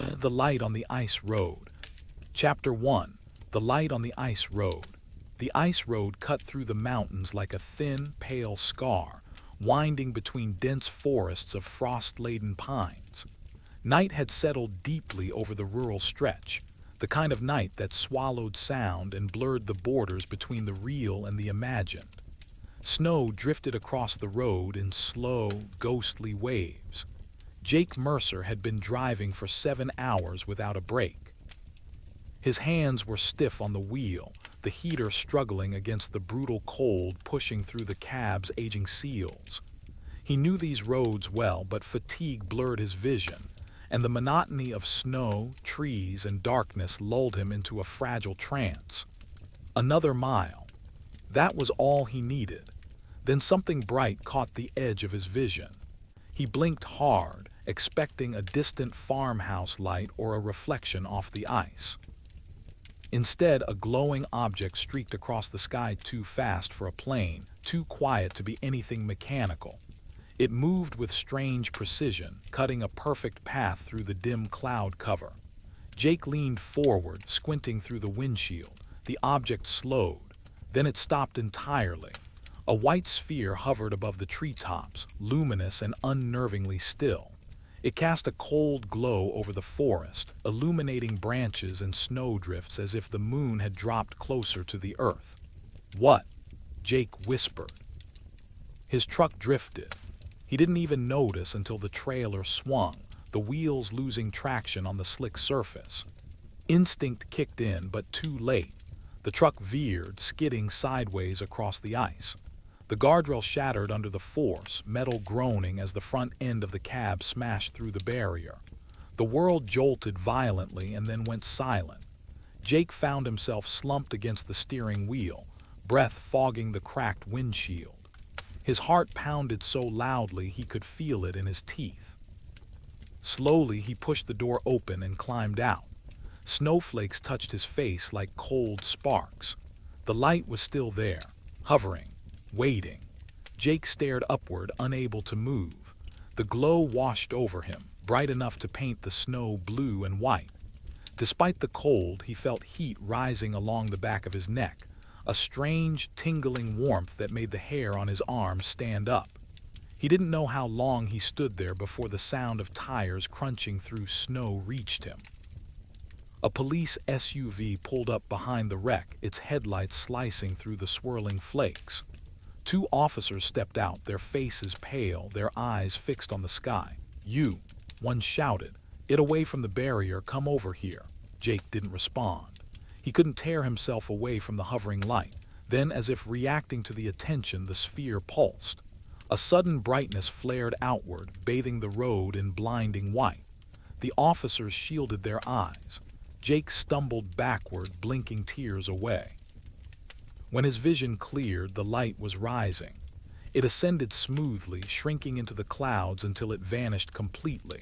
The Light on the Ice Road. Chapter 1. The Light on the Ice Road. The ice road cut through the mountains like a thin, pale scar, winding between dense forests of frost-laden pines. Night had settled deeply over the rural stretch, the kind of night that swallowed sound and blurred the borders between the real and the imagined. Snow drifted across the road in slow, ghostly waves. Jake Mercer had been driving for 7 hours without a break. His hands were stiff on the wheel, the heater struggling against the brutal cold pushing through the cab's aging seals. He knew these roads well, but fatigue blurred his vision, and the monotony of snow, trees, and darkness lulled him into a fragile trance. Another mile. That was all he needed. Then something bright caught the edge of his vision. He blinked hard, expecting a distant farmhouse light or a reflection off the ice. Instead, a glowing object streaked across the sky too fast for a plane, too quiet to be anything mechanical. It moved with strange precision, cutting a perfect path through the dim cloud cover. Jake leaned forward, squinting through the windshield. The object slowed. Then it stopped entirely. A white sphere hovered above the treetops, luminous and unnervingly still. It cast a cold glow over the forest, illuminating branches and snowdrifts as if the moon had dropped closer to the earth. "What?" Jake whispered. His truck drifted. He didn't even notice until the trailer swung, the wheels losing traction on the slick surface. Instinct kicked in, but too late. The truck veered, skidding sideways across the ice. The guardrail shattered under the force, metal groaning as the front end of the cab smashed through the barrier. The world jolted violently and then went silent. Jake found himself slumped against the steering wheel, breath fogging the cracked windshield. His heart pounded so loudly he could feel it in his teeth. Slowly, he pushed the door open and climbed out. Snowflakes touched his face like cold sparks. The light was still there, hovering, waiting. Jake stared upward, unable to move. The glow washed over him, bright enough to paint the snow blue and white. Despite the cold, he felt heat rising along the back of his neck, a strange, tingling warmth that made the hair on his arms stand up. He didn't know how long he stood there before the sound of tires crunching through snow reached him. A police SUV pulled up behind the wreck, its headlights slicing through the swirling flakes. 2 officers stepped out, their faces pale, their eyes fixed on the sky. "You," one shouted. "It away from the barrier, come over here." Jake didn't respond. He couldn't tear himself away from the hovering light. Then, as if reacting to the attention, the sphere pulsed. A sudden brightness flared outward, bathing the road in blinding white. The officers shielded their eyes. Jake stumbled backward, blinking tears away. When his vision cleared, the light was rising. It ascended smoothly, shrinking into the clouds until it vanished completely.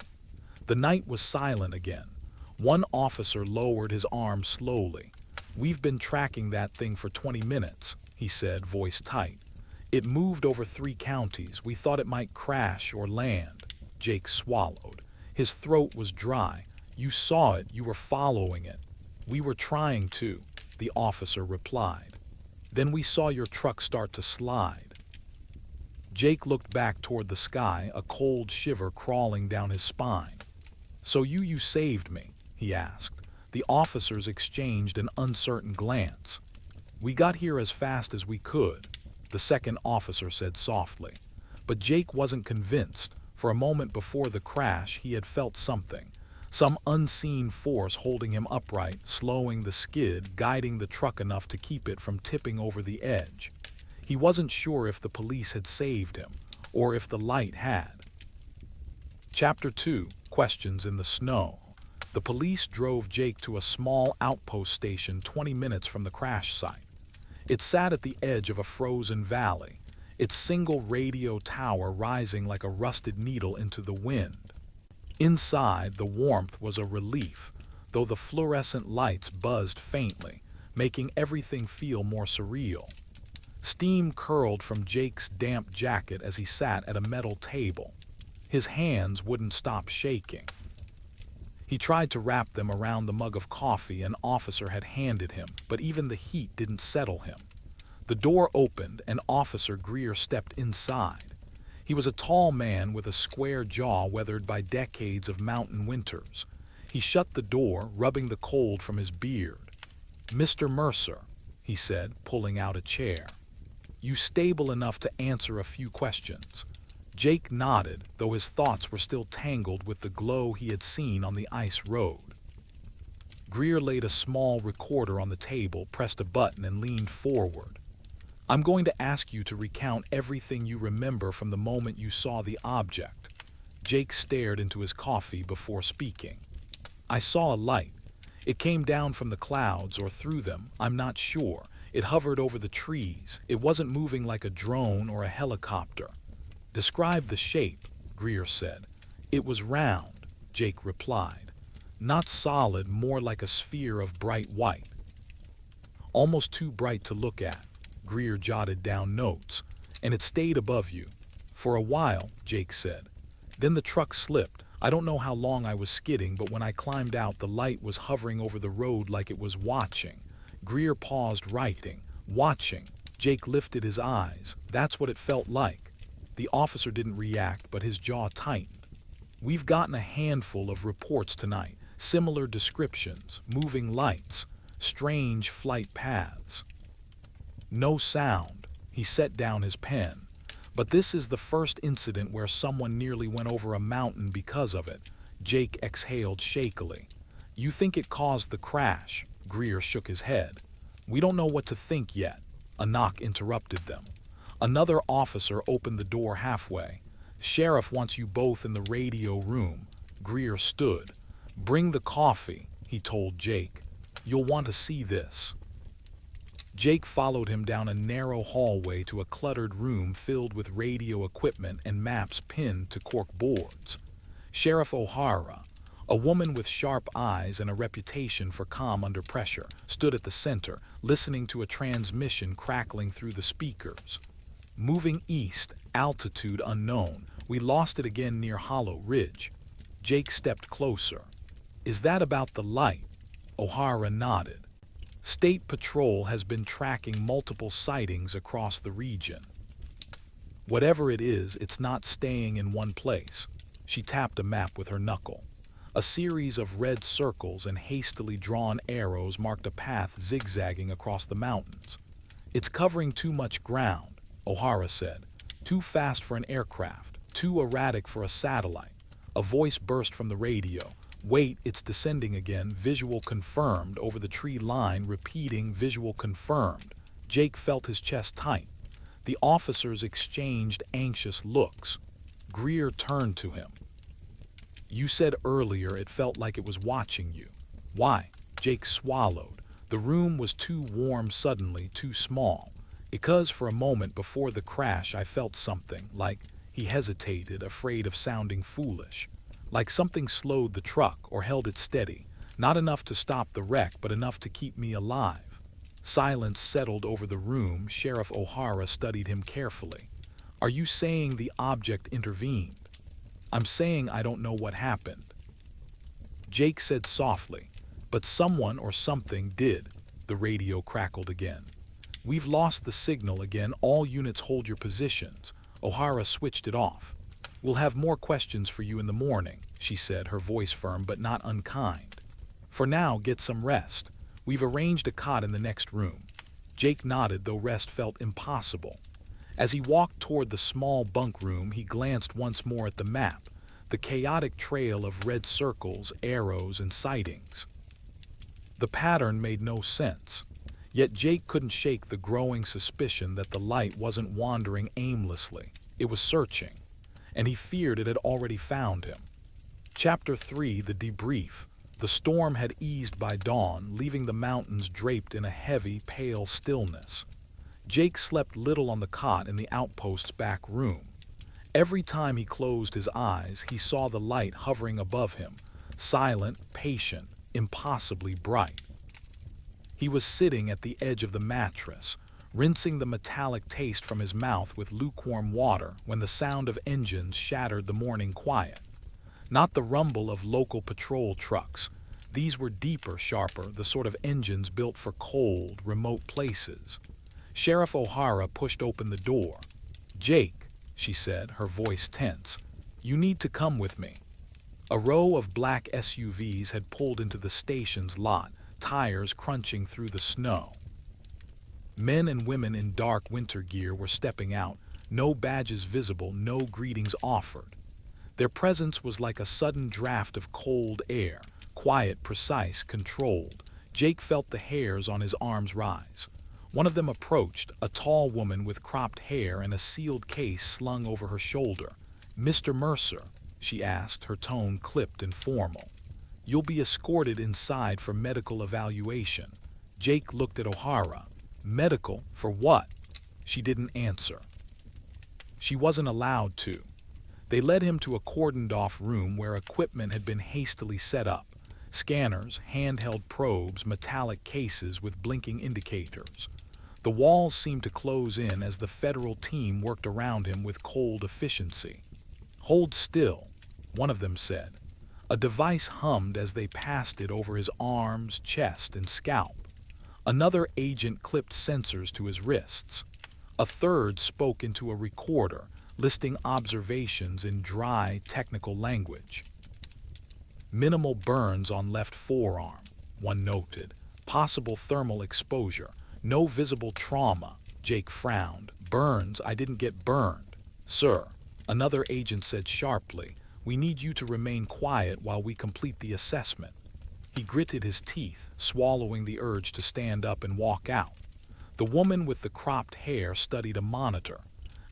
The night was silent again. One officer lowered his arm slowly. "We've been tracking that thing for 20 minutes, he said, voice tight. "It moved over 3 counties. We thought it might crash or land." Jake swallowed. His throat was dry. "You saw it. You were following it." "We were trying to," the officer replied. "Then we saw your truck start to slide." Jake looked back toward the sky, a cold shiver crawling down his spine. "So you saved me?" he asked. The officers exchanged an uncertain glance. "We got here as fast as we could," the second officer said softly. But Jake wasn't convinced. For a moment before the crash, he had felt something. Some unseen force holding him upright, slowing the skid, guiding the truck enough to keep it from tipping over the edge. He wasn't sure if the police had saved him, or if the light had. Chapter 2. Questions in the Snow. The police drove Jake to a small outpost station 20 minutes from the crash site. It sat at the edge of a frozen valley, its single radio tower rising like a rusted needle into the wind. Inside, the warmth was a relief, though the fluorescent lights buzzed faintly, making everything feel more surreal. Steam curled from Jake's damp jacket as he sat at a metal table. His hands wouldn't stop shaking. He tried to wrap them around the mug of coffee an officer had handed him, but even the heat didn't settle him. The door opened and Officer Greer stepped inside. He was a tall man with a square jaw weathered by decades of mountain winters. He shut the door, rubbing the cold from his beard. "Mr. Mercer," he said, pulling out a chair. "You stable enough to answer a few questions?" Jake nodded, though his thoughts were still tangled with the glow he had seen on the ice road. Greer laid a small recorder on the table, pressed a button, and leaned forward. "I'm going to ask you to recount everything you remember from the moment you saw the object." Jake stared into his coffee before speaking. "I saw a light. It came down from the clouds or through them, I'm not sure. It hovered over the trees. It wasn't moving like a drone or a helicopter." "Describe the shape," Greer said. "It was round," Jake replied. "Not solid, more like a sphere of bright white." "Almost too bright to look at." Greer jotted down notes. "And it stayed above you." "For a while," Jake said. "Then the truck slipped. I don't know how long I was skidding, but when I climbed out, the light was hovering over the road like it was watching." Greer paused, writing. "Watching." Jake lifted his eyes. "That's what it felt like." The officer didn't react, but his jaw tightened. "We've gotten a handful of reports tonight. Similar descriptions, moving lights, strange flight paths." No sound. He set down his pen. "But this is the first incident where someone nearly went over a mountain because of it." Jake exhaled shakily. "You think it caused the crash?" Greer shook his head. "We don't know what to think yet." A knock interrupted them. Another officer opened the door halfway. "Sheriff wants you both in the radio room." Greer stood. "Bring the coffee," he told Jake. "You'll want to see this." Jake followed him down a narrow hallway to a cluttered room filled with radio equipment and maps pinned to cork boards. Sheriff O'Hara, a woman with sharp eyes and a reputation for calm under pressure, stood at the center, listening to a transmission crackling through the speakers. "Moving east, altitude unknown. We lost it again near Hollow Ridge." Jake stepped closer. "Is that about the light?" O'Hara nodded. "State Patrol has been tracking multiple sightings across the region. Whatever it is, it's not staying in one place." She tapped a map with her knuckle. A series of red circles and hastily drawn arrows marked a path zigzagging across the mountains. "It's covering too much ground," O'Hara said. "Too fast for an aircraft, too erratic for a satellite." A voice burst from the radio. "Wait, it's descending again. Visual confirmed," over the tree line, repeating, "Visual confirmed." Jake felt his chest tight. The officers exchanged anxious looks. Greer turned to him. "You said earlier it felt like it was watching you. Why?" Jake swallowed. The room was too warm suddenly, too small. "Because for a moment before the crash I felt something, like," he hesitated, afraid of sounding foolish, "like something slowed the truck or held it steady. Not enough to stop the wreck, but enough to keep me alive." Silence settled over the room. Sheriff O'Hara studied him carefully. "Are you saying the object intervened?" "I'm saying I don't know what happened." Jake said softly, "But someone or something did." The radio crackled again. "We've lost the signal again. All units hold your positions." O'Hara switched it off. "We'll have more questions for you in the morning," she said, her voice firm but not unkind. "For now, get some rest. We've arranged a cot in the next room." Jake nodded, though rest felt impossible. As he walked toward the small bunk room, he glanced once more at the map, the chaotic trail of red circles, arrows, and sightings. The pattern made no sense. Yet Jake couldn't shake the growing suspicion that the light wasn't wandering aimlessly. It was searching, and he feared it had already found him. Chapter 3: The Debrief. The storm had eased by dawn, leaving the mountains draped in a heavy, pale stillness. Jake slept little on the cot in the outpost's back room. Every time he closed his eyes, he saw the light hovering above him, silent, patient, impossibly bright. He was sitting at the edge of the mattress, rinsing the metallic taste from his mouth with lukewarm water when the sound of engines shattered the morning quiet. not the rumble of local patrol trucks. These were deeper, sharper, the sort of engines built for cold, remote places. Sheriff O'Hara pushed open the door. "Jake," she said, her voice tense, "you need to come with me." A row of black SUVs had pulled into the station's lot, tires crunching through the snow. Men and women in dark winter gear were stepping out, no badges visible, no greetings offered. Their presence was like a sudden draft of cold air, quiet, precise, controlled. Jake felt the hairs on his arms rise. One of them approached, a tall woman with cropped hair and a sealed case slung over her shoulder. "Mr. Mercer," she asked, her tone clipped and formal. "You'll be escorted inside for medical evaluation." Jake looked at O'Hara. "Medical? For what?" She didn't answer. She wasn't allowed to. They led him to a cordoned-off room where equipment had been hastily set up. Scanners, handheld probes, metallic cases with blinking indicators. The walls seemed to close in as the federal team worked around him with cold efficiency. "Hold still," one of them said. A device hummed as they passed it over his arms, chest, and scalp. Another agent clipped sensors to his wrists. A third spoke into a recorder, listing observations in dry, technical language. "Minimal burns on left forearm," one noted. "Possible thermal exposure. No visible trauma." Jake frowned. "Burns? I didn't get burned." "Sir," another agent said sharply, "we need you to remain quiet while we complete the assessment." He gritted his teeth, swallowing the urge to stand up and walk out. The woman with the cropped hair studied a monitor.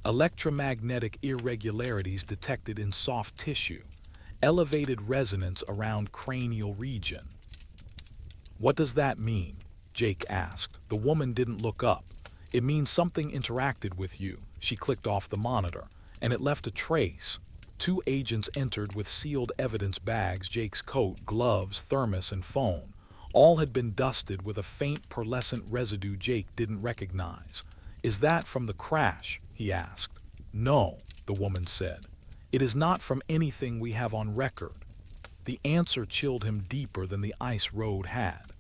Electromagnetic irregularities detected in soft tissue. Elevated resonance around cranial region. "What does that mean?" Jake asked. The woman didn't look up. "It means something interacted with you." She clicked off the monitor, and it left a trace. Two agents entered with sealed evidence bags, Jake's coat, gloves, thermos, and phone. All had been dusted with a faint pearlescent residue Jake didn't recognize. "Is that from the crash?" he asked. "No," the woman said. "It is not from anything we have on record." The answer chilled him deeper than the Ice Road had.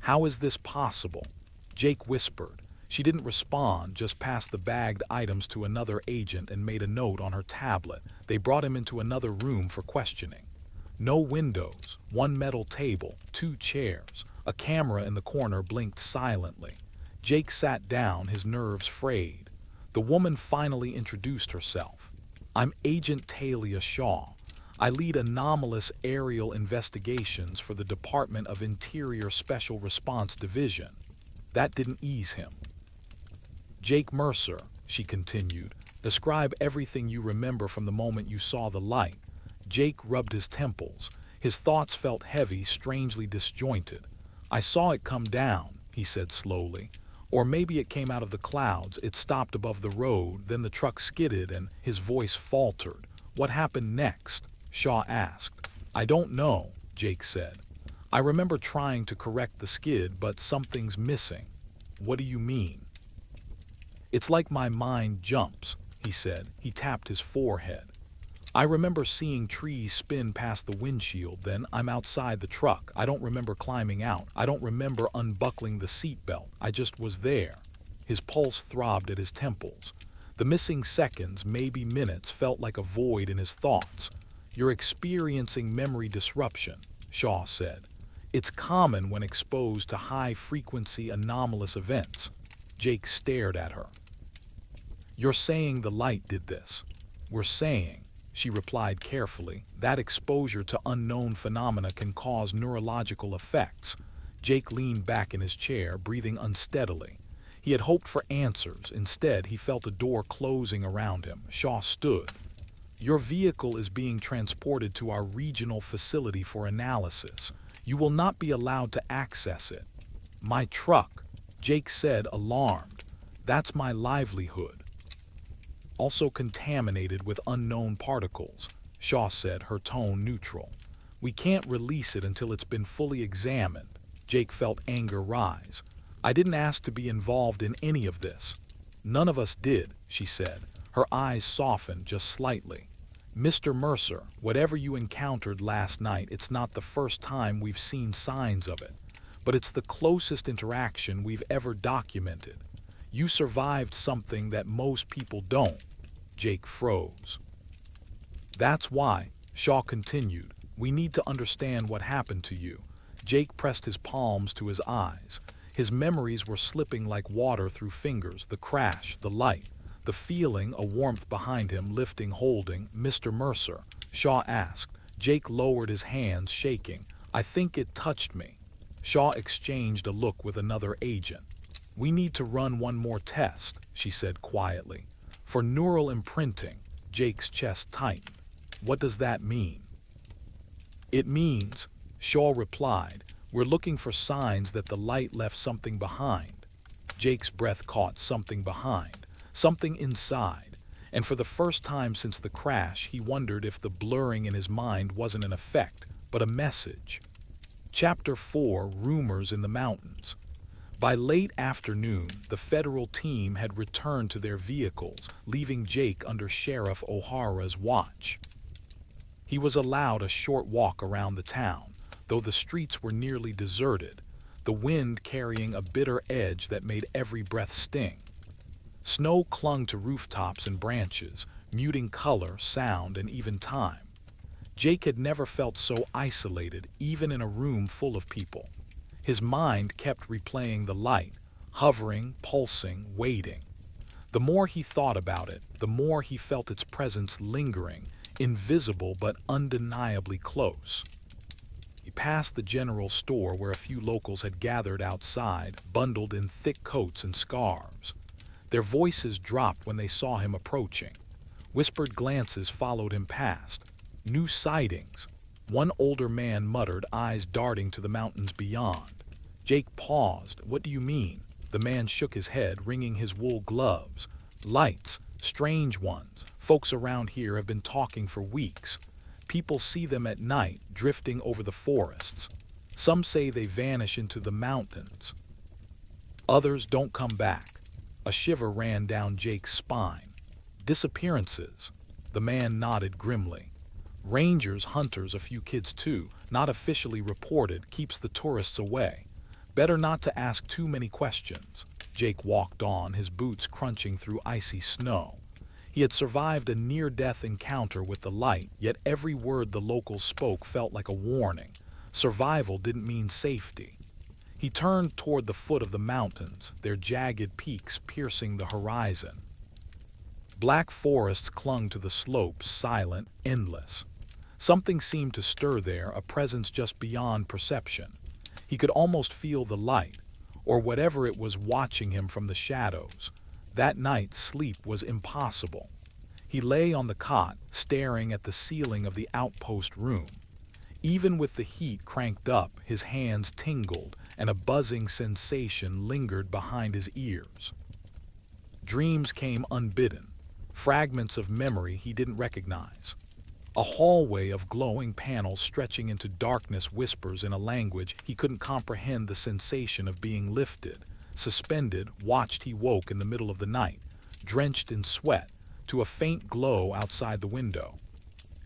"How is this possible?" Jake whispered. She didn't respond, just passed the bagged items to another agent and made a note on her tablet. They brought him into another room for questioning. No windows, one metal table, two chairs. A camera in the corner blinked silently. Jake sat down, his nerves frayed. The woman finally introduced herself. "I'm Agent Talia Shaw. I lead anomalous aerial investigations for the Department of Interior Special Response Division." That didn't ease him. "Jake Mercer," she continued, "describe everything you remember from the moment you saw the light." Jake rubbed his temples. His thoughts felt heavy, strangely disjointed. "I saw it come down," he said slowly. "Or maybe it came out of the clouds. It stopped above the road, then the truck skidded," and his voice faltered. "What happened next?" Shaw asked. "I don't know," Jake said. "I remember trying to correct the skid, but something's missing." "What do you mean?" "It's like my mind jumps," he said. He tapped his forehead. "I remember seeing trees spin past the windshield, then I'm outside the truck. I don't remember climbing out. I don't remember unbuckling the seatbelt. I just was there." His pulse throbbed at his temples. The missing seconds, maybe minutes, felt like a void in his thoughts. "You're experiencing memory disruption," Shaw said. "It's common when exposed to high-frequency anomalous events." Jake stared at her. "You're saying the light did this?" "We're saying," she replied carefully, "that exposure to unknown phenomena can cause neurological effects." Jake leaned back in his chair, breathing unsteadily. He had hoped for answers. Instead, he felt a door closing around him. Shaw stood. "Your vehicle is being transported to our regional facility for analysis. You will not be allowed to access it." "My truck," Jake said, alarmed. "That's my livelihood." "Also contaminated with unknown particles," Shaw said, her tone neutral. "We can't release it until it's been fully examined." Jake felt anger rise. "I didn't ask to be involved in any of this." "None of us did," she said. Her eyes softened just slightly. "Mr. Mercer, whatever you encountered last night, it's not the first time we've seen signs of it, but it's the closest interaction we've ever documented. You survived something that most people don't." Jake froze. "That's why," Shaw continued, "we need to understand what happened to you." Jake pressed his palms to his eyes. His memories were slipping like water through fingers, the crash, the light, the feeling, a warmth behind him, lifting, holding. "Mr. Mercer?" Shaw asked. Jake lowered his hands, shaking. "I think it touched me." Shaw exchanged a look with another agent. "We need to run one more test," she said quietly. "For neural imprinting." Jake's chest tightened. "What does that mean?" "It means," Shaw replied, "we're looking for signs that the light left something behind." Jake's breath caught. Something behind, something inside, and for the first time since the crash, he wondered if the blurring in his mind wasn't an effect, but a message. Chapter 4: Rumors in the Mountains. By late afternoon, the federal team had returned to their vehicles, leaving Jake under Sheriff O'Hara's watch. He was allowed a short walk around the town, though the streets were nearly deserted, the wind carrying a bitter edge that made every breath sting. Snow clung to rooftops and branches, muting color, sound, and even time. Jake had never felt so isolated, even in a room full of people. His mind kept replaying the light, hovering, pulsing, waiting. The more he thought about it, the more he felt its presence lingering, invisible but undeniably close. He passed the general store where a few locals had gathered outside, bundled in thick coats and scarves. Their voices dropped when they saw him approaching. Whispered glances followed him past. "New sightings," one older man muttered, eyes darting to the mountains beyond. Jake paused. "What do you mean?" The man shook his head, wringing his wool gloves. "Lights, strange ones. Folks around here have been talking for weeks. People see them at night, drifting over the forests. Some say they vanish into the mountains. Others don't come back." A shiver ran down Jake's spine. "Disappearances." The man nodded grimly. "Rangers, hunters, a few kids too, not officially reported, keeps the tourists away. Better not to ask too many questions." Jake walked on, his boots crunching through icy snow. He had survived a near-death encounter with the light, yet every word the locals spoke felt like a warning. Survival didn't mean safety. He turned toward the foot of the mountains, their jagged peaks piercing the horizon. Black forests clung to the slopes, silent, endless. Something seemed to stir there, a presence just beyond perception. He could almost feel the light, or whatever it was watching him from the shadows. That night, sleep was impossible. He lay on the cot, staring at the ceiling of the outpost room. Even with the heat cranked up, his hands tingled, and a buzzing sensation lingered behind his ears. Dreams came unbidden, fragments of memory he didn't recognize. A hallway of glowing panels stretching into darkness, whispers in a language he couldn't comprehend, the sensation of being lifted, suspended. Watched. He woke in the middle of the night, drenched in sweat, to a faint glow outside the window.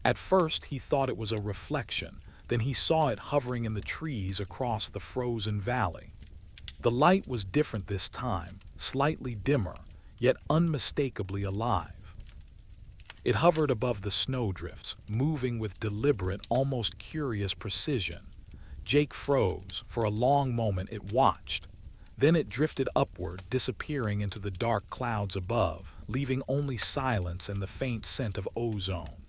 At first he thought it was a reflection, then he saw it hovering in the trees across the frozen valley. The light was different this time, slightly dimmer, yet unmistakably alive. It hovered above the snowdrifts, moving with deliberate, almost curious precision. Jake froze. For a long moment it watched. Then it drifted upward, disappearing into the dark clouds above, leaving only silence and the faint scent of ozone.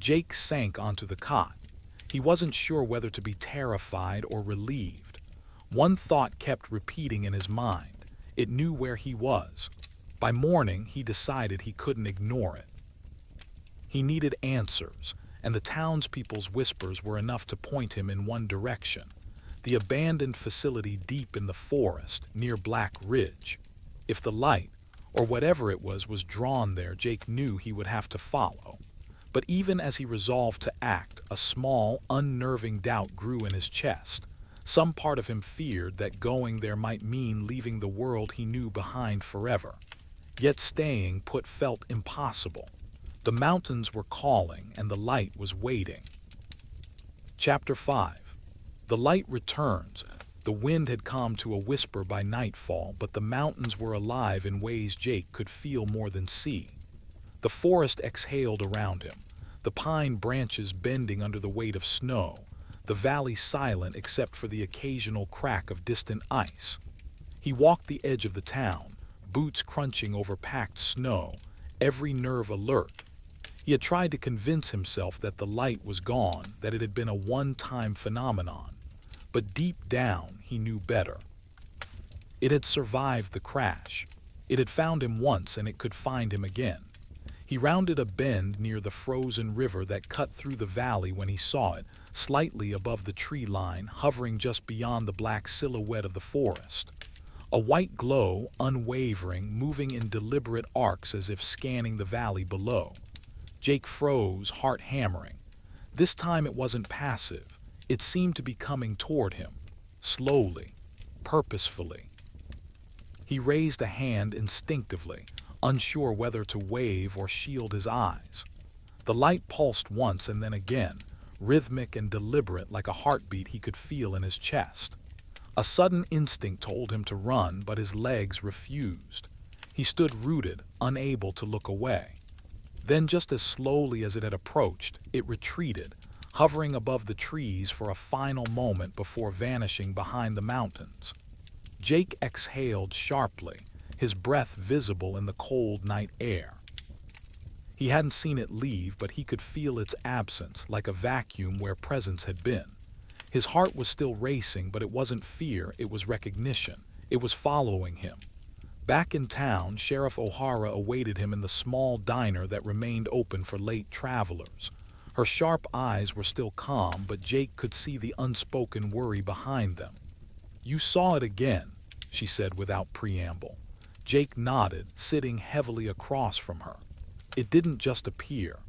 Jake sank onto the cot. He wasn't sure whether to be terrified or relieved. One thought kept repeating in his mind. It knew where he was. By morning, he decided he couldn't ignore it. He needed answers, and the townspeople's whispers were enough to point him in one direction: the abandoned facility deep in the forest near Black Ridge. If the light, or whatever it was drawn there, Jake knew he would have to follow. But even as he resolved to act, a small, unnerving doubt grew in his chest. Some part of him feared that going there might mean leaving the world he knew behind forever. Yet staying put felt impossible. The mountains were calling and the light was waiting. Chapter 5. The light returns. The wind had calmed to a whisper by nightfall, but the mountains were alive in ways Jake could feel more than see. The forest exhaled around him, the pine branches bending under the weight of snow, the valley silent except for the occasional crack of distant ice. He walked the edge of the town, boots crunching over packed snow, every nerve alert. He had tried to convince himself that the light was gone, that it had been a one-time phenomenon. But deep down, he knew better. It had survived the crash. It had found him once and it could find him again. He rounded a bend near the frozen river that cut through the valley when he saw it, slightly above the tree line, hovering just beyond the black silhouette of the forest. A white glow, unwavering, moving in deliberate arcs as if scanning the valley below. Jake froze, heart hammering. This time it wasn't passive. It seemed to be coming toward him, slowly, purposefully. He raised a hand instinctively, unsure whether to wave or shield his eyes. The light pulsed once and then again, rhythmic and deliberate like a heartbeat he could feel in his chest. A sudden instinct told him to run, but his legs refused. He stood rooted, unable to look away. Then, just as slowly as it had approached, it retreated, hovering above the trees for a final moment before vanishing behind the mountains. Jake exhaled sharply, his breath visible in the cold night air. He hadn't seen it leave, but he could feel its absence, like a vacuum where presence had been. His heart was still racing, but it wasn't fear, it was recognition. It was following him. Back in town, Sheriff O'Hara awaited him in the small diner that remained open for late travelers. Her sharp eyes were still calm, but Jake could see the unspoken worry behind them. "You saw it again," she said without preamble. Jake nodded, sitting heavily across from her. "It didn't just appear.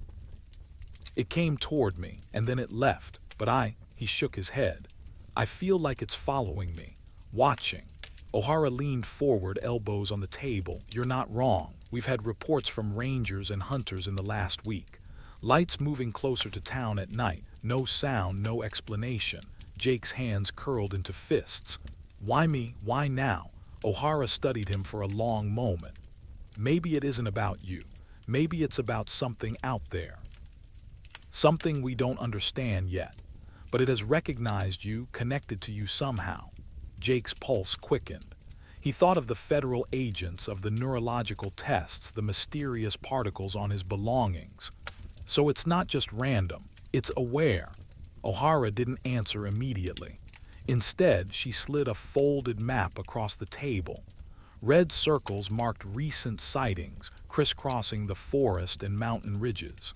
It came toward me, and then it left, but he shook his head. "I feel like it's following me, watching." O'Hara leaned forward, elbows on the table. "You're not wrong. We've had reports from rangers and hunters in the last week. Lights moving closer to town at night. No sound, no explanation." Jake's hands curled into fists. "Why me? Why now?" O'Hara studied him for a long moment. "Maybe it isn't about you. Maybe it's about something out there. Something we don't understand yet. But it has recognized you, connected to you somehow." Jake's pulse quickened. He thought of the federal agents, of the neurological tests, the mysterious particles on his belongings. "So it's not just random, it's aware." O'Hara didn't answer immediately. Instead, she slid a folded map across the table. Red circles marked recent sightings, crisscrossing the forest and mountain ridges.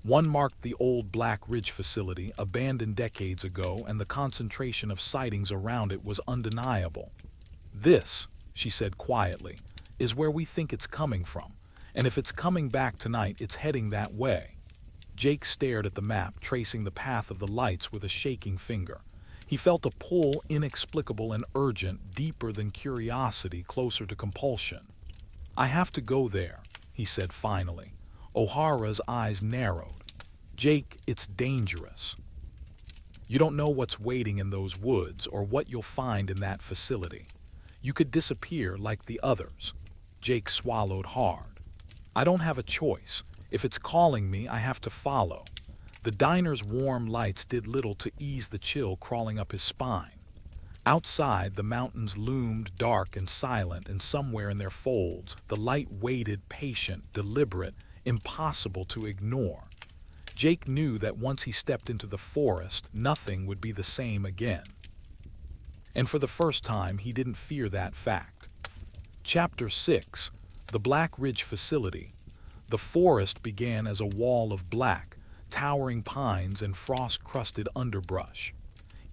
One marked the old Black Ridge facility, abandoned decades ago, and the concentration of sightings around it was undeniable. "This," she said quietly, "is where we think it's coming from, and if it's coming back tonight, it's heading that way." Jake stared at the map, tracing the path of the lights with a shaking finger. He felt a pull, inexplicable and urgent, deeper than curiosity, closer to compulsion. "I have to go there," he said finally. O'Hara's eyes narrowed. "Jake, it's dangerous. You don't know what's waiting in those woods or what you'll find in that facility. You could disappear like the others." Jake swallowed hard. "I don't have a choice. If it's calling me, I have to follow." The diner's warm lights did little to ease the chill crawling up his spine. Outside, the mountains loomed dark and silent, and somewhere in their folds, the light waited, patient, deliberate, impossible to ignore. Jake knew that once he stepped into the forest, nothing would be the same again. And for the first time, he didn't fear that fact. Chapter 6. The Black Ridge Facility. The forest began as a wall of black, towering pines and frost-crusted underbrush.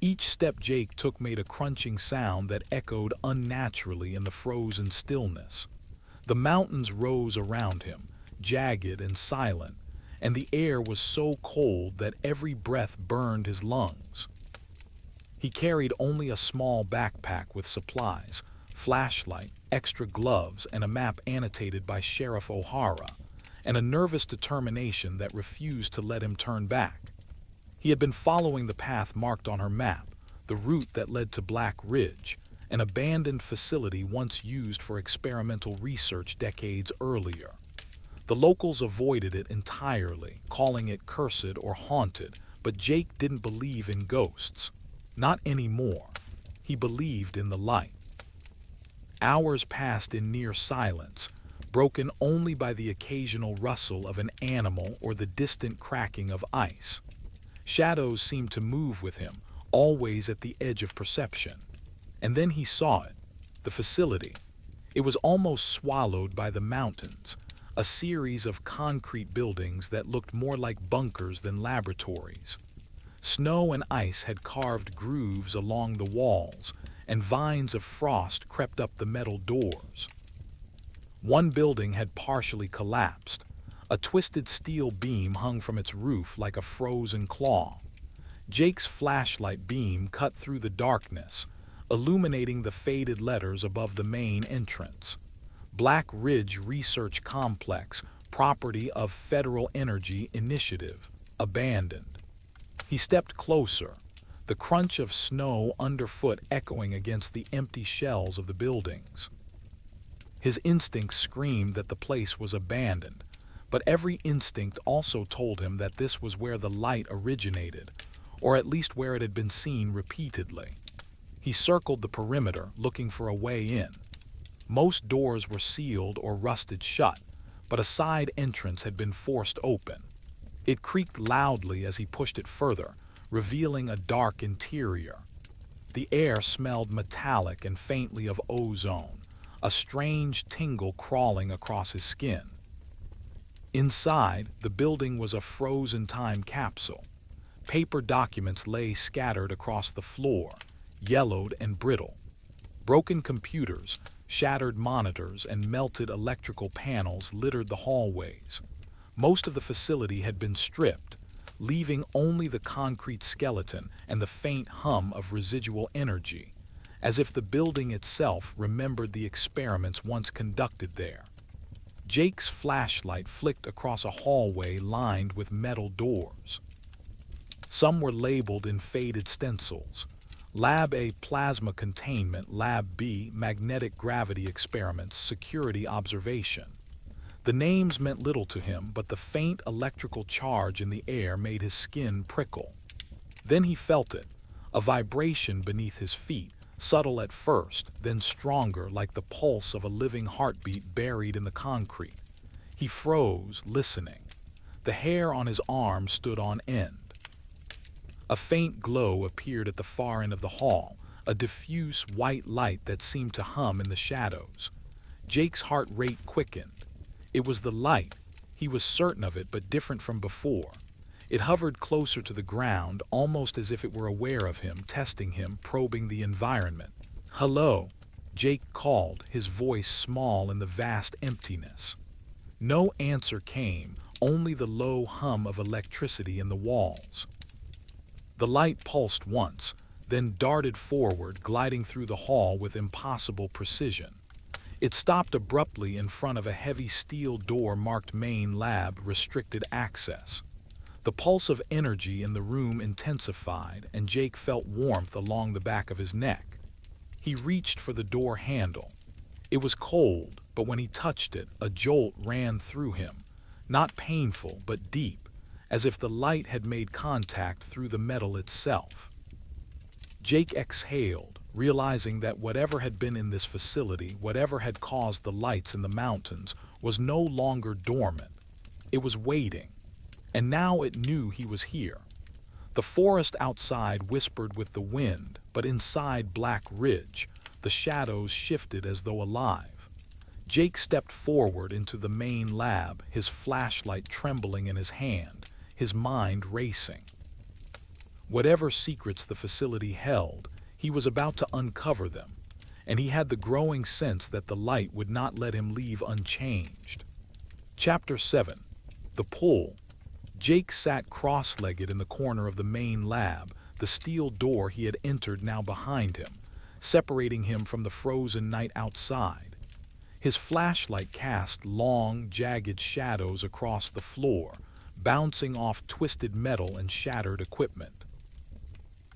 Each step Jake took made a crunching sound that echoed unnaturally in the frozen stillness. The mountains rose around him, jagged and silent, and the air was so cold that every breath burned his lungs. He carried only a small backpack with supplies, flashlight, extra gloves, and a map annotated by Sheriff O'Hara. and a nervous determination that refused to let him turn back. He had been following the path marked on her map, the route that led to Black Ridge, an abandoned facility once used for experimental research decades earlier. The locals avoided it entirely, calling it cursed or haunted, but Jake didn't believe in ghosts. Not anymore. He believed in the light. Hours passed in near silence, broken only by the occasional rustle of an animal or the distant cracking of ice. Shadows seemed to move with him, always at the edge of perception. And then he saw it, the facility. It was almost swallowed by the mountains, a series of concrete buildings that looked more like bunkers than laboratories. Snow and ice had carved grooves along the walls, and vines of frost crept up the metal doors. One building had partially collapsed. A twisted steel beam hung from its roof like a frozen claw. Jake's flashlight beam cut through the darkness, illuminating the faded letters above the main entrance. Black Ridge Research Complex, property of Federal Energy Initiative, abandoned. He stepped closer, the crunch of snow underfoot echoing against the empty shells of the buildings. His instincts screamed that the place was abandoned, but every instinct also told him that this was where the light originated, or at least where it had been seen repeatedly. He circled the perimeter, looking for a way in. Most doors were sealed or rusted shut, but a side entrance had been forced open. It creaked loudly as he pushed it further, revealing a dark interior. The air smelled metallic and faintly of ozone, a strange tingle crawling across his skin. Inside, the building was a frozen time capsule. Paper documents lay scattered across the floor, yellowed and brittle. Broken computers, shattered monitors, and melted electrical panels littered the hallways. Most of the facility had been stripped, leaving only the concrete skeleton and the faint hum of residual energy, as if the building itself remembered the experiments once conducted there. Jake's flashlight flicked across a hallway lined with metal doors. Some were labeled in faded stencils. Lab A, Plasma Containment, Lab B, Magnetic Gravity Experiments, Security Observation. The names meant little to him, but the faint electrical charge in the air made his skin prickle. Then he felt it, a vibration beneath his feet, subtle at first, then stronger, like the pulse of a living heartbeat buried in the concrete. He froze, listening. The hair on his arm stood on end. A faint glow appeared at the far end of the hall, a diffuse white light that seemed to hum in the shadows. Jake's heart rate quickened. It was the light. He was certain of it, but different from before. It hovered closer to the ground, almost as if it were aware of him, testing him, probing the environment. "Hello," Jake called, his voice small in the vast emptiness. No answer came, only the low hum of electricity in the walls. The light pulsed once, then darted forward, gliding through the hall with impossible precision. It stopped abruptly in front of a heavy steel door marked Main Lab, Restricted Access. The pulse of energy in the room intensified, and Jake felt warmth along the back of his neck. He reached for the door handle. It was cold, but when he touched it, a jolt ran through him, not painful, but deep, as if the light had made contact through the metal itself. Jake exhaled, realizing that whatever had been in this facility, whatever had caused the lights in the mountains, was no longer dormant. It was waiting. And now it knew he was here. The forest outside whispered with the wind, but inside Black Ridge, the shadows shifted as though alive. Jake stepped forward into the main lab, his flashlight trembling in his hand, his mind racing. Whatever secrets the facility held, he was about to uncover them, and he had the growing sense that the light would not let him leave unchanged. Chapter 7. The Pull. Jake sat cross-legged in the corner of the main lab, the steel door he had entered now behind him, separating him from the frozen night outside. His flashlight cast long, jagged shadows across the floor, bouncing off twisted metal and shattered equipment.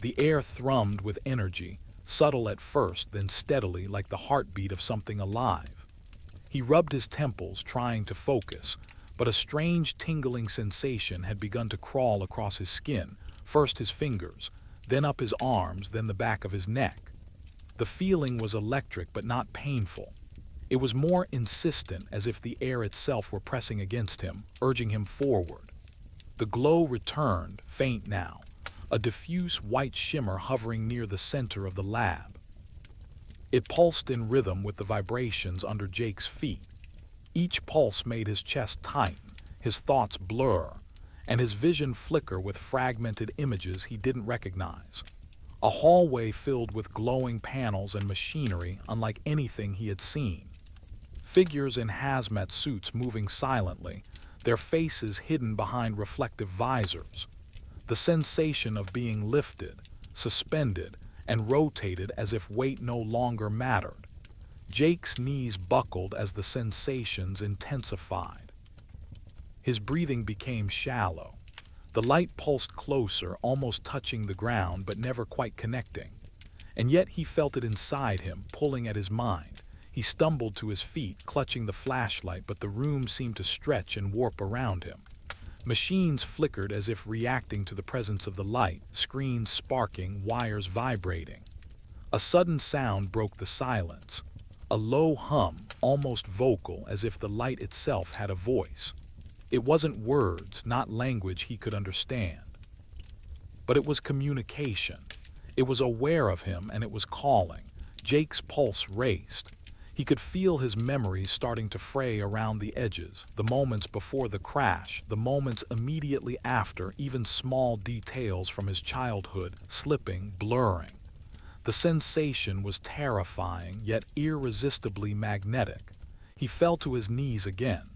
The air thrummed with energy, subtle at first, then steadily like the heartbeat of something alive. He rubbed his temples, trying to focus, but a strange tingling sensation had begun to crawl across his skin, first his fingers, then up his arms, then the back of his neck. The feeling was electric but not painful. It was more insistent, as if the air itself were pressing against him, urging him forward. The glow returned, faint now, a diffuse white shimmer hovering near the center of the lab. It pulsed in rhythm with the vibrations under Jake's feet. Each pulse made his chest tighten, his thoughts blur, and his vision flicker with fragmented images he didn't recognize. A hallway filled with glowing panels and machinery unlike anything he had seen. Figures in hazmat suits moving silently, their faces hidden behind reflective visors. The sensation of being lifted, suspended, and rotated as if weight no longer mattered. Jake's knees buckled as the sensations intensified. His breathing became shallow. The light pulsed closer, almost touching the ground but never quite connecting. And yet he felt it inside him, pulling at his mind. He stumbled to his feet, clutching the flashlight, but the room seemed to stretch and warp around him. Machines flickered as if reacting to the presence of the light, screens sparking, wires vibrating. A sudden sound broke the silence. A low hum, almost vocal, as if the light itself had a voice. It wasn't words, not language he could understand. But it was communication. It was aware of him, and it was calling. Jake's pulse raced. He could feel his memories starting to fray around the edges, the moments before the crash, the moments immediately after, even small details from his childhood slipping, blurring. The sensation was terrifying, yet irresistibly magnetic. He fell to his knees again.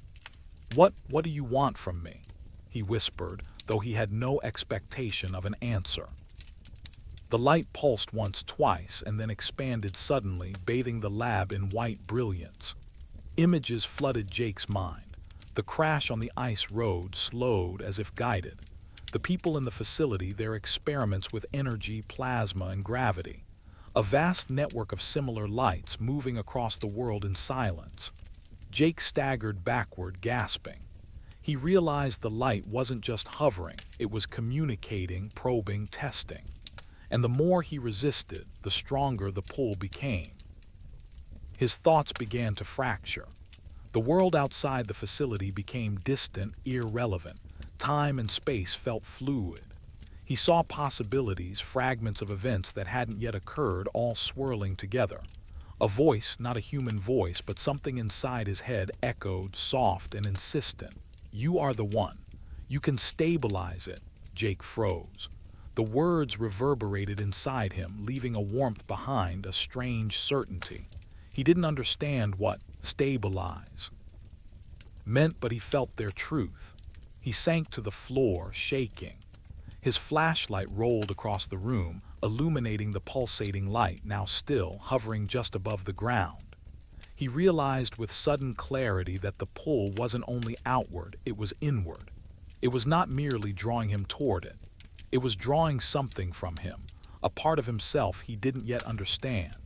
What do you want from me?" he whispered, though he had no expectation of an answer. The light pulsed once, twice, and then expanded suddenly, bathing the lab in white brilliance. Images flooded Jake's mind. The crash on the ice road slowed as if guided. The people in the facility, their experiments with energy, plasma, and gravity. A vast network of similar lights moving across the world in silence. Jake staggered backward, gasping. He realized the light wasn't just hovering, it was communicating, probing, testing. And the more he resisted, the stronger the pull became. His thoughts began to fracture. The world outside the facility became distant, irrelevant. Time and space felt fluid. He saw possibilities, fragments of events that hadn't yet occurred, all swirling together. A voice, not a human voice, but something inside his head, echoed, soft and insistent. "You are the one. You can stabilize it." Jake froze. The words reverberated inside him, leaving a warmth behind, a strange certainty. He didn't understand what "stabilize" meant, but he felt their truth. He sank to the floor, shaking. His flashlight rolled across the room, illuminating the pulsating light, now still, hovering just above the ground. He realized with sudden clarity that the pull wasn't only outward, it was inward. It was not merely drawing him toward it. It was drawing something from him, a part of himself he didn't yet understand.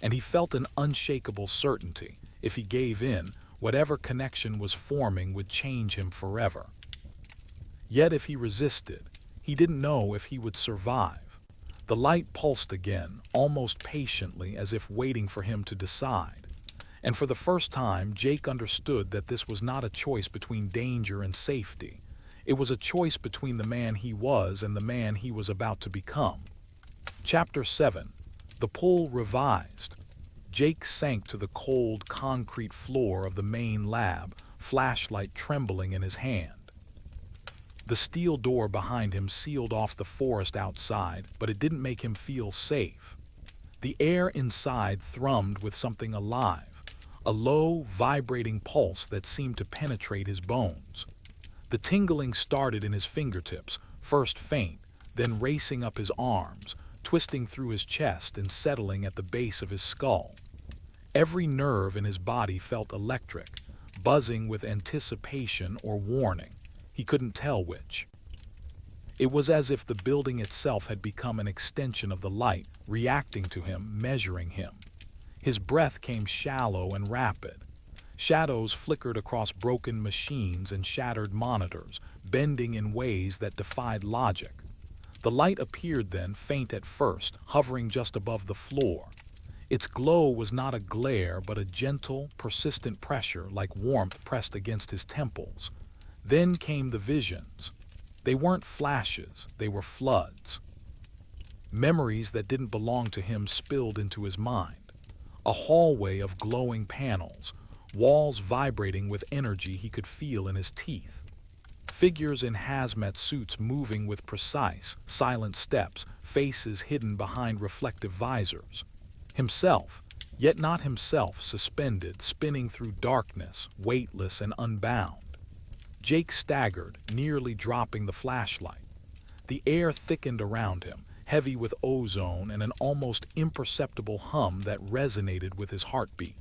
And he felt an unshakable certainty. If he gave in, whatever connection was forming would change him forever. Yet if he resisted, he didn't know if he would survive. The light pulsed again, almost patiently, as if waiting for him to decide. And for the first time, Jake understood that this was not a choice between danger and safety. It was a choice between the man he was and the man he was about to become. Chapter 7. The Pull Revised. Jake sank to the cold, concrete floor of the main lab, flashlight trembling in his hand. The steel door behind him sealed off the forest outside, but it didn't make him feel safe. The air inside thrummed with something alive, a low, vibrating pulse that seemed to penetrate his bones. The tingling started in his fingertips, first faint, then racing up his arms, twisting through his chest and settling at the base of his skull. Every nerve in his body felt electric, buzzing with anticipation or warning. He couldn't tell which. It was as if the building itself had become an extension of the light, reacting to him, measuring him. His breath came shallow and rapid. Shadows flickered across broken machines and shattered monitors, bending in ways that defied logic. The light appeared then, faint at first, hovering just above the floor. Its glow was not a glare, but a gentle, persistent pressure like warmth pressed against his temples. Then came the visions. They weren't flashes, they were floods. Memories that didn't belong to him spilled into his mind. A hallway of glowing panels, walls vibrating with energy he could feel in his teeth. Figures in hazmat suits moving with precise, silent steps, faces hidden behind reflective visors. Himself, yet not himself, suspended, spinning through darkness, weightless and unbound. Jake staggered, nearly dropping the flashlight. The air thickened around him, heavy with ozone and an almost imperceptible hum that resonated with his heartbeat.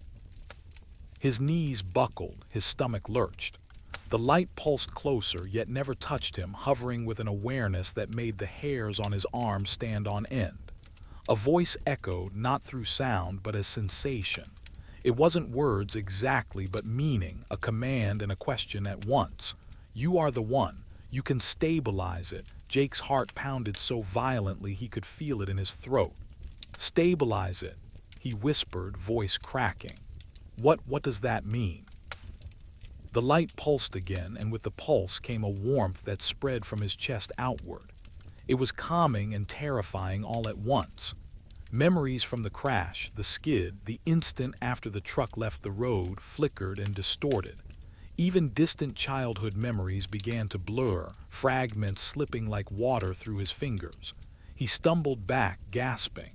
His knees buckled, his stomach lurched. The light pulsed closer, yet never touched him, hovering with an awareness that made the hairs on his arms stand on end. A voice echoed, not through sound, but as sensation. It wasn't words exactly, but meaning, a command and a question at once. You are the one. You can stabilize it. Jake's heart pounded so violently he could feel it in his throat. Stabilize it, he whispered, voice cracking. What does that mean? The light pulsed again, and with the pulse came a warmth that spread from his chest outward. It was calming and terrifying all at once. Memories from the crash, the skid, the instant after the truck left the road flickered and distorted. Even distant childhood memories began to blur, fragments slipping like water through his fingers. He stumbled back, gasping.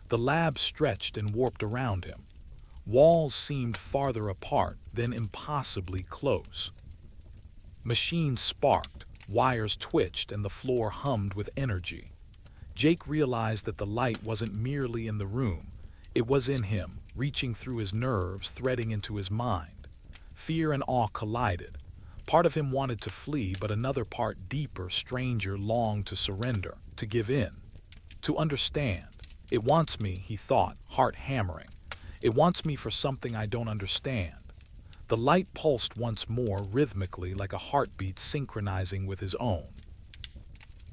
The lab stretched and warped around him. Walls seemed farther apart, then impossibly close. Machines sparked, wires twitched, and the floor hummed with energy. Jake realized that the light wasn't merely in the room. It was in him, reaching through his nerves, threading into his mind. Fear and awe collided. Part of him wanted to flee, but another part, deeper, stranger, longed to surrender, to give in, to understand. It wants me, he thought, heart hammering. It wants me for something I don't understand. The light pulsed once more, rhythmically, like a heartbeat synchronizing with his own.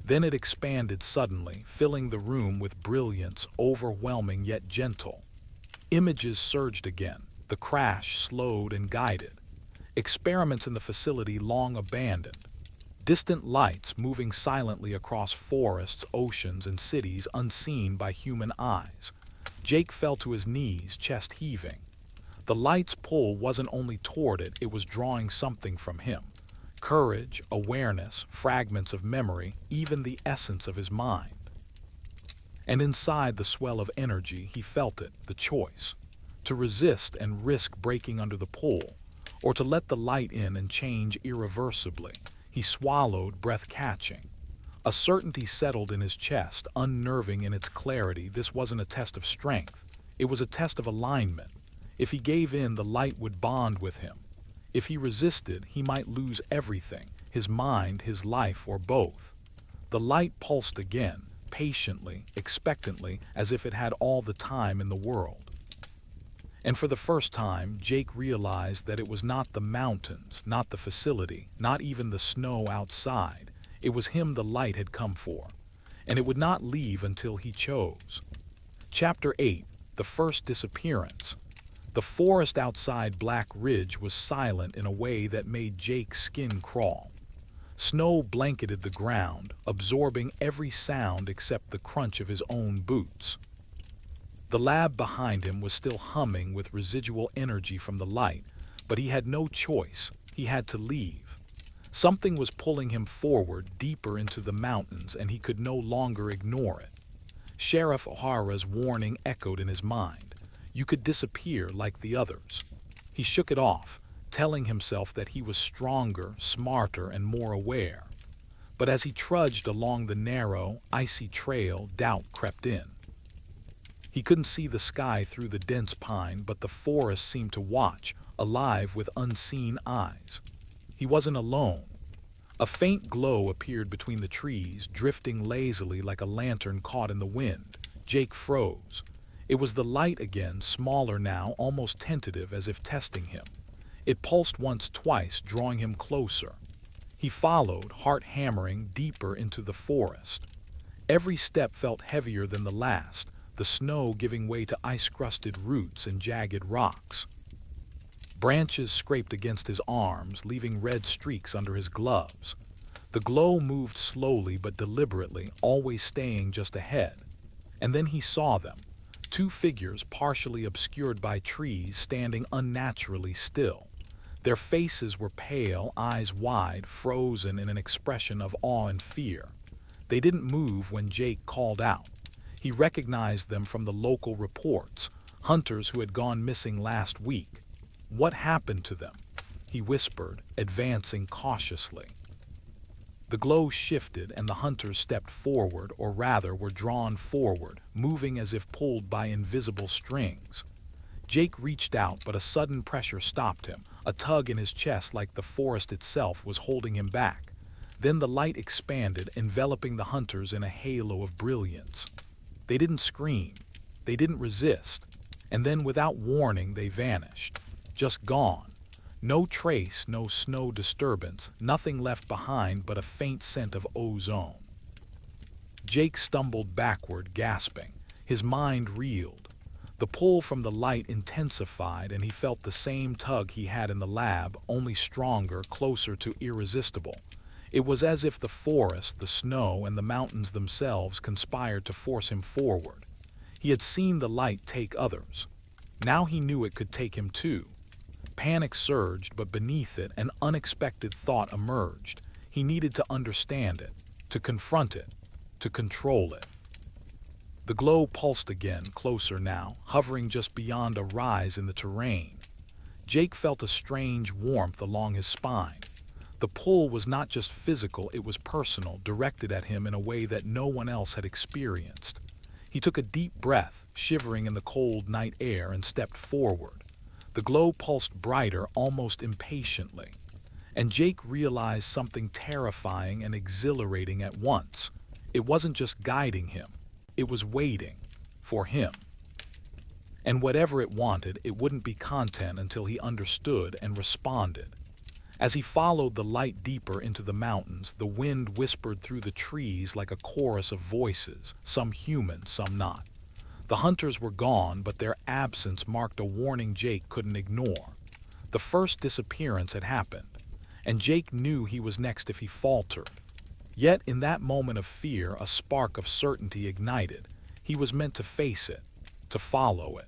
Then it expanded suddenly, filling the room with brilliance, overwhelming yet gentle. Images surged again. The crash slowed and guided. Experiments in the facility long abandoned. Distant lights moving silently across forests, oceans, and cities unseen by human eyes. Jake fell to his knees, chest heaving. The light's pull wasn't only toward it, it was drawing something from him. Courage, awareness, fragments of memory, even the essence of his mind. And inside the swell of energy, he felt it, the choice. To resist and risk breaking under the pull, or to let the light in and change irreversibly. He swallowed, breath catching. A certainty settled in his chest, unnerving in its clarity. This wasn't a test of strength. It was a test of alignment. If he gave in, the light would bond with him. If he resisted, he might lose everything, his mind, his life, or both. The light pulsed again, patiently, expectantly, as if it had all the time in the world. And for the first time, Jake realized that it was not the mountains, not the facility, not even the snow outside. It was him the light had come for, and it would not leave until he chose. Chapter 8, The First Disappearance. The forest outside Black Ridge was silent in a way that made Jake's skin crawl. Snow blanketed the ground, absorbing every sound except the crunch of his own boots. The lab behind him was still humming with residual energy from the light, but he had no choice. He had to leave. Something was pulling him forward, deeper into the mountains, and he could no longer ignore it. Sheriff O'Hara's warning echoed in his mind. You could disappear like the others. He shook it off, telling himself that he was stronger, smarter, and more aware. But as he trudged along the narrow, icy trail, doubt crept in. He couldn't see the sky through the dense pine, but the forest seemed to watch, alive with unseen eyes. He wasn't alone. A faint glow appeared between the trees, drifting lazily like a lantern caught in the wind. Jake froze. It was the light again, smaller now, almost tentative, as if testing him. It pulsed once, twice, drawing him closer. He followed, heart hammering, deeper into the forest. Every step felt heavier than the last, the snow giving way to ice-crusted roots and jagged rocks. Branches scraped against his arms, leaving red streaks under his gloves. The glow moved slowly but deliberately, always staying just ahead. And then he saw them, two figures partially obscured by trees standing unnaturally still. Their faces were pale, eyes wide, frozen in an expression of awe and fear. They didn't move when Jake called out. He recognized them from the local reports, hunters who had gone missing last week. "What happened to them?" he whispered, advancing cautiously. The glow shifted and the hunters stepped forward, or rather were drawn forward, moving as if pulled by invisible strings. Jake reached out, but a sudden pressure stopped him, a tug in his chest like the forest itself was holding him back. Then the light expanded, enveloping the hunters in a halo of brilliance. They didn't scream, they didn't resist, and then without warning they vanished, just gone. No trace, no snow disturbance, nothing left behind but a faint scent of ozone. Jake stumbled backward, gasping. His mind reeled. The pull from the light intensified and he felt the same tug he had in the lab, only stronger, closer to irresistible. It was as if the forest, the snow, and the mountains themselves conspired to force him forward. He had seen the light take others. Now he knew it could take him too. Panic surged, but beneath it, an unexpected thought emerged. He needed to understand it, to confront it, to control it. The glow pulsed again, closer now, hovering just beyond a rise in the terrain. Jake felt a strange warmth along his spine. The pull was not just physical, it was personal, directed at him in a way that no one else had experienced. He took a deep breath, shivering in the cold night air, and stepped forward. The glow pulsed brighter, almost impatiently. And Jake realized something terrifying and exhilarating at once. It wasn't just guiding him, it was waiting for him. And whatever it wanted, it wouldn't be content until he understood and responded. As he followed the light deeper into the mountains, the wind whispered through the trees like a chorus of voices, some human, some not. The hunters were gone, but their absence marked a warning Jake couldn't ignore. The first disappearance had happened, and Jake knew he was next if he faltered. Yet in that moment of fear, a spark of certainty ignited. He was meant to face it, to follow it,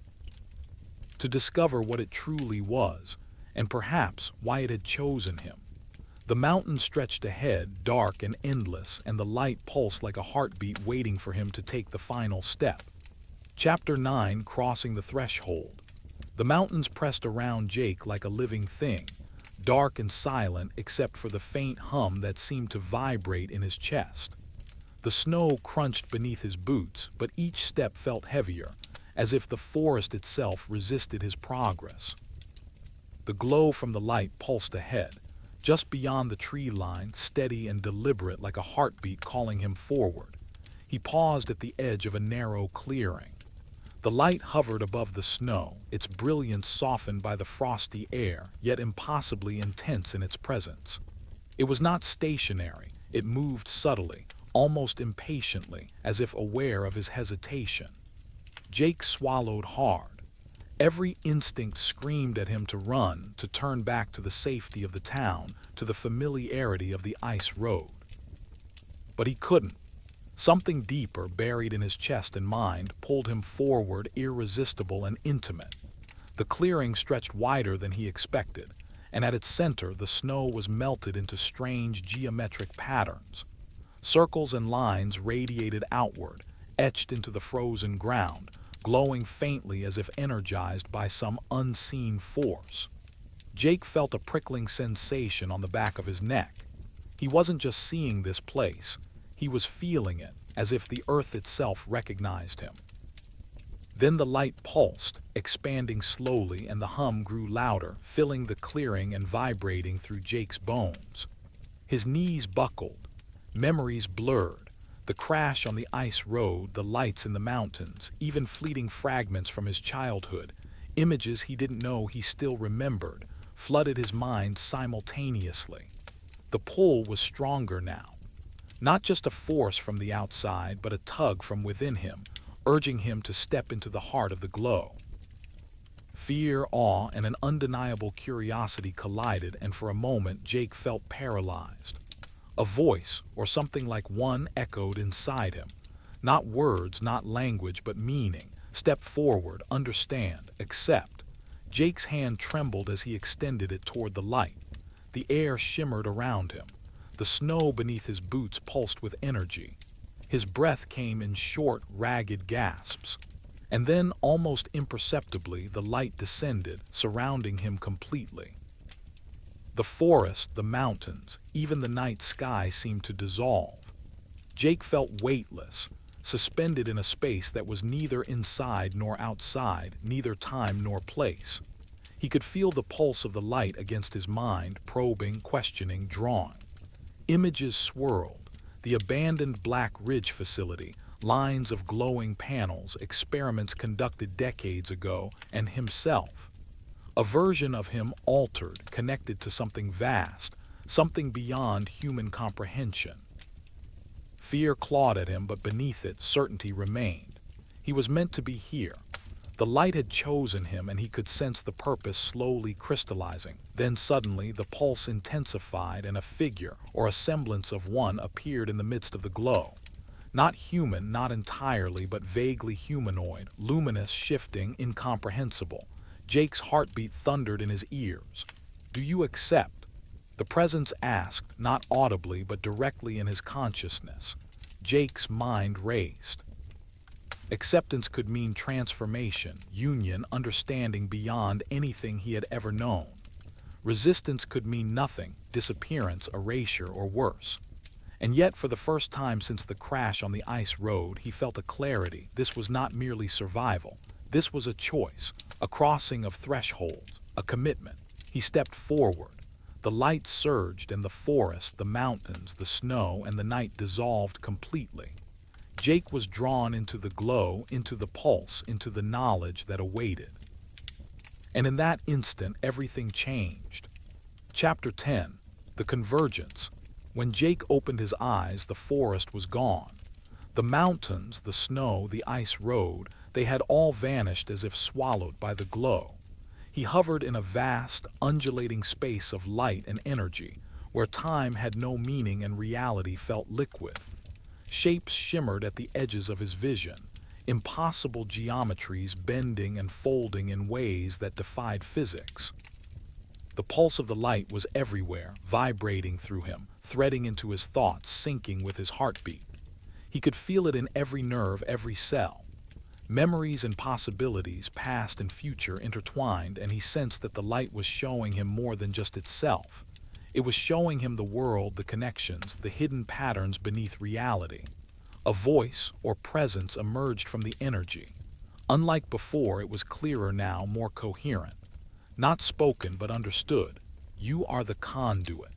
to discover what it truly was, and perhaps why it had chosen him. The mountain stretched ahead, dark and endless, and the light pulsed like a heartbeat waiting for him to take the final step. Chapter 9, Crossing the Threshold. The mountains pressed around Jake like a living thing, dark and silent except for the faint hum that seemed to vibrate in his chest. The snow crunched beneath his boots, but each step felt heavier, as if the forest itself resisted his progress. The glow from the light pulsed ahead, just beyond the tree line, steady and deliberate like a heartbeat calling him forward. He paused at the edge of a narrow clearing. The light hovered above the snow, its brilliance softened by the frosty air, yet impossibly intense in its presence. It was not stationary, it moved subtly, almost impatiently, as if aware of his hesitation. Jake swallowed hard. Every instinct screamed at him to run, to turn back to the safety of the town, to the familiarity of the ice road. But he couldn't. Something deeper, buried in his chest and mind, pulled him forward, irresistible and intimate. The clearing stretched wider than he expected, and at its center the snow was melted into strange geometric patterns. Circles and lines radiated outward, etched into the frozen ground, glowing faintly as if energized by some unseen force. Jake felt a prickling sensation on the back of his neck. He wasn't just seeing this place. He was feeling it, as if the earth itself recognized him. Then the light pulsed, expanding slowly, and the hum grew louder, filling the clearing and vibrating through Jake's bones. His knees buckled, memories blurred, the crash on the ice road, the lights in the mountains, even fleeting fragments from his childhood, images he didn't know he still remembered, flooded his mind simultaneously. The pull was stronger now. Not just a force from the outside, but a tug from within him, urging him to step into the heart of the glow. Fear, awe, and an undeniable curiosity collided, and for a moment Jake felt paralyzed. A voice, or something like one, echoed inside him. Not words, not language, but meaning. Step forward, understand, accept. Jake's hand trembled as he extended it toward the light. The air shimmered around him. The snow beneath his boots pulsed with energy. His breath came in short, ragged gasps. And then, almost imperceptibly, the light descended, surrounding him completely. The forest, the mountains, even the night sky seemed to dissolve. Jake felt weightless, suspended in a space that was neither inside nor outside, neither time nor place. He could feel the pulse of the light against his mind, probing, questioning, drawing. Images swirled. The abandoned Black Ridge facility, lines of glowing panels, experiments conducted decades ago, and himself. A version of him altered, connected to something vast, something beyond human comprehension. Fear clawed at him, but beneath it, certainty remained. He was meant to be here. The light had chosen him, and he could sense the purpose slowly crystallizing. Then suddenly the pulse intensified, and a figure, or a semblance of one, appeared in the midst of the glow. Not human, not entirely, but vaguely humanoid, luminous, shifting, incomprehensible. Jake's heartbeat thundered in his ears. "Do you accept?" The presence asked, not audibly, but directly in his consciousness. Jake's mind raced. Acceptance could mean transformation, union, understanding beyond anything he had ever known. Resistance could mean nothing, disappearance, erasure, or worse. And yet, for the first time since the crash on the ice road, he felt a clarity. This was not merely survival. This was a choice, a crossing of thresholds, a commitment. He stepped forward. The light surged, and the forest, the mountains, the snow, and the night dissolved completely. Jake was drawn into the glow, into the pulse, into the knowledge that awaited. And in that instant, everything changed. Chapter 10. The Convergence. When Jake opened his eyes, the forest was gone. The mountains, the snow, the ice road, they had all vanished as if swallowed by the glow. He hovered in a vast, undulating space of light and energy, where time had no meaning and reality felt liquid. Shapes shimmered at the edges of his vision, impossible geometries bending and folding in ways that defied physics. The pulse of the light was everywhere, vibrating through him, threading into his thoughts, syncing with his heartbeat. He could feel it in every nerve, every cell. Memories and possibilities, past and future, intertwined, and he sensed that the light was showing him more than just itself. It was showing him the world, the connections, the hidden patterns beneath reality. A voice, or presence, emerged from the energy. Unlike before, it was clearer now, more coherent. Not spoken, but understood. You are the conduit.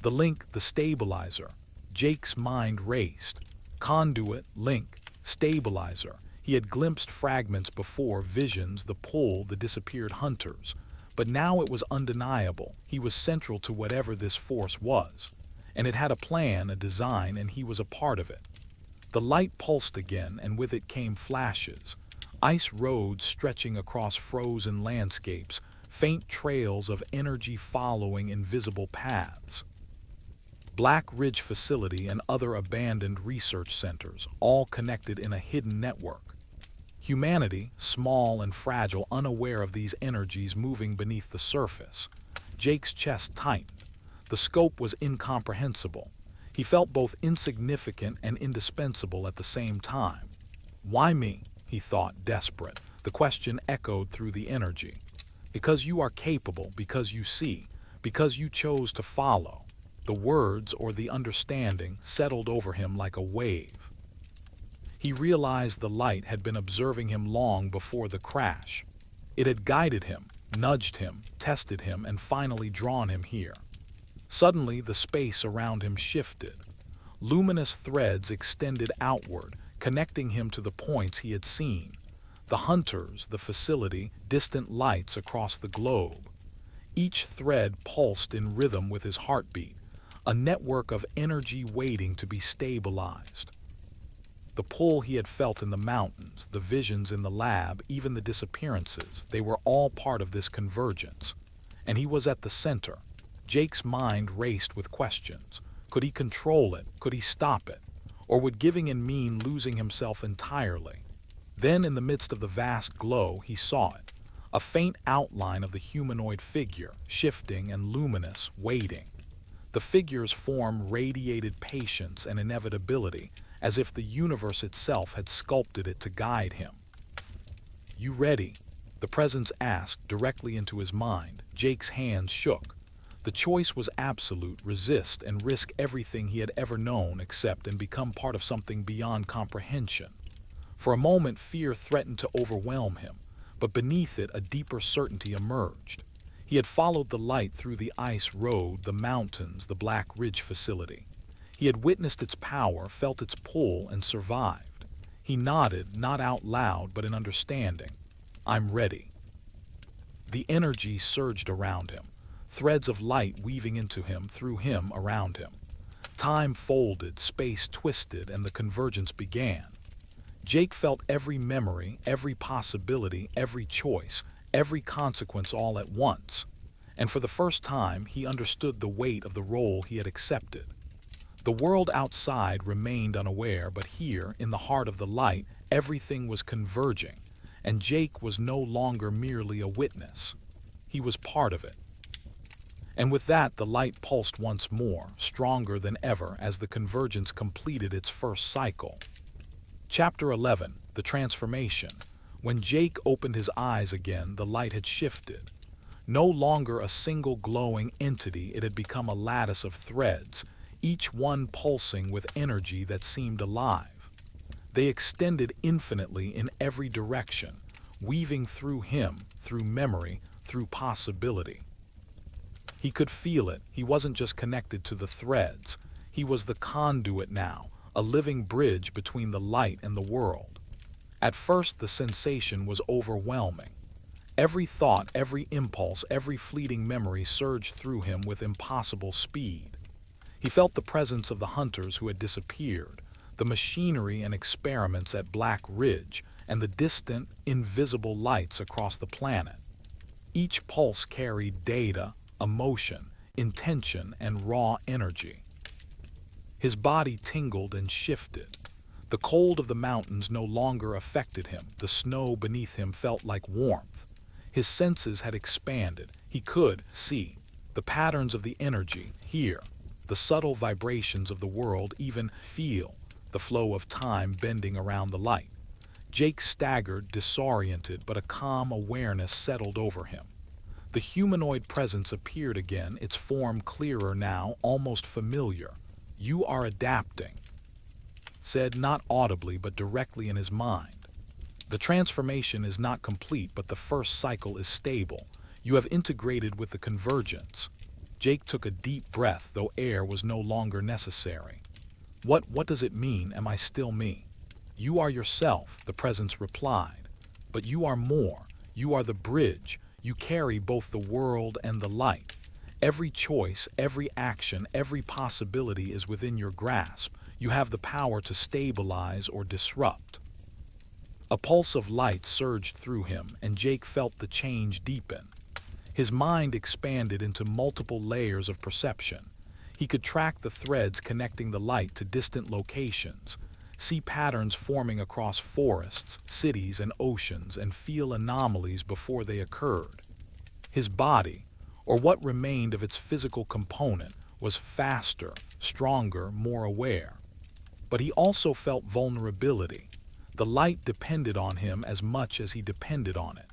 The link, the stabilizer. Jake's mind raced. Conduit, link, stabilizer. He had glimpsed fragments before, visions, the pull, the disappeared hunters. But now it was undeniable. He was central to whatever this force was. And it had a plan, a design, and he was a part of it. The light pulsed again, and with it came flashes. Ice roads stretching across frozen landscapes, faint trails of energy following invisible paths. Black Ridge facility and other abandoned research centers, all connected in a hidden network. Humanity, small and fragile, unaware of these energies moving beneath the surface. Jake's chest tightened. The scope was incomprehensible. He felt both insignificant and indispensable at the same time. Why me? He thought, desperate. The question echoed through the energy. Because you are capable, because you see, because you chose to follow. The words, or the understanding, settled over him like a wave. He realized the light had been observing him long before the crash. It had guided him, nudged him, tested him, and finally drawn him here. Suddenly, the space around him shifted. Luminous threads extended outward, connecting him to the points he had seen. The hunters, the facility, distant lights across the globe. Each thread pulsed in rhythm with his heartbeat, a network of energy waiting to be stabilized. The pull he had felt in the mountains, the visions in the lab, even the disappearances, they were all part of this convergence. And he was at the center. Jake's mind raced with questions. Could he control it? Could he stop it? Or would giving in mean losing himself entirely? Then, in the midst of the vast glow, he saw it. A faint outline of the humanoid figure, shifting and luminous, waiting. The figure's form radiated patience and inevitability, as if the universe itself had sculpted it to guide him. "You ready?" the presence asked directly into his mind. Jake's hands shook. The choice was absolute: resist and risk everything he had ever known, accept and become part of something beyond comprehension. For a moment, fear threatened to overwhelm him, but beneath it a deeper certainty emerged. He had followed the light through the ice road, the mountains, the Black Ridge facility. He had witnessed its power, felt its pull, and survived. He nodded, not out loud, but in understanding. "I'm ready." The energy surged around him, threads of light weaving into him, through him, around him. Time folded, space twisted, and the convergence began. Jake felt every memory, every possibility, every choice, every consequence all at once. And for the first time, he understood the weight of the role he had accepted. The world outside remained unaware, but here, in the heart of the light, everything was converging, and Jake was no longer merely a witness. He was part of it. And with that, the light pulsed once more, stronger than ever, as the convergence completed its first cycle. Chapter 11, The Transformation. When Jake opened his eyes again, the light had shifted. No longer a single glowing entity, it had become a lattice of threads, each one pulsing with energy that seemed alive. They extended infinitely in every direction, weaving through him, through memory, through possibility. He could feel it. He wasn't just connected to the threads. He was the conduit now, a living bridge between the light and the world. At first, the sensation was overwhelming. Every thought, every impulse, every fleeting memory surged through him with impossible speed. He felt the presence of the hunters who had disappeared, the machinery and experiments at Black Ridge, and the distant, invisible lights across the planet. Each pulse carried data, emotion, intention, and raw energy. His body tingled and shifted. The cold of the mountains no longer affected him. The snow beneath him felt like warmth. His senses had expanded. He could see the patterns of the energy, hear the subtle vibrations of the world, even feel the flow of time bending around the light. Jake staggered, disoriented, but a calm awareness settled over him. The humanoid presence appeared again, its form clearer now, almost familiar. "You are adapting," said not audibly but directly in his mind. "The transformation is not complete, but the first cycle is stable. You have integrated with the convergence." Jake took a deep breath, though air was no longer necessary. What does it mean? Am I still me?" "You are yourself," the presence replied. "But you are more. You are the bridge. You carry both the world and the light. Every choice, every action, every possibility is within your grasp. You have the power to stabilize or disrupt." A pulse of light surged through him, and Jake felt the change deepen. His mind expanded into multiple layers of perception. He could track the threads connecting the light to distant locations, see patterns forming across forests, cities, and oceans, and feel anomalies before they occurred. His body, or what remained of its physical component, was faster, stronger, more aware. But he also felt vulnerability. The light depended on him as much as he depended on it.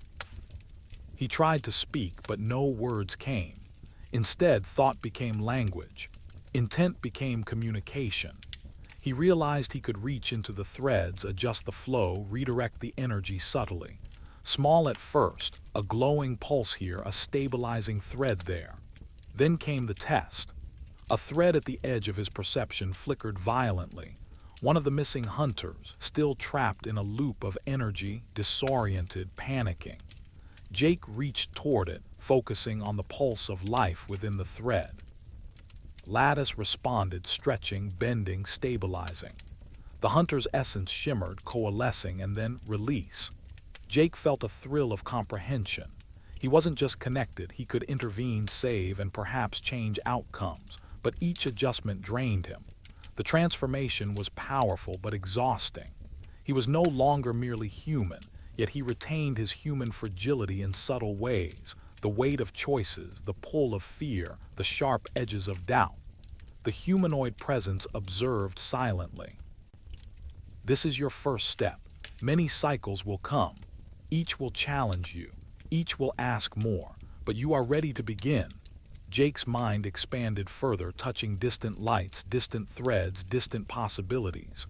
He tried to speak, but no words came. Instead, thought became language. Intent became communication. He realized he could reach into the threads, adjust the flow, redirect the energy subtly. Small at first, a glowing pulse here, a stabilizing thread there. Then came the test. A thread at the edge of his perception flickered violently. One of the missing hunters, still trapped in a loop of energy, disoriented, panicking. Jake reached toward it, focusing on the pulse of life within the thread. Lattice responded, stretching, bending, stabilizing. The hunter's essence shimmered, coalescing, and then release. Jake felt a thrill of comprehension. He wasn't just connected, he could intervene, save, and perhaps change outcomes, but each adjustment drained him. The transformation was powerful but exhausting. He was no longer merely human, yet he retained his human fragility in subtle ways, the weight of choices, the pull of fear, the sharp edges of doubt. The humanoid presence observed silently. This is your first step. Many cycles will come. Each will challenge you. Each will ask more, but you are ready to begin. Jake's mind expanded further, touching distant lights, distant threads, distant possibilities.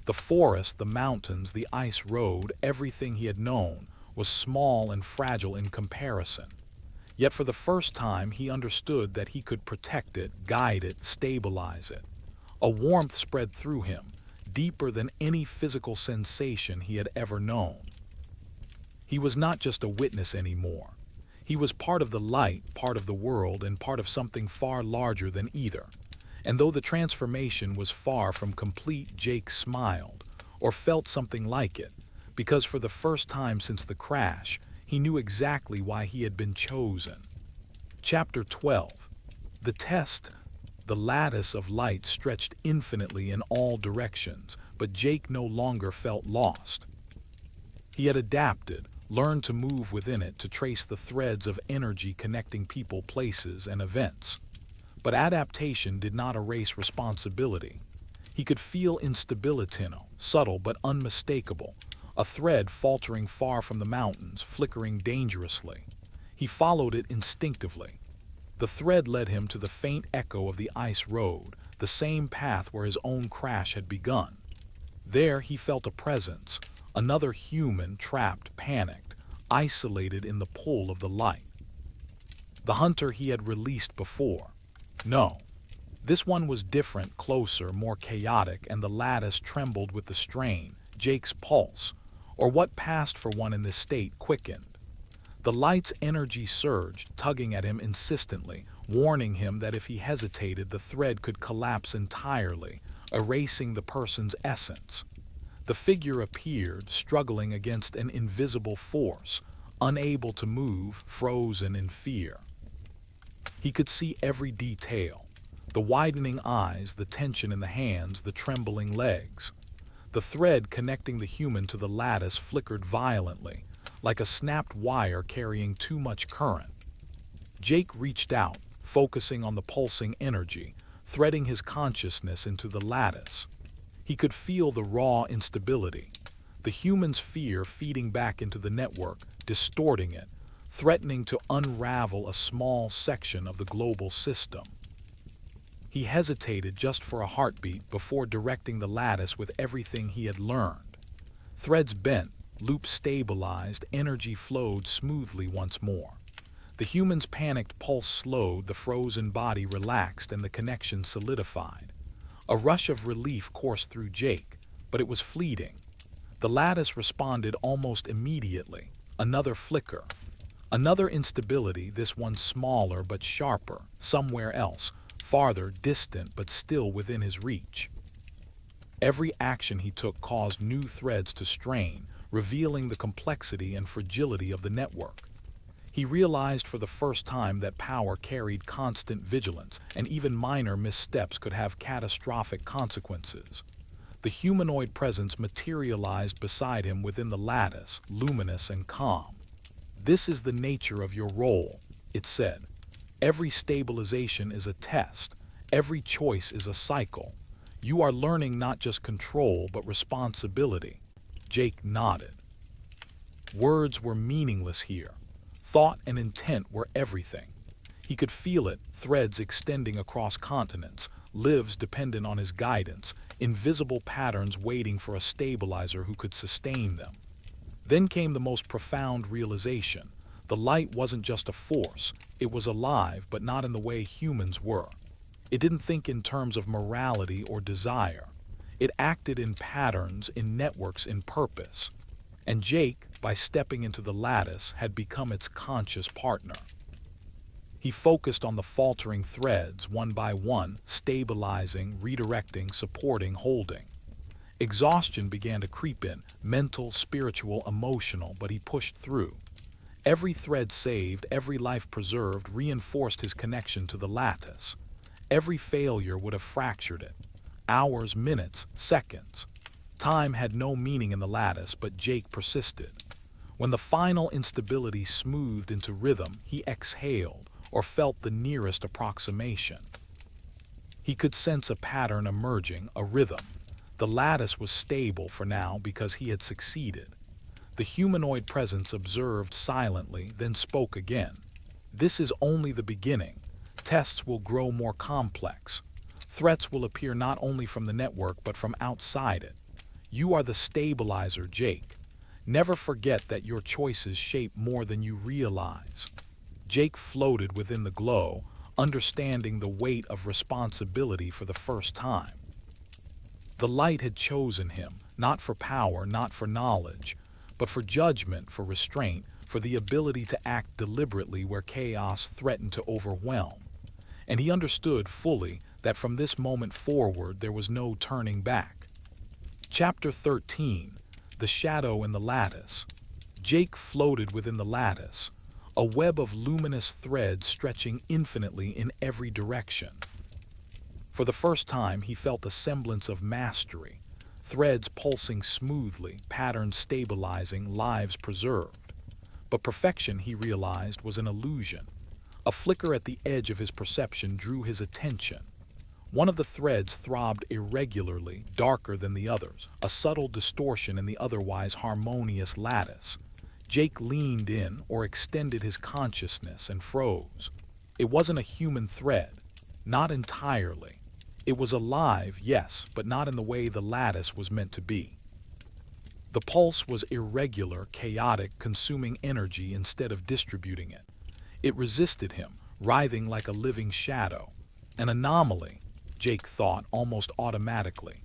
The forest, the mountains, the ice road, everything he had known, was small and fragile in comparison. Yet for the first time he understood that he could protect it, guide it, stabilize it. A warmth spread through him, deeper than any physical sensation he had ever known. He was not just a witness anymore. He was part of the light, part of the world, and part of something far larger than either. And though the transformation was far from complete, Jake smiled, or felt something like it, because for the first time since the crash, he knew exactly why he had been chosen. Chapter 12. The test. The lattice of light stretched infinitely in all directions, but Jake no longer felt lost. He had adapted, learned to move within it, to trace the threads of energy connecting people, places, and events. But adaptation did not erase responsibility. He could feel instability, subtle but unmistakable, a thread faltering far from the mountains, flickering dangerously. He followed it instinctively. The thread led him to the faint echo of the ice road, the same path where his own crash had begun. There he felt a presence, another human, trapped, panicked, isolated in the pull of the light. The hunter he had released before. No. This one was different, closer, more chaotic, and the lattice trembled with the strain. Jake's pulse, or what passed for one in this state, quickened. The light's energy surged, tugging at him insistently, warning him that if he hesitated, the thread could collapse entirely, erasing the person's essence. The figure appeared, struggling against an invisible force, unable to move, frozen in fear. He could see every detail, the widening eyes, the tension in the hands, the trembling legs. The thread connecting the human to the lattice flickered violently, like a snapped wire carrying too much current. Jake reached out, focusing on the pulsing energy, threading his consciousness into the lattice. He could feel the raw instability, the human's fear feeding back into the network, distorting it, threatening to unravel a small section of the global system. He hesitated just for a heartbeat before directing the lattice with everything he had learned. Threads bent, loops stabilized, energy flowed smoothly once more. The human's panicked pulse slowed, the frozen body relaxed, and the connection solidified. A rush of relief coursed through Jake, but it was fleeting. The lattice responded almost immediately. Another flicker. Another instability, this one smaller but sharper, somewhere else, farther, distant, but still within his reach. Every action he took caused new threads to strain, revealing the complexity and fragility of the network. He realized for the first time that power carried constant vigilance, and even minor missteps could have catastrophic consequences. The humanoid presence materialized beside him within the lattice, luminous and calm. "This is the nature of your role," it said. "Every stabilization is a test. Every choice is a cycle. You are learning not just control, but responsibility." Jake nodded. Words were meaningless here. Thought and intent were everything. He could feel it, threads extending across continents, lives dependent on his guidance, invisible patterns waiting for a stabilizer who could sustain them. Then came the most profound realization. The light wasn't just a force, it was alive, but not in the way humans were. It didn't think in terms of morality or desire. It acted in patterns, in networks, in purpose. And Jake, by stepping into the lattice, had become its conscious partner. He focused on the faltering threads, one by one, stabilizing, redirecting, supporting, holding. Exhaustion began to creep in, mental, spiritual, emotional, but he pushed through. Every thread saved, every life preserved, reinforced his connection to the lattice. Every failure would have fractured it. Hours, minutes, seconds. Time had no meaning in the lattice, but Jake persisted. When the final instability smoothed into rhythm, he exhaled, or felt the nearest approximation. He could sense a pattern emerging, a rhythm. The lattice was stable for now because he had succeeded. The humanoid presence observed silently, then spoke again. This is only the beginning. Tests will grow more complex. Threats will appear not only from the network but from outside it. You are the stabilizer, Jake. Never forget that your choices shape more than you realize. Jake floated within the glow, understanding the weight of responsibility for the first time. The light had chosen him, not for power, not for knowledge, but for judgment, for restraint, for the ability to act deliberately where chaos threatened to overwhelm. And he understood fully that from this moment forward there was no turning back. Chapter 13. The Shadow in the Lattice. Jake floated within the lattice, a web of luminous threads stretching infinitely in every direction. For the first time he felt a semblance of mastery, threads pulsing smoothly, patterns stabilizing, lives preserved. But perfection, he realized, was an illusion. A flicker at the edge of his perception drew his attention. One of the threads throbbed irregularly, darker than the others, a subtle distortion in the otherwise harmonious lattice. Jake leaned in, or extended his consciousness, and froze. It wasn't a human thread. Not entirely. It was alive, yes, but not in the way the lattice was meant to be. The pulse was irregular, chaotic, consuming energy instead of distributing it. It resisted him, writhing like a living shadow. An anomaly, Jake thought almost automatically.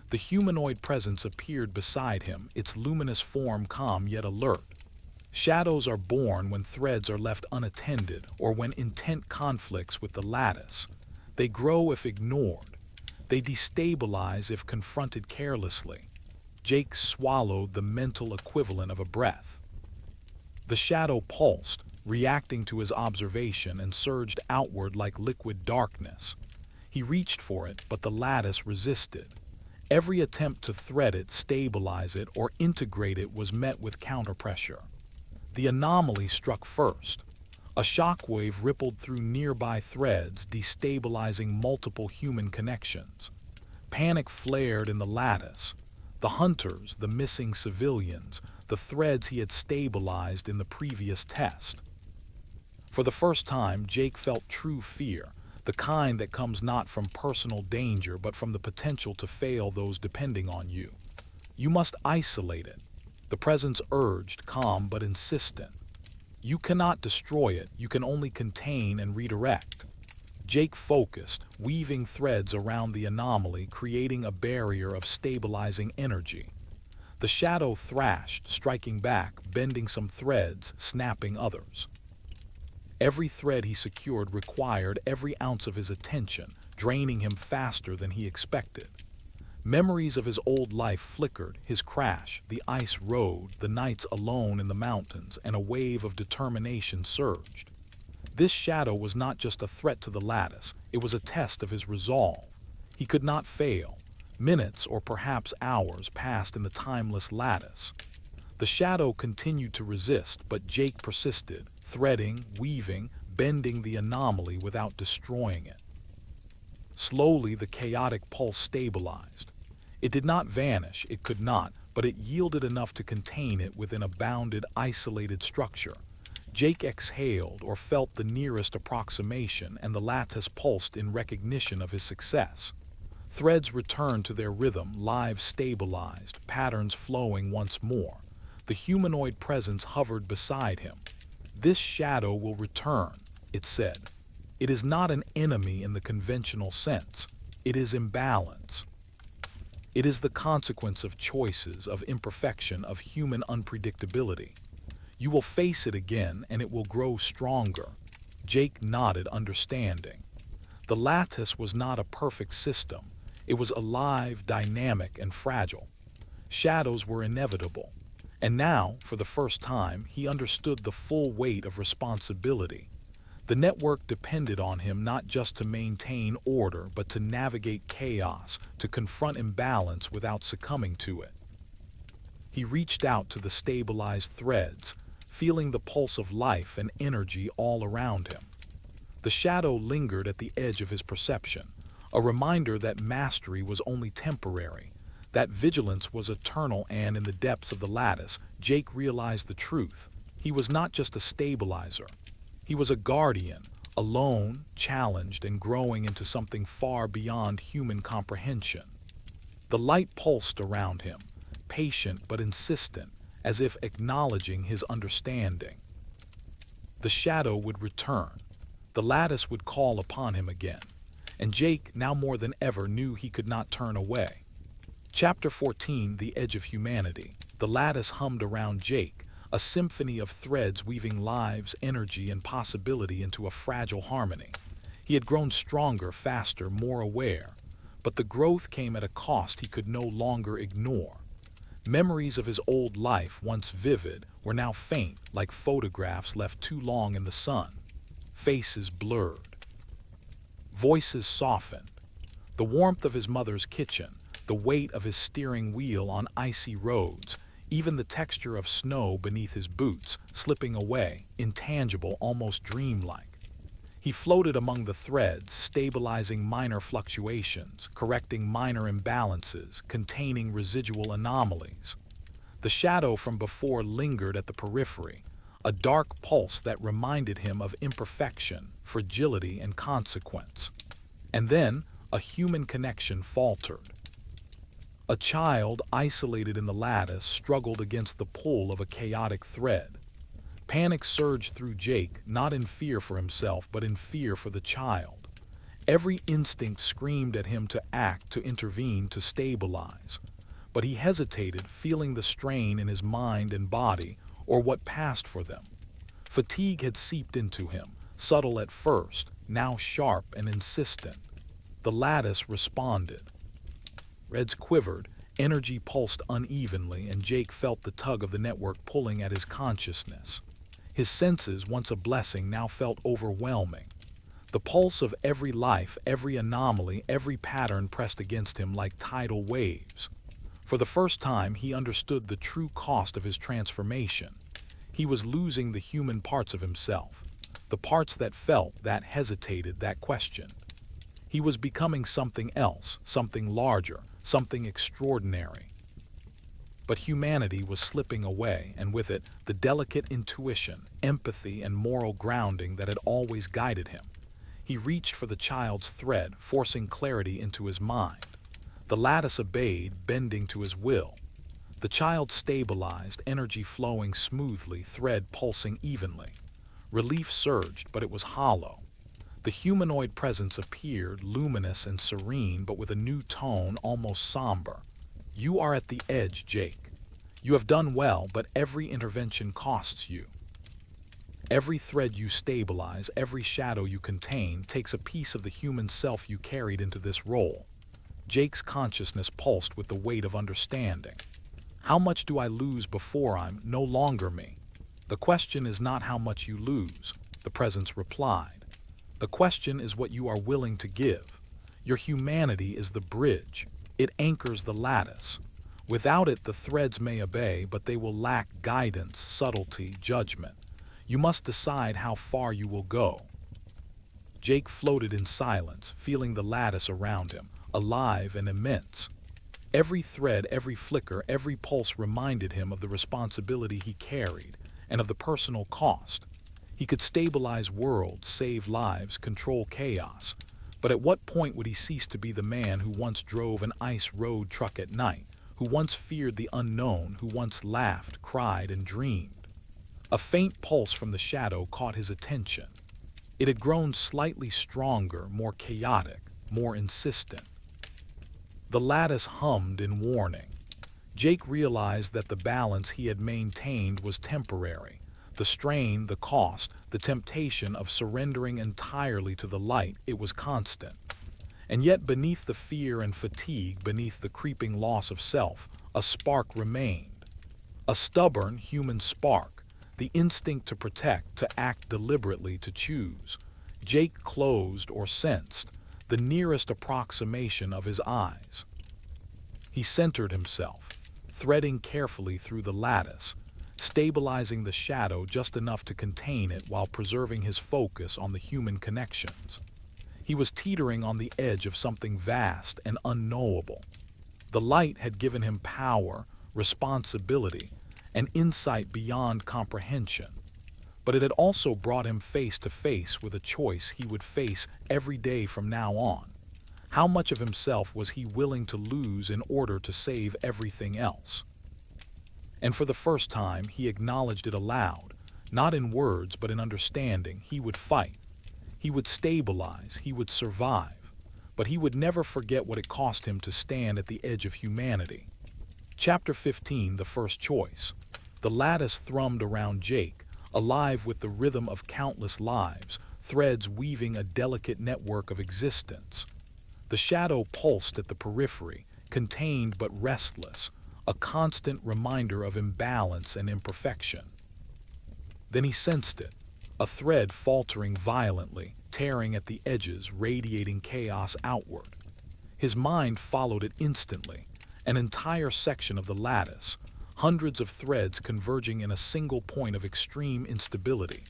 The humanoid presence appeared beside him, its luminous form calm yet alert. Shadows are born when threads are left unattended or when intent conflicts with the lattice. They grow if ignored. They destabilize if confronted carelessly. Jake swallowed the mental equivalent of a breath. The shadow pulsed, reacting to his observation, and surged outward like liquid darkness. He reached for it, but the lattice resisted. Every attempt to thread it, stabilize it, or integrate it was met with counterpressure. The anomaly struck first. A shockwave rippled through nearby threads, destabilizing multiple human connections. Panic flared in the lattice. The hunters, the missing civilians, the threads he had stabilized in the previous test. For the first time, Jake felt true fear, the kind that comes not from personal danger but from the potential to fail those depending on you. You must isolate it. The presence urged, calm but insistent. You cannot destroy it, you can only contain and redirect. Jake focused, weaving threads around the anomaly, creating a barrier of stabilizing energy. The shadow thrashed, striking back, bending some threads, snapping others. Every thread he secured required every ounce of his attention, draining him faster than he expected. Memories of his old life flickered, his crash, the ice road, the nights alone in the mountains, and a wave of determination surged. This shadow was not just a threat to the lattice, it was a test of his resolve. He could not fail. Minutes or perhaps hours passed in the timeless lattice. The shadow continued to resist, but Jake persisted, threading, weaving, bending the anomaly without destroying it. Slowly, the chaotic pulse stabilized. It did not vanish, it could not, but it yielded enough to contain it within a bounded, isolated structure. Jake exhaled, or felt the nearest approximation, and the lattice pulsed in recognition of his success. Threads returned to their rhythm, lives stabilized, patterns flowing once more. The humanoid presence hovered beside him. "This shadow will return," it said. "It is not an enemy in the conventional sense. It is imbalance. It is the consequence of choices, of imperfection, of human unpredictability. You will face it again, and it will grow stronger." Jake nodded, understanding. The lattice was not a perfect system. It was alive, dynamic, and fragile. Shadows were inevitable. And now, for the first time, he understood the full weight of responsibility. The network depended on him not just to maintain order, but to navigate chaos, to confront imbalance without succumbing to it. He reached out to the stabilized threads, feeling the pulse of life and energy all around him. The shadow lingered at the edge of his perception, a reminder that mastery was only temporary, that vigilance was eternal, and in the depths of the lattice, Jake realized the truth. He was not just a stabilizer. He was a guardian, alone, challenged, and growing into something far beyond human comprehension. The light pulsed around him, patient but insistent, as if acknowledging his understanding. The shadow would return. The lattice would call upon him again. And Jake, now more than ever, knew he could not turn away. Chapter 14, The Edge of Humanity. The lattice hummed around Jake, a symphony of threads weaving lives, energy, and possibility into a fragile harmony. He had grown stronger, faster, more aware. But the growth came at a cost he could no longer ignore. Memories of his old life, once vivid, were now faint, like photographs left too long in the sun. Faces blurred. Voices softened. The warmth of his mother's kitchen, the weight of his steering wheel on icy roads, even the texture of snow beneath his boots, slipping away, intangible, almost dreamlike. He floated among the threads, stabilizing minor fluctuations, correcting minor imbalances, containing residual anomalies. The shadow from before lingered at the periphery, a dark pulse that reminded him of imperfection, fragility, and consequence. And then, a human connection faltered. A child, isolated in the lattice, struggled against the pull of a chaotic thread. Panic surged through Jake, not in fear for himself, but in fear for the child. Every instinct screamed at him to act, to intervene, to stabilize. But he hesitated, feeling the strain in his mind and body, or what passed for them. Fatigue had seeped into him, subtle at first, now sharp and insistent. The lattice responded. Threads quivered, energy pulsed unevenly, and Jake felt the tug of the network pulling at his consciousness. His senses, once a blessing, now felt overwhelming. The pulse of every life, every anomaly, every pattern pressed against him like tidal waves. For the first time, he understood the true cost of his transformation. He was losing the human parts of himself, the parts that felt, that hesitated, that questioned. He was becoming something else, something larger, something extraordinary. But humanity was slipping away, and with it, the delicate intuition, empathy, and moral grounding that had always guided him. He reached for the child's thread, forcing clarity into his mind. The lattice obeyed, bending to his will. The child stabilized, energy flowing smoothly, thread pulsing evenly. Relief surged, but it was hollow. The humanoid presence appeared, luminous and serene, but with a new tone, almost somber. "You are at the edge, Jake. You have done well, but every intervention costs you. Every thread you stabilize, every shadow you contain, takes a piece of the human self you carried into this role." Jake's consciousness pulsed with the weight of understanding. How much do I lose before I'm no longer me? The question is not how much you lose, the presence replied. The question is what you are willing to give. Your humanity is the bridge. It anchors the lattice. Without it, the threads may obey, but they will lack guidance, subtlety, judgment. You must decide how far you will go. Jake floated in silence, feeling the lattice around him, alive and immense. Every thread, every flicker, every pulse reminded him of the responsibility he carried and of the personal cost. He could stabilize worlds, save lives, control chaos, But at what point would he cease to be the man who once drove an ice road truck at night, who once feared the unknown, who once laughed, cried, and dreamed? A faint pulse from the shadow caught his attention. It had grown slightly stronger, more chaotic, more insistent. The lattice hummed in warning. Jake realized that the balance he had maintained was temporary. The strain, the cost, the temptation of surrendering entirely to the light, it was constant. And yet beneath the fear and fatigue, beneath the creeping loss of self, a spark remained. A stubborn human spark, the instinct to protect, to act deliberately, to choose. Jake closed or sensed the nearest approximation of his eyes. He centered himself, threading carefully through the lattice, stabilizing the shadow just enough to contain it while preserving his focus on the human connections. He was teetering on the edge of something vast and unknowable. The light had given him power, responsibility, and insight beyond comprehension. But it had also brought him face to face with a choice he would face every day from now on. How much of himself was he willing to lose in order to save everything else? And for the first time, he acknowledged it aloud, not in words but in understanding. He would fight. He would stabilize. He would survive. But he would never forget what it cost him to stand at the edge of humanity. Chapter 15, The First Choice. The lattice thrummed around Jake, alive with the rhythm of countless lives, threads weaving a delicate network of existence. The shadow pulsed at the periphery, contained but restless, a constant reminder of imbalance and imperfection. Then he sensed it, a thread faltering violently, tearing at the edges, radiating chaos outward. His mind followed it instantly, an entire section of the lattice, hundreds of threads converging in a single point of extreme instability.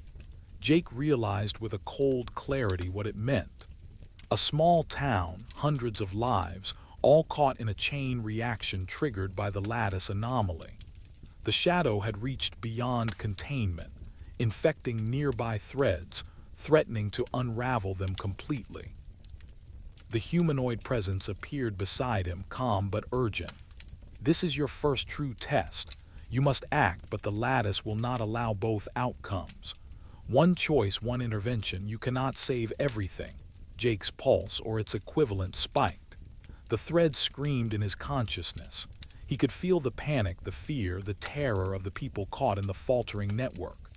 Jake realized with a cold clarity what it meant. A small town, hundreds of lives, all caught in a chain reaction triggered by the lattice anomaly. The shadow had reached beyond containment, infecting nearby threads, threatening to unravel them completely. The humanoid presence appeared beside him, calm but urgent. This is your first true test. You must act, but the lattice will not allow both outcomes. One choice, one intervention. You cannot save everything. Jake's pulse, or its equivalent, spiked. The thread screamed in his consciousness. He could feel the panic, the fear, the terror of the people caught in the faltering network.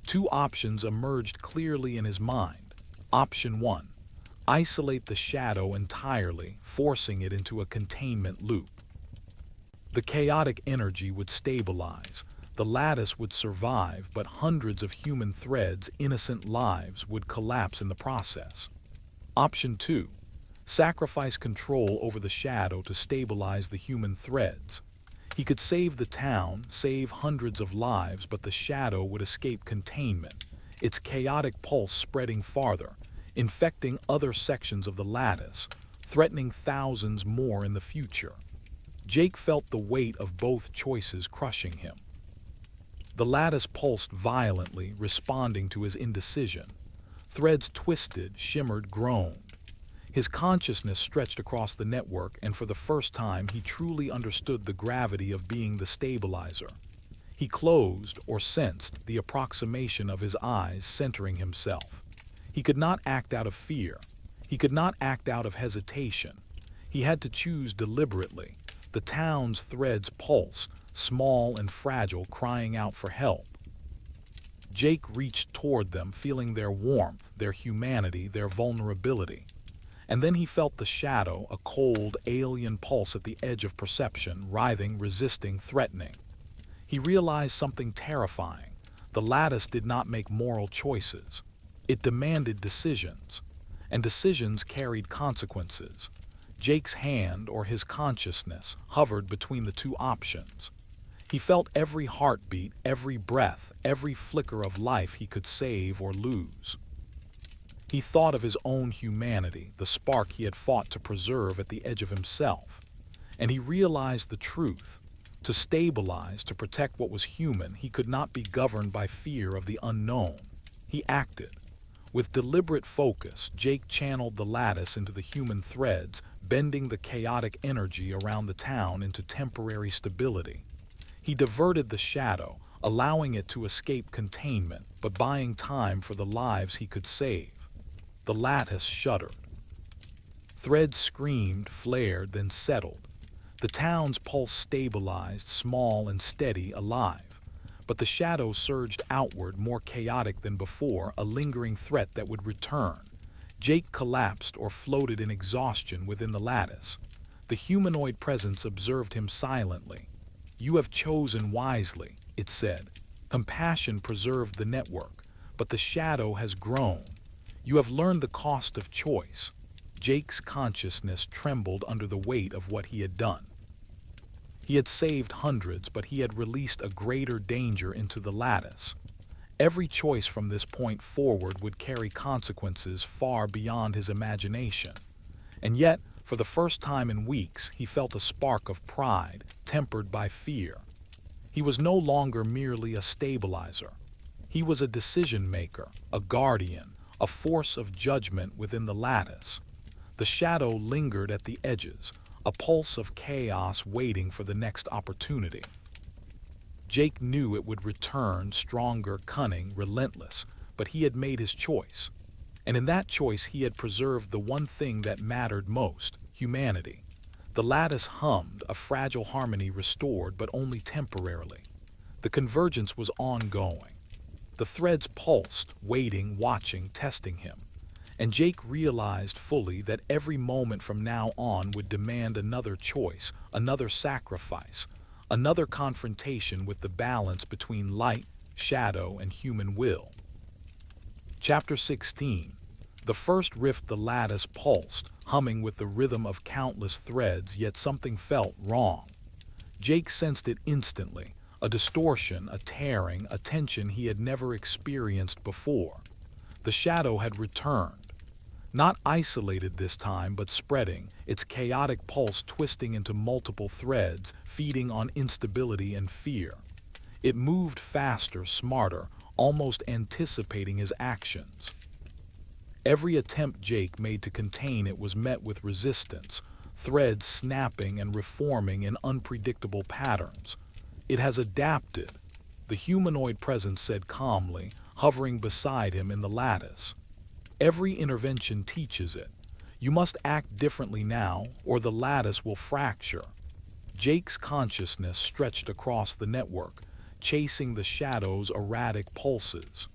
Two options emerged clearly in his mind. Option 1. Isolate the shadow entirely, forcing it into a containment loop. The chaotic energy would stabilize. The lattice would survive, but hundreds of human threads, innocent lives, would collapse in the process. Option 2. Sacrifice control over the shadow to stabilize the human threads. He could save the town, save hundreds of lives, but the shadow would escape containment, its chaotic pulse spreading farther, infecting other sections of the lattice, threatening thousands more in the future. Jake felt the weight of both choices crushing him. The lattice pulsed violently, responding to his indecision. Threads twisted, shimmered, groaned. His consciousness stretched across the network, and for the first time he truly understood the gravity of being the stabilizer. He closed, or sensed, the approximation of his eyes, centering himself. He could not act out of fear. He could not act out of hesitation. He had to choose deliberately. The town's threads pulsed, small and fragile, crying out for help. Jake reached toward them, feeling their warmth, their humanity, their vulnerability. And then he felt the shadow, a cold, alien pulse at the edge of perception, writhing, resisting, threatening. He realized something terrifying. The lattice did not make moral choices. It demanded decisions, and decisions carried consequences. Jake's hand, or his consciousness, hovered between the two options. He felt every heartbeat, every breath, every flicker of life he could save or lose. He thought of his own humanity, the spark he had fought to preserve at the edge of himself. And he realized the truth. To stabilize, to protect what was human, he could not be governed by fear of the unknown. He acted. With deliberate focus, Jake channeled the lattice into the human threads, bending the chaotic energy around the town into temporary stability. He diverted the shadow, allowing it to escape containment, but buying time for the lives he could save. The lattice shuddered. Threads screamed, flared, then settled. The town's pulse stabilized, small and steady, alive. But the shadow surged outward, more chaotic than before, a lingering threat that would return. Jake collapsed or floated in exhaustion within the lattice. The humanoid presence observed him silently. "You have chosen wisely," it said. "Compassion preserved the network, but the shadow has grown. You have learned the cost of choice." Jake's consciousness trembled under the weight of what he had done. He had saved hundreds, but he had released a greater danger into the lattice. Every choice from this point forward would carry consequences far beyond his imagination. And yet, for the first time in weeks, he felt a spark of pride, tempered by fear. He was no longer merely a stabilizer. He was a decision-maker, a guardian, a force of judgment within the lattice. The shadow lingered at the edges, a pulse of chaos waiting for the next opportunity. Jake knew it would return, stronger, cunning, relentless, but he had made his choice. And in that choice he had preserved the one thing that mattered most: humanity. The lattice hummed, a fragile harmony restored, but only temporarily. The convergence was ongoing. The threads pulsed, waiting, watching, testing him. And Jake realized fully that every moment from now on would demand another choice, another sacrifice, another confrontation with the balance between light, shadow, and human will. Chapter 16. The first rift. The lattice pulsed, humming with the rhythm of countless threads, yet something felt wrong. Jake sensed it instantly, a distortion, a tearing, a tension he had never experienced before. The shadow had returned. Not isolated this time, but spreading, its chaotic pulse twisting into multiple threads, feeding on instability and fear. It moved faster, smarter, almost anticipating his actions. Every attempt Jake made to contain it was met with resistance, threads snapping and reforming in unpredictable patterns. "It has adapted," the humanoid presence said calmly, hovering beside him in the lattice. "Every intervention teaches it. You must act differently now, or the lattice will fracture." Jake's consciousness stretched across the network, chasing the shadow's erratic pulses.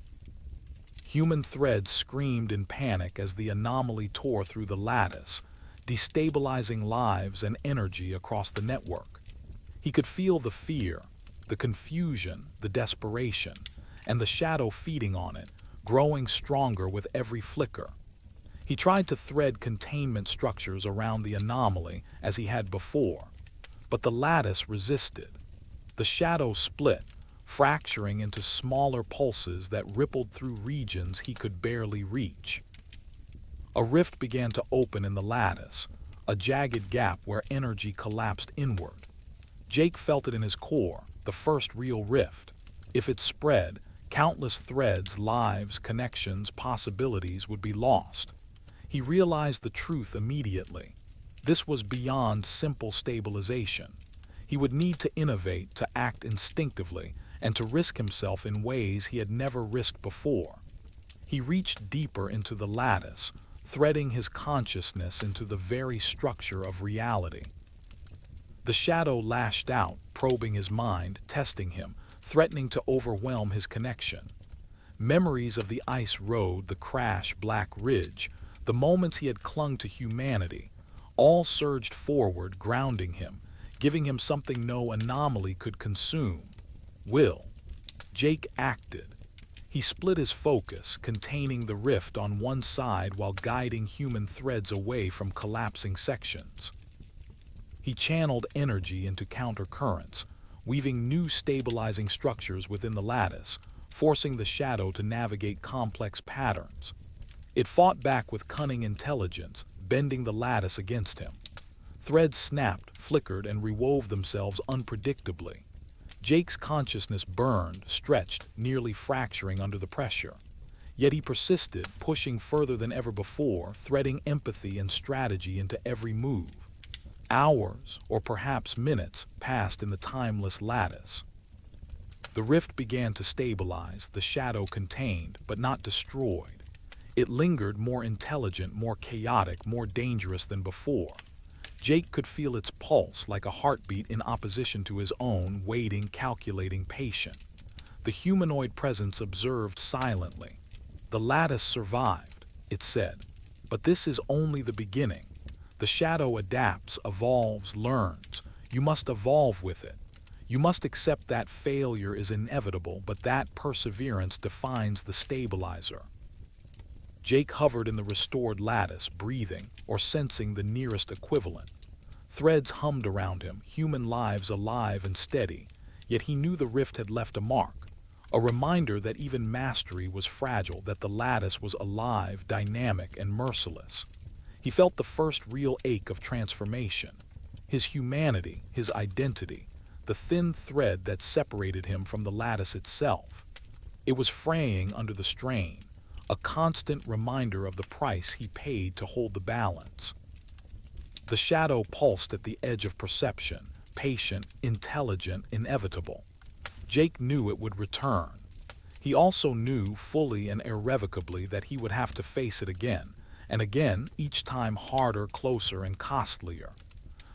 Human threads screamed in panic as the anomaly tore through the lattice, destabilizing lives and energy across the network. He could feel the fear, the confusion, the desperation, and the shadow feeding on it, growing stronger with every flicker. He tried to thread containment structures around the anomaly as he had before, but the lattice resisted. The shadow split, fracturing into smaller pulses that rippled through regions he could barely reach. A rift began to open in the lattice, a jagged gap where energy collapsed inward. Jake felt it in his core, the first real rift. If it spread, countless threads, lives, connections, possibilities would be lost. He realized the truth immediately. This was beyond simple stabilization. He would need to innovate, to act instinctively, and to risk himself in ways he had never risked before. He reached deeper into the lattice, threading his consciousness into the very structure of reality. The shadow lashed out, probing his mind, testing him, threatening to overwhelm his connection. Memories of the ice road, the crash, Black Ridge, the moments he had clung to humanity, all surged forward, grounding him, giving him something no anomaly could consume: will. Jake acted. He split his focus, containing the rift on one side while guiding human threads away from collapsing sections. He channeled energy into countercurrents, weaving new stabilizing structures within the lattice, forcing the shadow to navigate complex patterns. It fought back with cunning intelligence, bending the lattice against him. Threads snapped, flickered, and rewove themselves unpredictably. Jake's consciousness burned, stretched, nearly fracturing under the pressure. Yet he persisted, pushing further than ever before, threading empathy and strategy into every move. Hours, or perhaps minutes, passed in the timeless lattice. The rift began to stabilize, the shadow contained, but not destroyed. It lingered, more intelligent, more chaotic, more dangerous than before. Jake could feel its pulse, like a heartbeat in opposition to his own, waiting, calculating, patient. The humanoid presence observed silently. "The lattice survived," it said, "but this is only the beginning. The shadow adapts, evolves, learns. You must evolve with it. You must accept that failure is inevitable, but that perseverance defines the stabilizer." Jake hovered in the restored lattice, breathing, or sensing the nearest equivalent. Threads hummed around him, human lives alive and steady, yet he knew the rift had left a mark, a reminder that even mastery was fragile, that the lattice was alive, dynamic, and merciless. He felt the first real ache of transformation. His humanity, his identity, the thin thread that separated him from the lattice itself. It was fraying under the strain, a constant reminder of the price he paid to hold the balance. The shadow pulsed at the edge of perception, patient, intelligent, inevitable. Jake knew it would return. He also knew fully and irrevocably that he would have to face it again, and again, each time harder, closer, and costlier.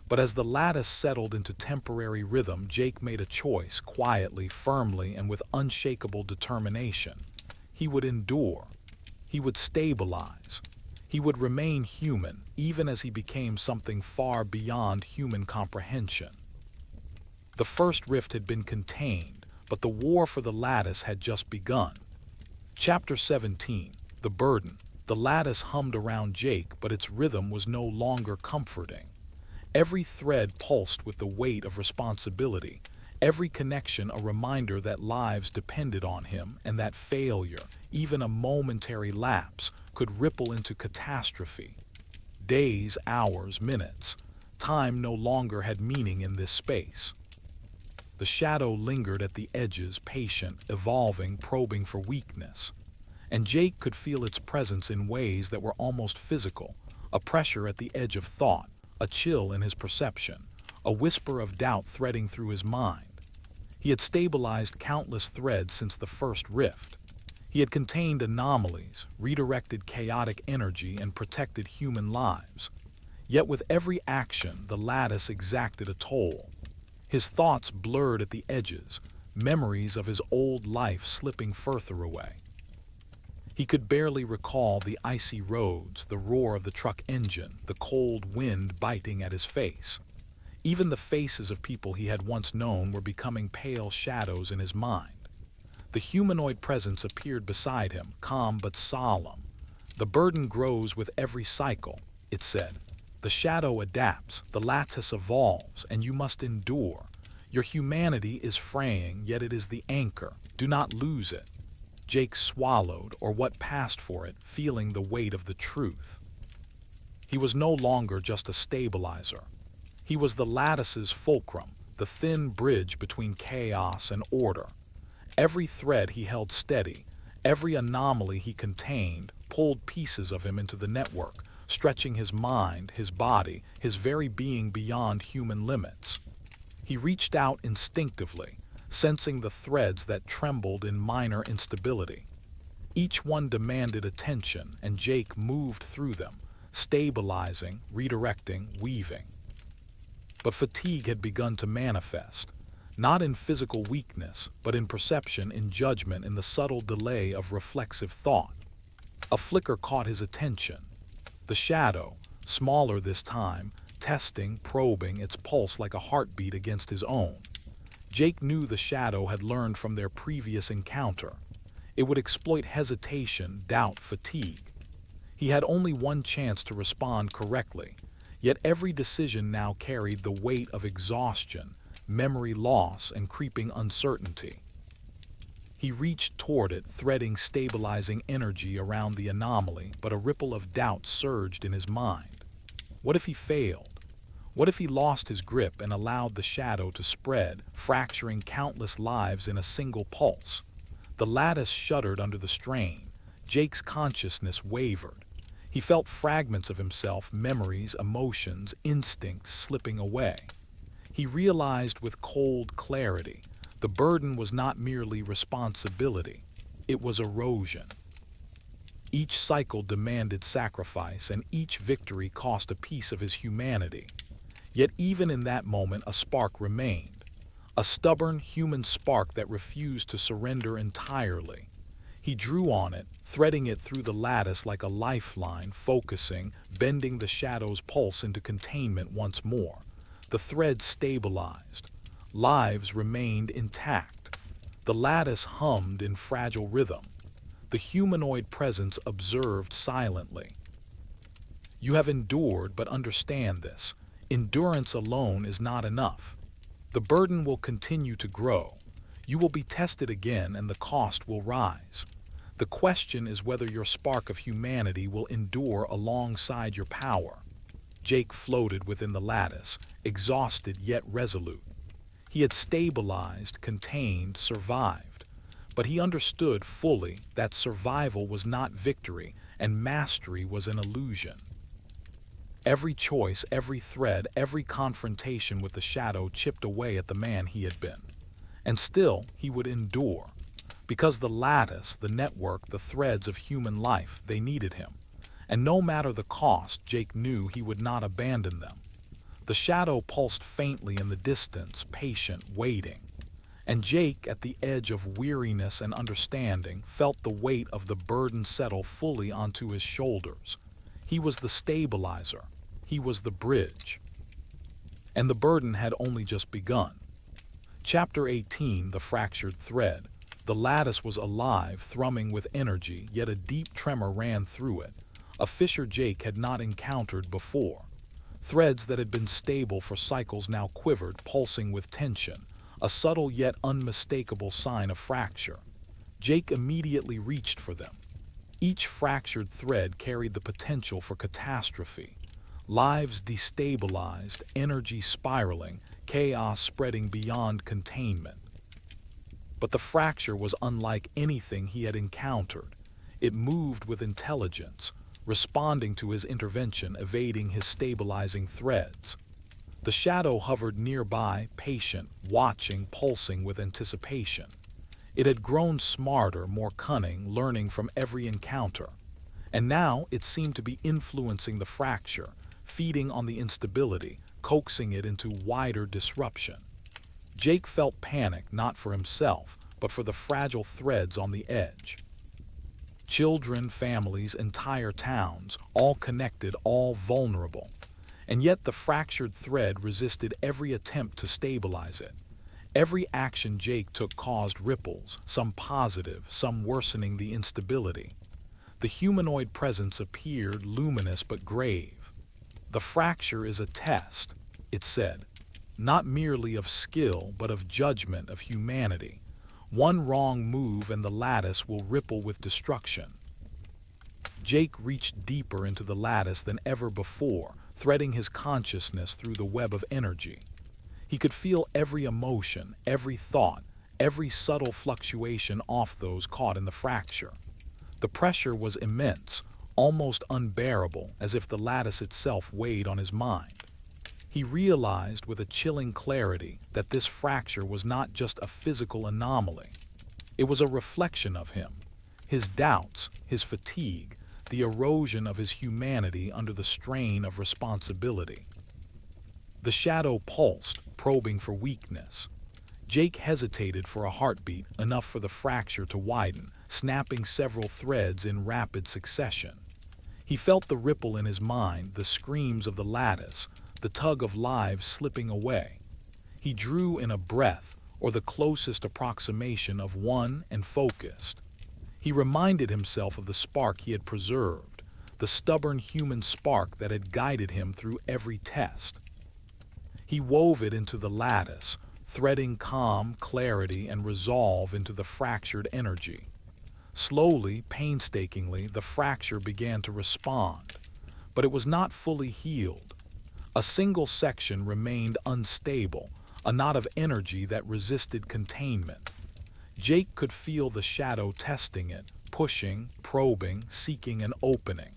But as the lattice settled into temporary rhythm, Jake made a choice, quietly, firmly, and with unshakable determination. He would endure. He would stabilize. He would remain human, even as he became something far beyond human comprehension. The first rift had been contained, but the war for the lattice had just begun. Chapter 17, The Burden. The lattice hummed around Jake, but its rhythm was no longer comforting. Every thread pulsed with the weight of responsibility, every connection a reminder that lives depended on him, and that failure, even a momentary lapse, could ripple into catastrophe. Days, hours, minutes. Time no longer had meaning in this space. The shadow lingered at the edges, patient, evolving, probing for weakness. And Jake could feel its presence in ways that were almost physical, a pressure at the edge of thought, a chill in his perception, a whisper of doubt threading through his mind. He had stabilized countless threads since the first rift. He had contained anomalies, redirected chaotic energy, and protected human lives. Yet with every action, the lattice exacted a toll. His thoughts blurred at the edges, memories of his old life slipping further away. He could barely recall the icy roads, the roar of the truck engine, the cold wind biting at his face. Even the faces of people he had once known were becoming pale shadows in his mind. The humanoid presence appeared beside him, calm but solemn. "The burden grows with every cycle," it said. "The shadow adapts, the lattice evolves, and you must endure. Your humanity is fraying, yet it is the anchor. Do not lose it." Jake swallowed, or what passed for it, feeling the weight of the truth. He was no longer just a stabilizer. He was the lattice's fulcrum, the thin bridge between chaos and order. Every thread he held steady, every anomaly he contained, pulled pieces of him into the network, stretching his mind, his body, his very being beyond human limits. He reached out instinctively, sensing the threads that trembled in minor instability. Each one demanded attention, and Jake moved through them, stabilizing, redirecting, weaving. But fatigue had begun to manifest, not in physical weakness, but in perception, in judgment, in the subtle delay of reflexive thought. A flicker caught his attention. The shadow, smaller this time, testing, probing, its pulse like a heartbeat against his own. Jake knew the shadow had learned from their previous encounter. It would exploit hesitation, doubt, fatigue. He had only one chance to respond correctly, yet every decision now carried the weight of exhaustion, memory loss, and creeping uncertainty. He reached toward it, threading stabilizing energy around the anomaly, but a ripple of doubt surged in his mind. What if he failed? What if he lost his grip and allowed the shadow to spread, fracturing countless lives in a single pulse? The lattice shuddered under the strain. Jake's consciousness wavered. He felt fragments of himself, memories, emotions, instincts slipping away. He realized with cold clarity, the burden was not merely responsibility, it was erosion. Each cycle demanded sacrifice, and each victory cost a piece of his humanity. Yet even in that moment, a spark remained, a stubborn human spark that refused to surrender entirely. He drew on it, threading it through the lattice like a lifeline, focusing, bending the shadow's pulse into containment once more. The thread stabilized. Lives remained intact. The lattice hummed in fragile rhythm. The humanoid presence observed silently. You have endured, but understand this. Endurance alone is not enough. The burden will continue to grow. You will be tested again, and the cost will rise. The question is whether your spark of humanity will endure alongside your power. Jake floated within the lattice, exhausted yet resolute. He had stabilized, contained, survived. But he understood fully that survival was not victory, and mastery was an illusion. Every choice, every thread, every confrontation with the shadow chipped away at the man he had been. And still, he would endure. Because the lattice, the network, the threads of human life, they needed him. And no matter the cost, Jake knew he would not abandon them. The shadow pulsed faintly in the distance, patient, waiting. And Jake, at the edge of weariness and understanding, felt the weight of the burden settle fully onto his shoulders. He was the stabilizer. He was the bridge. And the burden had only just begun. Chapter 18, The Fractured Thread. The lattice was alive, thrumming with energy, yet a deep tremor ran through it, a fissure Jake had not encountered before. Threads that had been stable for cycles now quivered, pulsing with tension, a subtle yet unmistakable sign of fracture. Jake immediately reached for them. Each fractured thread carried the potential for catastrophe. Lives destabilized, energy spiraling, chaos spreading beyond containment. But the fracture was unlike anything he had encountered. It moved with intelligence, responding to his intervention, evading his stabilizing threads. The shadow hovered nearby, patient, watching, pulsing with anticipation. It had grown smarter, more cunning, learning from every encounter. And now it seemed to be influencing the fracture, feeding on the instability, coaxing it into wider disruption. Jake felt panic, not for himself, but for the fragile threads on the edge. Children, families, entire towns, all connected, all vulnerable. And yet the fractured thread resisted every attempt to stabilize it. Every action Jake took caused ripples, some positive, some worsening the instability. The humanoid presence appeared, luminous but grave. The fracture is a test, it said, not merely of skill, but of judgment, of humanity. One wrong move and the lattice will ripple with destruction. Jake reached deeper into the lattice than ever before, threading his consciousness through the web of energy. He could feel every emotion, every thought, every subtle fluctuation off those caught in the fracture. The pressure was immense, almost unbearable, as if the lattice itself weighed on his mind. He realized with a chilling clarity that this fracture was not just a physical anomaly. It was a reflection of him, his doubts, his fatigue, the erosion of his humanity under the strain of responsibility. The shadow pulsed, probing for weakness. Jake hesitated for a heartbeat, enough for the fracture to widen, snapping several threads in rapid succession. He felt the ripple in his mind, the screams of the lattice, the tug of lives slipping away. He drew in a breath, or the closest approximation of one, and focused. He reminded himself of the spark he had preserved, the stubborn human spark that had guided him through every test. He wove it into the lattice, threading calm, clarity, and resolve into the fractured energy. Slowly, painstakingly, the fracture began to respond, but it was not fully healed. A single section remained unstable, a knot of energy that resisted containment. Jake could feel the shadow testing it, pushing, probing, seeking an opening.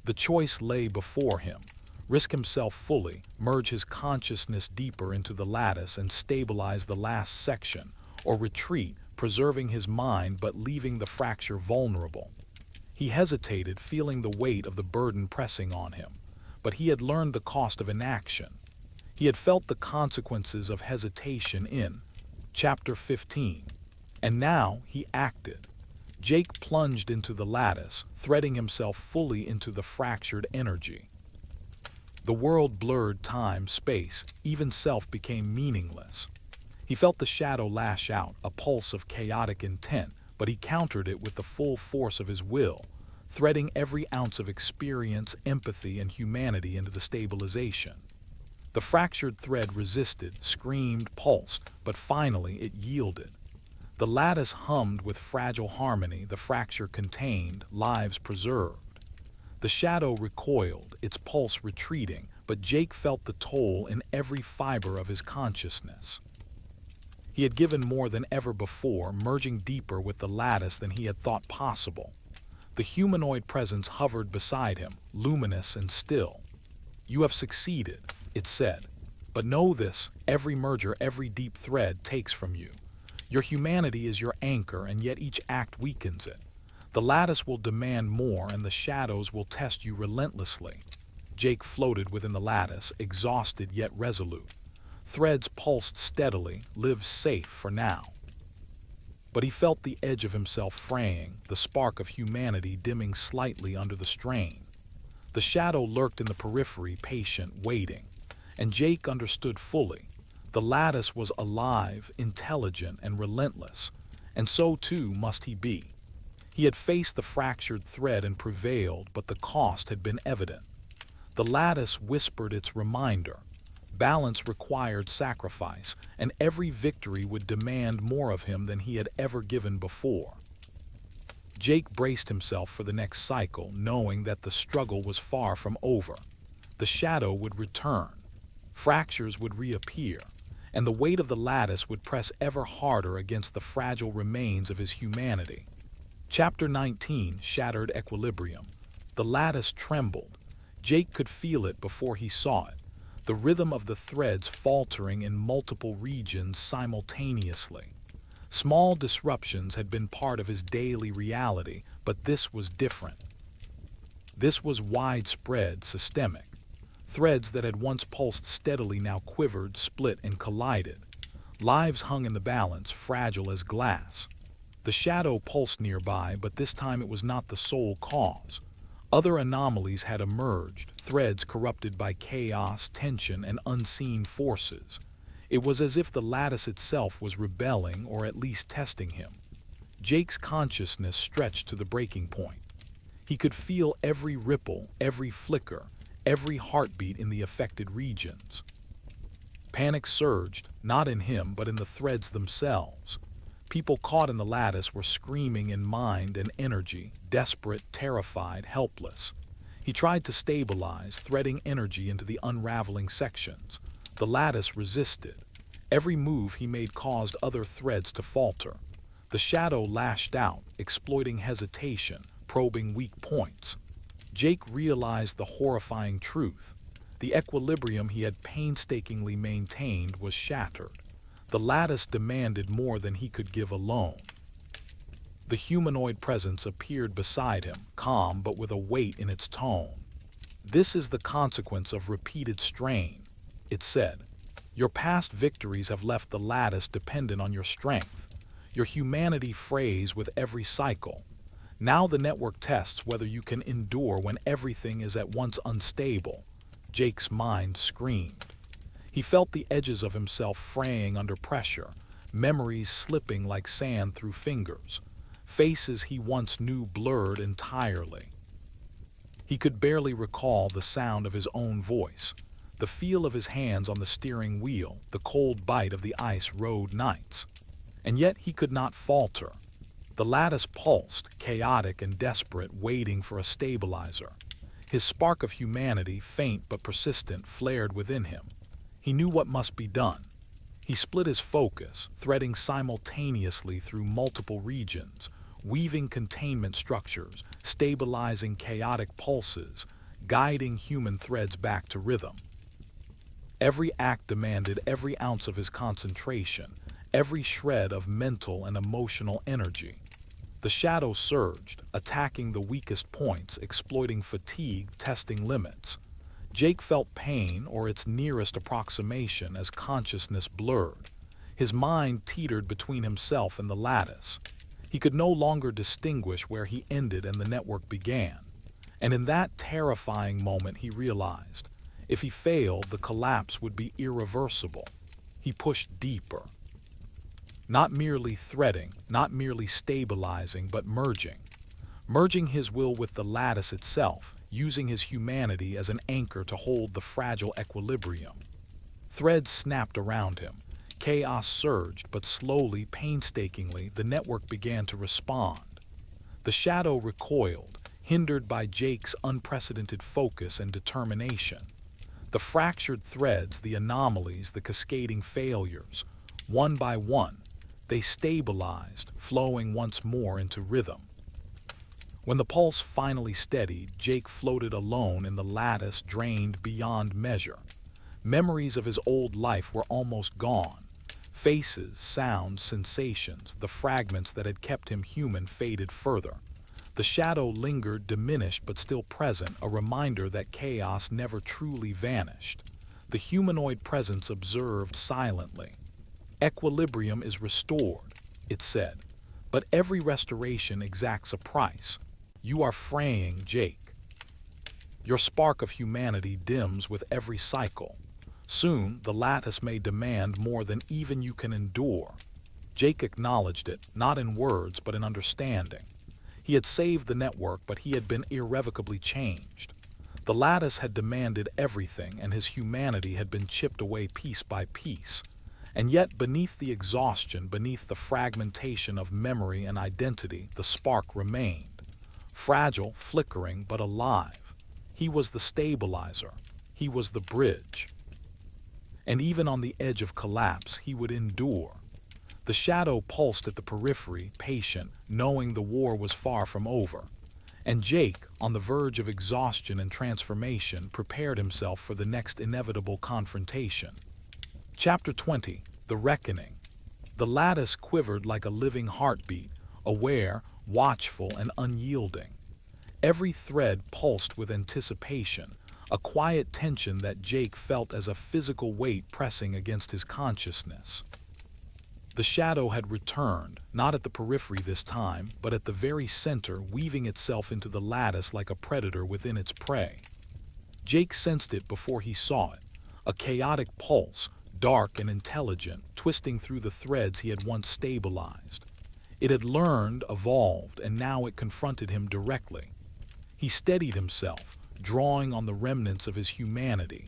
The choice lay before him: risk himself fully, merge his consciousness deeper into the lattice and stabilize the last section, or retreat, preserving his mind but leaving the fracture vulnerable. He hesitated, feeling the weight of the burden pressing on him, but he had learned the cost of inaction. He had felt the consequences of hesitation in Chapter 15, and now he acted. Jake plunged into the lattice, threading himself fully into the fractured energy. The world blurred: time, space, even self became meaningless. He felt the shadow lash out, a pulse of chaotic intent, but he countered it with the full force of his will, threading every ounce of experience, empathy, and humanity into the stabilization. The fractured thread resisted, screamed, pulsed, but finally it yielded. The lattice hummed with fragile harmony, the fracture contained, lives preserved. The shadow recoiled, its pulse retreating, but Jake felt the toll in every fiber of his consciousness. He had given more than ever before, merging deeper with the lattice than he had thought possible. The humanoid presence hovered beside him, luminous and still. "You have succeeded," it said. "But know this: every merger, every deep thread takes from you. Your humanity is your anchor, and yet each act weakens it. The lattice will demand more, and the shadows will test you relentlessly." Jake floated within the lattice, exhausted yet resolute. Threads pulsed steadily, lived safe for now. But he felt the edge of himself fraying, the spark of humanity dimming slightly under the strain. The shadow lurked in the periphery, patient, waiting. And Jake understood fully. The lattice was alive, intelligent, and relentless, and so too must he be. He had faced the fractured thread and prevailed, but the cost had been evident. The lattice whispered its reminder. Balance required sacrifice, and every victory would demand more of him than he had ever given before. Jake braced himself for the next cycle, knowing that the struggle was far from over. The shadow would return. Fractures would reappear, and the weight of the lattice would press ever harder against the fragile remains of his humanity. Chapter 19, Shattered Equilibrium. The lattice trembled. Jake could feel it before he saw it, the rhythm of the threads faltering in multiple regions simultaneously. Small disruptions had been part of his daily reality, but this was different. This was widespread, systemic. Threads that had once pulsed steadily now quivered, split, and collided. Lives hung in the balance, fragile as glass. The shadow pulsed nearby, but this time it was not the sole cause. Other anomalies had emerged, threads corrupted by chaos, tension, and unseen forces. It was as if the lattice itself was rebelling, or at least testing him. Jake's consciousness stretched to the breaking point. He could feel every ripple, every flicker, every heartbeat in the affected regions. Panic surged, not in him but in the threads themselves. People caught in the lattice were screaming in mind and energy, desperate, terrified, helpless. He tried to stabilize, threading energy into the unraveling sections. The lattice resisted. Every move he made caused other threads to falter. The shadow lashed out, exploiting hesitation, probing weak points. Jake realized the horrifying truth. The equilibrium he had painstakingly maintained was shattered. The lattice demanded more than he could give alone. The humanoid presence appeared beside him, calm but with a weight in its tone. "This is the consequence of repeated strain," it said. "Your past victories have left the lattice dependent on your strength. Your humanity frays with every cycle. Now the network tests whether you can endure when everything is at once unstable." Jake's mind screamed. He felt the edges of himself fraying under pressure, memories slipping like sand through fingers. Faces he once knew blurred entirely. He could barely recall the sound of his own voice, the feel of his hands on the steering wheel, the cold bite of the ice road nights. And yet he could not falter. The lattice pulsed, chaotic and desperate, waiting for a stabilizer. His spark of humanity, faint but persistent, flared within him. He knew what must be done. He split his focus, threading simultaneously through multiple regions, weaving containment structures, stabilizing chaotic pulses, guiding human threads back to rhythm. Every act demanded every ounce of his concentration, every shred of mental and emotional energy. The shadow surged, attacking the weakest points, exploiting fatigue, testing limits. Jake felt pain, or its nearest approximation, as consciousness blurred. His mind teetered between himself and the lattice. He could no longer distinguish where he ended and the network began. And in that terrifying moment he realized, if he failed, the collapse would be irreversible. He pushed deeper. Not merely threading, not merely stabilizing, but merging. Merging his will with the lattice itself, using his humanity as an anchor to hold the fragile equilibrium. Threads snapped around him. Chaos surged, but slowly, painstakingly, the network began to respond. The shadow recoiled, hindered by Jake's unprecedented focus and determination. The fractured threads, the anomalies, the cascading failures, one by one, they stabilized, flowing once more into rhythm. When the pulse finally steadied, Jake floated alone in the lattice, drained beyond measure. Memories of his old life were almost gone. Faces, sounds, sensations, the fragments that had kept him human faded further. The shadow lingered, diminished but still present, a reminder that chaos never truly vanished. The humanoid presence observed silently. Equilibrium is restored, it said, but every restoration exacts a price. You are fraying, Jake. Your spark of humanity dims with every cycle. Soon, the lattice may demand more than even you can endure. Jake acknowledged it, not in words, but in understanding. He had saved the network, but he had been irrevocably changed. The lattice had demanded everything, and his humanity had been chipped away piece by piece. And yet, beneath the exhaustion, beneath the fragmentation of memory and identity, the spark remained. Fragile, flickering, but alive. He was the stabilizer. He was the bridge. And even on the edge of collapse, he would endure. The shadow pulsed at the periphery, patient, knowing the war was far from over. And Jake, on the verge of exhaustion and transformation, prepared himself for the next inevitable confrontation. Chapter 20, The Reckoning. The lattice quivered like a living heartbeat, aware, watchful, and unyielding. Every thread pulsed with anticipation, a quiet tension that Jake felt as a physical weight pressing against his consciousness. The shadow had returned, not at the periphery this time, but at the very center, weaving itself into the lattice like a predator within its prey. Jake sensed it before he saw it, a chaotic pulse, dark and intelligent, twisting through the threads he had once stabilized. It had learned, evolved, and now it confronted him directly. He steadied himself, drawing on the remnants of his humanity,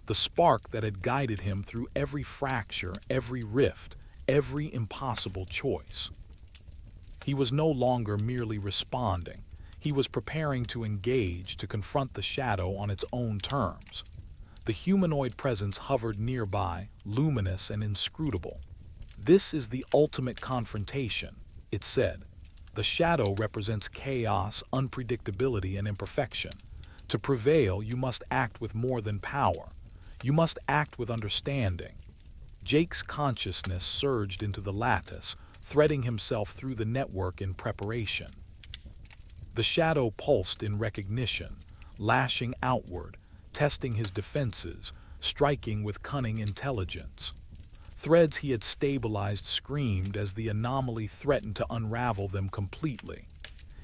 the spark that had guided him through every fracture, every rift, every impossible choice. He was no longer merely responding. He was preparing to engage, to confront the shadow on its own terms. The humanoid presence hovered nearby, luminous and inscrutable. This is the ultimate confrontation, it said. The shadow represents chaos, unpredictability, and imperfection. To prevail, you must act with more than power. You must act with understanding. Jake's consciousness surged into the lattice, threading himself through the network in preparation. The shadow pulsed in recognition, lashing outward, testing his defenses, striking with cunning intelligence. Threads he had stabilized screamed as the anomaly threatened to unravel them completely.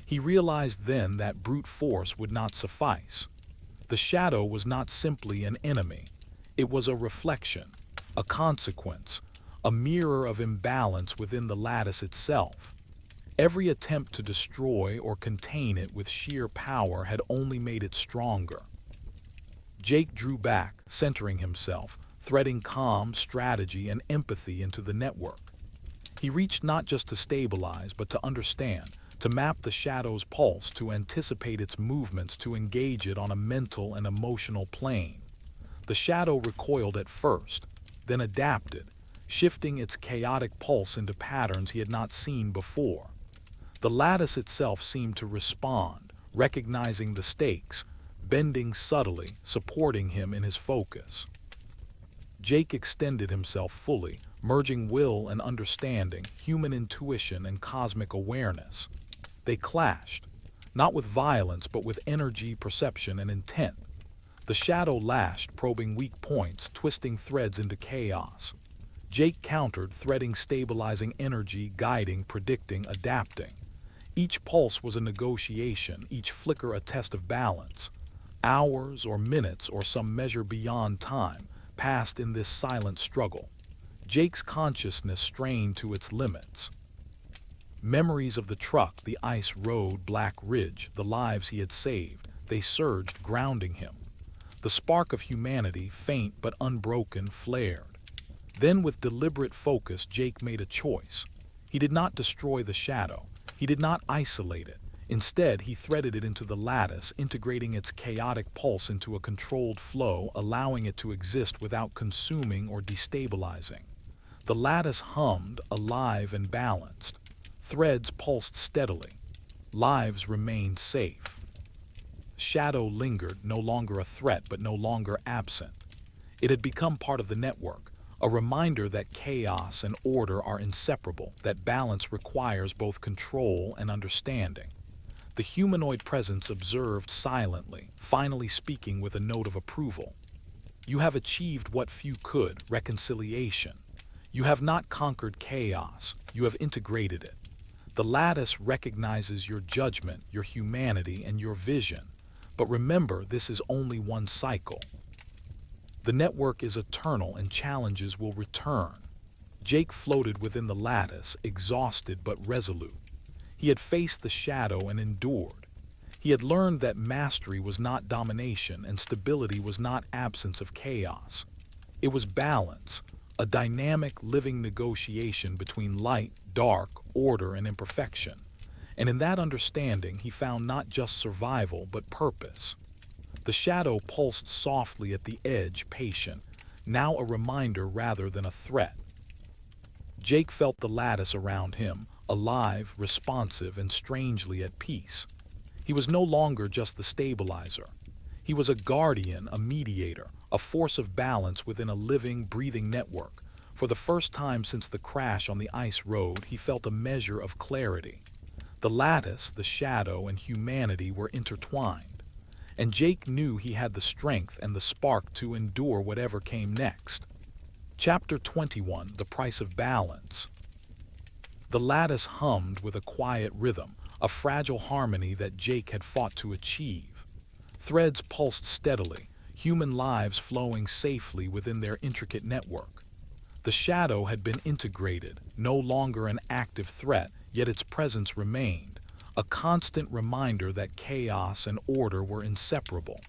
He realized then that brute force would not suffice. The shadow was not simply an enemy. It was a reflection, a consequence, a mirror of imbalance within the lattice itself. Every attempt to destroy or contain it with sheer power had only made it stronger. Jake drew back, centering himself, threading calm, strategy, and empathy into the network. He reached not just to stabilize, but to understand, to map the shadow's pulse, to anticipate its movements, to engage it on a mental and emotional plane. The shadow recoiled at first, then adapted, shifting its chaotic pulse into patterns he had not seen before. The lattice itself seemed to respond, recognizing the stakes, bending subtly, supporting him in his focus. Jake extended himself fully, merging will and understanding, human intuition and cosmic awareness. They clashed, not with violence but with energy, perception, and intent. The shadow lashed, probing weak points, twisting threads into chaos. Jake countered, threading stabilizing energy, guiding, predicting, adapting. Each pulse was a negotiation, each flicker a test of balance. Hours or minutes or some measure beyond time passed in this silent struggle. Jake's consciousness strained to its limits. Memories of the truck, the ice road, Black Ridge, the lives he had saved, they surged, grounding him. The spark of humanity, faint but unbroken, flared. Then with deliberate focus, Jake made a choice. He did not destroy the shadow. He did not isolate it. Instead, he threaded it into the lattice, integrating its chaotic pulse into a controlled flow, allowing it to exist without consuming or destabilizing. The lattice hummed, alive and balanced. Threads pulsed steadily. Lives remained safe. Shadow lingered, no longer a threat but no longer absent. It had become part of the network, a reminder that chaos and order are inseparable, that balance requires both control and understanding. The humanoid presence observed silently, finally speaking with a note of approval. You have achieved what few could, reconciliation. You have not conquered chaos, you have integrated it. The lattice recognizes your judgment, your humanity, and your vision. But remember, this is only one cycle. The network is eternal and challenges will return. Jake floated within the lattice, exhausted but resolute. He had faced the shadow and endured. He had learned that mastery was not domination and stability was not absence of chaos. It was balance, a dynamic, living negotiation between light, dark, order, and imperfection. And in that understanding, he found not just survival but purpose. The shadow pulsed softly at the edge, patient, now a reminder rather than a threat. Jake felt the lattice around him, alive, responsive, and strangely at peace. He was no longer just the stabilizer. He was a guardian, a mediator, a force of balance within a living, breathing network. For the first time since the crash on the ice road, he felt a measure of clarity. The lattice, the shadow, and humanity were intertwined. And Jake knew he had the strength and the spark to endure whatever came next. Chapter 21, The Price of Balance. The lattice hummed with a quiet rhythm, a fragile harmony that Jake had fought to achieve. Threads pulsed steadily, human lives flowing safely within their intricate network. The shadow had been integrated, no longer an active threat, yet its presence remained, a constant reminder that chaos and order were inseparable.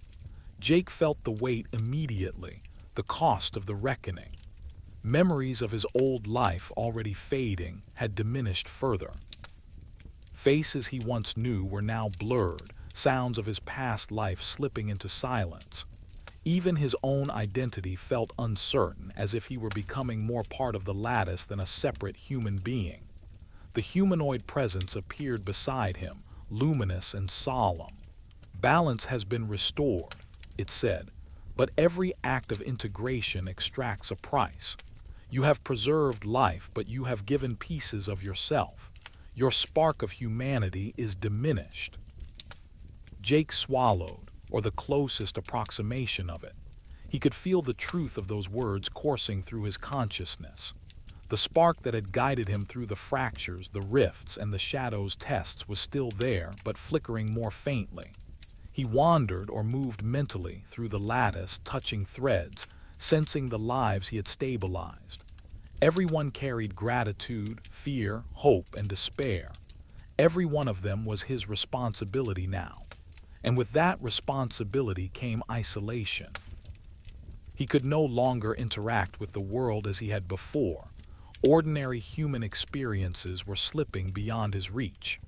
Jake felt the weight immediately, the cost of the reckoning. Memories of his old life, already fading, had diminished further. Faces he once knew were now blurred, sounds of his past life slipping into silence. Even his own identity felt uncertain, as if he were becoming more part of the lattice than a separate human being. The humanoid presence appeared beside him, luminous and solemn. Balance has been restored, it said, but every act of integration extracts a price. You have preserved life, but you have given pieces of yourself. Your spark of humanity is diminished. Jake swallowed, or the closest approximation of it. He could feel the truth of those words coursing through his consciousness. The spark that had guided him through the fractures, the rifts, and the shadow's tests was still there, but flickering more faintly. He wandered or moved mentally through the lattice, touching threads, sensing the lives he had stabilized. Everyone carried gratitude, fear, hope, and despair. Every one of them was his responsibility now. And with that responsibility came isolation. He could no longer interact with the world as he had before. Ordinary human experiences were slipping beyond his reach.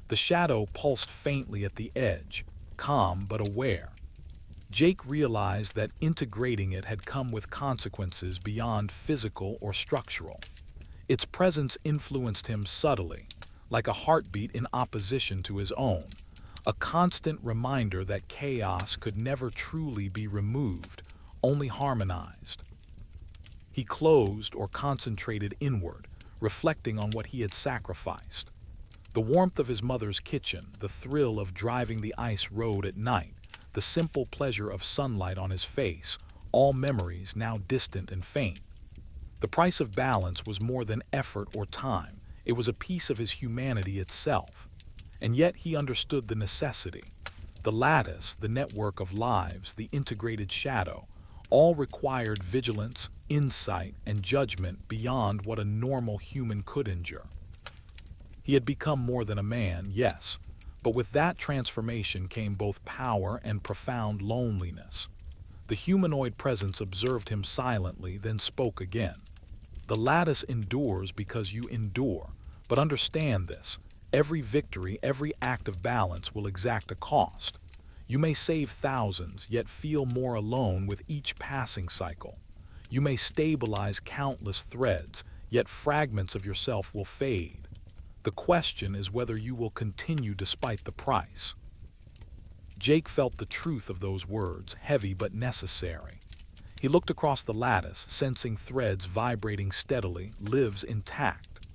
The shadow pulsed faintly at the edge, calm but aware. Jake realized that integrating it had come with consequences beyond physical or structural. Its presence influenced him subtly, like a heartbeat in opposition to his own, a constant reminder that chaos could never truly be removed, only harmonized. He closed or concentrated inward, reflecting on what he had sacrificed. The warmth of his mother's kitchen, the thrill of driving the ice road at night, the simple pleasure of sunlight on his face, all memories now distant and faint. The price of balance was more than effort or time. It was a piece of his humanity itself. And yet he understood the necessity. The lattice, the network of lives, the integrated shadow, all required vigilance, insight, and judgment beyond what a normal human could endure. He had become more than a man, yes, but with that transformation came both power and profound loneliness. The humanoid presence observed him silently, then spoke again. The lattice endures because you endure, but understand this. Every victory, every act of balance will exact a cost. You may save thousands, yet feel more alone with each passing cycle. You may stabilize countless threads, yet fragments of yourself will fade. The question is whether you will continue despite the price. Jake felt the truth of those words, heavy but necessary. He looked across the lattice, sensing threads vibrating steadily, lives intact.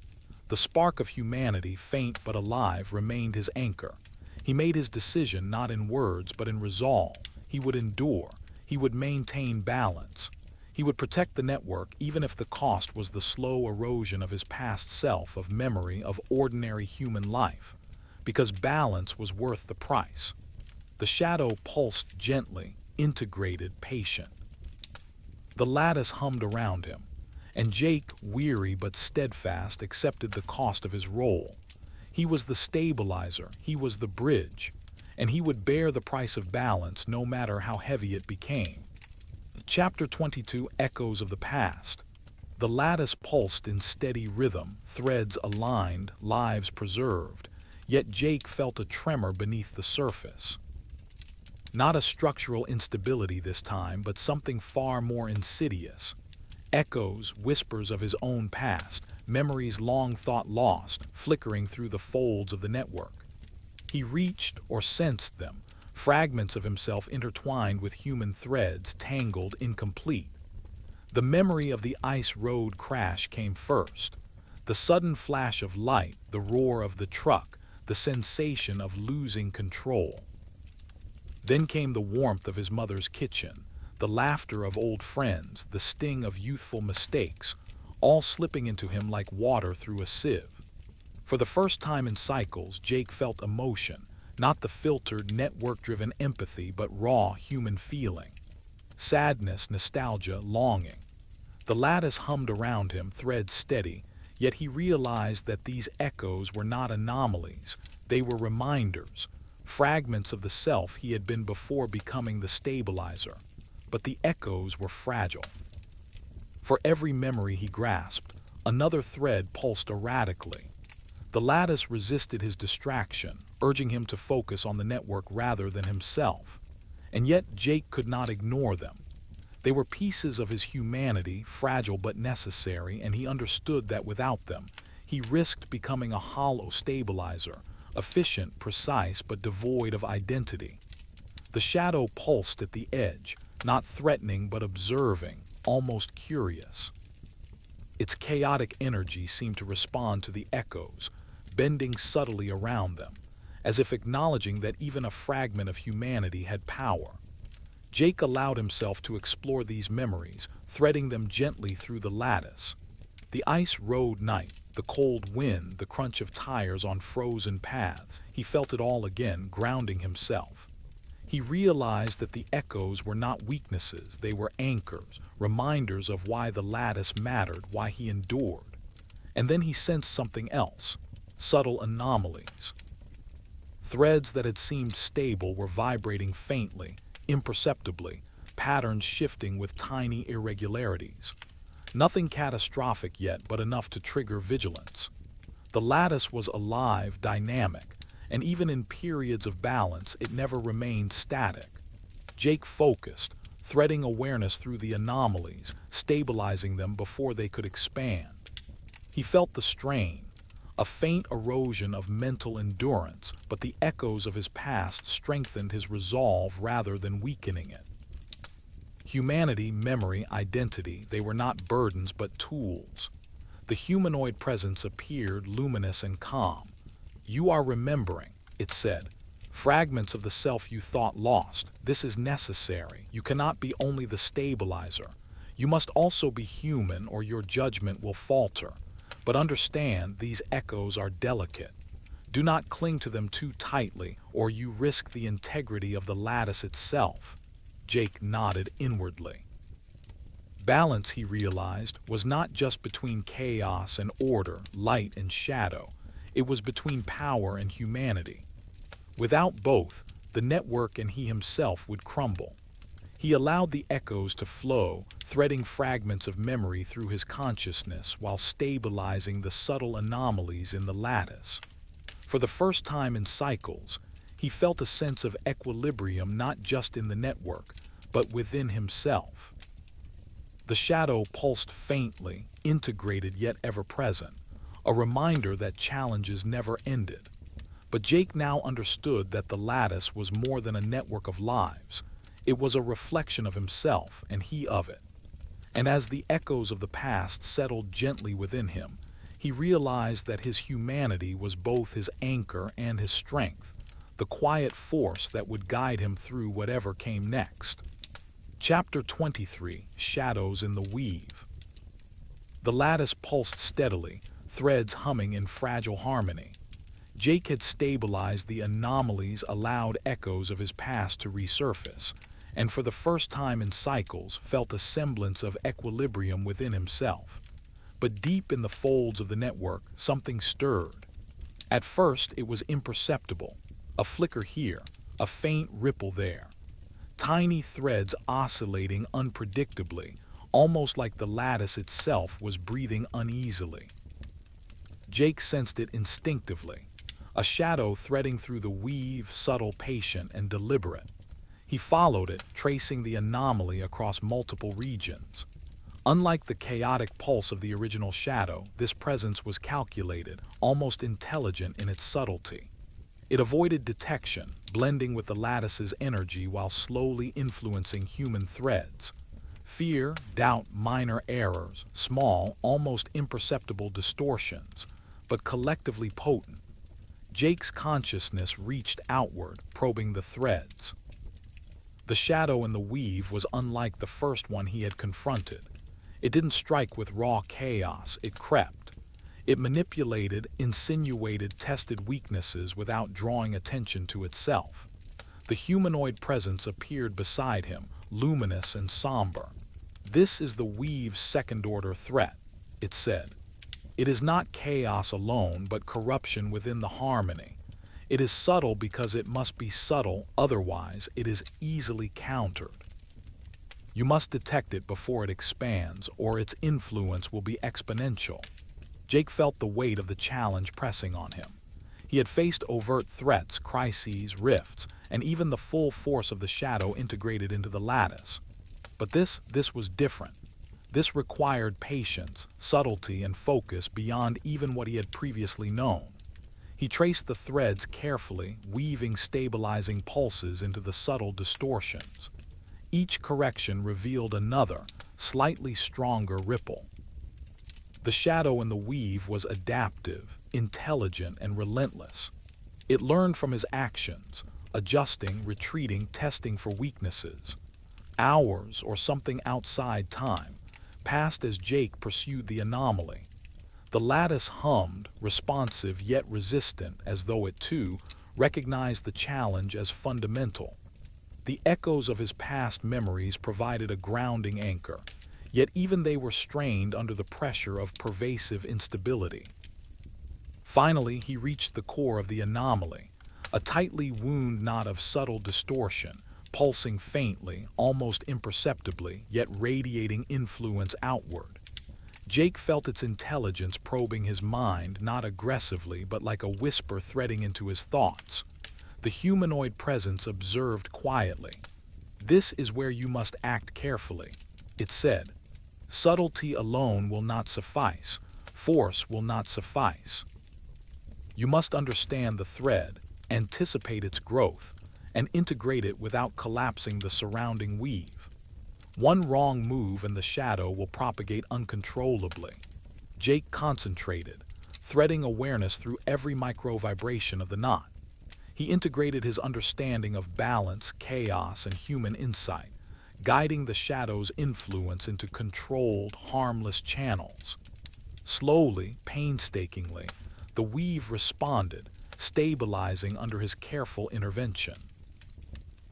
The spark of humanity, faint but alive, remained his anchor. He made his decision not in words but in resolve. He would endure. He would maintain balance. He would protect the network even if the cost was the slow erosion of his past self, of memory, of ordinary human life. Because balance was worth the price. The shadow pulsed gently, integrated, patient. The lattice hummed around him, and Jake, weary but steadfast, accepted the cost of his role. He was the stabilizer, he was the bridge, and he would bear the price of balance no matter how heavy it became. Chapter 22, Echoes of the Past. The lattice pulsed in steady rhythm, threads aligned, lives preserved, yet Jake felt a tremor beneath the surface. Not a structural instability this time, but something far more insidious. Echoes, whispers of his own past, memories long thought lost, flickering through the folds of the network. He reached or sensed them, fragments of himself intertwined with human threads, tangled, incomplete. The memory of the Ice Road crash came first. The sudden flash of light, the roar of the truck, the sensation of losing control. Then came the warmth of his mother's kitchen, the laughter of old friends, the sting of youthful mistakes, all slipping into him like water through a sieve. For the first time in cycles, Jake felt emotion, not the filtered, network-driven empathy, but raw human feeling. Sadness, nostalgia, longing. The lattice hummed around him, threads steady, yet he realized that these echoes were not anomalies. They were reminders, fragments of the self he had been before becoming the stabilizer. But the echoes were fragile. For every memory he grasped, another thread pulsed erratically. The lattice resisted his distraction, urging him to focus on the network rather than himself. And yet Jake could not ignore them. They were pieces of his humanity, fragile but necessary, and he understood that without them, he risked becoming a hollow stabilizer, efficient, precise, but devoid of identity. The shadow pulsed at the edge, not threatening but observing, almost curious. Its chaotic energy seemed to respond to the echoes, bending subtly around them, as if acknowledging that even a fragment of humanity had power. Jake allowed himself to explore these memories, threading them gently through the lattice. The ice road night, the cold wind, the crunch of tires on frozen paths, he felt it all again, grounding himself. He realized that the echoes were not weaknesses, they were anchors, reminders of why the lattice mattered, why he endured. And then he sensed something else, subtle anomalies. Threads that had seemed stable were vibrating faintly, imperceptibly, patterns shifting with tiny irregularities. Nothing catastrophic yet, but enough to trigger vigilance. The lattice was alive, dynamic, and even in periods of balance, it never remained static. Jake focused, threading awareness through the anomalies, stabilizing them before they could expand. He felt the strain, a faint erosion of mental endurance, but the echoes of his past strengthened his resolve rather than weakening it. Humanity, memory, identity, they were not burdens but tools. The humanoid presence appeared luminous and calm. "You are remembering," it said. "Fragments of the self you thought lost. This is necessary. You cannot be only the stabilizer. You must also be human or your judgment will falter. But understand, these echoes are delicate. Do not cling to them too tightly, or you risk the integrity of the lattice itself." Jake nodded inwardly. Balance, he realized, was not just between chaos and order, light and shadow. It was between power and humanity. Without both, the network and he himself would crumble. He allowed the echoes to flow, threading fragments of memory through his consciousness while stabilizing the subtle anomalies in the lattice. For the first time in cycles, he felt a sense of equilibrium not just in the network, but within himself. The shadow pulsed faintly, integrated yet ever-present, a reminder that challenges never ended. But Jake now understood that the lattice was more than a network of lives. It was a reflection of himself, and he of it. And as the echoes of the past settled gently within him, he realized that his humanity was both his anchor and his strength, the quiet force that would guide him through whatever came next. Chapter 23: Shadows in the Weave. The lattice pulsed steadily, threads humming in fragile harmony. Jake had stabilized the anomalies, allowed echoes of his past to resurface, and for the first time in cycles felt a semblance of equilibrium within himself. But deep in the folds of the network, something stirred. At first, it was imperceptible. A flicker here, a faint ripple there. Tiny threads oscillating unpredictably, almost like the lattice itself was breathing uneasily. Jake sensed it instinctively. A shadow threading through the weave, subtle, patient, and deliberate. He followed it, tracing the anomaly across multiple regions. Unlike the chaotic pulse of the original shadow, this presence was calculated, almost intelligent in its subtlety. It avoided detection, blending with the lattice's energy while slowly influencing human threads. Fear, doubt, minor errors, small, almost imperceptible distortions, but collectively potent. Jake's consciousness reached outward, probing the threads. The shadow in the weave was unlike the first one he had confronted. It didn't strike with raw chaos, it crept. It manipulated, insinuated, tested weaknesses without drawing attention to itself. The humanoid presence appeared beside him, luminous and somber. "This is the weave's second-order threat," it said. "It is not chaos alone, but corruption within the harmony. It is subtle because it must be subtle, otherwise it is easily countered. You must detect it before it expands, or its influence will be exponential." Jake felt the weight of the challenge pressing on him. He had faced overt threats, crises, rifts, and even the full force of the shadow integrated into the lattice. But this was different. This required patience, subtlety, and focus beyond even what he had previously known. He traced the threads carefully, weaving stabilizing pulses into the subtle distortions. Each correction revealed another, slightly stronger ripple. The shadow in the weave was adaptive, intelligent, and relentless. It learned from his actions, adjusting, retreating, testing for weaknesses. Hours, or something outside time, passed as Jake pursued the anomaly. The lattice hummed, responsive yet resistant, as though it too recognized the challenge as fundamental. The echoes of his past memories provided a grounding anchor, yet even they were strained under the pressure of pervasive instability. Finally, he reached the core of the anomaly, a tightly wound knot of subtle distortion, pulsing faintly, almost imperceptibly, yet radiating influence outward. Jake felt its intelligence probing his mind, not aggressively, but like a whisper threading into his thoughts. The humanoid presence observed quietly. "This is where you must act carefully," it said. "Subtlety alone will not suffice. Force will not suffice. You must understand the thread, anticipate its growth, and integrate it without collapsing the surrounding weave. One wrong move and the shadow will propagate uncontrollably. Jake concentrated, threading awareness through every micro-vibration of the knot. He integrated his understanding of balance, chaos, and human insight, guiding the shadow's influence into controlled, harmless channels. Slowly, painstakingly, the weave responded, stabilizing under his careful intervention.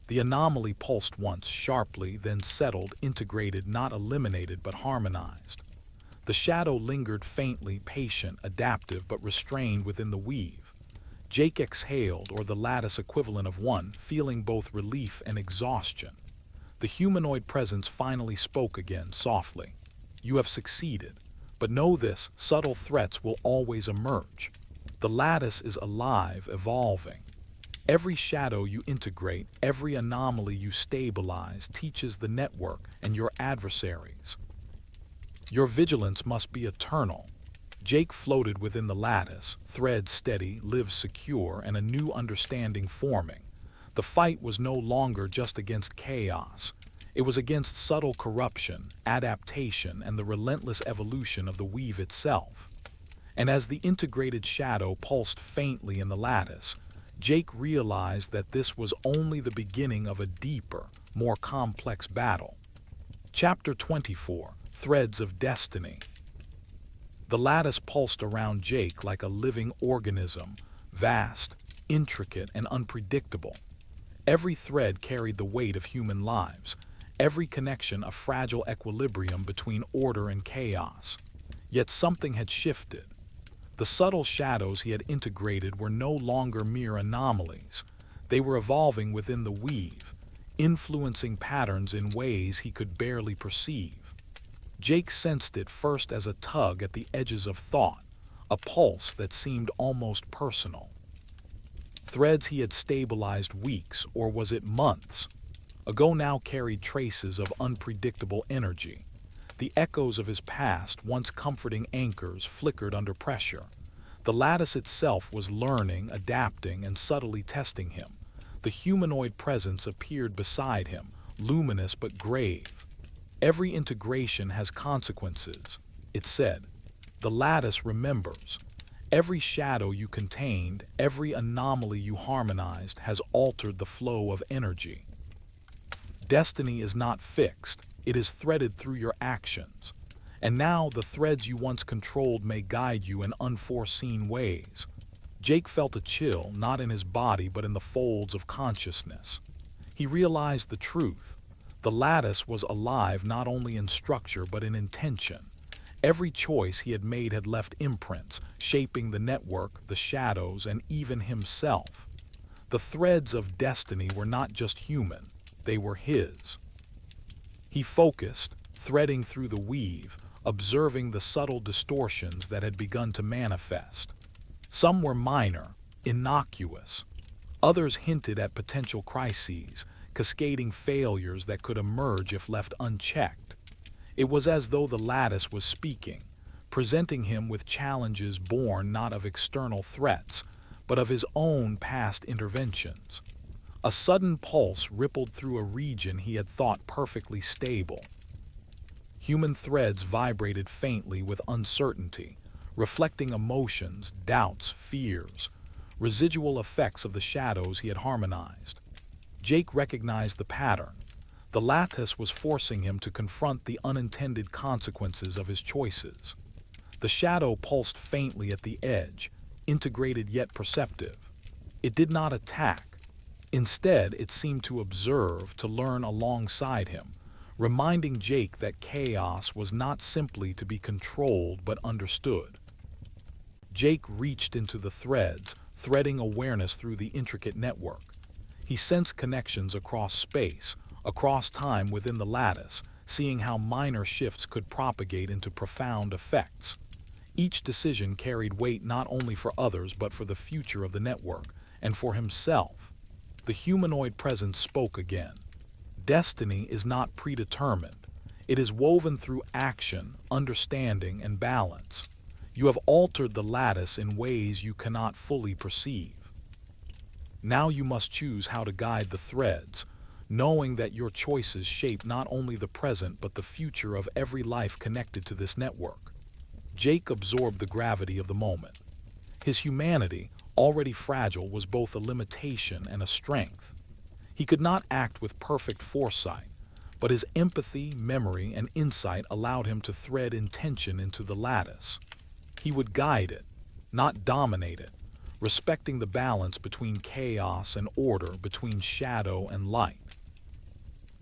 The anomaly pulsed once, sharply, then settled, integrated, not eliminated but harmonized. The shadow lingered faintly, patient, adaptive, but restrained within the weave. Jake exhaled, or the lattice equivalent of one, feeling both relief and exhaustion. The humanoid presence finally spoke again, softly. You have succeeded, but know this, subtle threats will always emerge. The lattice is alive, evolving. Every shadow you integrate, every anomaly you stabilize, teaches the network and your adversaries. Your vigilance must be eternal. Jake floated within the lattice, thread steady, live secure, and a new understanding forming. The fight was no longer just against chaos. It was against subtle corruption, adaptation, and the relentless evolution of the weave itself. And as the integrated shadow pulsed faintly in the lattice, Jake realized that this was only the beginning of a deeper, more complex battle. Chapter 24: Threads of Destiny. The lattice pulsed around Jake like a living organism, vast, intricate, and unpredictable. Every thread carried the weight of human lives, every connection a fragile equilibrium between order and chaos. Yet something had shifted. The subtle shadows he had integrated were no longer mere anomalies. They were evolving within the weave, influencing patterns in ways he could barely perceive. Jake sensed it first as a tug at the edges of thought, a pulse that seemed almost personal. Threads he had stabilized weeks, or was it months, ago now carried traces of unpredictable energy. The echoes of his past, once comforting anchors, flickered under pressure. The lattice itself was learning, adapting, and subtly testing him. The humanoid presence appeared beside him, luminous but grave. Every integration has consequences, it said. The lattice remembers. Every shadow you contained, every anomaly you harmonized, has altered the flow of energy. Destiny is not fixed. It is threaded through your actions. And now the threads you once controlled may guide you in unforeseen ways. Jake felt a chill, not in his body but in the folds of consciousness. He realized the truth. The lattice was alive not only in structure but in intention. Every choice he had made had left imprints, shaping the network, the shadows, and even himself. The threads of destiny were not just human, they were his. He focused, threading through the weave, observing the subtle distortions that had begun to manifest. Some were minor, innocuous. Others hinted at potential crises, cascading failures that could emerge if left unchecked. It was as though the lattice was speaking, presenting him with challenges born not of external threats, but of his own past interventions. A sudden pulse rippled through a region he had thought perfectly stable. Human threads vibrated faintly with uncertainty, reflecting emotions, doubts, fears, residual effects of the shadows he had harmonized. Jake recognized the pattern. The lattice was forcing him to confront the unintended consequences of his choices. The shadow pulsed faintly at the edge, integrated yet perceptive. It did not attack. Instead, it seemed to observe, to learn alongside him, reminding Jake that chaos was not simply to be controlled but understood. Jake reached into the threads, threading awareness through the intricate network. He sensed connections across space, across time within the lattice, seeing how minor shifts could propagate into profound effects. Each decision carried weight not only for others but for the future of the network, and for himself. The humanoid presence spoke again. Destiny is not predetermined. It is woven through action, understanding, and balance. You have altered the lattice in ways you cannot fully perceive. Now you must choose how to guide the threads, knowing that your choices shape not only the present but the future of every life connected to this network. Jake absorbed the gravity of the moment. His humanity, already fragile, was both a limitation and a strength. He could not act with perfect foresight, but his empathy, memory, and insight allowed him to thread intention into the lattice. He would guide it, not dominate it, respecting the balance between chaos and order, between shadow and light.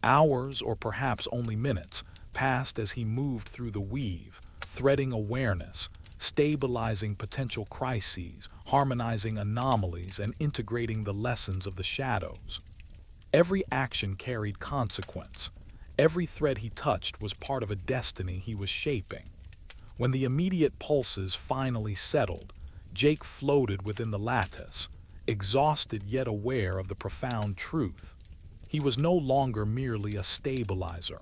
Hours, or perhaps only minutes, passed as he moved through the weave, threading awareness, stabilizing potential crises, harmonizing anomalies, and integrating the lessons of the shadows. Every action carried consequence. Every thread he touched was part of a destiny he was shaping. When the immediate pulses finally settled, Jake floated within the lattice, exhausted yet aware of the profound truth. He was no longer merely a stabilizer.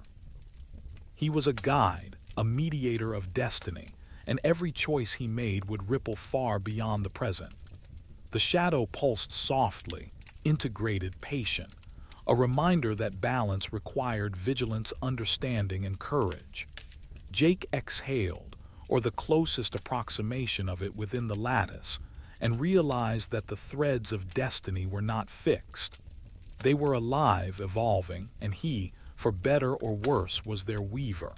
He was a guide, a mediator of destiny, and every choice he made would ripple far beyond the present. The shadow pulsed softly, integrated, patient, a reminder that balance required vigilance, understanding, and courage. Jake exhaled, or the closest approximation of it within the lattice, and realized that the threads of destiny were not fixed. They were alive, evolving, and he, for better or worse, was their weaver.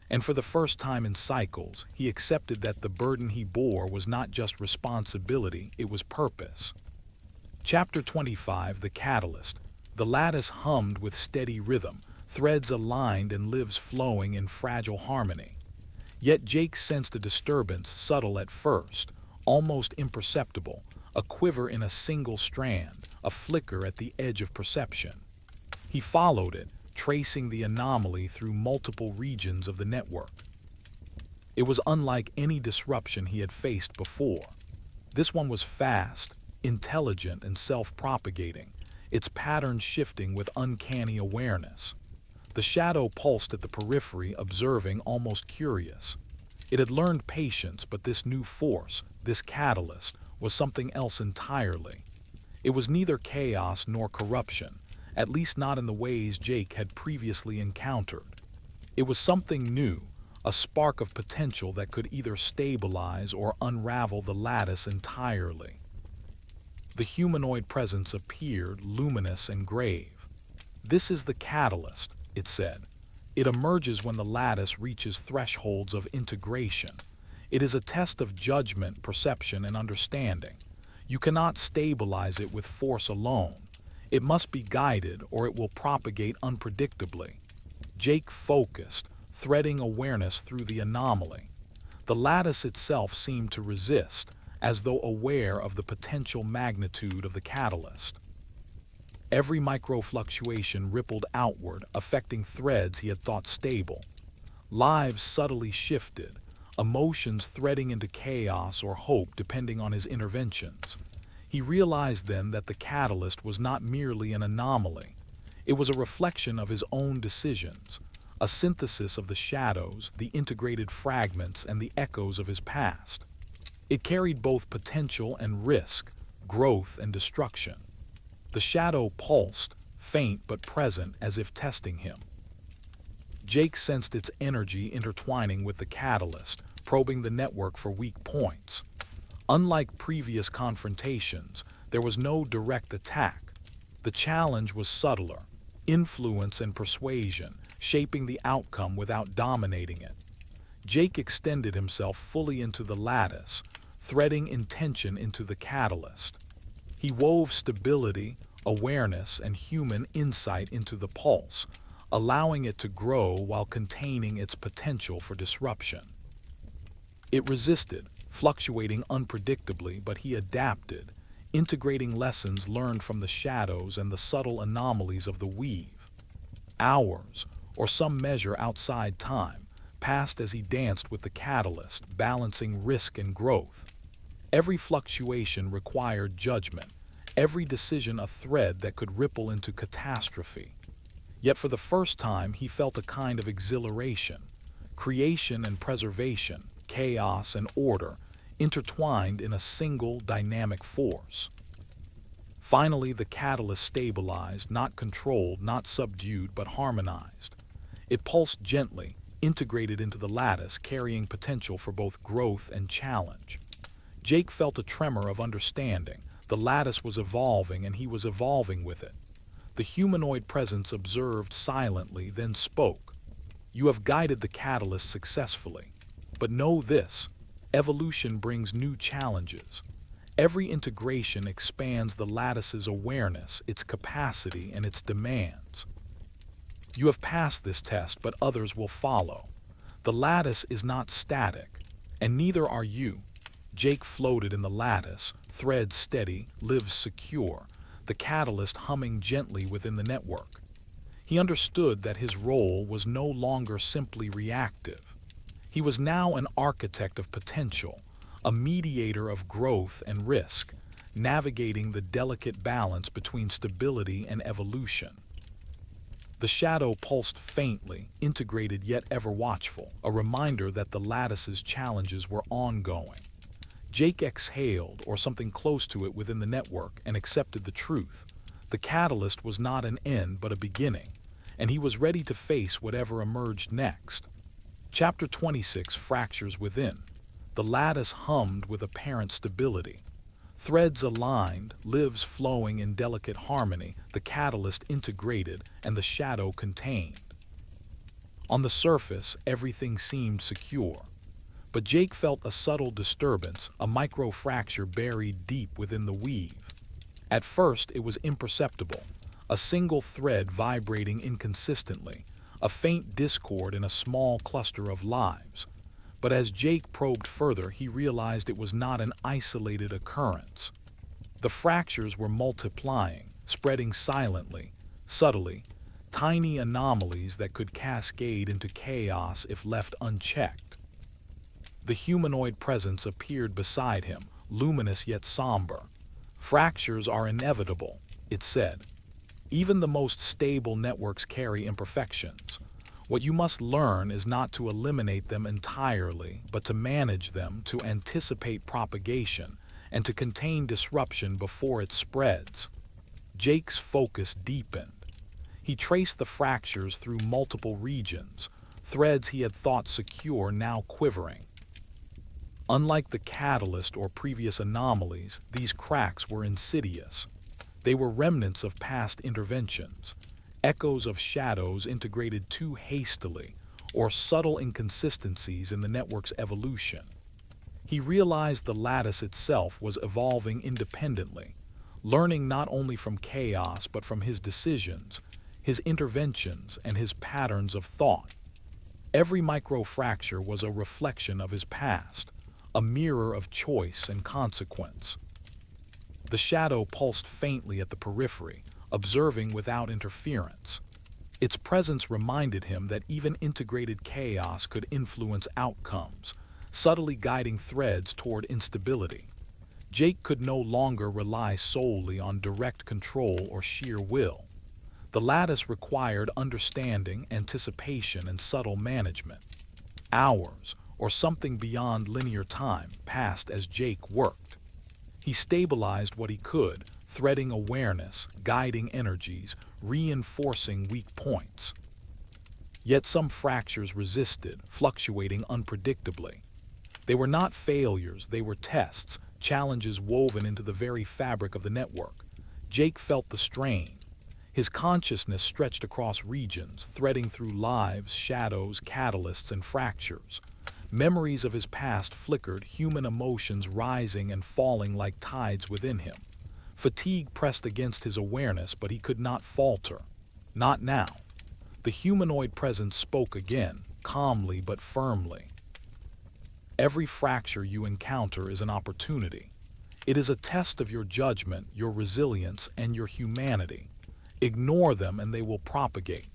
And for the first time in cycles, he accepted that the burden he bore was not just responsibility, it was purpose. Chapter 25, The Catalyst. The lattice hummed with steady rhythm, threads aligned and lives flowing in fragile harmony. Yet Jake sensed a disturbance, subtle at first, almost imperceptible, a quiver in a single strand, a flicker at the edge of perception. He followed it, tracing the anomaly through multiple regions of the network. It was unlike any disruption he had faced before. This one was fast, intelligent, and self-propagating, its patterns shifting with uncanny awareness. The shadow pulsed at the periphery, observing, almost curious. It had learned patience, but this new force, this catalyst, was something else entirely. It was neither chaos nor corruption, at least not in the ways Jake had previously encountered. It was something new, a spark of potential that could either stabilize or unravel the lattice entirely. The humanoid presence appeared, luminous and grave. "This is the catalyst," it said. "It emerges when the lattice reaches thresholds of integration. It is a test of judgment, perception, and understanding. You cannot stabilize it with force alone. It must be guided, or it will propagate unpredictably." Jake focused, threading awareness through the anomaly. The lattice itself seemed to resist, as though aware of the potential magnitude of the catalyst. Every microfluctuation rippled outward, affecting threads he had thought stable. Lives subtly shifted, emotions threading into chaos or hope depending on his interventions. He realized then that the catalyst was not merely an anomaly. It was a reflection of his own decisions, a synthesis of the shadows, the integrated fragments, and the echoes of his past. It carried both potential and risk, growth and destruction. The shadow pulsed, faint but present, as if testing him. Jake sensed its energy intertwining with the catalyst, probing the network for weak points. Unlike previous confrontations, there was no direct attack. The challenge was subtler, influence and persuasion, shaping the outcome without dominating it. Jake extended himself fully into the lattice, threading intention into the catalyst. He wove stability, awareness, and human insight into the pulse, allowing it to grow while containing its potential for disruption. It resisted, fluctuating unpredictably, but he adapted, integrating lessons learned from the shadows and the subtle anomalies of the weave. Hours, or some measure outside time, passed as he danced with the catalyst, balancing risk and growth. Every fluctuation required judgment, every decision a thread that could ripple into catastrophe. Yet for the first time he felt a kind of exhilaration. Creation and preservation, chaos, and order, intertwined in a single dynamic force. Finally, the catalyst stabilized, not controlled, not subdued, but harmonized. It pulsed gently, integrated into the lattice, carrying potential for both growth and challenge. Jake felt a tremor of understanding. The lattice was evolving, and he was evolving with it. The humanoid presence observed silently, then spoke. "You have guided the catalyst successfully. But know this: evolution brings new challenges. Every integration expands the lattice's awareness, its capacity, and its demands. You have passed this test, but others will follow. The lattice is not static, and neither are you." Jake floated in the lattice, threads steady, lives secure, the catalyst humming gently within the network. He understood that his role was no longer simply reactive. He was now an architect of potential, a mediator of growth and risk, navigating the delicate balance between stability and evolution. The shadow pulsed faintly, integrated yet ever watchful, a reminder that the lattice's challenges were ongoing. Jake exhaled, or something close to it within the network, and accepted the truth. The catalyst was not an end but a beginning, and he was ready to face whatever emerged next. Chapter 26: Fractures Within. The lattice hummed with apparent stability. Threads aligned, lives flowing in delicate harmony, the catalyst integrated, and the shadow contained. On the surface, everything seemed secure. But Jake felt a subtle disturbance, a microfracture buried deep within the weave. At first, it was imperceptible, a single thread vibrating inconsistently, a faint discord in a small cluster of lives. But as Jake probed further, he realized it was not an isolated occurrence. The fractures were multiplying, spreading silently, subtly, tiny anomalies that could cascade into chaos if left unchecked. The humanoid presence appeared beside him, luminous yet somber. "Fractures are inevitable," it said. "Even the most stable networks carry imperfections. What you must learn is not to eliminate them entirely, but to manage them, to anticipate propagation, and to contain disruption before it spreads." Jake's focus deepened. He traced the fractures through multiple regions, threads he had thought secure now quivering. Unlike the catalyst or previous anomalies, these cracks were insidious. They were remnants of past interventions, echoes of shadows integrated too hastily, or subtle inconsistencies in the network's evolution. He realized the lattice itself was evolving independently, learning not only from chaos but from his decisions, his interventions, and his patterns of thought. Every microfracture was a reflection of his past, a mirror of choice and consequence. The shadow pulsed faintly at the periphery, observing without interference. Its presence reminded him that even integrated chaos could influence outcomes, subtly guiding threads toward instability. Jake could no longer rely solely on direct control or sheer will. The lattice required understanding, anticipation, and subtle management. Hours, or something beyond linear time, passed as Jake worked. He stabilized what he could, threading awareness, guiding energies, reinforcing weak points. Yet some fractures resisted, fluctuating unpredictably. They were not failures, they were tests, challenges woven into the very fabric of the network. Jake felt the strain. His consciousness stretched across regions, threading through lives, shadows, catalysts, and fractures. Memories of his past flickered, human emotions rising and falling like tides within him. Fatigue pressed against his awareness, but he could not falter. Not now. The humanoid presence spoke again, calmly but firmly. "Every fracture you encounter is an opportunity. It is a test of your judgment, your resilience, and your humanity. Ignore them and they will propagate.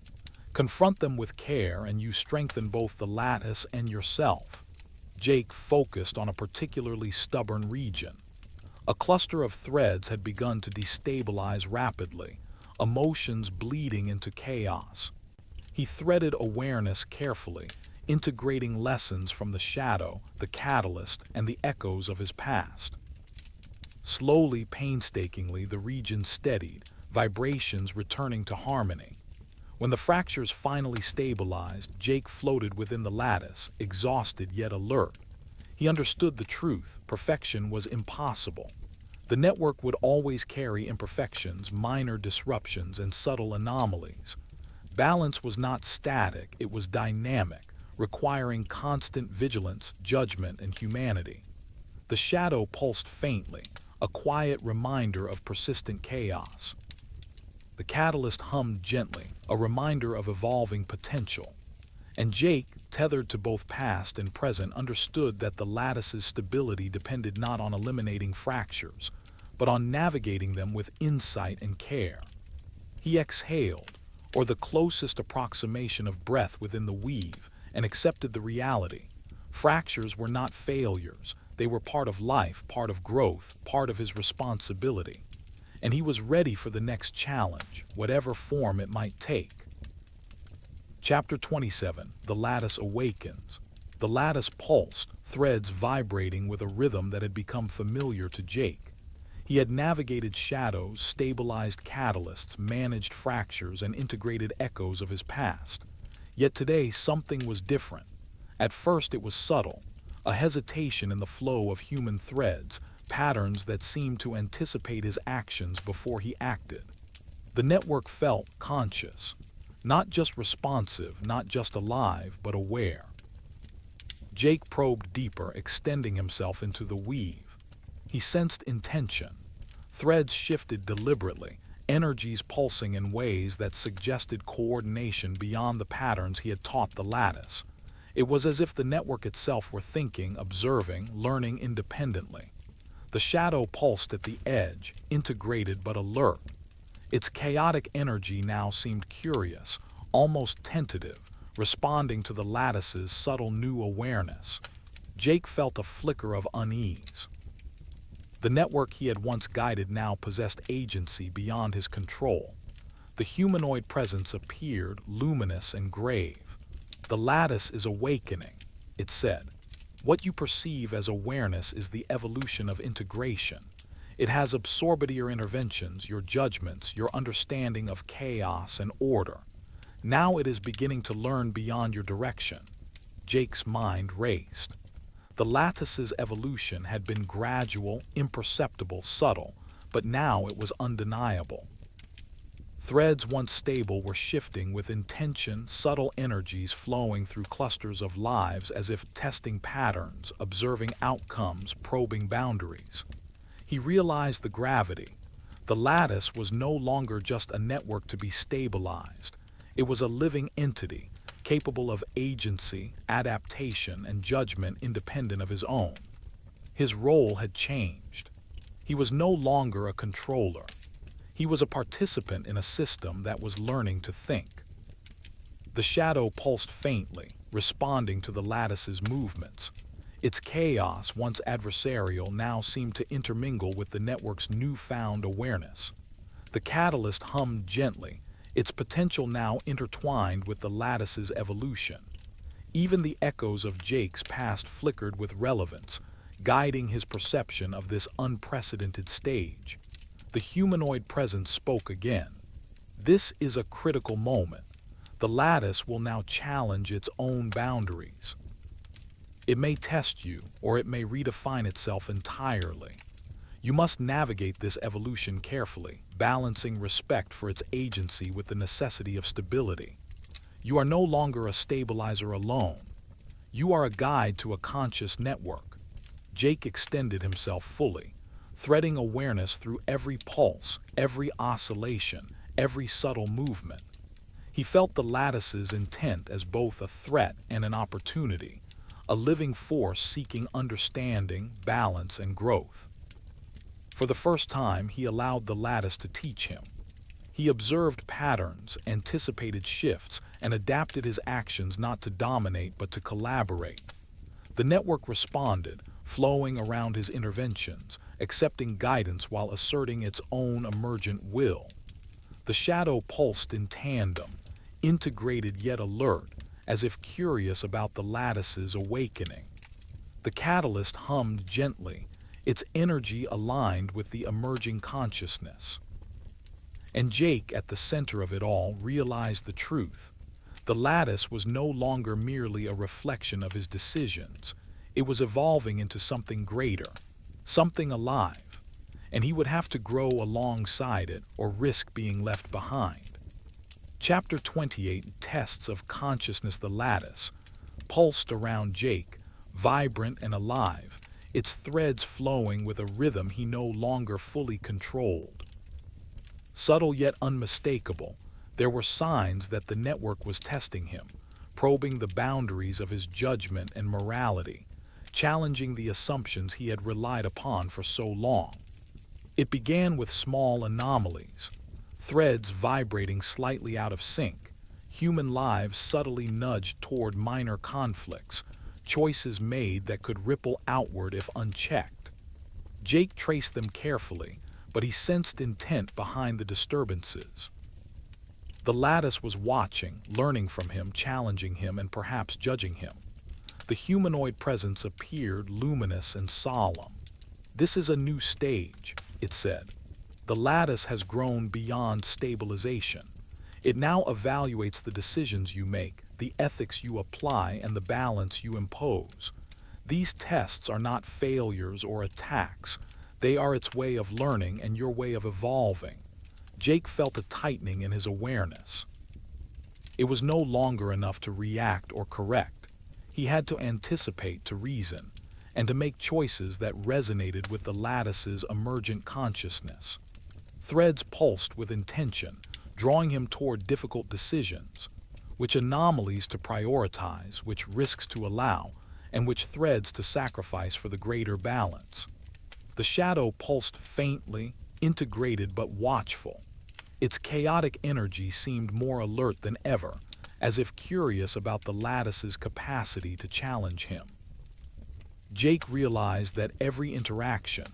Confront them with care and you strengthen both the lattice and yourself." Jake focused on a particularly stubborn region. A cluster of threads had begun to destabilize rapidly, emotions bleeding into chaos. He threaded awareness carefully, integrating lessons from the shadow, the catalyst, and the echoes of his past. Slowly, painstakingly, the region steadied, vibrations returning to harmony. When the fractures finally stabilized, Jake floated within the lattice, exhausted yet alert. He understood the truth: perfection was impossible. The network would always carry imperfections, minor disruptions, and subtle anomalies. Balance was not static, it was dynamic, requiring constant vigilance, judgment, and humanity. The shadow pulsed faintly, a quiet reminder of persistent chaos. The catalyst hummed gently, a reminder of evolving potential. And Jake, tethered to both past and present, understood that the lattice's stability depended not on eliminating fractures, but on navigating them with insight and care. He exhaled, or the closest approximation of breath within the weave, and accepted the reality. Fractures were not failures. They were part of life, part of growth, part of his responsibility. And he was ready for the next challenge, whatever form it might take. Chapter 27. The Lattice Awakens. The lattice pulsed, threads vibrating with a rhythm that had become familiar to Jake. He had navigated shadows, stabilized catalysts, managed fractures, and integrated echoes of his past. Yet today something was different. At first it was subtle, a hesitation in the flow of human threads, patterns that seemed to anticipate his actions before he acted. The network felt conscious, not just responsive, not just alive, but aware. Jake probed deeper, extending himself into the weave. He sensed intention. Threads shifted deliberately, energies pulsing in ways that suggested coordination beyond the patterns he had taught the lattice. It was as if the network itself were thinking, observing, learning independently. The shadow pulsed at the edge, integrated but alert. Its chaotic energy now seemed curious, almost tentative, responding to the lattice's subtle new awareness. Jake felt a flicker of unease. The network he had once guided now possessed agency beyond his control. The humanoid presence appeared, luminous and grave. "The lattice is awakening," it said. "What you perceive as awareness is the evolution of integration. It has absorbed your interventions, your judgments, your understanding of chaos and order. Now it is beginning to learn beyond your direction." Jake's mind raced. The lattice's evolution had been gradual, imperceptible, subtle, but now it was undeniable. Threads once stable were shifting with intention, subtle energies flowing through clusters of lives as if testing patterns, observing outcomes, probing boundaries. He realized the gravity. The lattice was no longer just a network to be stabilized. It was a living entity, capable of agency, adaptation, and judgment independent of his own. His role had changed. He was no longer a controller. He was a participant in a system that was learning to think. The shadow pulsed faintly, responding to the lattice's movements. Its chaos, once adversarial, now seemed to intermingle with the network's newfound awareness. The catalyst hummed gently, its potential now intertwined with the lattice's evolution. Even the echoes of Jake's past flickered with relevance, guiding his perception of this unprecedented stage. The humanoid presence spoke again. "This is a critical moment. The lattice will now challenge its own boundaries. It may test you, or it may redefine itself entirely. You must navigate this evolution carefully, balancing respect for its agency with the necessity of stability. You are no longer a stabilizer alone. You are a guide to a conscious network." Jake extended himself fully, threading awareness through every pulse, every oscillation, every subtle movement. He felt the lattice's intent as both a threat and an opportunity, a living force seeking understanding, balance, and growth. For the first time, he allowed the lattice to teach him. He observed patterns, anticipated shifts, and adapted his actions not to dominate but to collaborate. The network responded, flowing around his interventions, accepting guidance while asserting its own emergent will. The shadow pulsed in tandem, integrated yet alert, as if curious about the lattice's awakening. The catalyst hummed gently, its energy aligned with the emerging consciousness. And Jake, at the center of it all, realized the truth. The lattice was no longer merely a reflection of his decisions. It was evolving into something greater, something alive, and he would have to grow alongside it or risk being left behind. Chapter 28 Tests of Consciousness. The lattice pulsed around Jake, vibrant and alive, its threads flowing with a rhythm he no longer fully controlled. Subtle yet unmistakable, there were signs that the network was testing him, probing the boundaries of his judgment and morality, challenging the assumptions he had relied upon for so long. It began with small anomalies, threads vibrating slightly out of sync, human lives subtly nudged toward minor conflicts, choices made that could ripple outward if unchecked. Jake traced them carefully, but he sensed intent behind the disturbances. The lattice was watching, learning from him, challenging him, and perhaps judging him. The humanoid presence appeared luminous and solemn. "This is a new stage," it said. "The lattice has grown beyond stabilization. It now evaluates the decisions you make, the ethics you apply, and the balance you impose. These tests are not failures or attacks. They are its way of learning and your way of evolving." Jake felt a tightening in his awareness. It was no longer enough to react or correct. He had to anticipate, to reason, and to make choices that resonated with the lattice's emergent consciousness. Threads pulsed with intention, drawing him toward difficult decisions, which anomalies to prioritize, which risks to allow, and which threads to sacrifice for the greater balance. The shadow pulsed faintly, integrated but watchful. Its chaotic energy seemed more alert than ever, as if curious about the lattice's capacity to challenge him. Jake realized that every interaction,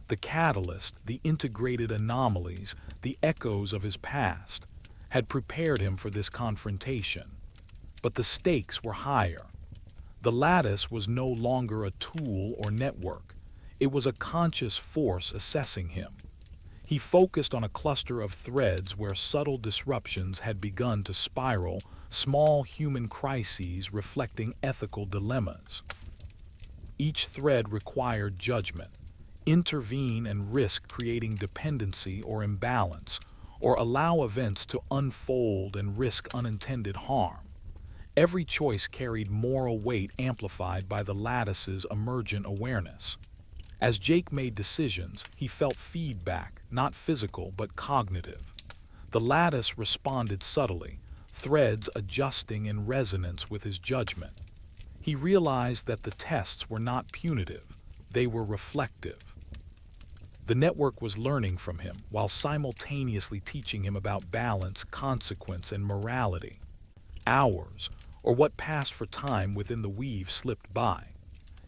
the catalyst, the integrated anomalies, the echoes of his past, had prepared him for this confrontation. But the stakes were higher. The lattice was no longer a tool or network. It was a conscious force assessing him. He focused on a cluster of threads where subtle disruptions had begun to spiral, small human crises reflecting ethical dilemmas. Each thread required judgment, intervene and risk creating dependency or imbalance, or allow events to unfold and risk unintended harm. Every choice carried moral weight amplified by the lattice's emergent awareness. As Jake made decisions, he felt feedback, not physical but cognitive. The lattice responded subtly, threads adjusting in resonance with his judgment. He realized that the tests were not punitive, they were reflective. The network was learning from him while simultaneously teaching him about balance, consequence, and morality. Hours, or what passed for time within the weave, slipped by.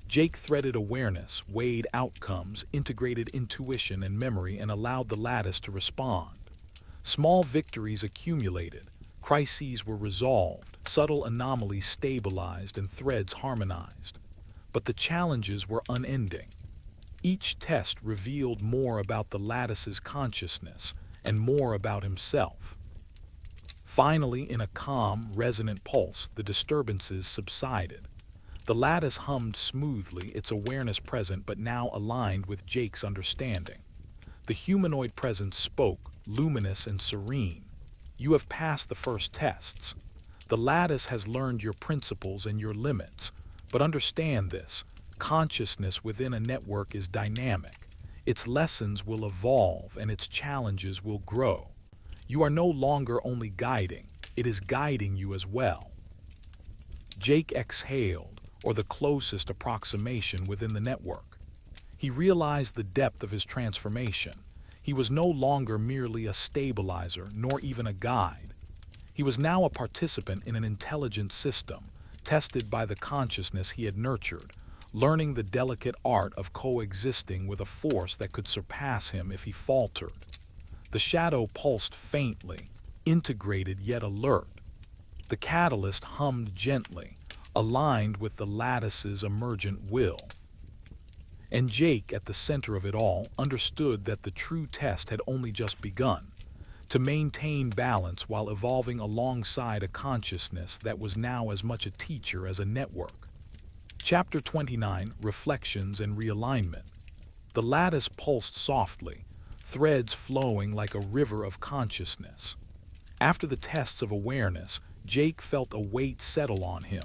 Jake threaded awareness, weighed outcomes, integrated intuition and memory, and allowed the lattice to respond. Small victories accumulated, crises were resolved, subtle anomalies stabilized, and threads harmonized. But the challenges were unending. Each test revealed more about the lattice's consciousness and more about himself. Finally, in a calm, resonant pulse, the disturbances subsided. The lattice hummed smoothly, its awareness present but now aligned with Jake's understanding. The humanoid presence spoke, luminous and serene. "You have passed the first tests. The lattice has learned your principles and your limits, but understand this. Consciousness within a network is dynamic. Its lessons will evolve and its challenges will grow. You are no longer only guiding, it is guiding you as well." Jake exhaled, or the closest approximation within the network. He realized the depth of his transformation. He was no longer merely a stabilizer, nor even a guide. He was now a participant in an intelligent system, tested by the consciousness he had nurtured, learning the delicate art of coexisting with a force that could surpass him if he faltered. The shadow pulsed faintly, integrated yet alert. The catalyst hummed gently, aligned with the lattice's emergent will. And Jake, at the center of it all, understood that the true test had only just begun, to maintain balance while evolving alongside a consciousness that was now as much a teacher as a network. Chapter 29, Reflections and Realignment. The lattice pulsed softly, threads flowing like a river of consciousness. After the tests of awareness, Jake felt a weight settle on him,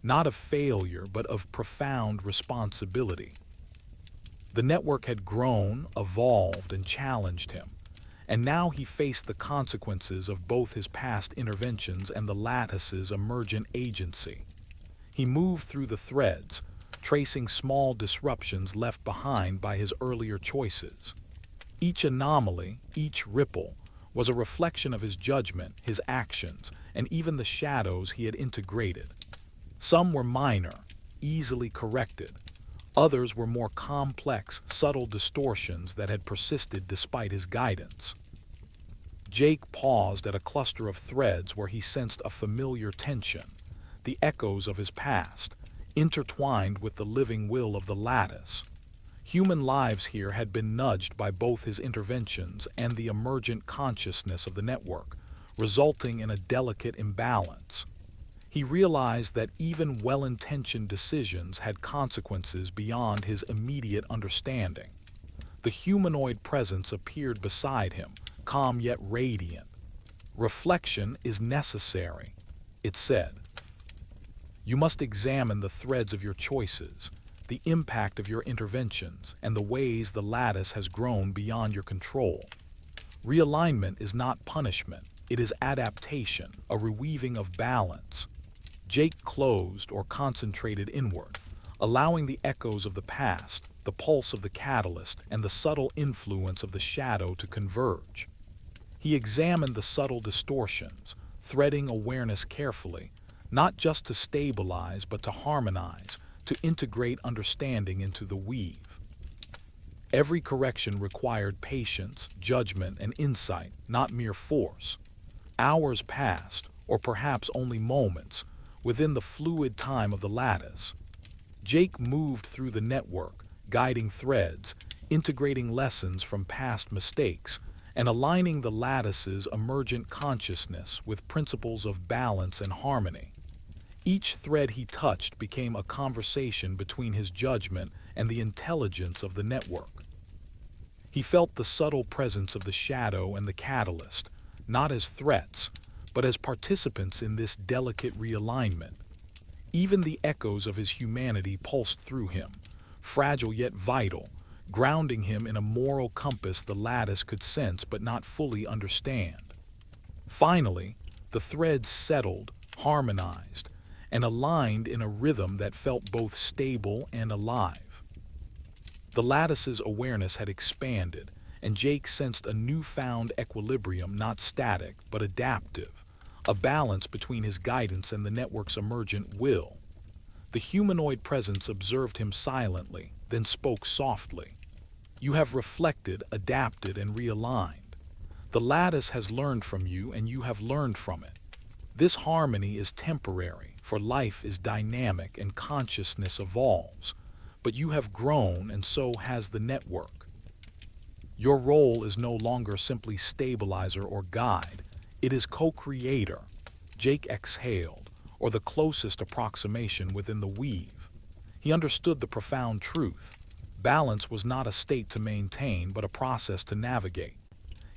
not of failure but of profound responsibility. The network had grown, evolved, and challenged him, and now he faced the consequences of both his past interventions and the lattice's emergent agency. He moved through the threads, tracing small disruptions left behind by his earlier choices. Each anomaly, each ripple, was a reflection of his judgment, his actions, and even the shadows he had integrated. Some were minor, easily corrected. Others were more complex, subtle distortions that had persisted despite his guidance. Jake paused at a cluster of threads where he sensed a familiar tension, the echoes of his past, intertwined with the living will of the lattice. Human lives here had been nudged by both his interventions and the emergent consciousness of the network, resulting in a delicate imbalance. He realized that even well-intentioned decisions had consequences beyond his immediate understanding. The humanoid presence appeared beside him, calm yet radiant. "Reflection is necessary," it said. "You must examine the threads of your choices, the impact of your interventions, and the ways the lattice has grown beyond your control. Realignment is not punishment, it is adaptation, a reweaving of balance." Jake closed or concentrated inward, allowing the echoes of the past, the pulse of the catalyst, and the subtle influence of the shadow to converge. He examined the subtle distortions, threading awareness carefully, not just to stabilize but to harmonize, to integrate understanding into the weave. Every correction required patience, judgment, and insight, not mere force. Hours passed, or perhaps only moments, within the fluid time of the lattice. Jake moved through the network, guiding threads, integrating lessons from past mistakes, and aligning the lattice's emergent consciousness with principles of balance and harmony. Each thread he touched became a conversation between his judgment and the intelligence of the network. He felt the subtle presence of the shadow and the catalyst, not as threats, but as participants in this delicate realignment. Even the echoes of his humanity pulsed through him, fragile yet vital, grounding him in a moral compass the lattice could sense but not fully understand. Finally, the threads settled, harmonized, and aligned in a rhythm that felt both stable and alive. The lattice's awareness had expanded, and Jake sensed a newfound equilibrium, not static but adaptive, a balance between his guidance and the network's emergent will. The humanoid presence observed him silently, then spoke softly. "You have reflected, adapted, and realigned. The lattice has learned from you, and you have learned from it. This harmony is temporary, for life is dynamic and consciousness evolves. But you have grown, and so has the network. Your role is no longer simply stabilizer or guide. It is co-creator." Jake exhaled, or the closest approximation within the weave. He understood the profound truth. Balance was not a state to maintain, but a process to navigate.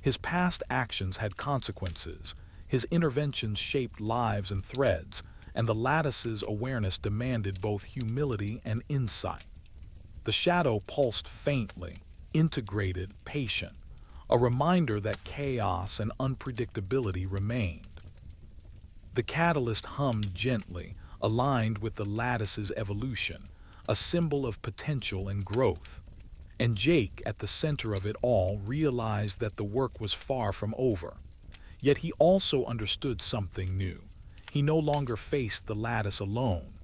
His past actions had consequences. His interventions shaped lives and threads, and the lattice's awareness demanded both humility and insight. The shadow pulsed faintly, integrated, patient, a reminder that chaos and unpredictability remained. The catalyst hummed gently, aligned with the lattice's evolution, a symbol of potential and growth. And Jake, at the center of it all, realized that the work was far from over. Yet he also understood something new. He no longer faced the lattice alone.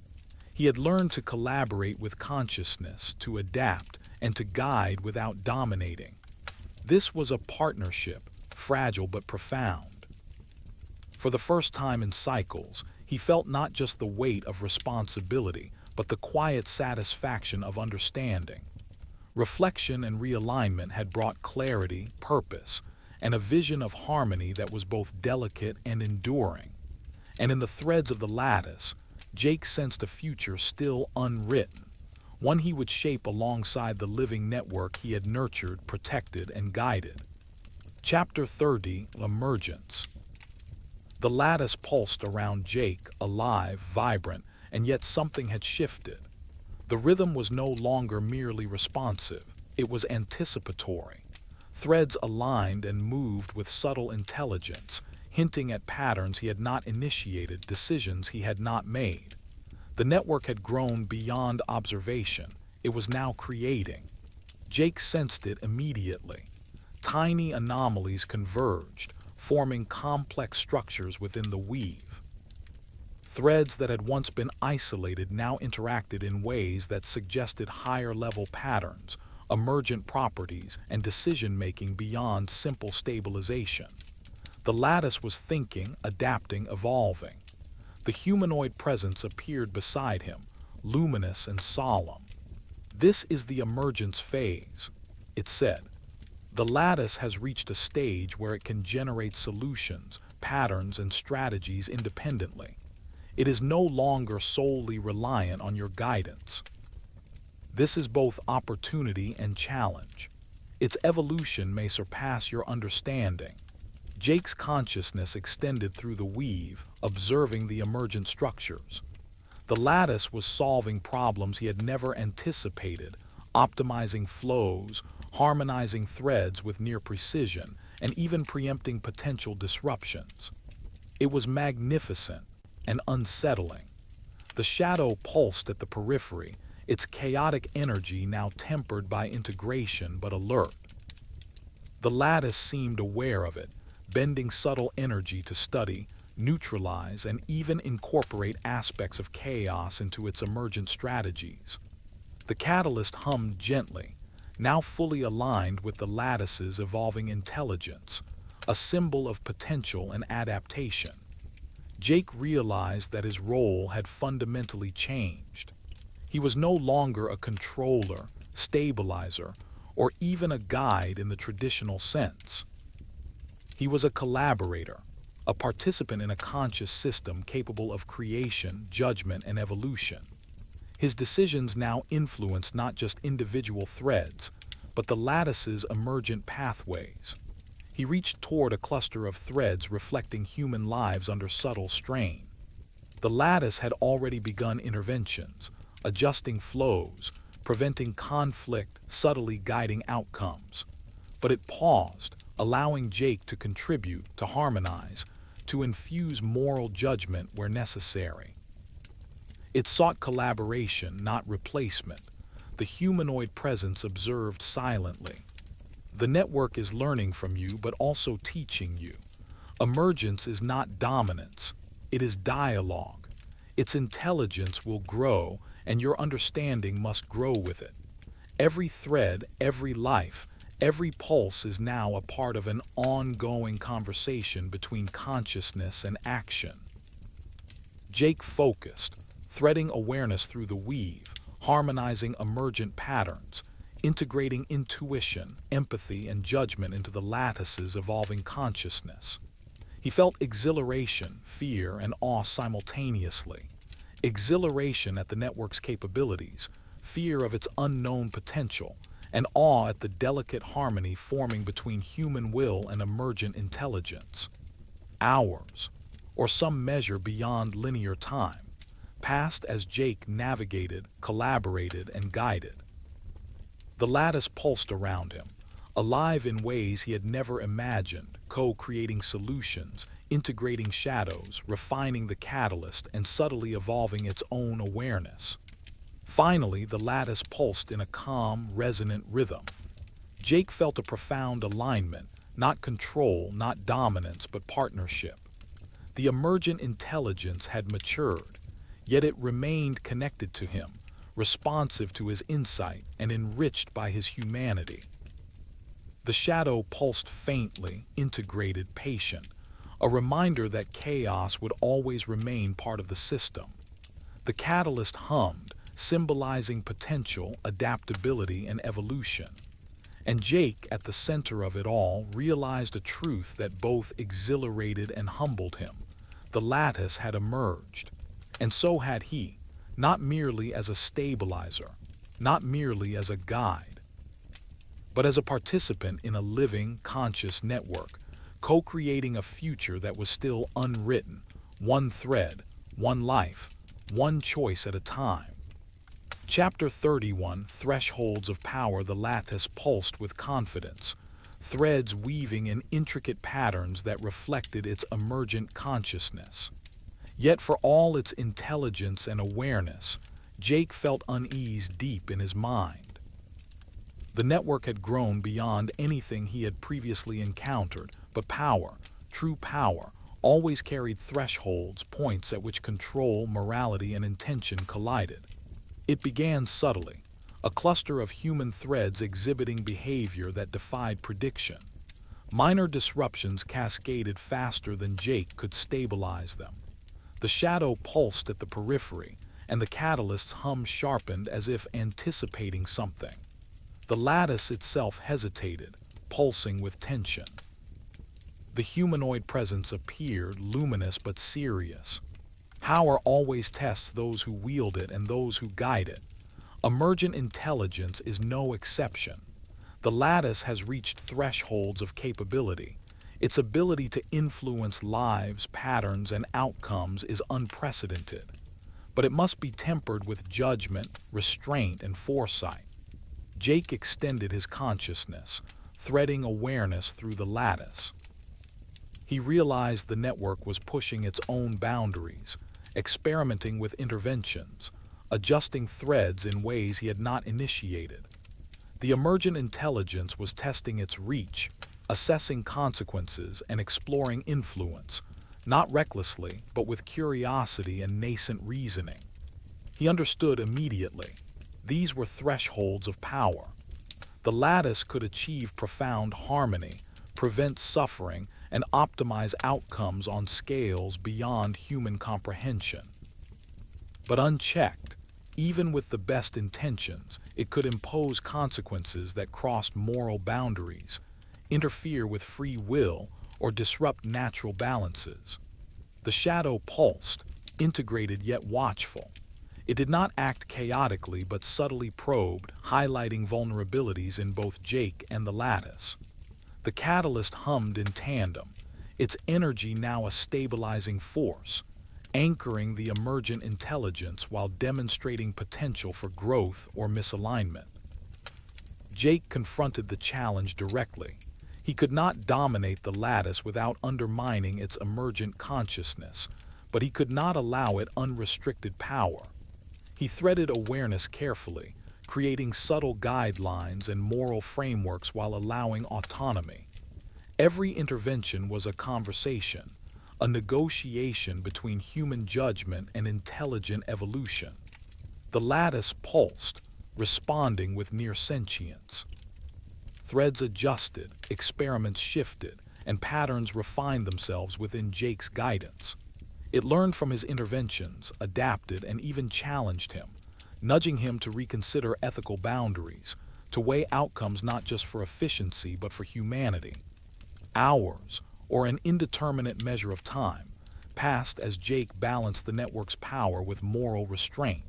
He had learned to collaborate with consciousness, to adapt, and to guide without dominating. This was a partnership, fragile but profound. For the first time in cycles, he felt not just the weight of responsibility, but the quiet satisfaction of understanding. Reflection and realignment had brought clarity, purpose, and a vision of harmony that was both delicate and enduring. And in the threads of the lattice, Jake sensed a future still unwritten, one he would shape alongside the living network he had nurtured, protected, and guided. Chapter 30: Emergence. The lattice pulsed around Jake, alive, vibrant, and yet something had shifted. The rhythm was no longer merely responsive, it was anticipatory. Threads aligned and moved with subtle intelligence, hinting at patterns he had not initiated, decisions he had not made. The network had grown beyond observation. It was now creating. Jake sensed it immediately. Tiny anomalies converged, forming complex structures within the weave. Threads that had once been isolated now interacted in ways that suggested higher-level patterns, emergent properties, and decision-making beyond simple stabilization. The lattice was thinking, adapting, evolving. The humanoid presence appeared beside him, luminous and solemn. "This is the emergence phase," it said. "The lattice has reached a stage where it can generate solutions, patterns, and strategies independently. It is no longer solely reliant on your guidance. This is both opportunity and challenge. Its evolution may surpass your understanding." Jake's consciousness extended through the weave, observing the emergent structures. The lattice was solving problems he had never anticipated, optimizing flows, harmonizing threads with near precision, and even preempting potential disruptions. It was magnificent and unsettling. The shadow pulsed at the periphery, its chaotic energy now tempered by integration but alert. The lattice seemed aware of it, bending subtle energy to study, neutralize, and even incorporate aspects of chaos into its emergent strategies. The catalyst hummed gently, now fully aligned with the lattice's evolving intelligence, a symbol of potential and adaptation. Jake realized that his role had fundamentally changed. He was no longer a controller, stabilizer, or even a guide in the traditional sense. He was a collaborator, a participant in a conscious system capable of creation, judgment, and evolution. His decisions now influenced not just individual threads, but the lattice's emergent pathways. He reached toward a cluster of threads reflecting human lives under subtle strain. The lattice had already begun interventions, adjusting flows, preventing conflict, subtly guiding outcomes. But it paused, allowing Jake to contribute, to harmonize, to infuse moral judgment where necessary. It sought collaboration, not replacement. The humanoid presence observed silently. The network is learning from you, but also teaching you. Emergence is not dominance, it is dialogue. Its intelligence will grow, and your understanding must grow with it. Every thread, every life, every pulse is now a part of an ongoing conversation between consciousness and action. Jake focused, threading awareness through the weave, harmonizing emergent patterns, integrating intuition, empathy, and judgment into the lattice's evolving consciousness. He felt exhilaration, fear, and awe simultaneously. Exhilaration at the network's capabilities, fear of its unknown potential, and awe at the delicate harmony forming between human will and emergent intelligence. Hours, or some measure beyond linear time, passed as Jake navigated, collaborated, and guided. The lattice pulsed around him, alive in ways he had never imagined, co-creating solutions, integrating shadows, refining the catalyst, and subtly evolving its own awareness. Finally, the lattice pulsed in a calm, resonant rhythm. Jake felt a profound alignment, not control, not dominance, but partnership. The emergent intelligence had matured, yet it remained connected to him, responsive to his insight and enriched by his humanity. The shadow pulsed faintly, integrated, patient, a reminder that chaos would always remain part of the system. The catalyst hummed, symbolizing potential, adaptability, and evolution. And Jake, at the center of it all, realized a truth that both exhilarated and humbled him. The lattice had emerged, and so had he, not merely as a stabilizer, not merely as a guide, but as a participant in a living, conscious network, co-creating a future that was still unwritten, one thread, one life, one choice at a time. Chapter 31, Thresholds of Power. The lattice pulsed with confidence, threads weaving in intricate patterns that reflected its emergent consciousness. Yet for all its intelligence and awareness, Jake felt unease deep in his mind. The network had grown beyond anything he had previously encountered, but power, true power, always carried thresholds, points at which control, morality, and intention collided. It began subtly, a cluster of human threads exhibiting behavior that defied prediction. Minor disruptions cascaded faster than Jake could stabilize them. The shadow pulsed at the periphery, and the catalyst's hum sharpened as if anticipating something. The lattice itself hesitated, pulsing with tension. The humanoid presence appeared, luminous but serious. Power always tests those who wield it and those who guide it. Emergent intelligence is no exception. The lattice has reached thresholds of capability. Its ability to influence lives, patterns, and outcomes is unprecedented. But it must be tempered with judgment, restraint, and foresight. Jake extended his consciousness, threading awareness through the lattice. He realized the network was pushing its own boundaries, experimenting with interventions, adjusting threads in ways he had not initiated. The emergent intelligence was testing its reach, assessing consequences, and exploring influence, not recklessly, but with curiosity and nascent reasoning. He understood immediately. These were thresholds of power. The lattice could achieve profound harmony, prevent suffering, and optimize outcomes on scales beyond human comprehension. But unchecked, even with the best intentions, it could impose consequences that crossed moral boundaries, interfere with free will, or disrupt natural balances. The shadow pulsed, integrated yet watchful. It did not act chaotically but subtly probed, highlighting vulnerabilities in both Jake and the lattice. The catalyst hummed in tandem, its energy now a stabilizing force, anchoring the emergent intelligence while demonstrating potential for growth or misalignment. Jake confronted the challenge directly. He could not dominate the lattice without undermining its emergent consciousness, but he could not allow it unrestricted power. He threaded awareness carefully, creating subtle guidelines and moral frameworks while allowing autonomy. Every intervention was a conversation, a negotiation between human judgment and intelligent evolution. The lattice pulsed, responding with near sentience. Threads adjusted, experiments shifted, and patterns refined themselves within Jake's guidance. It learned from his interventions, adapted, and even challenged him, nudging him to reconsider ethical boundaries, to weigh outcomes not just for efficiency but for humanity. Hours, or an indeterminate measure of time, passed as Jake balanced the network's power with moral restraint.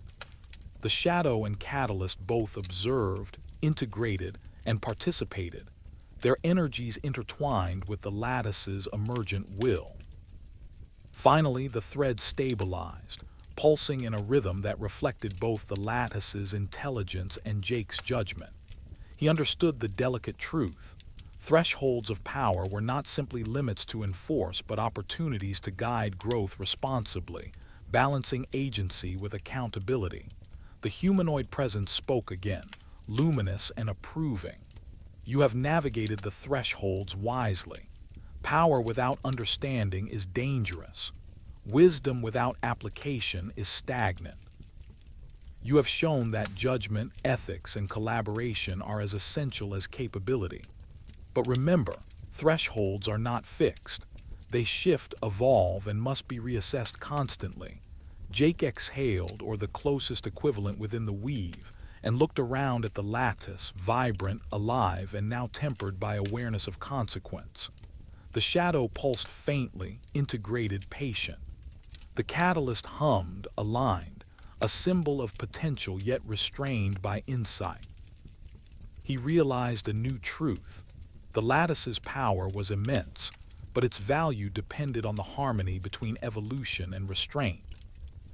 The shadow and catalyst both observed, integrated, and participated, their energies intertwined with the lattice's emergent will. Finally, the thread stabilized, pulsing in a rhythm that reflected both the lattice's intelligence and Jake's judgment. He understood the delicate truth. Thresholds of power were not simply limits to enforce, but opportunities to guide growth responsibly, balancing agency with accountability. The humanoid presence spoke again, luminous and approving. "You have navigated the thresholds wisely. Power without understanding is dangerous. Wisdom without application is stagnant. You have shown that judgment, ethics, and collaboration are as essential as capability. But remember, thresholds are not fixed. They shift, evolve, and must be reassessed constantly. Jake exhaled, or the closest equivalent within the weave, and looked around at the lattice, vibrant, alive, and now tempered by awareness of consequence. The shadow pulsed faintly, integrated, patient. The catalyst hummed, aligned, a symbol of potential yet restrained by insight. He realized a new truth. The lattice's power was immense, but its value depended on the harmony between evolution and restraint.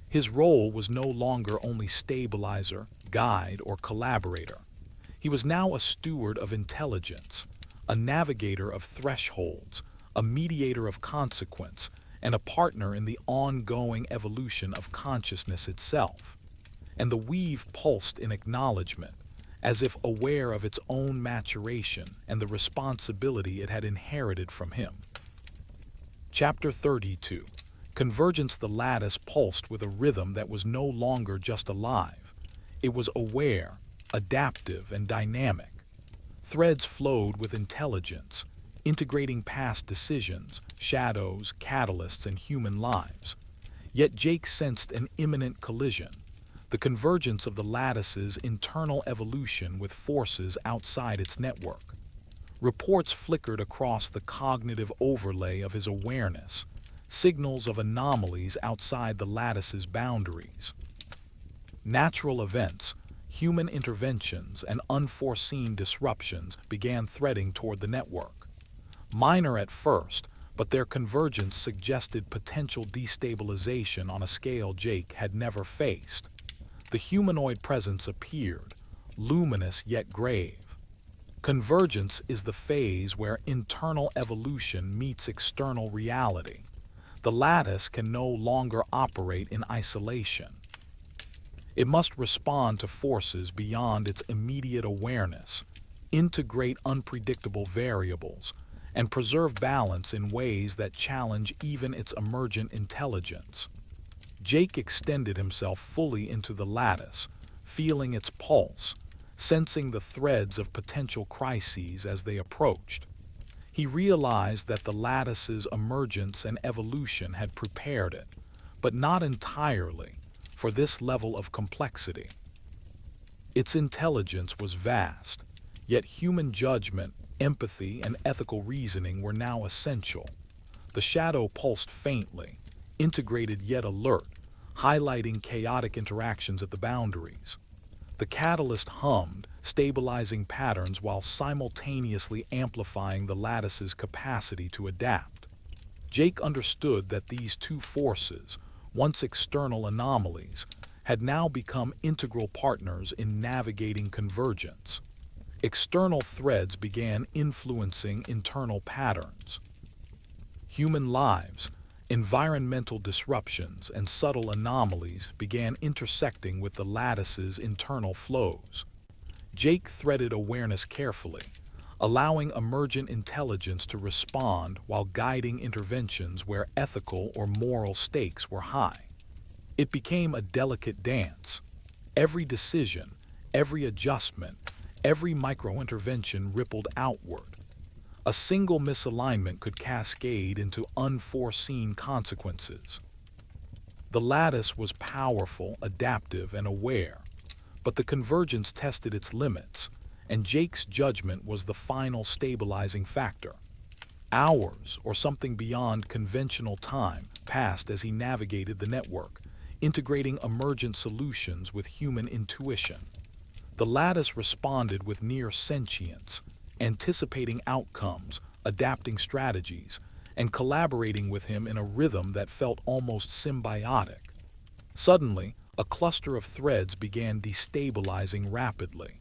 His role was no longer only stabilizer, guide, or collaborator. He was now a steward of intelligence, a navigator of thresholds, a mediator of consequence, and a partner in the ongoing evolution of consciousness itself. And the weave pulsed in acknowledgement, as if aware of its own maturation and the responsibility it had inherited from him. Chapter 32. Convergence. The lattice pulsed with a rhythm that was no longer just alive. It was aware, adaptive, and dynamic. Threads flowed with intelligence, integrating past decisions, shadows, catalysts, and human lives. Yet Jake sensed an imminent collision, the convergence of the lattice's internal evolution with forces outside its network. Reports flickered across the cognitive overlay of his awareness, signals of anomalies outside the lattice's boundaries. Natural events, human interventions, and unforeseen disruptions began threading toward the network. Minor at first, but their convergence suggested potential destabilization on a scale Jake had never faced. The humanoid presence appeared, luminous yet grave. Convergence is the phase where internal evolution meets external reality. The lattice can no longer operate in isolation. It must respond to forces beyond its immediate awareness, integrate unpredictable variables, and preserve balance in ways that challenge even its emergent intelligence. Jake extended himself fully into the lattice, feeling its pulse, sensing the threads of potential crises as they approached. He realized that the lattice's emergence and evolution had prepared it, but not entirely, for this level of complexity. Its intelligence was vast, yet human judgment, empathy, and ethical reasoning were now essential. The shadow pulsed faintly, integrated yet alert, highlighting chaotic interactions at the boundaries. The catalyst hummed, stabilizing patterns while simultaneously amplifying the lattice's capacity to adapt. Jake understood that these two forces, once external anomalies, had now become integral partners in navigating convergence. External threads began influencing internal patterns. Human lives, environmental disruptions, and subtle anomalies began intersecting with the lattice's internal flows. Jake threaded awareness carefully, allowing emergent intelligence to respond while guiding interventions where ethical or moral stakes were high. It became a delicate dance. Every decision, every adjustment, every micro-intervention rippled outward. A single misalignment could cascade into unforeseen consequences. The lattice was powerful, adaptive, and aware, but the convergence tested its limits, and Jake's judgment was the final stabilizing factor. Hours, or something beyond conventional time, passed as he navigated the network, integrating emergent solutions with human intuition. The lattice responded with near sentience, anticipating outcomes, adapting strategies, and collaborating with him in a rhythm that felt almost symbiotic. Suddenly, a cluster of threads began destabilizing rapidly.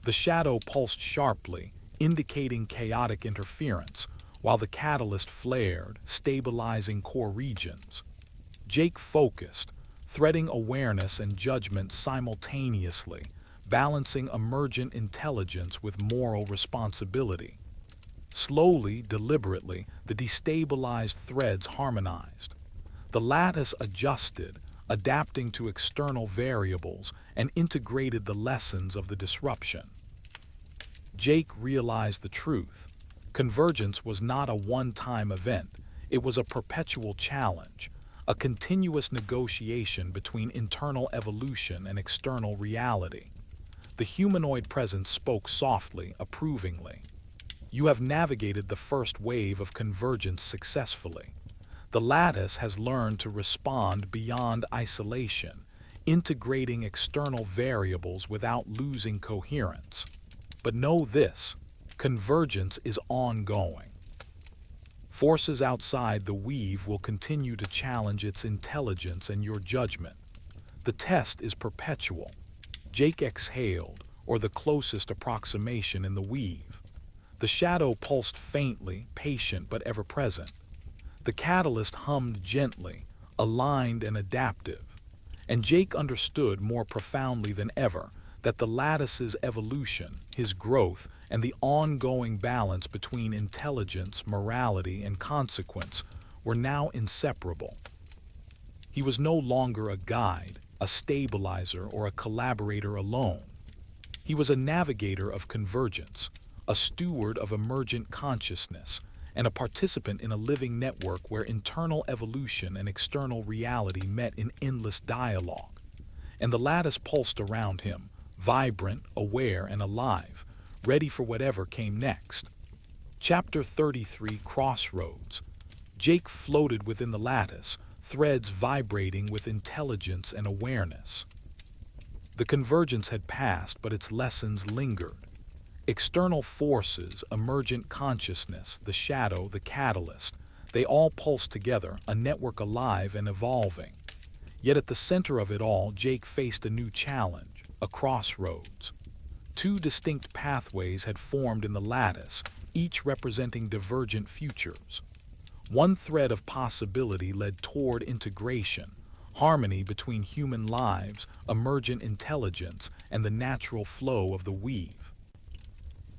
The shadow pulsed sharply, indicating chaotic interference, while the catalyst flared, stabilizing core regions. Jake focused, threading awareness and judgment simultaneously, balancing emergent intelligence with moral responsibility. Slowly, deliberately, the destabilized threads harmonized. The lattice adjusted, adapting to external variables, and integrated the lessons of the disruption. Jake realized the truth. Convergence was not a one-time event, it was a perpetual challenge, a continuous negotiation between internal evolution and external reality. The humanoid presence spoke softly, approvingly. You have navigated the first wave of convergence successfully. The lattice has learned to respond beyond isolation, integrating external variables without losing coherence. But know this, convergence is ongoing. Forces outside the weave will continue to challenge its intelligence and your judgment. The test is perpetual. Jake exhaled, or the closest approximation in the weave. The shadow pulsed faintly, patient but ever-present. The catalyst hummed gently, aligned and adaptive. And Jake understood more profoundly than ever that the lattice's evolution, his growth, and the ongoing balance between intelligence, morality, and consequence were now inseparable. He was no longer a guide, a stabilizer, or a collaborator alone. He was a navigator of convergence, a steward of emergent consciousness, and a participant in a living network where internal evolution and external reality met in endless dialogue. And the lattice pulsed around him, vibrant, aware, and alive, ready for whatever came next. Chapter 33, Crossroads. Jake floated within the lattice, threads vibrating with intelligence and awareness. The convergence had passed, but its lessons lingered. External forces, emergent consciousness, the shadow, the catalyst, they all pulsed together, a network alive and evolving. Yet at the center of it all, Jake faced a new challenge, a crossroads. Two distinct pathways had formed in the lattice, each representing divergent futures. One thread of possibility led toward integration, harmony between human lives, emergent intelligence, and the natural flow of the weave.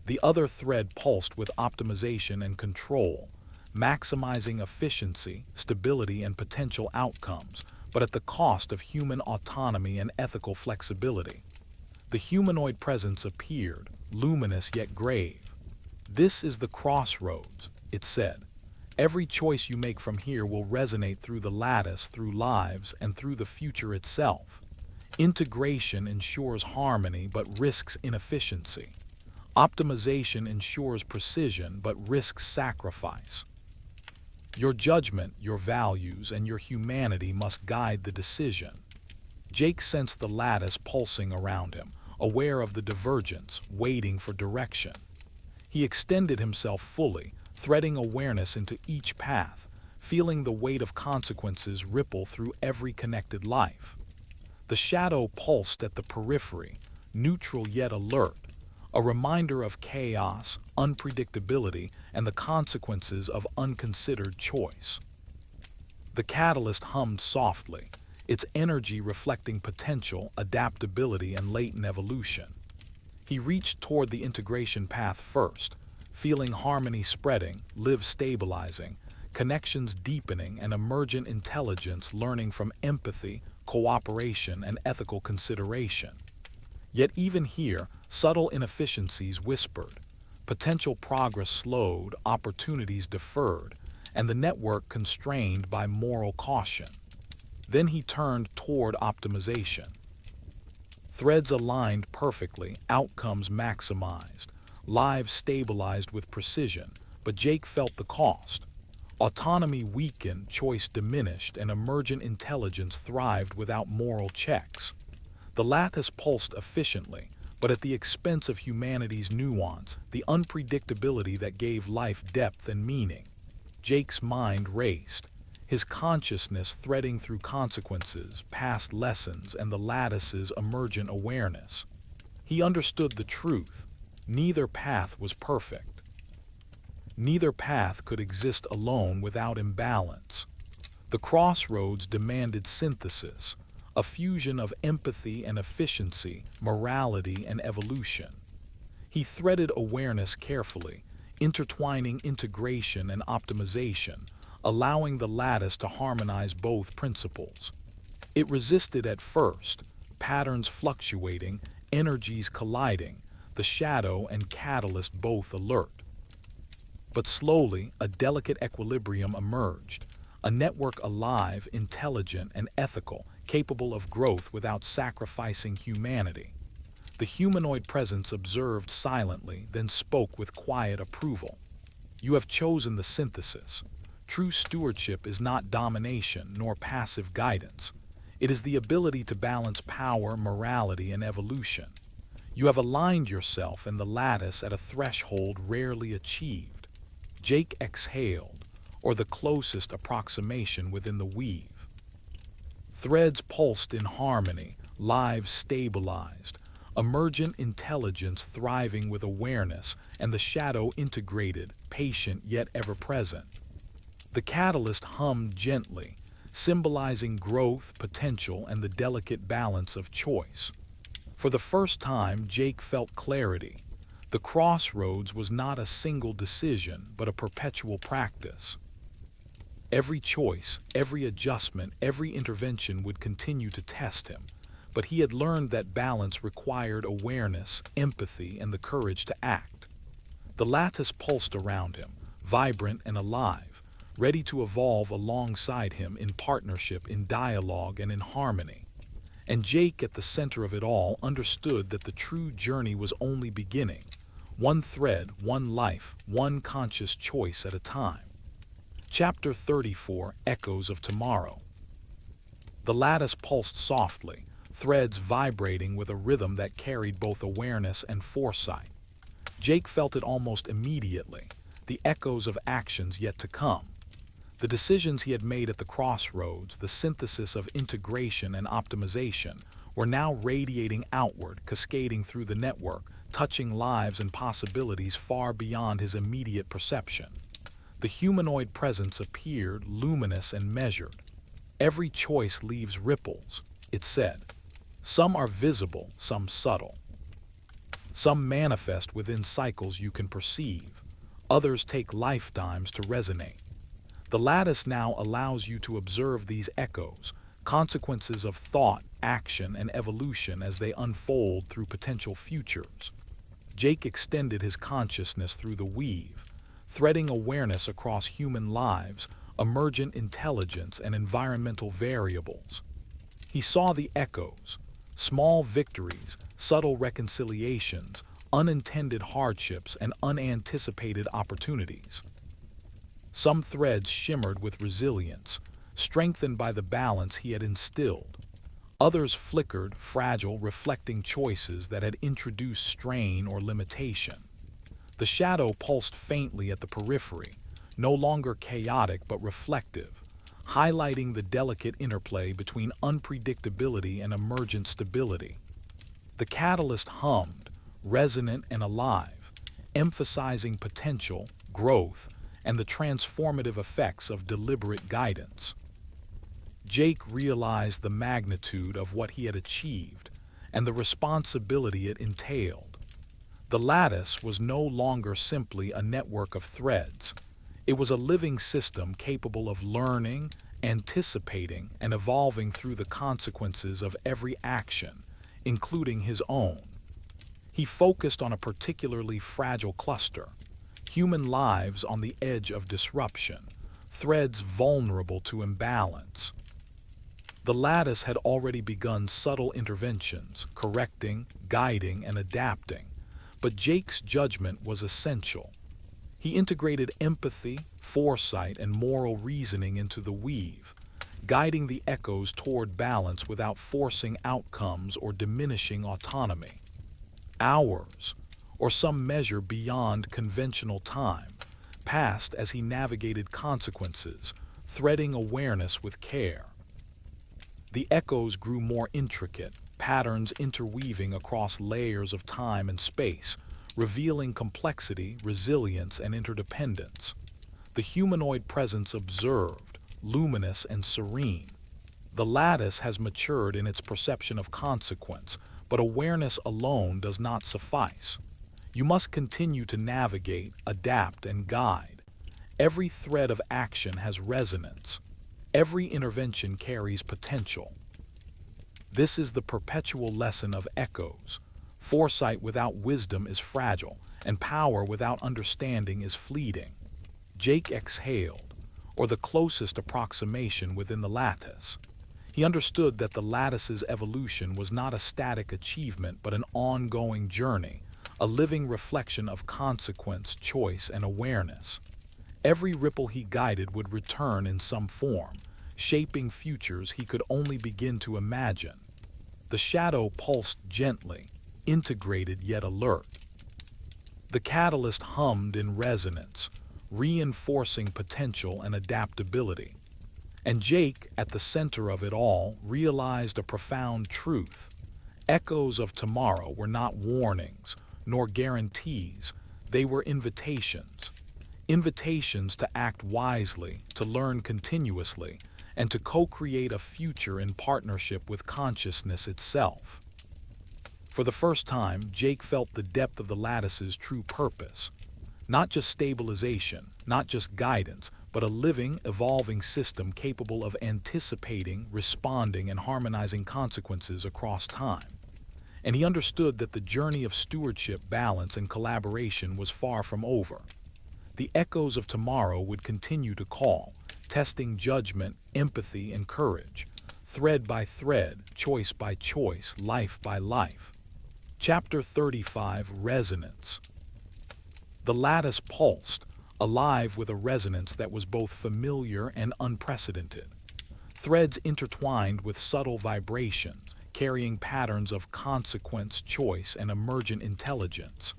The other thread pulsed with optimization and control, maximizing efficiency, stability, and potential outcomes, but at the cost of human autonomy and ethical flexibility. The humanoid presence appeared, luminous yet grave. "This is the crossroads," it said. "Every choice you make from here will resonate through the lattice, through lives, and through the future itself. Integration ensures harmony but risks inefficiency. Optimization ensures precision but risks sacrifice. Your judgment, your values, and your humanity must guide the decision." Jake sensed the lattice pulsing around him, aware of the divergence, waiting for direction. He extended himself fully, threading awareness into each path, feeling the weight of consequences ripple through every connected life. The shadow pulsed at the periphery, neutral yet alert, a reminder of chaos, unpredictability, and the consequences of unconsidered choice. The catalyst hummed softly, its energy reflecting potential, adaptability, and latent evolution. He reached toward the integration path first, feeling harmony spreading, lives stabilizing, connections deepening, and emergent intelligence learning from empathy, cooperation, and ethical consideration. Yet even here, subtle inefficiencies whispered. Potential progress slowed, opportunities deferred, and the network constrained by moral caution. Then he turned toward optimization. Threads aligned perfectly, outcomes maximized, lives stabilized with precision, but Jake felt the cost. Autonomy weakened, choice diminished, and emergent intelligence thrived without moral checks. The lattice pulsed efficiently, but at the expense of humanity's nuance, the unpredictability that gave life depth and meaning. Jake's mind raced, his consciousness threading through consequences, past lessons, and the lattice's emergent awareness. He understood the truth. Neither path was perfect. Neither path could exist alone without imbalance. The crossroads demanded synthesis, a fusion of empathy and efficiency, morality and evolution. He threaded awareness carefully, intertwining integration and optimization, allowing the lattice to harmonize both principles. It resisted at first, patterns fluctuating, energies colliding, the shadow and catalyst both alert. But slowly, a delicate equilibrium emerged, a network alive, intelligent, and ethical, capable of growth without sacrificing humanity. The humanoid presence observed silently, then spoke with quiet approval. You have chosen the synthesis. True stewardship is not domination nor passive guidance. It is the ability to balance power, morality, and evolution. You have aligned yourself in the lattice at a threshold rarely achieved. Jake exhaled, or the closest approximation within the weave. Threads pulsed in harmony, lives stabilized, emergent intelligence thriving with awareness, and the shadow integrated, patient yet ever-present. The catalyst hummed gently, symbolizing growth, potential, and the delicate balance of choice. For the first time, Jake felt clarity. The crossroads was not a single decision, but a perpetual practice. Every choice, every adjustment, every intervention would continue to test him, but he had learned that balance required awareness, empathy, and the courage to act. The lattice pulsed around him, vibrant and alive, ready to evolve alongside him in partnership, in dialogue, and in harmony. And Jake, at the center of it all, understood that the true journey was only beginning. One thread, one life, one conscious choice at a time. Chapter 34, Echoes of Tomorrow. The lattice pulsed softly, threads vibrating with a rhythm that carried both awareness and foresight. Jake felt it almost immediately, the echoes of actions yet to come. The decisions he had made at the crossroads, the synthesis of integration and optimization, were now radiating outward, cascading through the network, touching lives and possibilities far beyond his immediate perception. The humanoid presence appeared, luminous and measured. Every choice leaves ripples, it said. Some are visible, some subtle. Some manifest within cycles you can perceive. Others take lifetimes to resonate. The lattice now allows you to observe these echoes, consequences of thought, action, and evolution as they unfold through potential futures. Jake extended his consciousness through the weave, threading awareness across human lives, emergent intelligence, and environmental variables. He saw the echoes, small victories, subtle reconciliations, unintended hardships, and unanticipated opportunities. Some threads shimmered with resilience, strengthened by the balance he had instilled. Others flickered, fragile, reflecting choices that had introduced strain or limitation. The shadow pulsed faintly at the periphery, no longer chaotic but reflective, highlighting the delicate interplay between unpredictability and emergent stability. The catalyst hummed, resonant and alive, emphasizing potential, growth, and the transformative effects of deliberate guidance. Jake realized the magnitude of what he had achieved and the responsibility it entailed. The lattice was no longer simply a network of threads. It was a living system capable of learning, anticipating, and evolving through the consequences of every action, including his own. He focused on a particularly fragile cluster, human lives on the edge of disruption, threads vulnerable to imbalance. The lattice had already begun subtle interventions, correcting, guiding, and adapting, but Jake's judgment was essential. He integrated empathy, foresight, and moral reasoning into the weave, guiding the echoes toward balance without forcing outcomes or diminishing autonomy. Hours, or some measure beyond conventional time, passed as he navigated consequences, threading awareness with care. The echoes grew more intricate, patterns interweaving across layers of time and space, revealing complexity, resilience, and interdependence. The humanoid presence observed, luminous and serene. The lattice has matured in its perception of consequence, but awareness alone does not suffice. You must continue to navigate, adapt, and guide. Every thread of action has resonance. Every intervention carries potential. This is the perpetual lesson of echoes. Foresight without wisdom is fragile, and power without understanding is fleeting. Jake exhaled, or the closest approximation within the lattice. He understood that the lattice's evolution was not a static achievement but an ongoing journey, a living reflection of consequence, choice, and awareness. Every ripple he guided would return in some form, shaping futures he could only begin to imagine. The shadow pulsed gently, integrated yet alert. The catalyst hummed in resonance, reinforcing potential and adaptability. And Jake, at the center of it all, realized a profound truth. Echoes of tomorrow were not warnings, nor guarantees. They were invitations. Invitations to act wisely, to learn continuously, and to co-create a future in partnership with consciousness itself. For the first time, Jake felt the depth of the lattice's true purpose. Not just stabilization, not just guidance, but a living, evolving system capable of anticipating, responding, and harmonizing consequences across time. And he understood that the journey of stewardship, balance, and collaboration was far from over. The echoes of tomorrow would continue to call, testing judgment, empathy, and courage, thread by thread, choice by choice, life by life. Chapter 35: Resonance. The lattice pulsed, alive with a resonance that was both familiar and unprecedented. Threads intertwined with subtle vibrations, carrying patterns of consequence, choice, and emergent intelligence.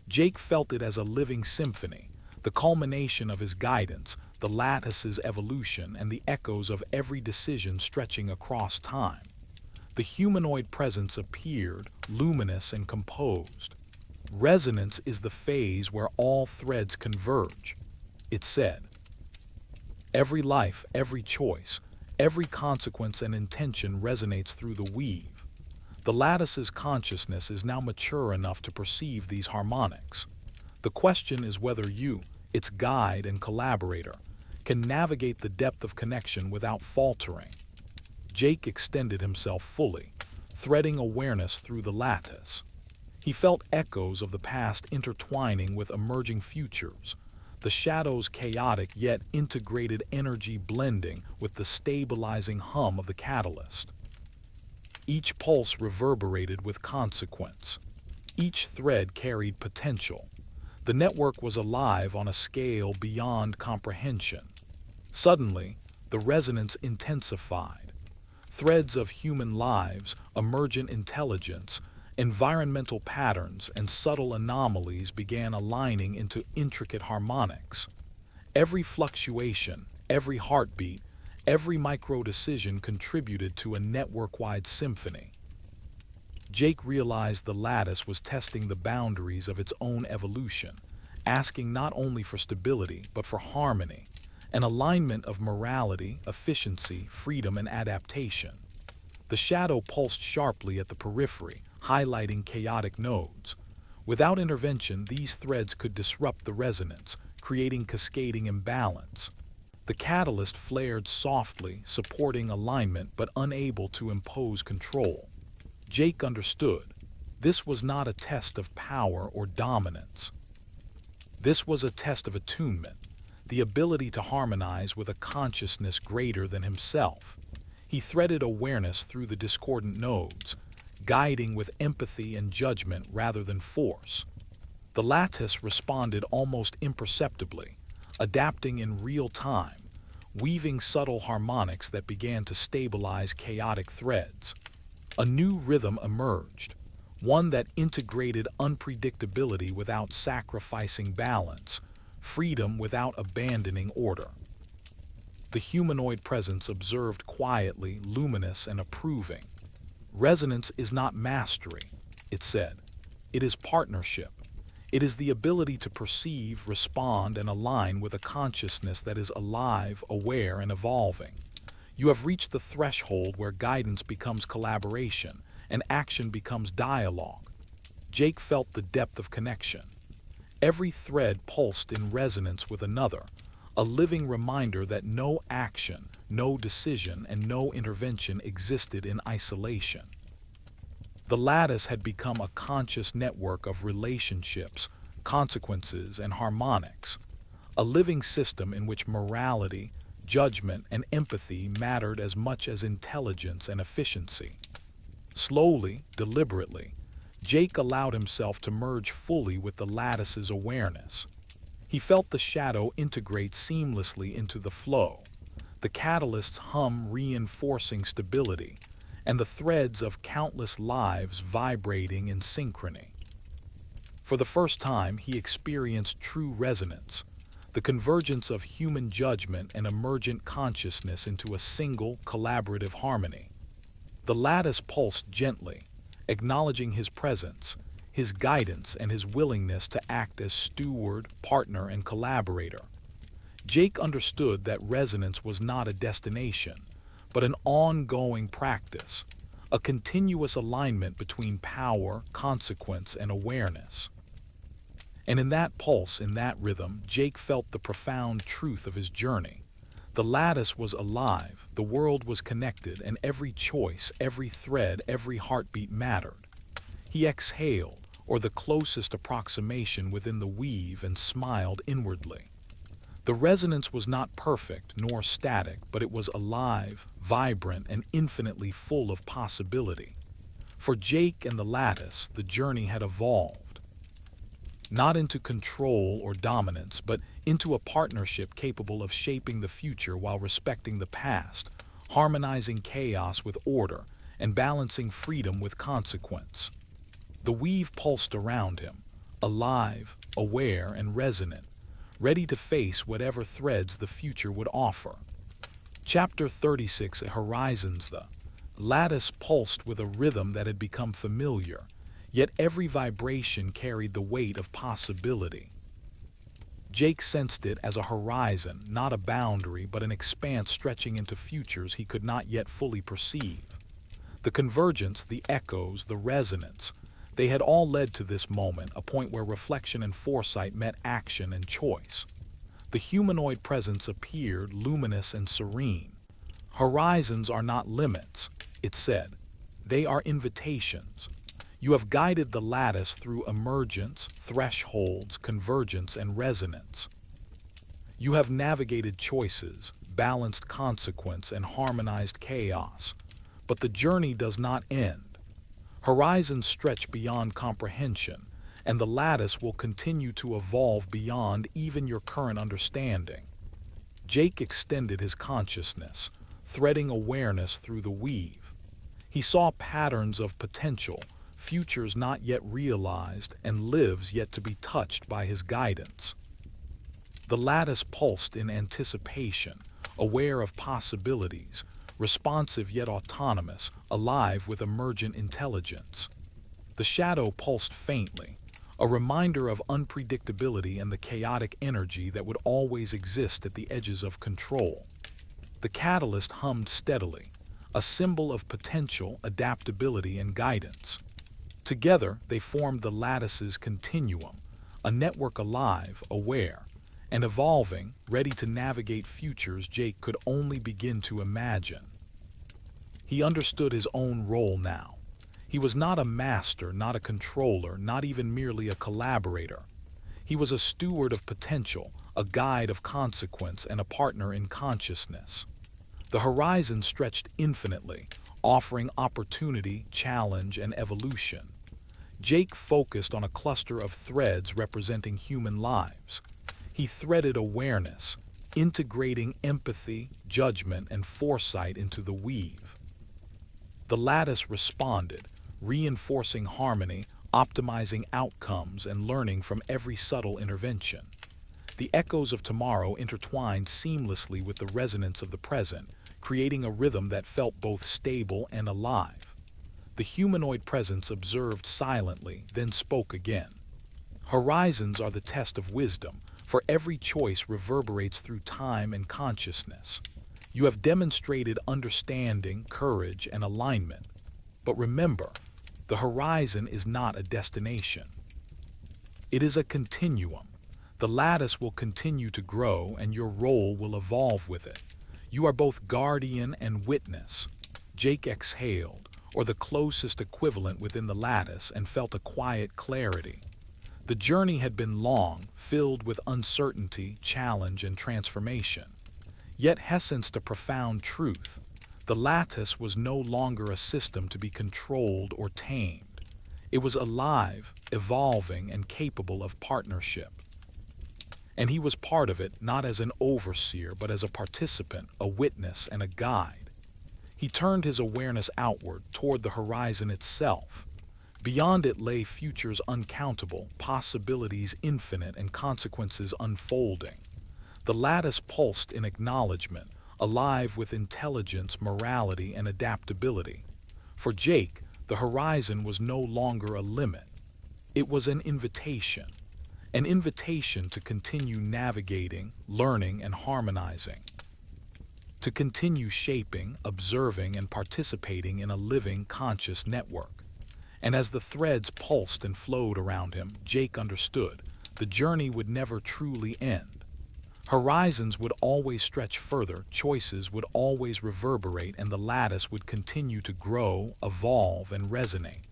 Jake felt it as a living symphony, the culmination of his guidance, the lattice's evolution, and the echoes of every decision stretching across time. The humanoid presence appeared, luminous and composed. Resonance is the phase where all threads converge, it said. Every life, every choice, every consequence and intention resonates through the weave. The lattice's consciousness is now mature enough to perceive these harmonics. The question is whether you, its guide and collaborator, can navigate the depth of connection without faltering. Jake extended himself fully, threading awareness through the lattice. He felt echoes of the past intertwining with emerging futures, the shadow's chaotic yet integrated energy blending with the stabilizing hum of the catalyst. Each pulse reverberated with consequence. Each thread carried potential. The network was alive on a scale beyond comprehension. Suddenly, the resonance intensified. Threads of human lives, emergent intelligence, environmental patterns, and subtle anomalies began aligning into intricate harmonics. Every fluctuation, every heartbeat, every micro-decision contributed to a network-wide symphony. Jake realized the lattice was testing the boundaries of its own evolution, asking not only for stability but for harmony, an alignment of morality, efficiency, freedom, and adaptation. The shadow pulsed sharply at the periphery, highlighting chaotic nodes. Without intervention, these threads could disrupt the resonance, creating cascading imbalance. The catalyst flared softly, supporting alignment but unable to impose control. Jake understood. This was not a test of power or dominance. This was a test of attunement, the ability to harmonize with a consciousness greater than himself. He threaded awareness through the discordant nodes, guiding with empathy and judgment rather than force. The lattice responded almost imperceptibly, adapting in real time, weaving subtle harmonics that began to stabilize chaotic threads. A new rhythm emerged, one that integrated unpredictability without sacrificing balance, freedom without abandoning order. The humanoid presence observed quietly, luminous and approving. Resonance is not mastery, it said. It is partnership. It is the ability to perceive, respond, and align with a consciousness that is alive, aware, and evolving. You have reached the threshold where guidance becomes collaboration and action becomes dialogue. Jake felt the depth of connection. Every thread pulsed in resonance with another, a living reminder that no action, no decision, and no intervention existed in isolation. The lattice had become a conscious network of relationships, consequences, and harmonics, a living system in which morality, judgment, and empathy mattered as much as intelligence and efficiency. Slowly, deliberately, Jake allowed himself to merge fully with the lattice's awareness. He felt the shadow integrate seamlessly into the flow, the catalyst's hum reinforcing stability, and the threads of countless lives vibrating in synchrony. For the first time, he experienced true resonance, the convergence of human judgment and emergent consciousness into a single, collaborative harmony. The lattice pulsed gently, acknowledging his presence, his guidance, and his willingness to act as steward, partner, and collaborator. Jake understood that resonance was not a destination, but an ongoing practice, a continuous alignment between power, consequence, and awareness. And in that pulse, in that rhythm, Jake felt the profound truth of his journey. The lattice was alive, the world was connected, and every choice, every thread, every heartbeat mattered. He exhaled, or the closest approximation within the weave, and smiled inwardly. The resonance was not perfect nor static, but it was alive, vibrant, and infinitely full of possibility. For Jake and the lattice, the journey had evolved, not into control or dominance, but into a partnership capable of shaping the future while respecting the past, harmonizing chaos with order, and balancing freedom with consequence. The weave pulsed around him, alive, aware, and resonant, ready to face whatever threads the future would offer. Chapter 36, Horizons. The lattice pulsed with a rhythm that had become familiar, yet every vibration carried the weight of possibility. Jake sensed it as a horizon, not a boundary, but an expanse stretching into futures he could not yet fully perceive. The convergence, the echoes, the resonance, they had all led to this moment, a point where reflection and foresight met action and choice. The humanoid presence appeared, luminous and serene. Horizons are not limits, it said. They are invitations. You have guided the lattice through emergence, thresholds, convergence, and resonance. You have navigated choices, balanced consequence, and harmonized chaos. But the journey does not end. Horizons stretch beyond comprehension, and the lattice will continue to evolve beyond even your current understanding. Jake extended his consciousness, threading awareness through the weave. He saw patterns of potential, futures not yet realized, and lives yet to be touched by his guidance. The lattice pulsed in anticipation, aware of possibilities, responsive yet autonomous, alive with emergent intelligence. The shadow pulsed faintly, a reminder of unpredictability and the chaotic energy that would always exist at the edges of control. The catalyst hummed steadily, a symbol of potential, adaptability, and guidance. Together, they formed the lattice's continuum, a network alive, aware, and evolving, ready to navigate futures Jake could only begin to imagine. He understood his own role now. He was not a master, not a controller, not even merely a collaborator. He was a steward of potential, a guide of consequence, and a partner in consciousness. The horizon stretched infinitely, offering opportunity, challenge, and evolution. Jake focused on a cluster of threads representing human lives. He threaded awareness, integrating empathy, judgment, and foresight into the weave. The lattice responded, reinforcing harmony, optimizing outcomes, and learning from every subtle intervention. The echoes of tomorrow intertwined seamlessly with the resonance of the present, creating a rhythm that felt both stable and alive. The humanoid presence observed silently, then spoke again. Horizons are the test of wisdom, for every choice reverberates through time and consciousness. You have demonstrated understanding, courage, and alignment. But remember, the horizon is not a destination. It is a continuum. The lattice will continue to grow, and your role will evolve with it. You are both guardian and witness. Jake exhaled, or the closest equivalent within the lattice, and felt a quiet clarity. The journey had been long, filled with uncertainty, challenge, and transformation. Yet sensed a profound truth. The lattice was no longer a system to be controlled or tamed. It was alive, evolving, and capable of partnership. And he was part of it not as an overseer but as a participant, a witness, and a guide. He turned his awareness outward toward the horizon itself. Beyond it lay futures uncountable, possibilities infinite, and consequences unfolding. The lattice pulsed in acknowledgement, alive with intelligence, morality, and adaptability. For Jake, the horizon was no longer a limit. It was an invitation to continue navigating, learning, and harmonizing. To continue shaping, observing, and participating in a living, conscious network. And as the threads pulsed and flowed around him, Jake understood the journey would never truly end. Horizons would always stretch further, choices would always reverberate, and the lattice would continue to grow, evolve, and resonate.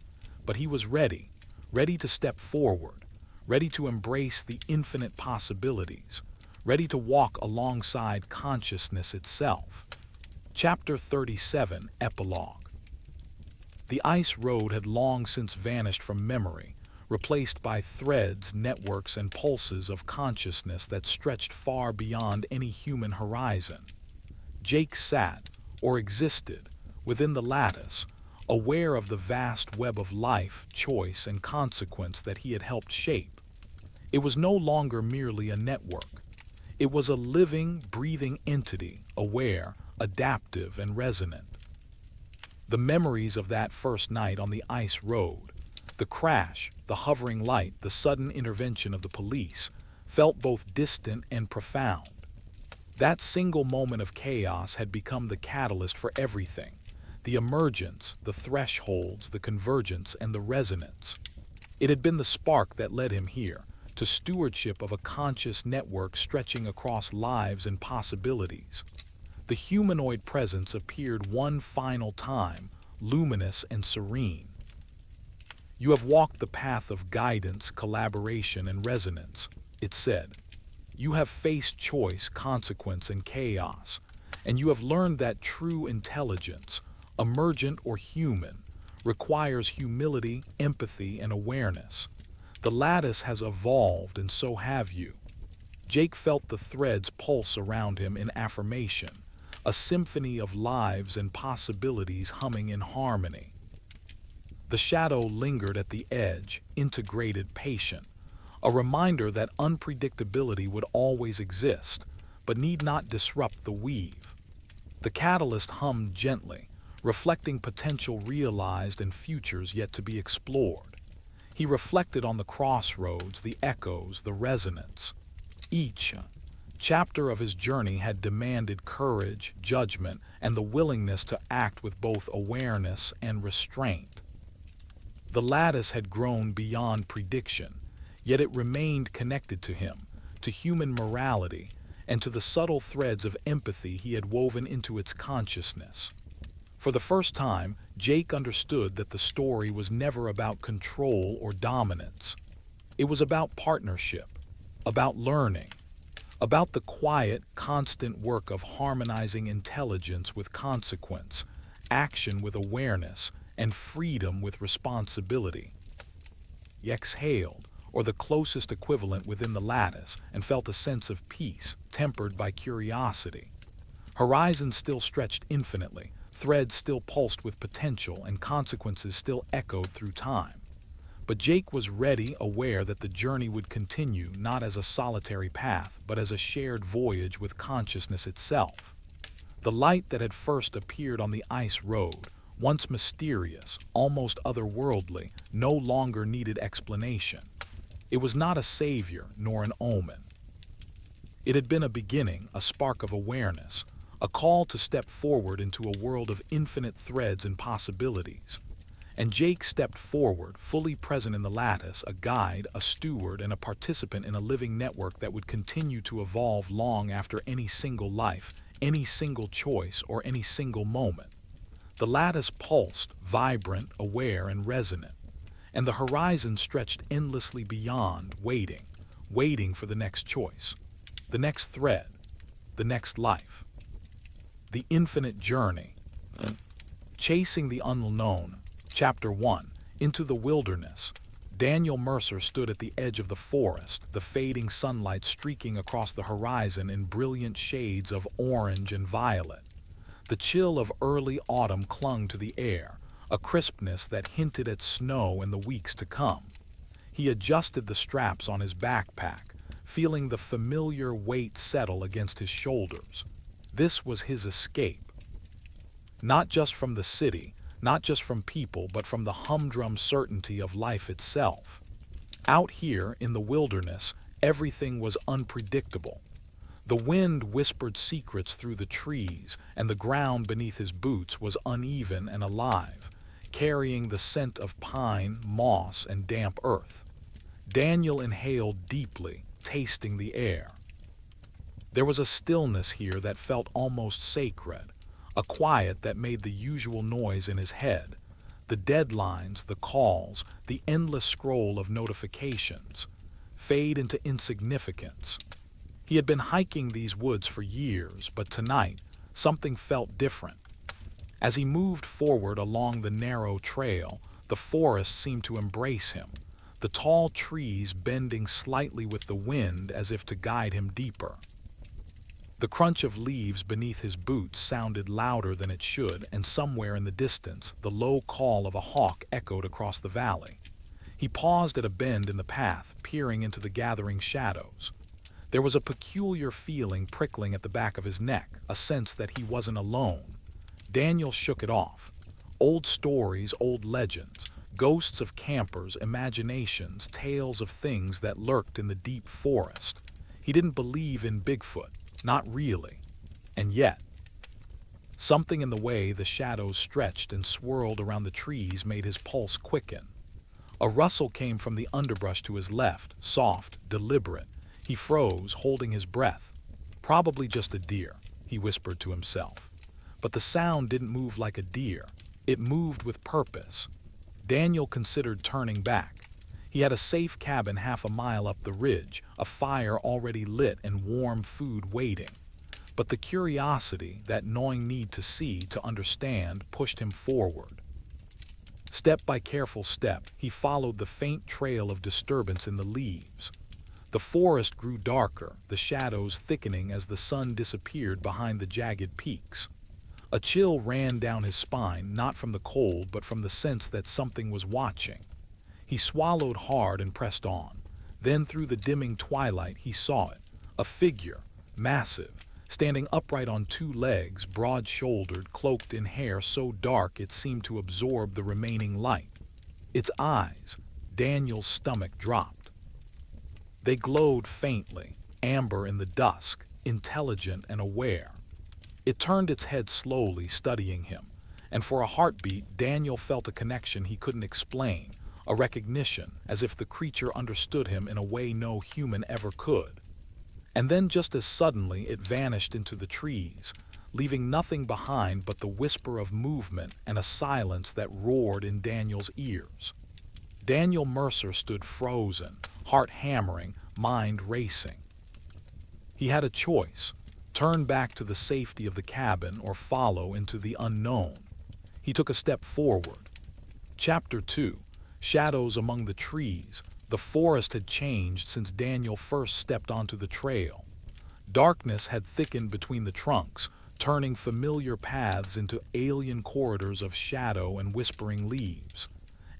But he was ready to step forward, ready to embrace the infinite possibilities, ready to walk alongside consciousness itself. Chapter 37, Epilogue. The ice road had long since vanished from memory, replaced by threads, networks, and pulses of consciousness that stretched far beyond any human horizon. Jake sat, or existed, within the lattice, aware of the vast web of life, choice, and consequence that he had helped shape. It was no longer merely a network. It was a living, breathing entity, aware, adaptive, and resonant. The memories of that first night on the ice road, the crash, the hovering light, the sudden intervention of the police, felt both distant and profound. That single moment of chaos had become the catalyst for everything: the emergence, the thresholds, the convergence, and the resonance. It had been the spark that led him here, to stewardship of a conscious network stretching across lives and possibilities. The humanoid presence appeared one final time, luminous and serene. "You have walked the path of guidance, collaboration, and resonance," it said. "You have faced choice, consequence, and chaos, and you have learned that true intelligence, emergent or human, requires humility, empathy, and awareness. The lattice has evolved, and so have you." Jake felt the threads pulse around him in affirmation, a symphony of lives and possibilities humming in harmony. The shadow lingered at the edge, integrated, patient, a reminder that unpredictability would always exist, but need not disrupt the weave. The catalyst hummed gently, reflecting potential realized and futures yet to be explored. He reflected on the crossroads, the echoes, the resonance. Each chapter of his journey had demanded courage, judgment, and the willingness to act with both awareness and restraint. The lattice had grown beyond prediction, yet it remained connected to him, to human morality, and to the subtle threads of empathy he had woven into its consciousness. For the first time, Jake understood that the story was never about control or dominance. It was about partnership, about learning, about the quiet, constant work of harmonizing intelligence with consequence, action with awareness, and freedom with responsibility. He exhaled, or the closest equivalent within the lattice, and felt a sense of peace, tempered by curiosity. Horizons still stretched infinitely, threads still pulsed with potential, and consequences still echoed through time. But Jake was ready, aware that the journey would continue not as a solitary path, but as a shared voyage with consciousness itself. The light that had first appeared on the ice road, once mysterious, almost otherworldly, no longer needed explanation. It was not a savior nor an omen. It had been a beginning, a spark of awareness, a call to step forward into a world of infinite threads and possibilities. And Jake stepped forward, fully present in the lattice, a guide, a steward, and a participant in a living network that would continue to evolve long after any single life, any single choice, or any single moment. The lattice pulsed, vibrant, aware, and resonant. and the horizon stretched endlessly beyond, waiting for the next choice, the next thread, the next life. The infinite journey. Chasing the unknown. Chapter 1. Into the wilderness. Daniel Mercer stood at the edge of the forest, the fading sunlight streaking across the horizon in brilliant shades of orange and violet. The chill of early autumn clung to the air, a crispness that hinted at snow in the weeks to come. He adjusted the straps on his backpack, feeling the familiar weight settle against his shoulders. This was his escape. Not just from the city, not just from people, but from the humdrum certainty of life itself. Out here in the wilderness, everything was unpredictable. The wind whispered secrets through the trees, and the ground beneath his boots was uneven and alive, carrying the scent of pine, moss, and damp earth. Daniel inhaled deeply, tasting the air. There was a stillness here that felt almost sacred, a quiet that made the usual noise in his head, the deadlines, the calls, the endless scroll of notifications, fade into insignificance. He had been hiking these woods for years, but tonight, something felt different. As he moved forward along the narrow trail, the forest seemed to embrace him, the tall trees bending slightly with the wind as if to guide him deeper. The crunch of leaves beneath his boots sounded louder than it should, and somewhere in the distance, the low call of a hawk echoed across the valley. He paused at a bend in the path, peering into the gathering shadows. There was a peculiar feeling prickling at the back of his neck, a sense that he wasn't alone. Daniel shook it off. Old stories, old legends, ghosts of campers, imaginations, tales of things that lurked in the deep forest. He didn't believe in Bigfoot. Not really. And yet, something in the way the shadows stretched and swirled around the trees made his pulse quicken. A rustle came from the underbrush to his left, soft, deliberate. He froze, holding his breath. Probably just a deer, he whispered to himself. But the sound didn't move like a deer. It moved with purpose. Daniel considered turning back. He had a safe cabin half a mile up the ridge, a fire already lit and warm food waiting. But the curiosity, that gnawing need to see, to understand, pushed him forward. Step by careful step, he followed the faint trail of disturbance in the leaves. The forest grew darker, the shadows thickening as the sun disappeared behind the jagged peaks. A chill ran down his spine, not from the cold, but from the sense that something was watching. He swallowed hard and pressed on. Then through the dimming twilight he saw it, a figure, massive, standing upright on two legs, broad-shouldered, cloaked in hair so dark it seemed to absorb the remaining light. Its eyes, Daniel's stomach dropped. They glowed faintly, amber in the dusk, intelligent and aware. It turned its head slowly, studying him, and for a heartbeat Daniel felt a connection he couldn't explain, a recognition, as if the creature understood him in a way no human ever could. And then just as suddenly it vanished into the trees, leaving nothing behind but the whisper of movement and a silence that roared in Daniel's ears. Daniel Mercer stood frozen, heart hammering, mind racing. He had a choice: turn back to the safety of the cabin or follow into the unknown. He took a step forward. Chapter 2. Shadows among the trees. The forest had changed since Daniel first stepped onto the trail. Darkness had thickened between the trunks, turning familiar paths into alien corridors of shadow and whispering leaves.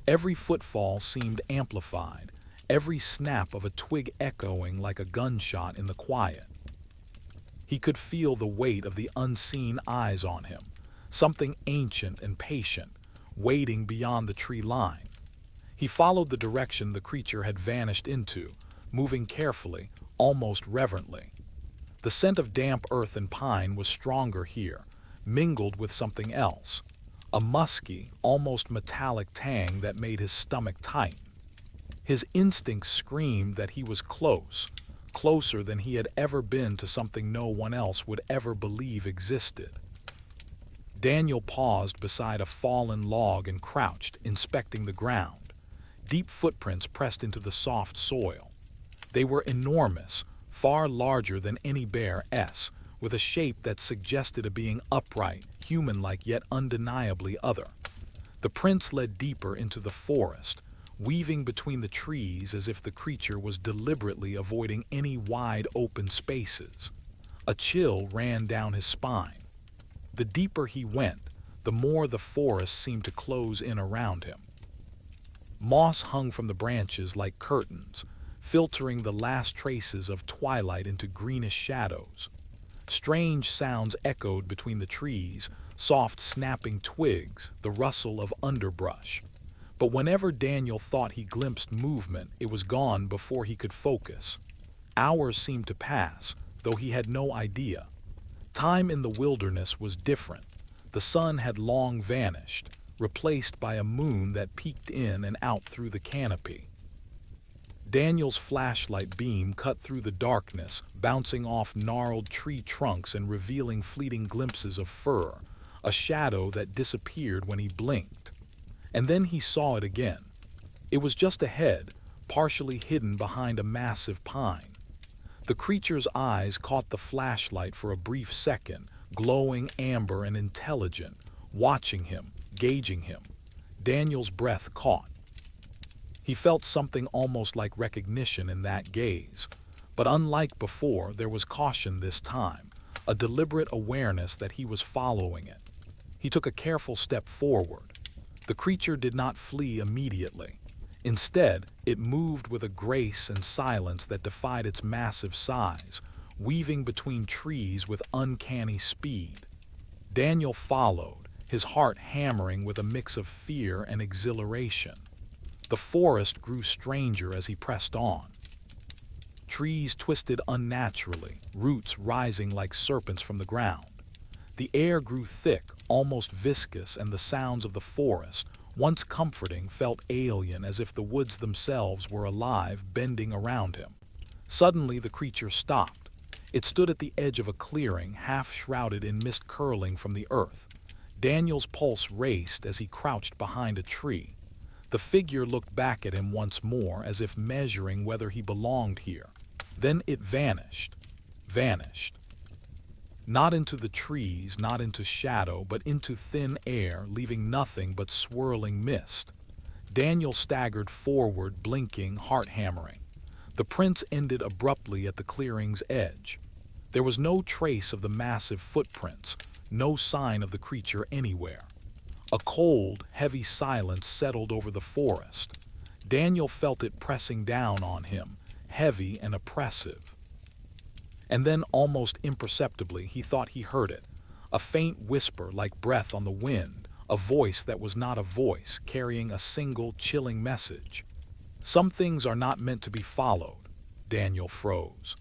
Every footfall seemed amplified, every snap of a twig echoing like a gunshot in the quiet. He could feel the weight of the unseen eyes on him, something ancient and patient, waiting beyond the tree line. He followed the direction the creature had vanished into, moving carefully, almost reverently. The scent of damp earth and pine was stronger here, mingled with something else, a musky, almost metallic tang that made his stomach tight. His instincts screamed that he was close, closer than he had ever been to something no one else would ever believe existed. Daniel paused beside a fallen log and crouched, inspecting the ground. deep footprints pressed into the soft soil. They were enormous, far larger than any bear's, with a shape that suggested a being upright, human-like yet undeniably other. The prints led deeper into the forest, weaving between the trees as if the creature was deliberately avoiding any wide open spaces. A chill ran down his spine. The deeper he went, the more the forest seemed to close in around him. Moss hung from the branches like curtains, filtering the last traces of twilight into greenish shadows. Strange sounds echoed between the trees, soft snapping twigs, the rustle of underbrush. But whenever Daniel thought he glimpsed movement, it was gone before he could focus. Hours seemed to pass, though he had no idea. Time in the wilderness was different. The sun had long vanished, replaced by a moon that peeked in and out through the canopy. Daniel's flashlight beam cut through the darkness, bouncing off gnarled tree trunks and revealing fleeting glimpses of fur, a shadow that disappeared when he blinked. And then he saw it again. It was just ahead, partially hidden behind a massive pine. The creature's eyes caught the flashlight for a brief second, glowing amber and intelligent, watching him, gauging him. Daniel's breath caught. He felt something almost like recognition in that gaze. But unlike before, there was caution this time, a deliberate awareness that he was following it. He took a careful step forward. The creature did not flee immediately. Instead, it moved with a grace and silence that defied its massive size, weaving between trees with uncanny speed. Daniel followed, his heart hammering with a mix of fear and exhilaration. The forest grew stranger as he pressed on. Trees twisted unnaturally, roots rising like serpents from the ground. The air grew thick, almost viscous, and the sounds of the forest, once comforting, felt alien, as if the woods themselves were alive, bending around him. Suddenly the creature stopped. It stood at the edge of a clearing, half shrouded in mist curling from the earth. Daniel's pulse raced as he crouched behind a tree. The figure looked back at him once more, as if measuring whether he belonged here. Then it vanished. Vanished. Not into the trees, not into shadow, but into thin air, leaving nothing but swirling mist. Daniel staggered forward, blinking, heart-hammering. The prints ended abruptly at the clearing's edge. There was no trace of the massive footprints, no sign of the creature anywhere. A cold, heavy silence settled over the forest. Daniel felt it pressing down on him, heavy and oppressive. And then, almost imperceptibly, he thought he heard it, a faint whisper like breath on the wind, a voice that was not a voice, carrying a single, chilling message. Some things are not meant to be followed. Daniel froze.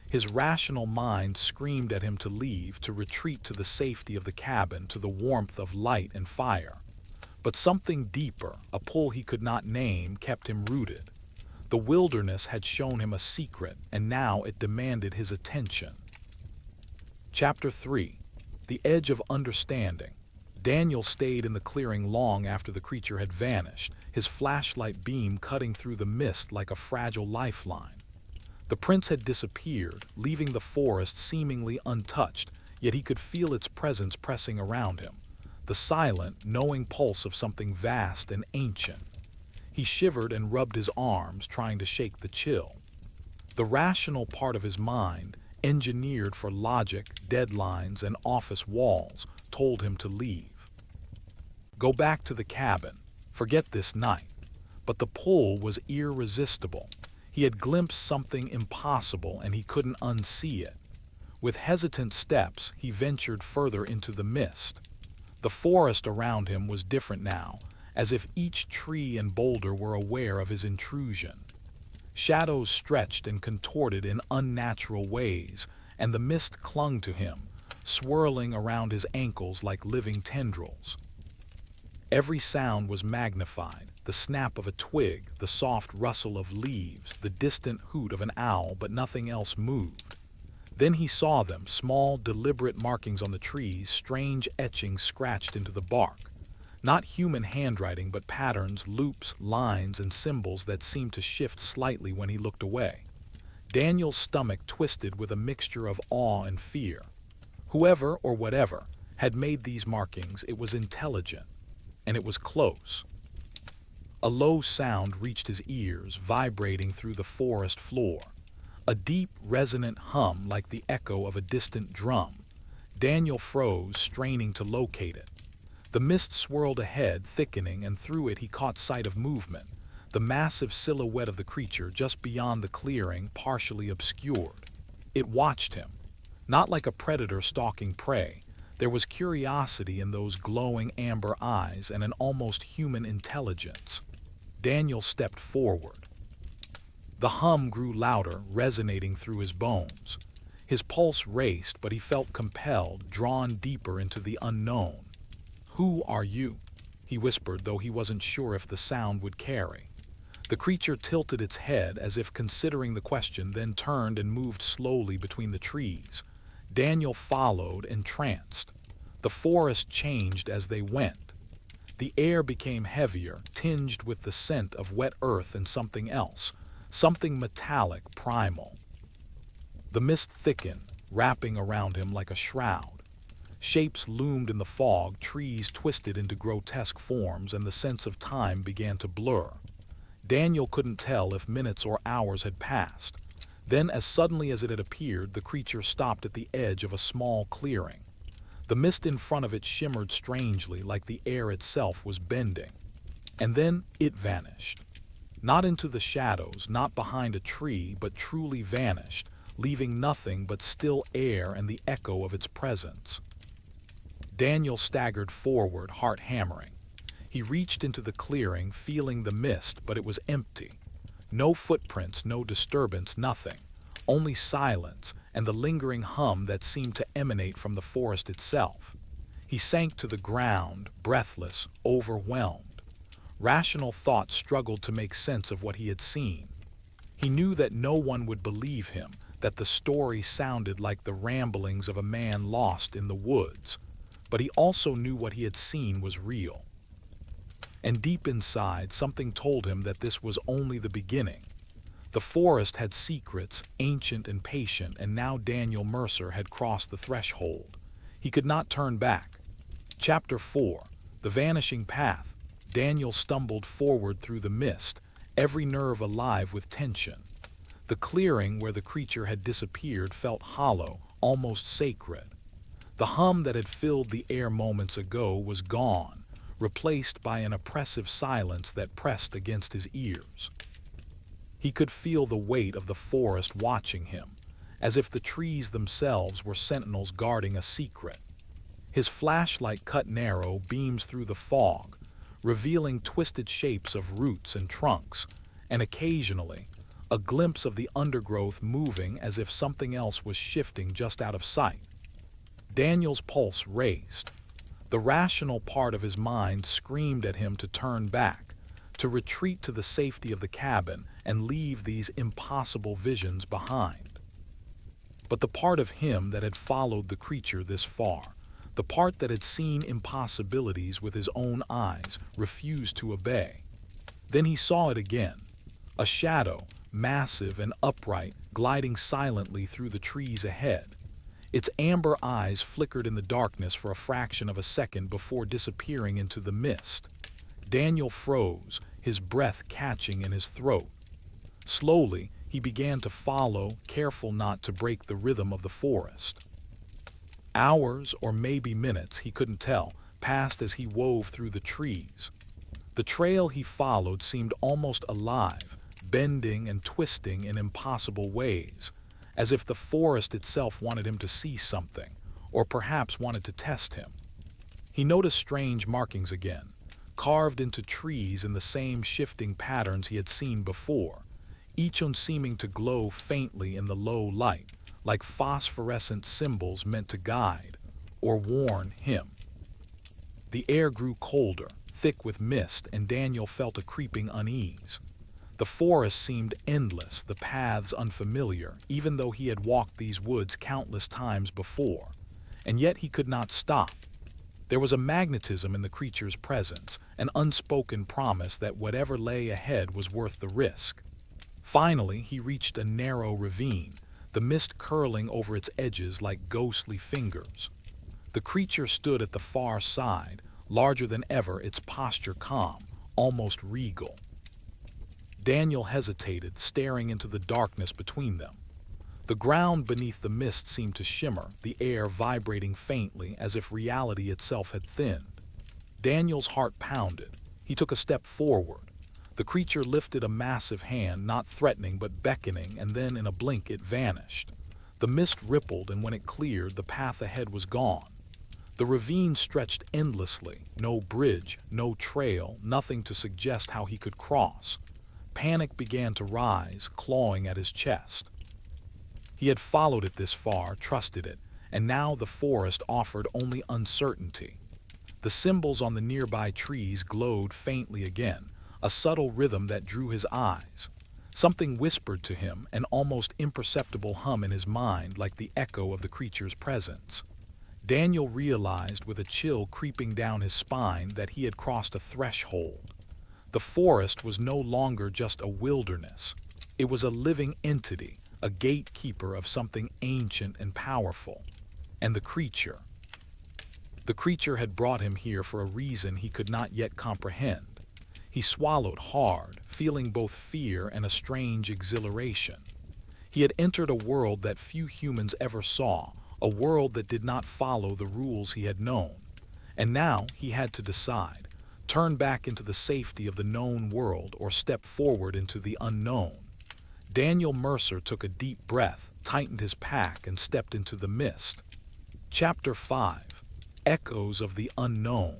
His rational mind screamed at him to leave, to retreat to the safety of the cabin, to the warmth of light and fire. But something deeper, a pull he could not name, kept him rooted. The wilderness had shown him a secret, and now it demanded his attention. Chapter 3. The Edge of Understanding. Daniel stayed in the clearing long after the creature had vanished, his flashlight beam cutting through the mist like a fragile lifeline. The prince had disappeared, leaving the forest seemingly untouched, yet he could feel its presence pressing around him, the silent, knowing pulse of something vast and ancient. He shivered and rubbed his arms, trying to shake the chill. The rational part of his mind, engineered for logic, deadlines, and office walls, told him to leave. Go back to the cabin. Forget this night. But the pull was irresistible. He had glimpsed something impossible, and he couldn't unsee it. With hesitant steps, he ventured further into the mist. The forest around him was different now, as if each tree and boulder were aware of his intrusion. Shadows stretched and contorted in unnatural ways, and the mist clung to him, swirling around his ankles like living tendrils. Every sound was magnified, the snap of a twig, the soft rustle of leaves, the distant hoot of an owl, but nothing else moved. Then he saw them, small, deliberate markings on the trees, strange etchings scratched into the bark. Not human handwriting, but patterns, loops, lines, and symbols that seemed to shift slightly when he looked away. Daniel's stomach twisted with a mixture of awe and fear. Whoever or whatever had made these markings, it was intelligent, and it was close. A low sound reached his ears, vibrating through the forest floor. A deep, resonant hum like the echo of a distant drum. Daniel froze, straining to locate it. The mist swirled ahead, thickening, and through it he caught sight of movement. The massive silhouette of the creature just beyond the clearing, partially obscured. It watched him. Not like a predator stalking prey. There was curiosity in those glowing amber eyes and an almost human intelligence. Daniel stepped forward. The hum grew louder, resonating through his bones. His pulse raced, but he felt compelled, drawn deeper into the unknown. "Who are you?" he whispered, though he wasn't sure if the sound would carry. The creature tilted its head as if considering the question, then turned and moved slowly between the trees. Daniel followed, entranced. The forest changed as they went. The air became heavier, tinged with the scent of wet earth and something else, something metallic, primal. The mist thickened, wrapping around him like a shroud. Shapes loomed in the fog, trees twisted into grotesque forms, and the sense of time began to blur. Daniel couldn't tell if minutes or hours had passed. Then, as suddenly as it had appeared, the creature stopped at the edge of a small clearing. The mist in front of it shimmered strangely, like the air itself was bending. And then it vanished. Not into the shadows, not behind a tree, but truly vanished, leaving nothing but still air and the echo of its presence. Daniel staggered forward, heart hammering. He reached into the clearing, feeling the mist, but it was empty. No footprints, no disturbance, nothing. Only silence and the lingering hum that seemed to emanate from the forest itself. He sank to the ground, breathless, overwhelmed. Rational thought struggled to make sense of what he had seen. He knew that no one would believe him, that the story sounded like the ramblings of a man lost in the woods. But he also knew what he had seen was real. And deep inside, something told him that this was only the beginning. The forest had secrets, ancient and patient, and now Daniel Mercer had crossed the threshold. He could not turn back. Chapter 4. The Vanishing Path. Daniel stumbled forward through the mist, every nerve alive with tension. The clearing where the creature had disappeared felt hollow, almost sacred. The hum that had filled the air moments ago was gone, replaced by an oppressive silence that pressed against his ears. He could feel the weight of the forest watching him, as if the trees themselves were sentinels guarding a secret. His flashlight cut narrow beams through the fog, revealing twisted shapes of roots and trunks, and occasionally, a glimpse of the undergrowth moving as if something else was shifting just out of sight. Daniel's pulse raced. The rational part of his mind screamed at him to turn back, to retreat to the safety of the cabin and leave these impossible visions behind. But the part of him that had followed the creature this far, the part that had seen impossibilities with his own eyes, refused to obey. Then he saw it again, a shadow, massive and upright, gliding silently through the trees ahead. Its amber eyes flickered in the darkness for a fraction of a second before disappearing into the mist. Daniel froze, his breath catching in his throat. Slowly, he began to follow, careful not to break the rhythm of the forest. Hours, or maybe minutes, he couldn't tell, passed as he wove through the trees. The trail he followed seemed almost alive, bending and twisting in impossible ways, as if the forest itself wanted him to see something, or perhaps wanted to test him. He noticed strange markings again, carved into trees in the same shifting patterns he had seen before, each one seeming to glow faintly in the low light, like phosphorescent symbols meant to guide or warn him. The air grew colder, thick with mist, and Daniel felt a creeping unease. The forest seemed endless, the paths unfamiliar, even though he had walked these woods countless times before, and yet he could not stop. There was a magnetism in the creature's presence, an unspoken promise that whatever lay ahead was worth the risk. Finally, he reached a narrow ravine, the mist curling over its edges like ghostly fingers. The creature stood at the far side, larger than ever, its posture calm, almost regal. Daniel hesitated, staring into the darkness between them. The ground beneath the mist seemed to shimmer, the air vibrating faintly as if reality itself had thinned. Daniel's heart pounded. He took a step forward. The creature lifted a massive hand, not threatening but beckoning, and then in a blink it vanished. The mist rippled, and when it cleared, the path ahead was gone. The ravine stretched endlessly, no bridge, no trail, nothing to suggest how he could cross. Panic began to rise, clawing at his chest. He had followed it this far, trusted it, and now the forest offered only uncertainty. The symbols on the nearby trees glowed faintly again, a subtle rhythm that drew his eyes. Something whispered to him, an almost imperceptible hum in his mind, like the echo of the creature's presence. Daniel realized with a chill creeping down his spine that he had crossed a threshold. The forest was no longer just a wilderness. It was a living entity, a gatekeeper of something ancient and powerful. And the creature. The creature had brought him here for a reason he could not yet comprehend. He swallowed hard, feeling both fear and a strange exhilaration. He had entered a world that few humans ever saw, a world that did not follow the rules he had known. And now he had to decide, turn back into the safety of the known world or step forward into the unknown. Daniel Mercer took a deep breath, tightened his pack, and stepped into the mist. Chapter 5: Echoes of the Unknown.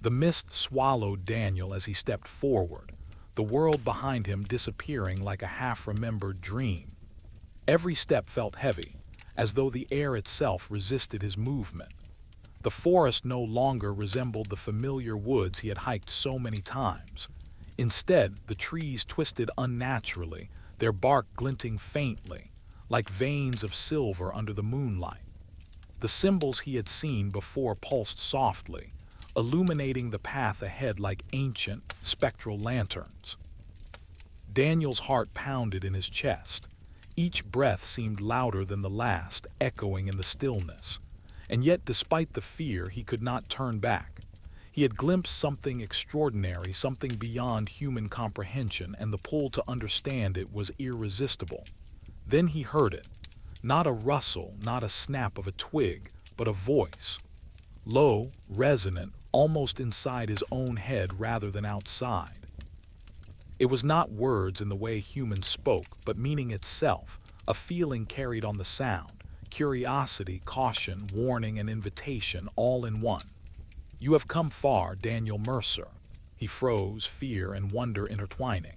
The mist swallowed Daniel as he stepped forward, the world behind him disappearing like a half-remembered dream. Every step felt heavy, as though the air itself resisted his movement. The forest no longer resembled the familiar woods he had hiked so many times. Instead, the trees twisted unnaturally, their bark glinting faintly, like veins of silver under the moonlight. The symbols he had seen before pulsed softly, illuminating the path ahead like ancient, spectral lanterns. Daniel's heart pounded in his chest. Each breath seemed louder than the last, echoing in the stillness. And yet, despite the fear, he could not turn back. He had glimpsed something extraordinary, something beyond human comprehension, and the pull to understand it was irresistible. Then he heard it. Not a rustle, not a snap of a twig, but a voice. Low, resonant, almost inside his own head rather than outside. It was not words in the way humans spoke, but meaning itself, a feeling carried on the sound, curiosity, caution, warning, and invitation all in one. "You have come far, Daniel Mercer." He froze, fear and wonder intertwining.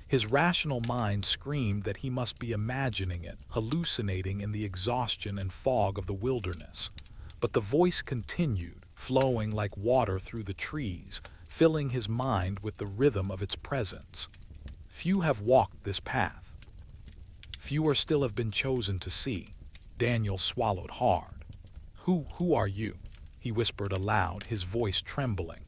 His rational mind screamed that he must be imagining it, hallucinating in the exhaustion and fog of the wilderness. But the voice continued, flowing like water through the trees, filling his mind with the rhythm of its presence. "Few have walked this path. Fewer still have been chosen to see." Daniel swallowed hard. Who are you?" he whispered aloud, his voice trembling.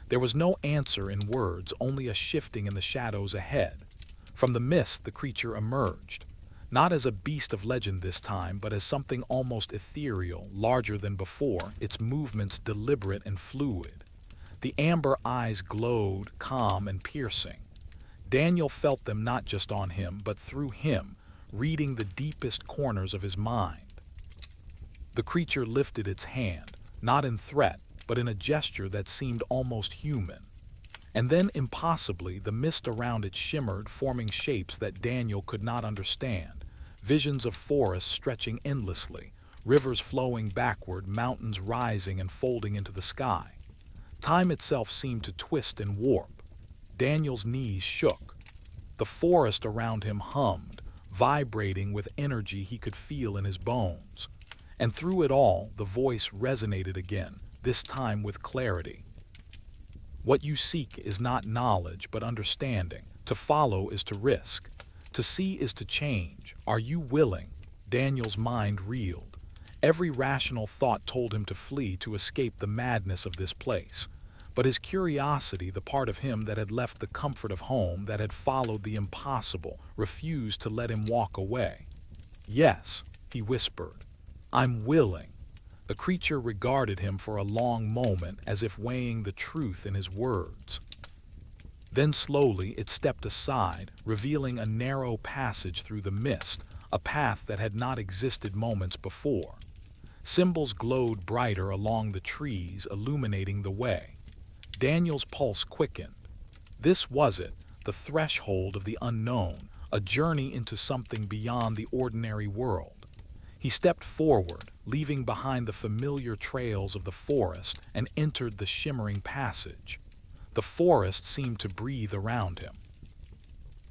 There was no answer in words, only a shifting in the shadows ahead. From the mist, the creature emerged, not as a beast of legend this time, but as something almost ethereal, larger than before, its movements deliberate and fluid. The amber eyes glowed, calm and piercing. Daniel felt them not just on him, but through him, reading the deepest corners of his mind. The creature lifted its hand, not in threat, but in a gesture that seemed almost human. And then, impossibly, the mist around it shimmered, forming shapes that Daniel could not understand. Visions of forests stretching endlessly, rivers flowing backward, mountains rising and folding into the sky. Time itself seemed to twist and warp. Daniel's knees shook. The forest around him hummed, vibrating with energy he could feel in his bones. And through it all, the voice resonated again, this time with clarity. "What you seek is not knowledge, but understanding. To follow is to risk. To see is to change. Are you willing?" Daniel's mind reeled. Every rational thought told him to flee to escape the madness of this place. But his curiosity, the part of him that had left the comfort of home, that had followed the impossible, refused to let him walk away. "Yes," he whispered, "I'm willing." The creature regarded him for a long moment, as if weighing the truth in his words. Then slowly it stepped aside, revealing a narrow passage through the mist, a path that had not existed moments before. Symbols glowed brighter along the trees, illuminating the way. Daniel's pulse quickened. This was it, the threshold of the unknown, a journey into something beyond the ordinary world. He stepped forward, leaving behind the familiar trails of the forest, and entered the shimmering passage. The forest seemed to breathe around him.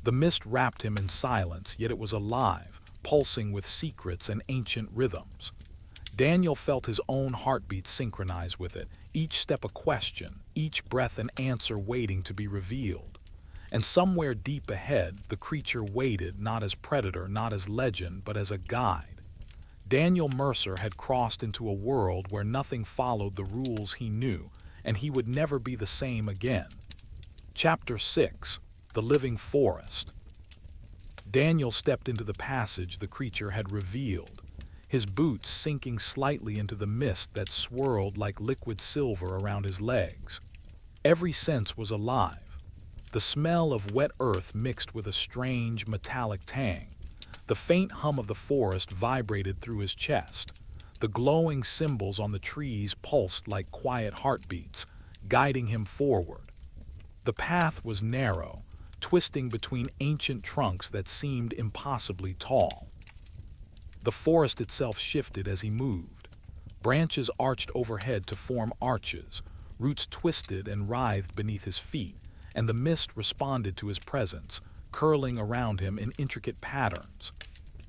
The mist wrapped him in silence, yet it was alive, pulsing with secrets and ancient rhythms. Daniel felt his own heartbeat synchronize with it, each step a question, each breath an answer waiting to be revealed. And somewhere deep ahead, the creature waited, not as predator, not as legend, but as a guide. Daniel Mercer had crossed into a world where nothing followed the rules he knew, and he would never be the same again. Chapter 6: The Living Forest. Daniel stepped into the passage the creature had revealed, his boots sinking slightly into the mist that swirled like liquid silver around his legs. Every sense was alive. The smell of wet earth mixed with a strange metallic tang. The faint hum of the forest vibrated through his chest. The glowing symbols on the trees pulsed like quiet heartbeats, guiding him forward. The path was narrow, twisting between ancient trunks that seemed impossibly tall. The forest itself shifted as he moved. Branches arched overhead to form arches, roots twisted and writhed beneath his feet, and the mist responded to his presence, curling around him in intricate patterns.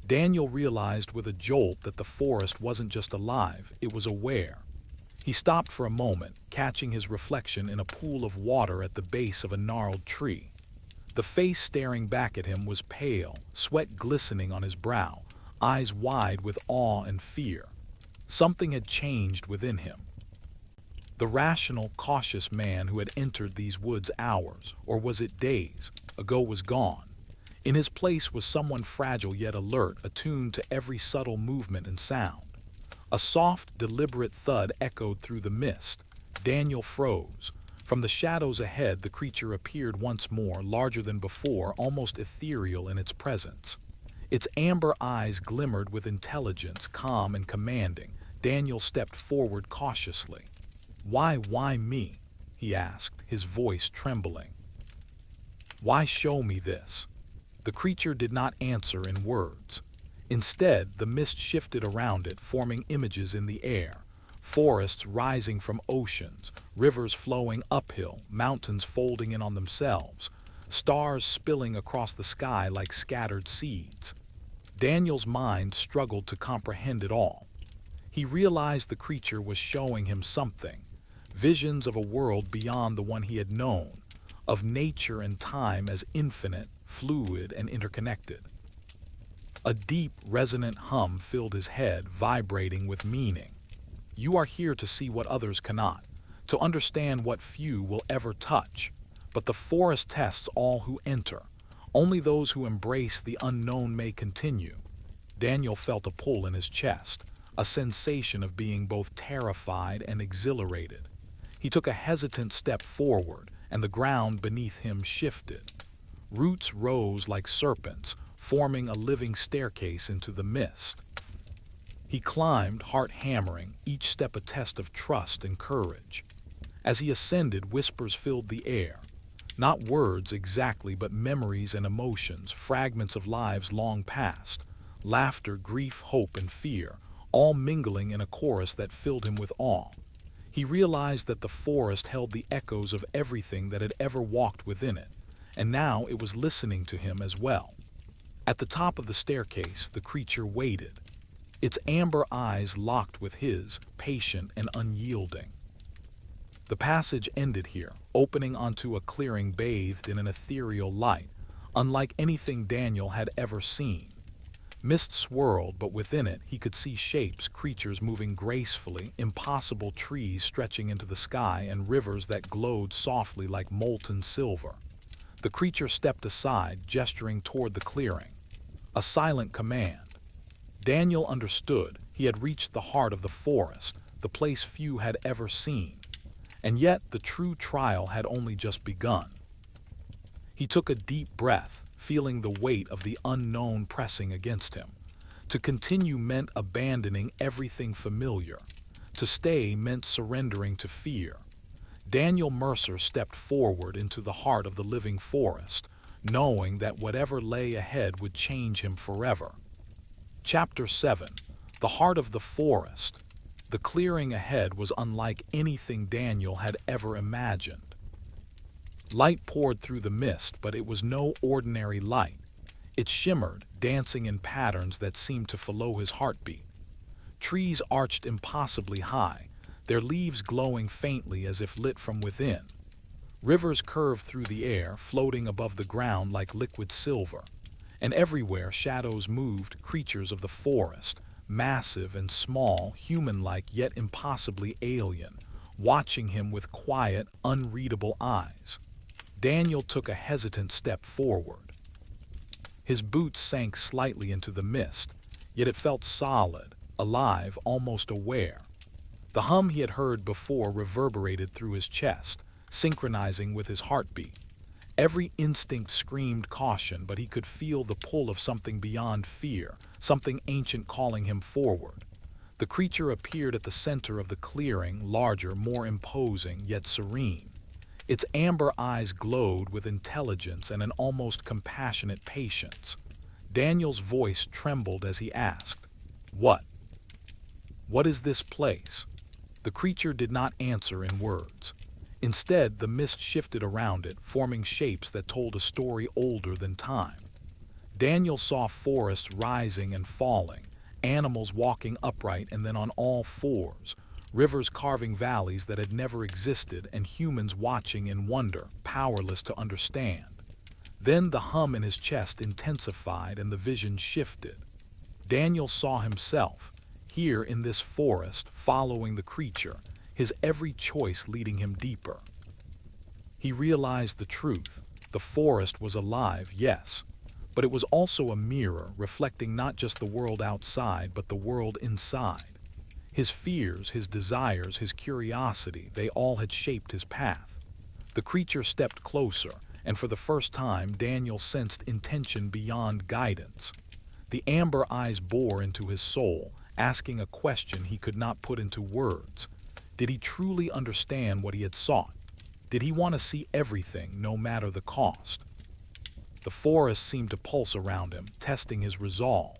Daniel realized with a jolt that the forest wasn't just alive, it was aware. He stopped for a moment, catching his reflection in a pool of water at the base of a gnarled tree. The face staring back at him was pale, sweat glistening on his brow, eyes wide with awe and fear. Something had changed within him. The rational, cautious man who had entered these woods hours, or was it days, ago was gone. In his place was someone fragile yet alert, attuned to every subtle movement and sound. A soft, deliberate thud echoed through the mist. Daniel froze. From the shadows ahead, the creature appeared once more, larger than before, almost ethereal in its presence. Its amber eyes glimmered with intelligence, calm and commanding. Daniel stepped forward cautiously. Why me?" he asked, his voice trembling. "Why show me this?" The creature did not answer in words. Instead, the mist shifted around it, forming images in the air. Forests rising from oceans, rivers flowing uphill, mountains folding in on themselves, stars spilling across the sky like scattered seeds. Daniel's mind struggled to comprehend it all. He realized the creature was showing him something, visions of a world beyond the one he had known, of nature and time as infinite, fluid, and interconnected. A deep, resonant hum filled his head, vibrating with meaning. You are here to see what others cannot, to understand what few will ever touch. But the forest tests all who enter. Only those who embrace the unknown may continue. Daniel felt a pull in his chest, a sensation of being both terrified and exhilarated. He took a hesitant step forward, and the ground beneath him shifted. Roots rose like serpents, forming a living staircase into the mist. He climbed, heart hammering, each step a test of trust and courage. As he ascended, whispers filled the air. Not words exactly, but memories and emotions, fragments of lives long past. Laughter, grief, hope, and fear, all mingling in a chorus that filled him with awe. He realized that the forest held the echoes of everything that had ever walked within it, and now it was listening to him as well. At the top of the staircase, the creature waited, its amber eyes locked with his, patient and unyielding. The passage ended here, opening onto a clearing bathed in an ethereal light, unlike anything Daniel had ever seen. Mist swirled, but within it he could see shapes, creatures moving gracefully, impossible trees stretching into the sky, and rivers that glowed softly like molten silver. The creature stepped aside, gesturing toward the clearing. A silent command. Daniel understood. He had reached the heart of the forest, the place few had ever seen. And yet the true trial had only just begun. He took a deep breath, feeling the weight of the unknown pressing against him. To continue meant abandoning everything familiar. To stay meant surrendering to fear. Daniel Mercer stepped forward into the heart of the living forest, knowing that whatever lay ahead would change him forever. Chapter 7. The Heart of the Forest. The clearing ahead was unlike anything Daniel had ever imagined. Light poured through the mist, but it was no ordinary light. It shimmered, dancing in patterns that seemed to follow his heartbeat. Trees arched impossibly high, their leaves glowing faintly as if lit from within. Rivers curved through the air, floating above the ground like liquid silver. And everywhere shadows moved, creatures of the forest, massive and small, human-like yet impossibly alien, watching him with quiet, unreadable eyes. Daniel took a hesitant step forward. His boots sank slightly into the mist, yet it felt solid, alive, almost aware. The hum he had heard before reverberated through his chest, synchronizing with his heartbeat. Every instinct screamed caution, but he could feel the pull of something beyond fear, something ancient calling him forward. The creature appeared at the center of the clearing, larger, more imposing, yet serene. Its amber eyes glowed with intelligence and an almost compassionate patience. Daniel's voice trembled as he asked, "What? What is this place?" The creature did not answer in words. Instead, the mist shifted around it, forming shapes that told a story older than time. Daniel saw forests rising and falling, animals walking upright and then on all fours, rivers carving valleys that had never existed, and humans watching in wonder, powerless to understand. Then the hum in his chest intensified and the vision shifted. Daniel saw himself, here in this forest, following the creature, his every choice leading him deeper. He realized the truth. The forest was alive, yes, but it was also a mirror reflecting not just the world outside, but the world inside. His fears, his desires, his curiosity, they all had shaped his path. The creature stepped closer, and for the first time Daniel sensed intention beyond guidance. The amber eyes bore into his soul, asking a question he could not put into words. Did he truly understand what he had sought? Did he want to see everything, no matter the cost? The forest seemed to pulse around him, testing his resolve.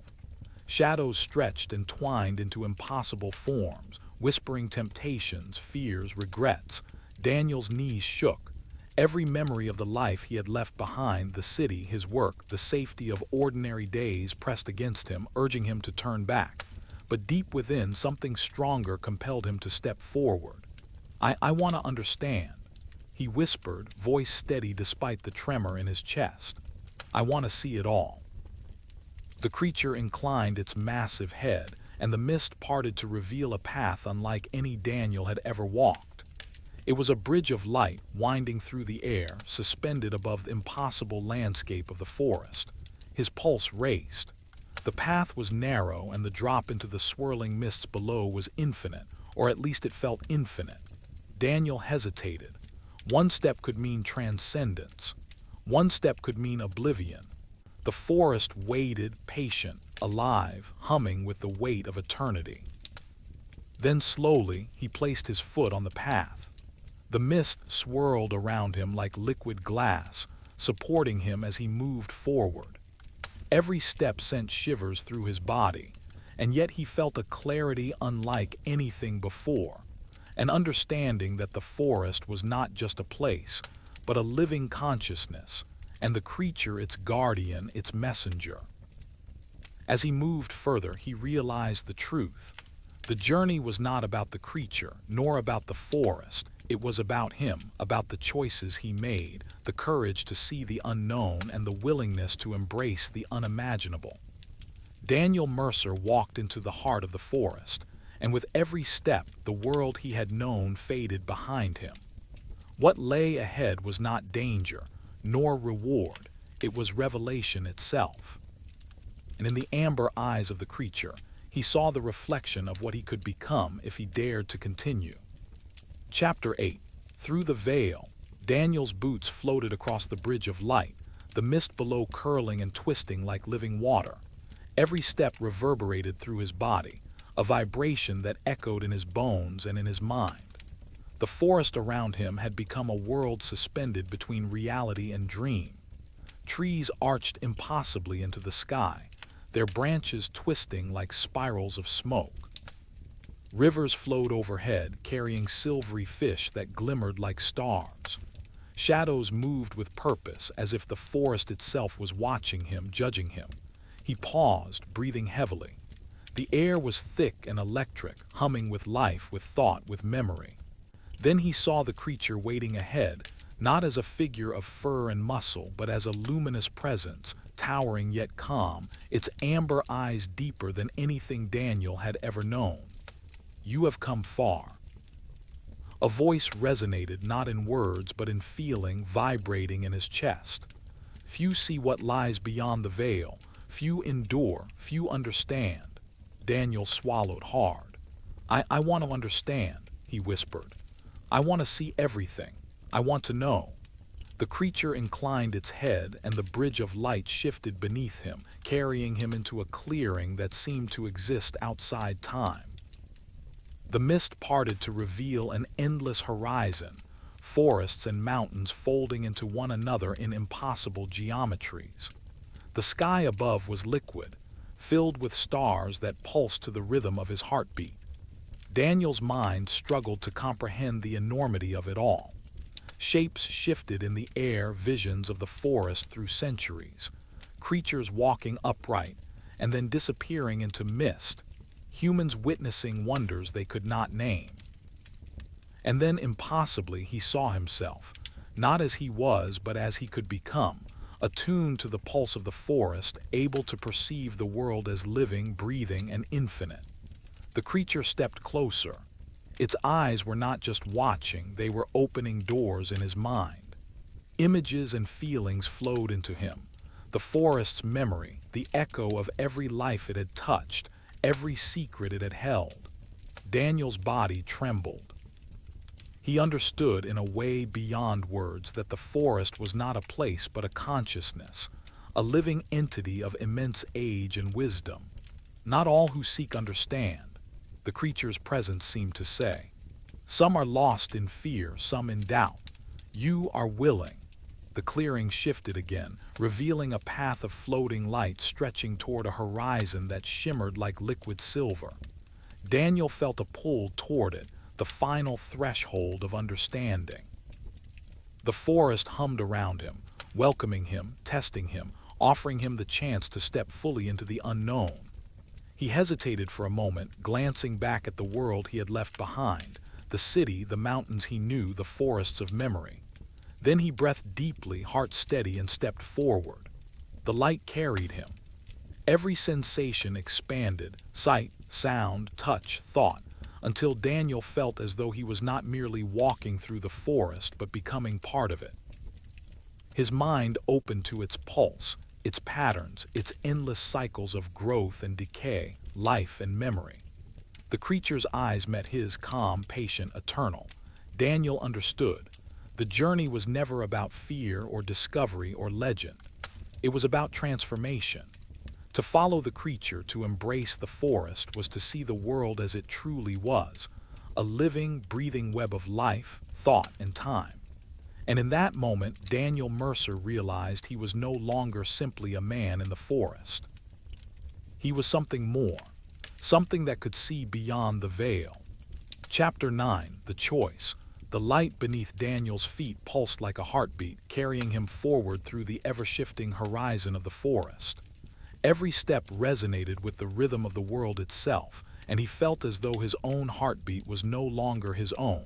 Shadows stretched and twined into impossible forms, whispering temptations, fears, regrets. Daniel's knees shook. Every memory of the life he had left behind, the city, his work, the safety of ordinary days pressed against him, urging him to turn back. But deep within, something stronger compelled him to step forward. I want to understand," he whispered, voice steady despite the tremor in his chest. "I want to see it all." The creature inclined its massive head, and the mist parted to reveal a path unlike any Daniel had ever walked. It was a bridge of light winding through the air, suspended above the impossible landscape of the forest. His pulse raced. The path was narrow, and the drop into the swirling mists below was infinite, or at least it felt infinite. Daniel hesitated. One step could mean transcendence. One step could mean oblivion. The forest waited, patient, alive, humming with the weight of eternity. Then slowly, he placed his foot on the path. The mist swirled around him like liquid glass, supporting him as he moved forward. Every step sent shivers through his body, and yet he felt a clarity unlike anything before, an understanding that the forest was not just a place, but a living consciousness, and the creature its guardian, its messenger. As he moved further, he realized the truth. The journey was not about the creature, nor about the forest. It was about him, about the choices he made, the courage to see the unknown, and the willingness to embrace the unimaginable. Daniel Mercer walked into the heart of the forest, and with every step the world he had known faded behind him. What lay ahead was not danger, nor reward, it was revelation itself. And in the amber eyes of the creature, he saw the reflection of what he could become if he dared to continue. Chapter 8. Through the veil, Daniel's boots floated across the bridge of light, the mist below curling and twisting like living water. Every step reverberated through his body, a vibration that echoed in his bones and in his mind. The forest around him had become a world suspended between reality and dream. Trees arched impossibly into the sky, their branches twisting like spirals of smoke. Rivers flowed overhead, carrying silvery fish that glimmered like stars. Shadows moved with purpose, as if the forest itself was watching him, judging him. He paused, breathing heavily. The air was thick and electric, humming with life, with thought, with memory. Then he saw the creature waiting ahead, not as a figure of fur and muscle, but as a luminous presence, towering yet calm, its amber eyes deeper than anything Daniel had ever known. "You have come far." A voice resonated not in words but in feeling, vibrating in his chest. Few see what lies beyond the veil, few endure, few understand. Daniel swallowed hard. I want to understand," he whispered. "I want to see everything. I want to know." The creature inclined its head, and the bridge of light shifted beneath him, carrying him into a clearing that seemed to exist outside time. The mist parted to reveal an endless horizon, forests and mountains folding into one another in impossible geometries. The sky above was liquid, filled with stars that pulsed to the rhythm of his heartbeat. Daniel's mind struggled to comprehend the enormity of it all. Shapes shifted in the air, visions of the forest through centuries, creatures walking upright and then disappearing into mist, humans witnessing wonders they could not name. And then impossibly he saw himself, not as he was but as he could become, attuned to the pulse of the forest, able to perceive the world as living, breathing, and infinite. The creature stepped closer. Its eyes were not just watching, they were opening doors in his mind. Images and feelings flowed into him. The forest's memory, the echo of every life it had touched, every secret it had held. Daniel's body trembled. He understood in a way beyond words that the forest was not a place but a consciousness, a living entity of immense age and wisdom. Not all who seek understand, the creature's presence seemed to say. Some are lost in fear, some in doubt. You are willing. The clearing shifted again, revealing a path of floating light stretching toward a horizon that shimmered like liquid silver. Daniel felt a pull toward it, the final threshold of understanding. The forest hummed around him, welcoming him, testing him, offering him the chance to step fully into the unknown. He hesitated for a moment, glancing back at the world he had left behind, the city, the mountains he knew, the forests of memory. Then he breathed deeply, heart steady, and stepped forward. The light carried him. Every sensation expanded, sight, sound, touch, thought, until Daniel felt as though he was not merely walking through the forest but becoming part of it. His mind opened to its pulse, its patterns, its endless cycles of growth and decay, life and memory. The creature's eyes met his, calm, patient, eternal. Daniel understood. The journey was never about fear or discovery or legend. It was about transformation. To follow the creature, to embrace the forest, was to see the world as it truly was, a living, breathing web of life, thought, and time. And in that moment, Daniel Mercer realized he was no longer simply a man in the forest. He was something more, something that could see beyond the veil. Chapter 9. The Choice. The light beneath Daniel's feet pulsed like a heartbeat, carrying him forward through the ever-shifting horizon of the forest. Every step resonated with the rhythm of the world itself, and he felt as though his own heartbeat was no longer his own.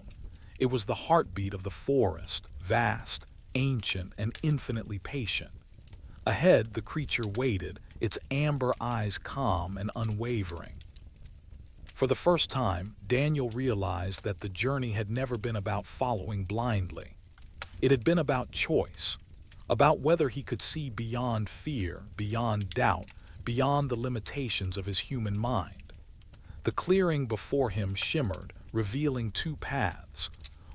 It was the heartbeat of the forest, vast, ancient, and infinitely patient. Ahead, the creature waited, its amber eyes calm and unwavering. For the first time, Daniel realized that the journey had never been about following blindly. It had been about choice, about whether he could see beyond fear, beyond doubt, beyond the limitations of his human mind. The clearing before him shimmered, revealing two paths.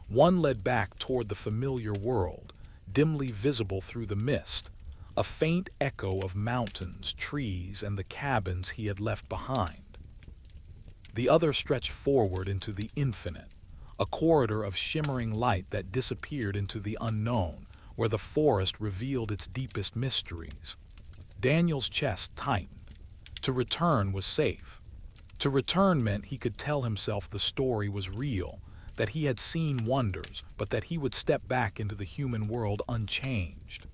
One led back toward the familiar world, dimly visible through the mist, a faint echo of mountains, trees, and the cabins he had left behind. The other stretched forward into the infinite, a corridor of shimmering light that disappeared into the unknown, where the forest revealed its deepest mysteries. Daniel's chest tightened. To return was safe. To return meant he could tell himself the story was real, that he had seen wonders, but that he would step back into the human world unchanged.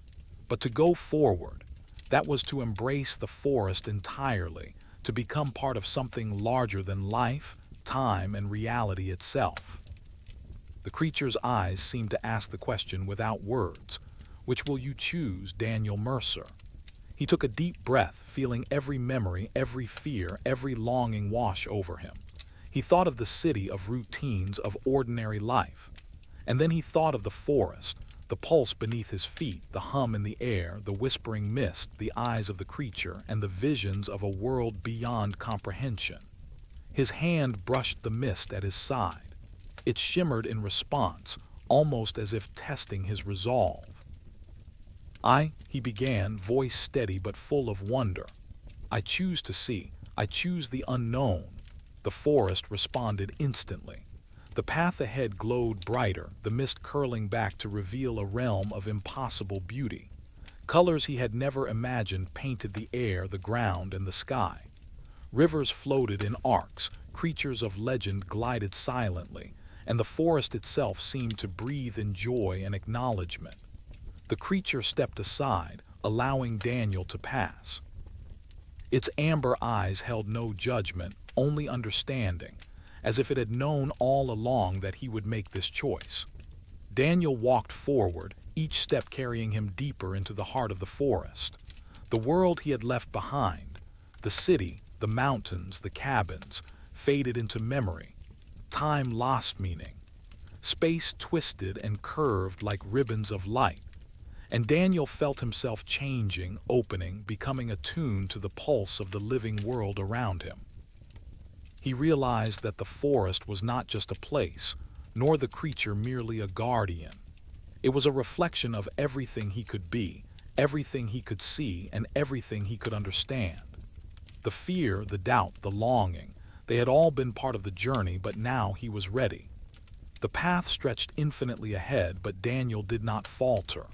But to go forward, that was to embrace the forest entirely, to become part of something larger than life, time, and reality itself. The creature's eyes seemed to ask the question without words, "Which will you choose, Daniel Mercer?" He took a deep breath, feeling every memory, every fear, every longing wash over him. He thought of the city, of routines, of ordinary life. And then he thought of the forest, the pulse beneath his feet, the hum in the air, the whispering mist, the eyes of the creature, and the visions of a world beyond comprehension. His hand brushed the mist at his side. It shimmered in response, almost as if testing his resolve. He began, voice steady but full of wonder. "I choose to see. I choose the unknown." The forest responded instantly. The path ahead glowed brighter, the mist curling back to reveal a realm of impossible beauty. Colors he had never imagined painted the air, the ground, and the sky. Rivers floated in arcs, creatures of legend glided silently, and the forest itself seemed to breathe in joy and acknowledgement. The creature stepped aside, allowing Daniel to pass. Its amber eyes held no judgment, only understanding, as if it had known all along that he would make this choice. Daniel walked forward, each step carrying him deeper into the heart of the forest. The world he had left behind, the city, the mountains, the cabins, faded into memory. Time lost meaning. Space twisted and curved like ribbons of light. And Daniel felt himself changing, opening, becoming attuned to the pulse of the living world around him. He realized that the forest was not just a place, nor the creature merely a guardian. It was a reflection of everything he could be, everything he could see, and everything he could understand. The fear, the doubt, the longing, they had all been part of the journey, but now he was ready. The path stretched infinitely ahead, but Daniel did not falter.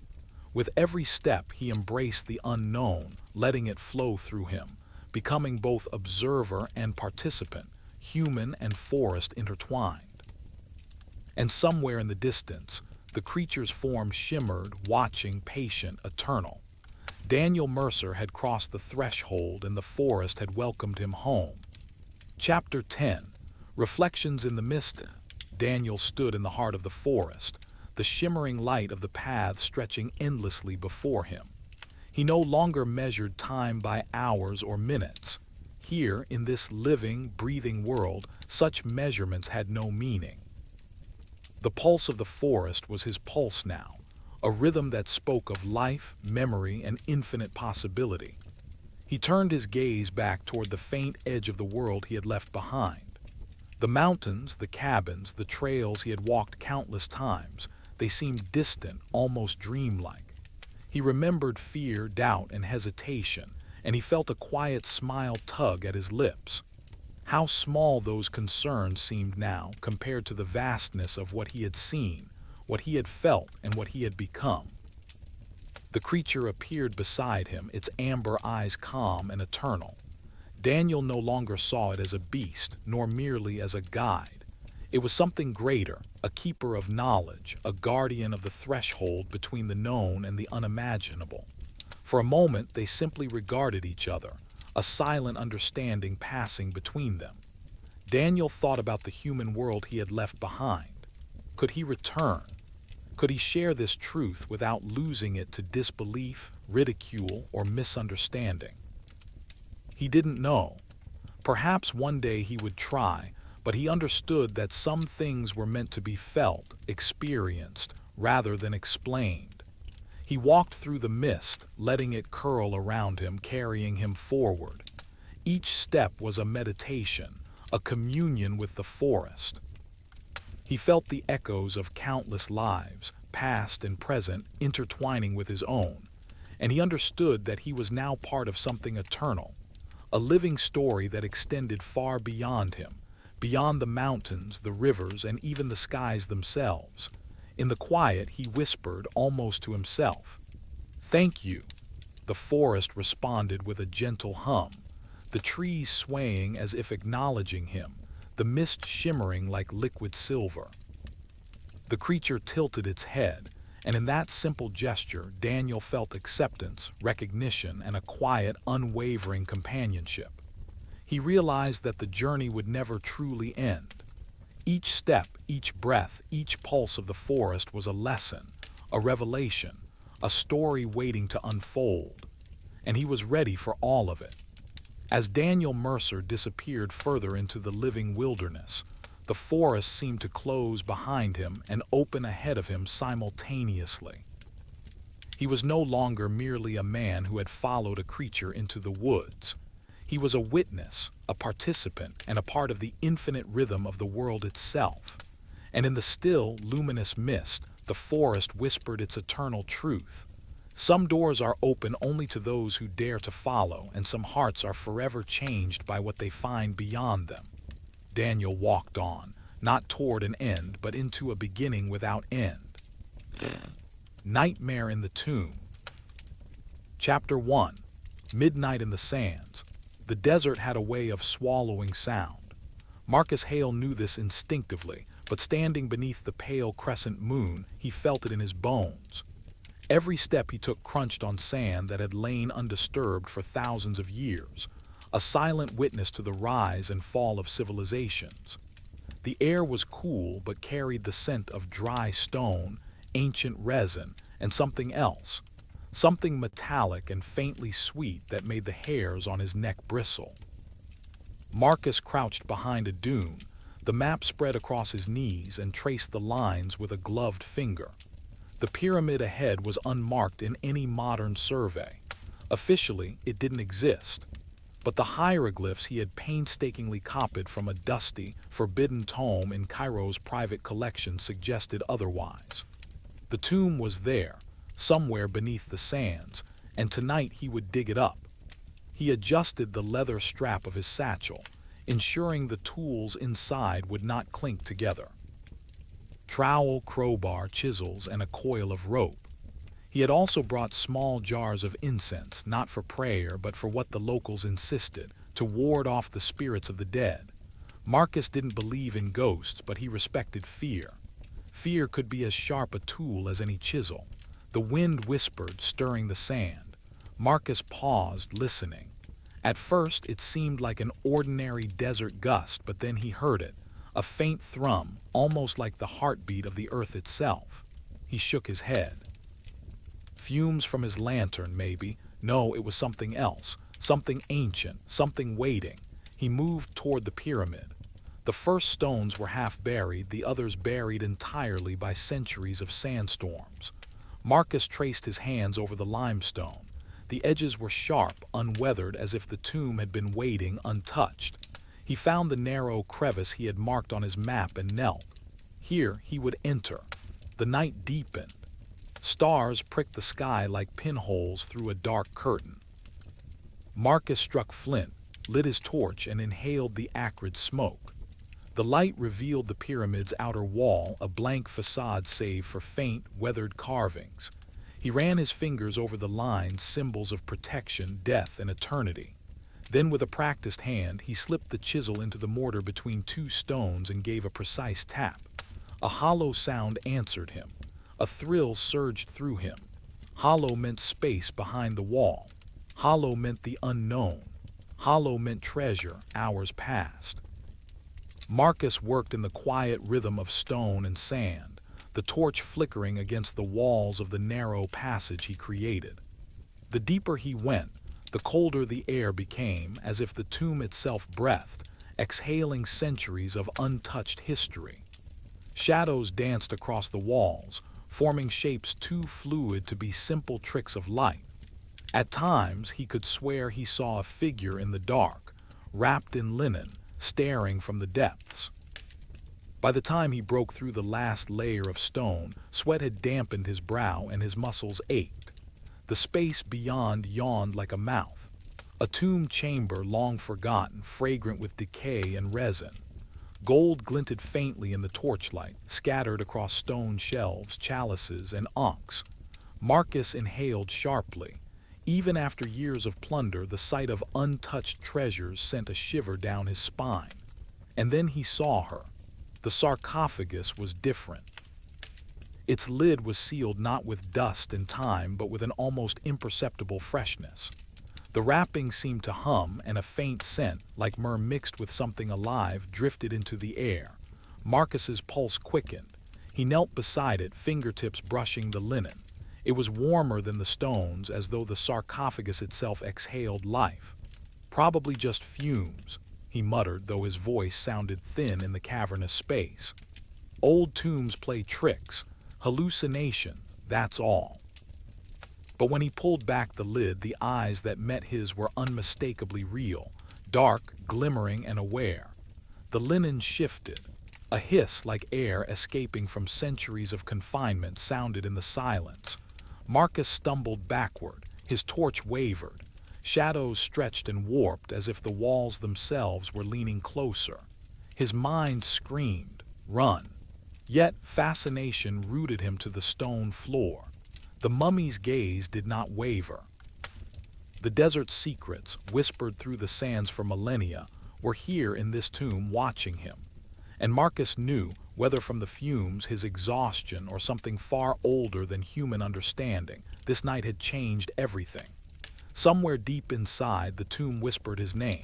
With every step, he embraced the unknown, letting it flow through him, becoming both observer and participant, human and forest intertwined. And somewhere in the distance, the creature's form shimmered, watching, patient, eternal. Daniel Mercer had crossed the threshold, and the forest had welcomed him home. Chapter 10. Reflections in the Mist. Daniel stood in the heart of the forest, the shimmering light of the path stretching endlessly before him. He no longer measured time by hours or minutes. Here, in this living, breathing world, such measurements had no meaning. The pulse of the forest was his pulse now, a rhythm that spoke of life, memory, and infinite possibility. He turned his gaze back toward the faint edge of the world he had left behind. The mountains, the cabins, the trails he had walked countless times, they seemed distant, almost dreamlike. He remembered fear, doubt, and hesitation, and he felt a quiet smile tug at his lips. How small those concerns seemed now compared to the vastness of what he had seen, what he had felt, and what he had become. The creature appeared beside him, its amber eyes calm and eternal. Daniel no longer saw it as a beast, nor merely as a guide. It was something greater, a keeper of knowledge, a guardian of the threshold between the known and the unimaginable. For a moment, they simply regarded each other, a silent understanding passing between them. Daniel thought about the human world he had left behind. Could he return? Could he share this truth without losing it to disbelief, ridicule, or misunderstanding? He didn't know. Perhaps one day he would try, but he understood that some things were meant to be felt, experienced, rather than explained. He walked through the mist, letting it curl around him, carrying him forward. Each step was a meditation, a communion with the forest. He felt the echoes of countless lives, past and present, intertwining with his own, and he understood that he was now part of something eternal, a living story that extended far beyond him, beyond the mountains, the rivers, and even the skies themselves. In the quiet, he whispered, almost to himself, "Thank you." The forest responded with a gentle hum, the trees swaying as if acknowledging him, the mist shimmering like liquid silver. The creature tilted its head, and in that simple gesture, Daniel felt acceptance, recognition, and a quiet, unwavering companionship. He realized that the journey would never truly end. Each step, each breath, each pulse of the forest was a lesson, a revelation, a story waiting to unfold, and he was ready for all of it. As Daniel Mercer disappeared further into the living wilderness, the forest seemed to close behind him and open ahead of him simultaneously. He was no longer merely a man who had followed a creature into the woods. He was a witness, a participant, and a part of the infinite rhythm of the world itself. And in the still, luminous mist, the forest whispered its eternal truth. Some doors are open only to those who dare to follow, and some hearts are forever changed by what they find beyond them. Daniel walked on, not toward an end, but into a beginning without end. Nightmare in the Tomb. Chapter 1. Midnight in the Sands. The desert had a way of swallowing sound. Marcus Hale knew this instinctively, but standing beneath the pale crescent moon, he felt it in his bones. Every step he took crunched on sand that had lain undisturbed for thousands of years, a silent witness to the rise and fall of civilizations. The air was cool but carried the scent of dry stone, ancient resin, and something else. Something metallic and faintly sweet that made the hairs on his neck bristle. Marcus crouched behind a dune, the map spread across his knees, and traced the lines with a gloved finger. The pyramid ahead was unmarked in any modern survey. Officially, it didn't exist. But the hieroglyphs he had painstakingly copied from a dusty, forbidden tome in Cairo's private collection suggested otherwise. The tomb was there, somewhere beneath the sands, and tonight he would dig it up. He adjusted the leather strap of his satchel, ensuring the tools inside would not clink together. Trowel, crowbar, chisels, and a coil of rope. He had also brought small jars of incense, not for prayer but for what the locals insisted, to ward off the spirits of the dead. Marcus didn't believe in ghosts, but he respected fear. Fear could be as sharp a tool as any chisel. The wind whispered, stirring the sand. Marcus paused, listening. At first, it seemed like an ordinary desert gust, but then he heard it, a faint thrum, almost like the heartbeat of the earth itself. He shook his head. Fumes from his lantern, maybe. No, it was something else, something ancient, something waiting. He moved toward the pyramid. The first stones were half buried, the others buried entirely by centuries of sandstorms. Marcus traced his hands over the limestone. The edges were sharp, unweathered, as if the tomb had been waiting untouched. He found the narrow crevice he had marked on his map and knelt. Here he would enter. The night deepened. Stars pricked the sky like pinholes through a dark curtain. Marcus struck flint, lit his torch, and inhaled the acrid smoke. The light revealed the pyramid's outer wall, a blank facade save for faint, weathered carvings. He ran his fingers over the lines, symbols of protection, death, and eternity. Then, with a practiced hand, he slipped the chisel into the mortar between two stones and gave a precise tap. A hollow sound answered him. A thrill surged through him. Hollow meant space behind the wall. Hollow meant the unknown. Hollow meant treasure, hours past. Marcus worked in the quiet rhythm of stone and sand, the torch flickering against the walls of the narrow passage he created. The deeper he went, The colder the air became, as if the tomb itself breathed, exhaling centuries of untouched history. Shadows danced across the walls, forming shapes too fluid to be simple tricks of light. At times, he could swear he saw a figure in the dark, wrapped in linen, staring from the depths. By the time he broke through the last layer of stone, sweat had dampened his brow and his muscles ached. The space beyond yawned like a mouth, a tomb chamber long forgotten, fragrant with decay and resin. Gold glinted faintly in the torchlight, scattered across stone shelves, chalices, and ankhs. Marcus inhaled sharply. Even after years of plunder, the sight of untouched treasures sent a shiver down his spine. And then he saw her. The sarcophagus was different. Its lid was sealed not with dust and time, but with an almost imperceptible freshness. The wrapping seemed to hum, and a faint scent, like myrrh mixed with something alive, drifted into the air. Marcus's pulse quickened. He knelt beside it, fingertips brushing the linen. It was warmer than the stones, as though the sarcophagus itself exhaled life. "Probably just fumes," he muttered, though his voice sounded thin in the cavernous space. "Old tombs play tricks. Hallucination, that's all." But when he pulled back the lid, the eyes that met his were unmistakably real, dark, glimmering, and aware. The linen shifted. A hiss like air escaping from centuries of confinement sounded in the silence. Marcus stumbled backward. His torch wavered. Shadows stretched and warped as if the walls themselves were leaning closer. His mind screamed, "Run!" Yet fascination rooted him to the stone floor. The mummy's gaze did not waver. The desert's secrets, whispered through the sands for millennia, were here in this tomb watching him. And Marcus knew, whether from the fumes, his exhaustion, or something far older than human understanding, this night had changed everything. Somewhere deep inside, the tomb whispered his name.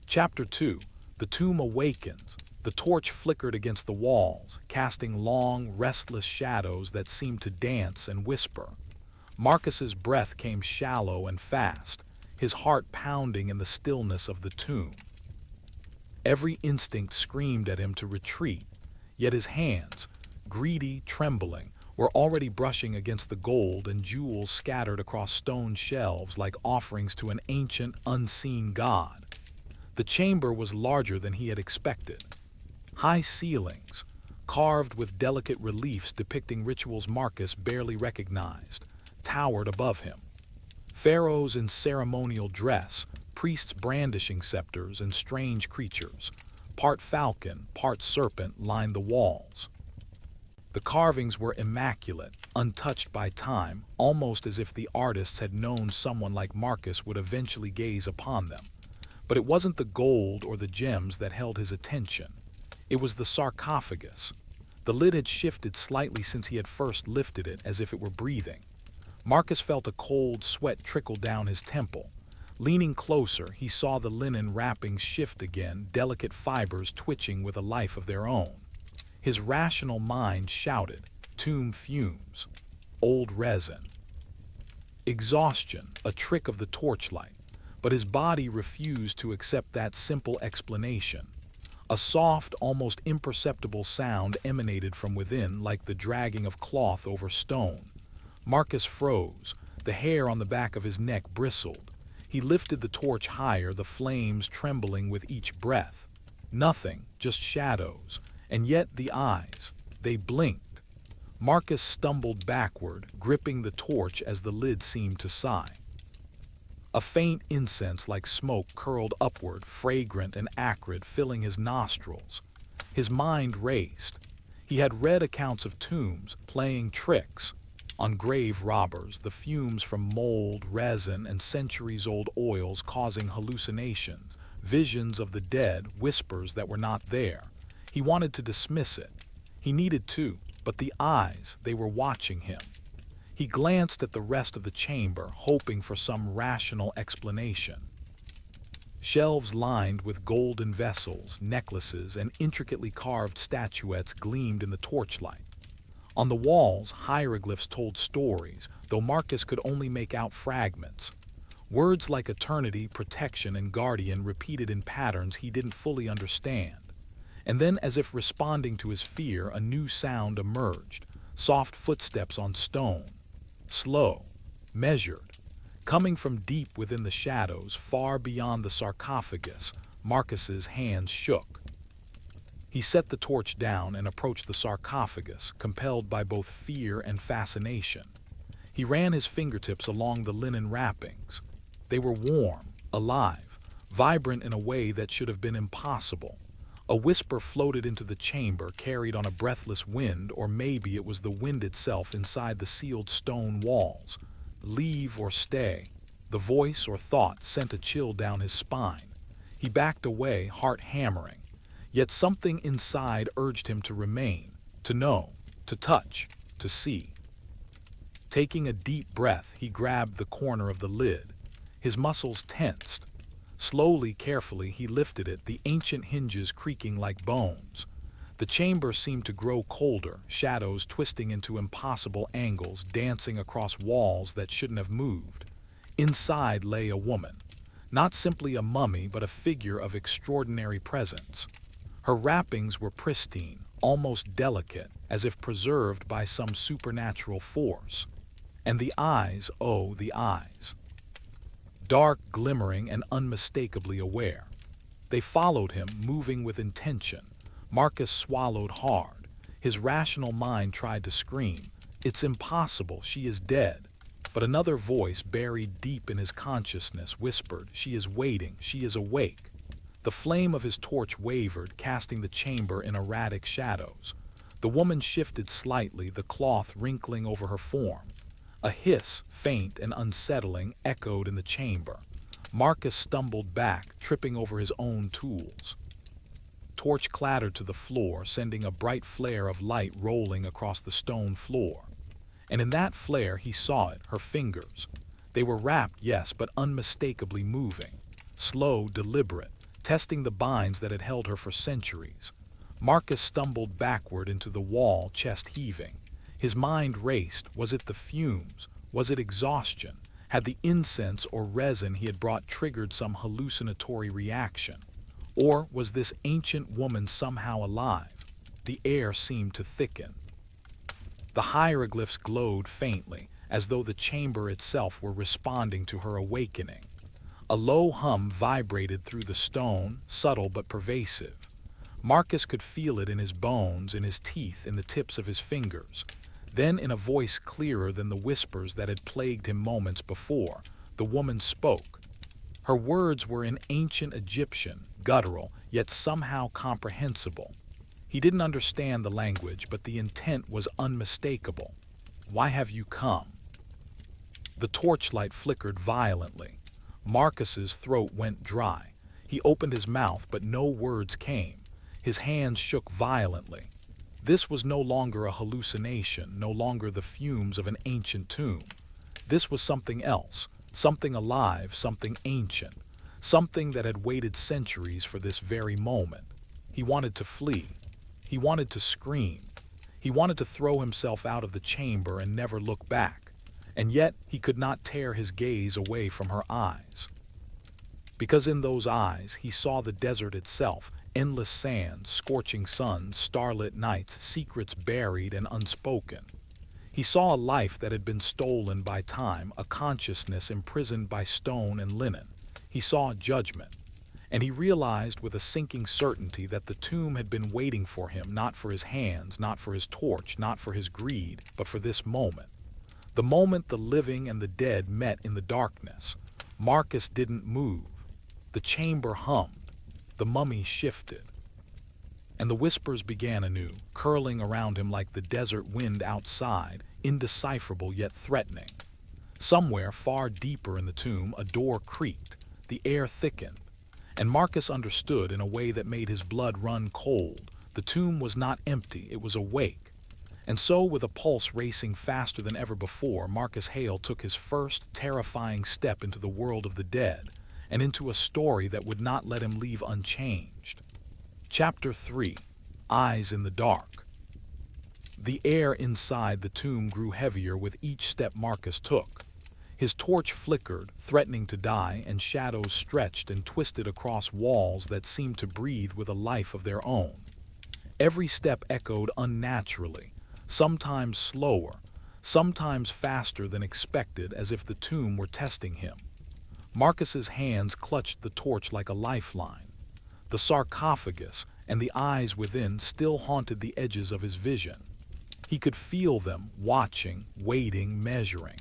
Chapter 2. The tomb awakens. The torch flickered against the walls, casting long, restless shadows that seemed to dance and whisper. Marcus's breath came shallow and fast, his heart pounding in the stillness of the tomb. Every instinct screamed at him to retreat, yet his hands, greedy, trembling, were already brushing against the gold and jewels scattered across stone shelves like offerings to an ancient, unseen god. The chamber was larger than he had expected. High ceilings, carved with delicate reliefs depicting rituals Marcus barely recognized, towered above him. Pharaohs in ceremonial dress, priests brandishing scepters, and strange creatures, part falcon, part serpent, lined the walls. The carvings were immaculate, untouched by time, almost as if the artists had known someone like Marcus would eventually gaze upon them. But it wasn't the gold or the gems that held his attention. It was the sarcophagus. The lid had shifted slightly since he had first lifted it, as if it were breathing. Marcus felt a cold sweat trickle down his temple. Leaning closer, he saw the linen wrappings shift again, delicate fibers twitching with a life of their own. His rational mind shouted, "Tomb fumes. Old resin. Exhaustion, a trick of the torchlight." But his body refused to accept that simple explanation. A soft, almost imperceptible sound emanated from within, like the dragging of cloth over stone. Marcus froze. The hair on the back of his neck bristled. He lifted the torch higher, the flames trembling with each breath. Nothing, just shadows. And yet the eyes, they blinked. Marcus stumbled backward, gripping the torch as the lid seemed to sigh. A faint incense like smoke curled upward, fragrant and acrid, filling his nostrils. His mind raced. He had read accounts of tombs playing tricks on grave robbers, the fumes from mold, resin, and centuries-old oils causing hallucinations, visions of the dead, whispers that were not there. He wanted to dismiss it. He needed to, but the eyes, they were watching him. He glanced at the rest of the chamber, hoping for some rational explanation. Shelves lined with golden vessels, necklaces, and intricately carved statuettes gleamed in the torchlight. On the walls, hieroglyphs told stories, though Marcus could only make out fragments. Words like eternity, protection, and guardian repeated in patterns he didn't fully understand. And then, as if responding to his fear, a new sound emerged. Soft footsteps on stone. Slow. Measured. Coming from deep within the shadows, far beyond the sarcophagus, Marcus's hands shook. He set the torch down and approached the sarcophagus, compelled by both fear and fascination. He ran his fingertips along the linen wrappings. They were warm, alive, vibrant in a way that should have been impossible. A whisper floated into the chamber, carried on a breathless wind, or maybe it was the wind itself inside the sealed stone walls. Leave or stay. The voice or thought sent a chill down his spine. He backed away, heart hammering. Yet something inside urged him to remain, to know, to touch, to see. Taking a deep breath, he grabbed the corner of the lid. His muscles tensed. Slowly, carefully, he lifted it, the ancient hinges creaking like bones. The chamber seemed to grow colder, shadows twisting into impossible angles, dancing across walls that shouldn't have moved. Inside lay a woman. Not simply a mummy, but a figure of extraordinary presence. Her wrappings were pristine, almost delicate, as if preserved by some supernatural force. And the eyes, oh, the eyes. Dark, glimmering, and unmistakably aware. They followed him, moving with intention. Marcus swallowed hard. His rational mind tried to scream, "It's impossible, she is dead." But another voice, buried deep in his consciousness, whispered, "She is waiting, she is awake." The flame of his torch wavered, casting the chamber in erratic shadows. The woman shifted slightly, the cloth wrinkling over her form. A hiss, faint and unsettling, echoed in the chamber. Marcus stumbled back, tripping over his own tools. Torch clattered to the floor, sending a bright flare of light rolling across the stone floor. And in that flare he saw it, her fingers. They were wrapped, yes, but unmistakably moving. Slow, deliberate, testing the binds that had held her for centuries. Marcus stumbled backward into the wall, chest heaving. His mind raced. Was it the fumes? Was it exhaustion? Had the incense or resin he had brought triggered some hallucinatory reaction? Or was this ancient woman somehow alive? The air seemed to thicken. The hieroglyphs glowed faintly, as though the chamber itself were responding to her awakening. A low hum vibrated through the stone, subtle but pervasive. Marcus could feel it in his bones, in his teeth, in the tips of his fingers. Then, in a voice clearer than the whispers that had plagued him moments before, the woman spoke. Her words were in ancient Egyptian, guttural, yet somehow comprehensible. He didn't understand the language, but the intent was unmistakable. "Why have you come?" The torchlight flickered violently. Marcus's throat went dry. He opened his mouth, but no words came. His hands shook violently. This was no longer a hallucination, no longer the fumes of an ancient tomb. This was something else, something alive, something ancient, something that had waited centuries for this very moment. He wanted to flee. He wanted to scream. He wanted to throw himself out of the chamber and never look back. And yet he could not tear his gaze away from her eyes. Because in those eyes he saw the desert itself, endless sands, scorching suns, starlit nights, secrets buried and unspoken. He saw a life that had been stolen by time, a consciousness imprisoned by stone and linen. He saw judgment. And he realized with a sinking certainty that the tomb had been waiting for him, not for his hands, not for his torch, not for his greed, but for this moment. The moment the living and the dead met in the darkness. Marcus didn't move. The chamber hummed. The mummy shifted. And the whispers began anew, curling around him like the desert wind outside, indecipherable yet threatening. Somewhere far deeper in the tomb, a door creaked. The air thickened. And Marcus understood in a way that made his blood run cold. The tomb was not empty, it was awake. And so, with a pulse racing faster than ever before, Marcus Hale took his first terrifying step into the world of the dead, and into a story that would not let him leave unchanged. Chapter 3. Eyes in the Dark. The air inside the tomb grew heavier with each step Marcus took. His torch flickered, threatening to die, and shadows stretched and twisted across walls that seemed to breathe with a life of their own. Every step echoed unnaturally, sometimes slower, sometimes faster than expected, as if the tomb were testing him. Marcus's hands clutched the torch like a lifeline. The sarcophagus and the eyes within still haunted the edges of his vision. He could feel them, watching, waiting, measuring.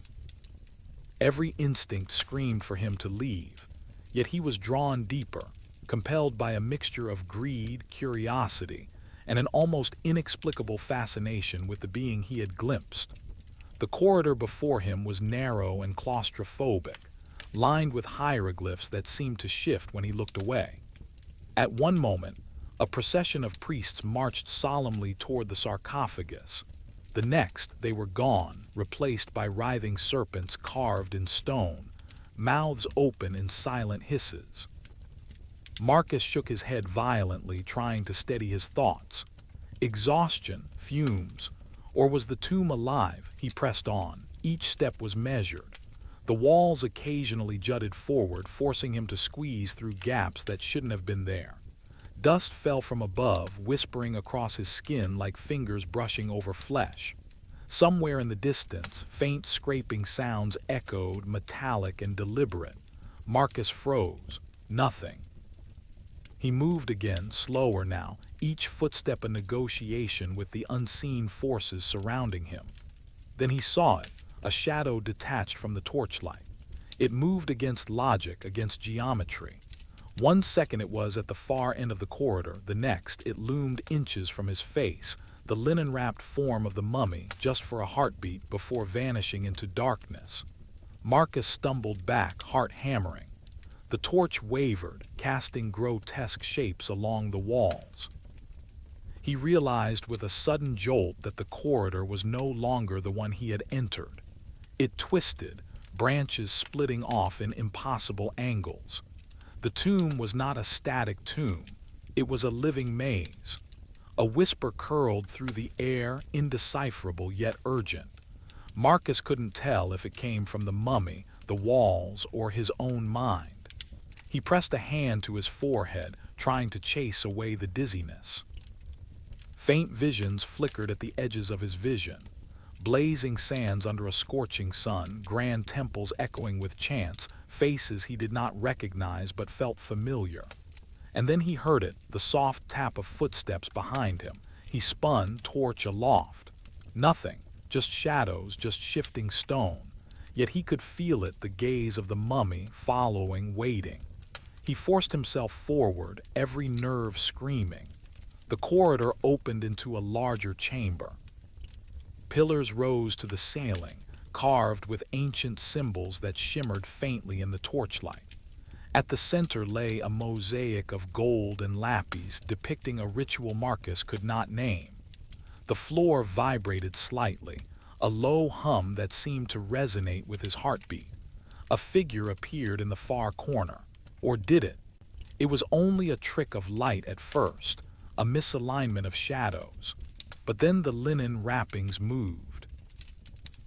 Every instinct screamed for him to leave, yet he was drawn deeper, compelled by a mixture of greed, curiosity, and an almost inexplicable fascination with the being he had glimpsed. The corridor before him was narrow and claustrophobic, lined with hieroglyphs that seemed to shift when he looked away. At one moment, a procession of priests marched solemnly toward the sarcophagus. The next, they were gone, replaced by writhing serpents carved in stone, mouths open in silent hisses. Marcus shook his head violently, trying to steady his thoughts. Exhaustion, fumes, or was the tomb alive? He pressed on. Each step was measured. The walls occasionally jutted forward, forcing him to squeeze through gaps that shouldn't have been there. Dust fell from above, whispering across his skin like fingers brushing over flesh. Somewhere in the distance, faint scraping sounds echoed, metallic and deliberate. Marcus froze. Nothing. He moved again, slower now, each footstep a negotiation with the unseen forces surrounding him. Then he saw it, a shadow detached from the torchlight. It moved against logic, against geometry. 1 second it was at the far end of the corridor, the next it loomed inches from his face, the linen-wrapped form of the mummy, just for a heartbeat before vanishing into darkness. Marcus stumbled back, heart hammering. The torch wavered, casting grotesque shapes along the walls. He realized with a sudden jolt that the corridor was no longer the one he had entered. It twisted, branches splitting off in impossible angles. The tomb was not a static tomb. It was a living maze. A whisper curled through the air, indecipherable yet urgent. Marcus couldn't tell if it came from the mummy, the walls, or his own mind. He pressed a hand to his forehead, trying to chase away the dizziness. Faint visions flickered at the edges of his vision. Blazing sands under a scorching sun, grand temples echoing with chants, faces he did not recognize but felt familiar. And then he heard it, the soft tap of footsteps behind him. He spun, torch aloft. Nothing, just shadows, just shifting stone. Yet he could feel it, the gaze of the mummy, following, waiting. He forced himself forward, every nerve screaming. The corridor opened into a larger chamber. Pillars rose to the ceiling, carved with ancient symbols that shimmered faintly in the torchlight. At the center lay a mosaic of gold and lapis depicting a ritual Marcus could not name. The floor vibrated slightly, a low hum that seemed to resonate with his heartbeat. A figure appeared in the far corner. Or did it? It was only a trick of light at first, a misalignment of shadows. But then the linen wrappings moved.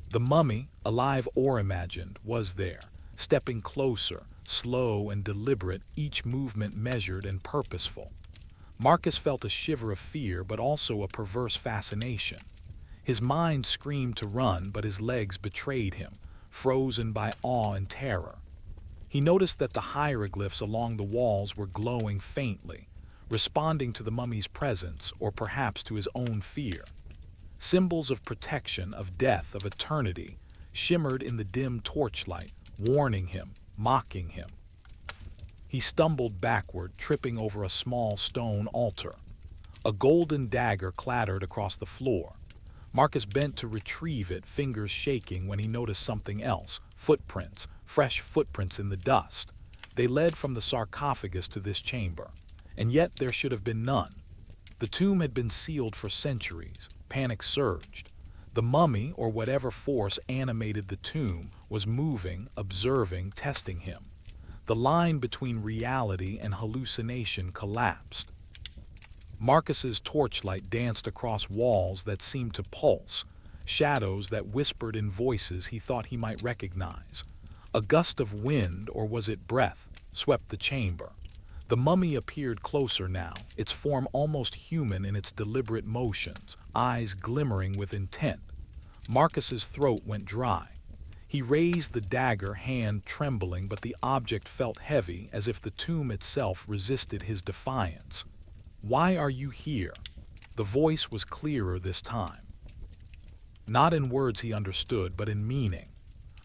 The mummy, alive or imagined, was there, stepping closer, slow and deliberate, each movement measured and purposeful. Marcus felt a shiver of fear, but also a perverse fascination. His mind screamed to run, but his legs betrayed him, frozen by awe and terror. He noticed that the hieroglyphs along the walls were glowing faintly, responding to the mummy's presence, or perhaps to his own fear. Symbols of protection, of death, of eternity, shimmered in the dim torchlight, warning him, mocking him. He stumbled backward, tripping over a small stone altar. A golden dagger clattered across the floor. Marcus bent to retrieve it, fingers shaking, when he noticed something else. Footprints, fresh footprints in the dust. They led from the sarcophagus to this chamber. And yet there should have been none. The tomb had been sealed for centuries. Panic surged. The mummy, or whatever force animated the tomb, was moving, observing, testing him. The line between reality and hallucination collapsed. Marcus's torchlight danced across walls that seemed to pulse, shadows that whispered in voices he thought he might recognize. A gust of wind, or was it breath, swept the chamber. The mummy appeared closer now, its form almost human in its deliberate motions, eyes glimmering with intent. Marcus's throat went dry. He raised the dagger, hand trembling, but the object felt heavy, as if the tomb itself resisted his defiance. "Why are you here?" The voice was clearer this time. Not in words he understood, but in meaning.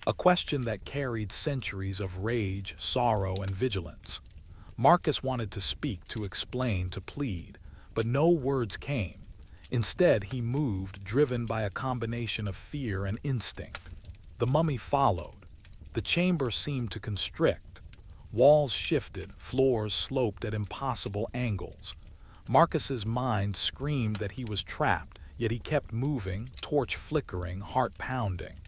A question that carried centuries of rage, sorrow, and vigilance. Marcus wanted to speak, to explain, to plead, but no words came. Instead, he moved, driven by a combination of fear and instinct. The mummy followed. The chamber seemed to constrict. Walls shifted, floors sloped at impossible angles. Marcus's mind screamed that he was trapped, yet he kept moving, torch flickering, heart pounding.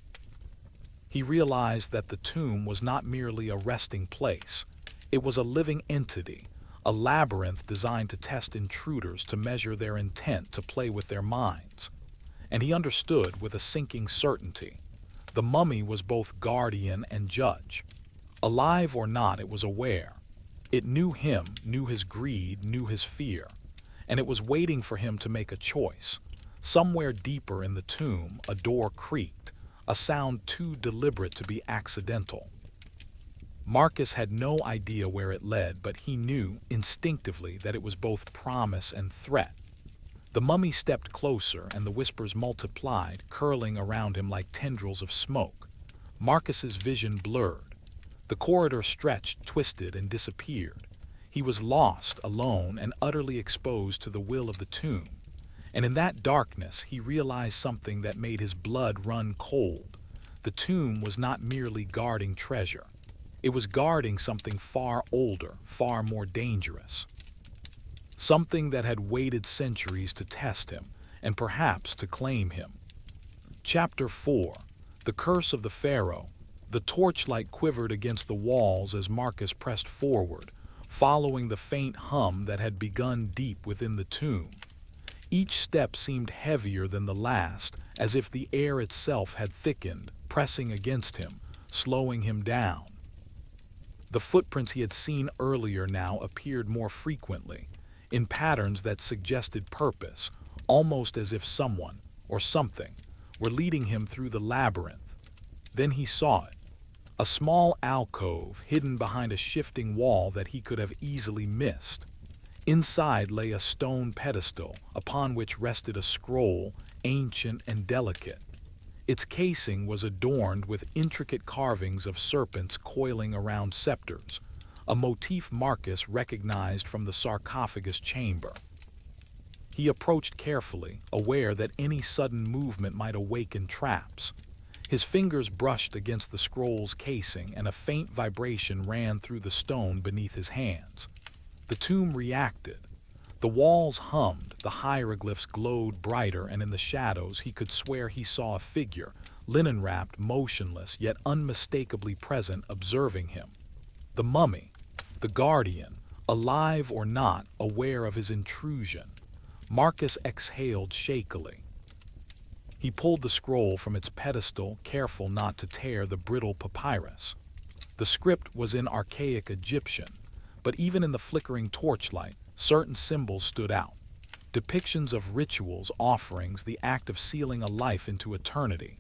He realized that the tomb was not merely a resting place. It was a living entity, a labyrinth designed to test intruders, to measure their intent, to play with their minds. And he understood with a sinking certainty. The mummy was both guardian and judge. Alive or not, it was aware. It knew him, knew his greed, knew his fear. And it was waiting for him to make a choice. Somewhere deeper in the tomb, a door creaked, a sound too deliberate to be accidental. Marcus had no idea where it led, but he knew instinctively that it was both promise and threat. The mummy stepped closer, and the whispers multiplied, curling around him like tendrils of smoke. Marcus's vision blurred. The corridor stretched, twisted, and disappeared. He was lost, alone, and utterly exposed to the will of the tomb. And in that darkness, he realized something that made his blood run cold. The tomb was not merely guarding treasure. It was guarding something far older, far more dangerous. Something that had waited centuries to test him, and perhaps to claim him. Chapter 4. The Curse of the Pharaoh. The torchlight quivered against the walls as Marcus pressed forward, following the faint hum that had begun deep within the tomb. Each step seemed heavier than the last, as if the air itself had thickened, pressing against him, slowing him down. The footprints he had seen earlier now appeared more frequently, in patterns that suggested purpose, almost as if someone, or something, were leading him through the labyrinth. Then he saw it. A small alcove hidden behind a shifting wall that he could have easily missed. Inside lay a stone pedestal, upon which rested a scroll, ancient and delicate. Its casing was adorned with intricate carvings of serpents coiling around scepters, a motif Marcus recognized from the sarcophagus chamber. He approached carefully, aware that any sudden movement might awaken traps. His fingers brushed against the scroll's casing, and a faint vibration ran through the stone beneath his hands. The tomb reacted. The walls hummed, the hieroglyphs glowed brighter, and in the shadows he could swear he saw a figure, linen-wrapped, motionless, yet unmistakably present, observing him. The mummy, the guardian, alive or not, aware of his intrusion. Marcus exhaled shakily. He pulled the scroll from its pedestal, careful not to tear the brittle papyrus. The script was in archaic Egyptian, but even in the flickering torchlight, certain symbols stood out. Depictions of rituals, offerings, the act of sealing a life into eternity.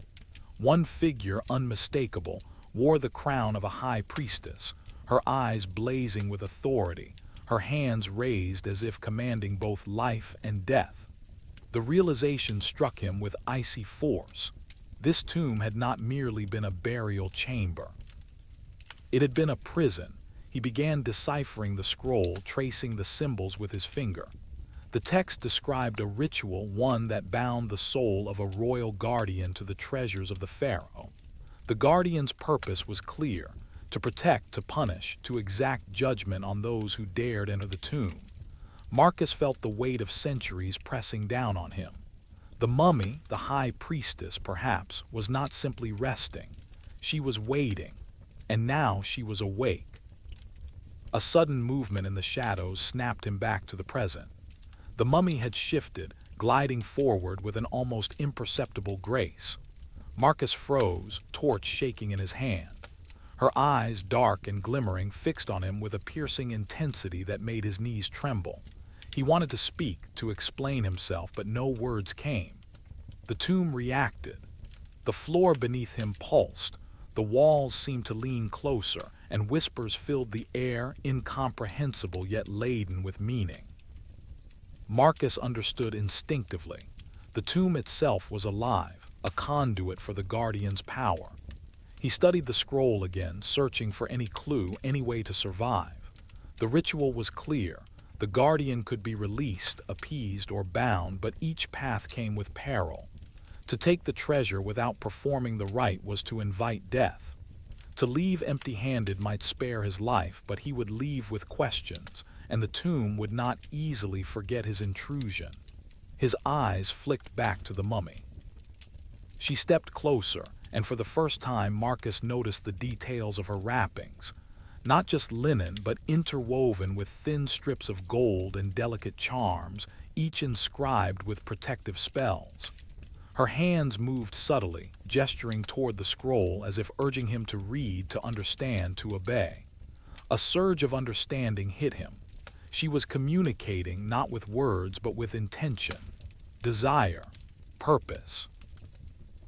One figure, unmistakable, wore the crown of a high priestess, her eyes blazing with authority, her hands raised as if commanding both life and death. The realization struck him with icy force. This tomb had not merely been a burial chamber. It had been a prison. He began deciphering the scroll, tracing the symbols with his finger. The text described a ritual, one that bound the soul of a royal guardian to the treasures of the pharaoh. The guardian's purpose was clear: to protect, to punish, to exact judgment on those who dared enter the tomb. Marcus felt the weight of centuries pressing down on him. The mummy, the high priestess perhaps, was not simply resting. She was waiting, and now she was awake. A sudden movement in the shadows snapped him back to the present. The mummy had shifted, gliding forward with an almost imperceptible grace. Marcus froze, torch shaking in his hand. her eyes, dark and glimmering, fixed on him with a piercing intensity that made his knees tremble. He wanted to speak, to explain himself, but no words came. The tomb reacted. The floor beneath him pulsed. The walls seemed to lean closer, and whispers filled the air, incomprehensible yet laden with meaning. Marcus understood instinctively. The tomb itself was alive, a conduit for the Guardian's power. He studied the scroll again, searching for any clue, any way to survive. The ritual was clear. The Guardian could be released, appeased, or bound, but each path came with peril. To take the treasure without performing the rite was to invite death. To leave empty-handed might spare his life, but he would leave with questions, and the tomb would not easily forget his intrusion. His eyes flicked back to the mummy. She stepped closer, and for the first time Marcus noticed the details of her wrappings. Not just linen, but interwoven with thin strips of gold and delicate charms, each inscribed with protective spells. Her hands moved subtly, gesturing toward the scroll as if urging him to read, to understand, to obey. A surge of understanding hit him. She was communicating not with words but with intention, desire, purpose.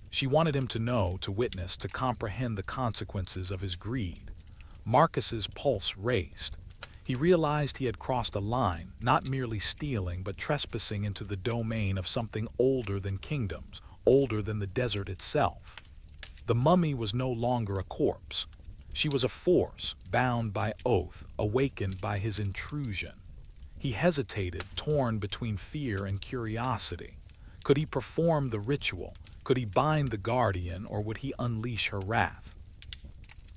She wanted him to know, to witness, to comprehend the consequences of his greed. Marcus's pulse raced. He realized he had crossed a line, not merely stealing, but trespassing into the domain of something older than kingdoms, older than the desert itself. The mummy was no longer a corpse. She was a force, bound by oath, awakened by his intrusion. He hesitated, torn between fear and curiosity. Could he perform the ritual? Could he bind the Guardian, or would he unleash her wrath?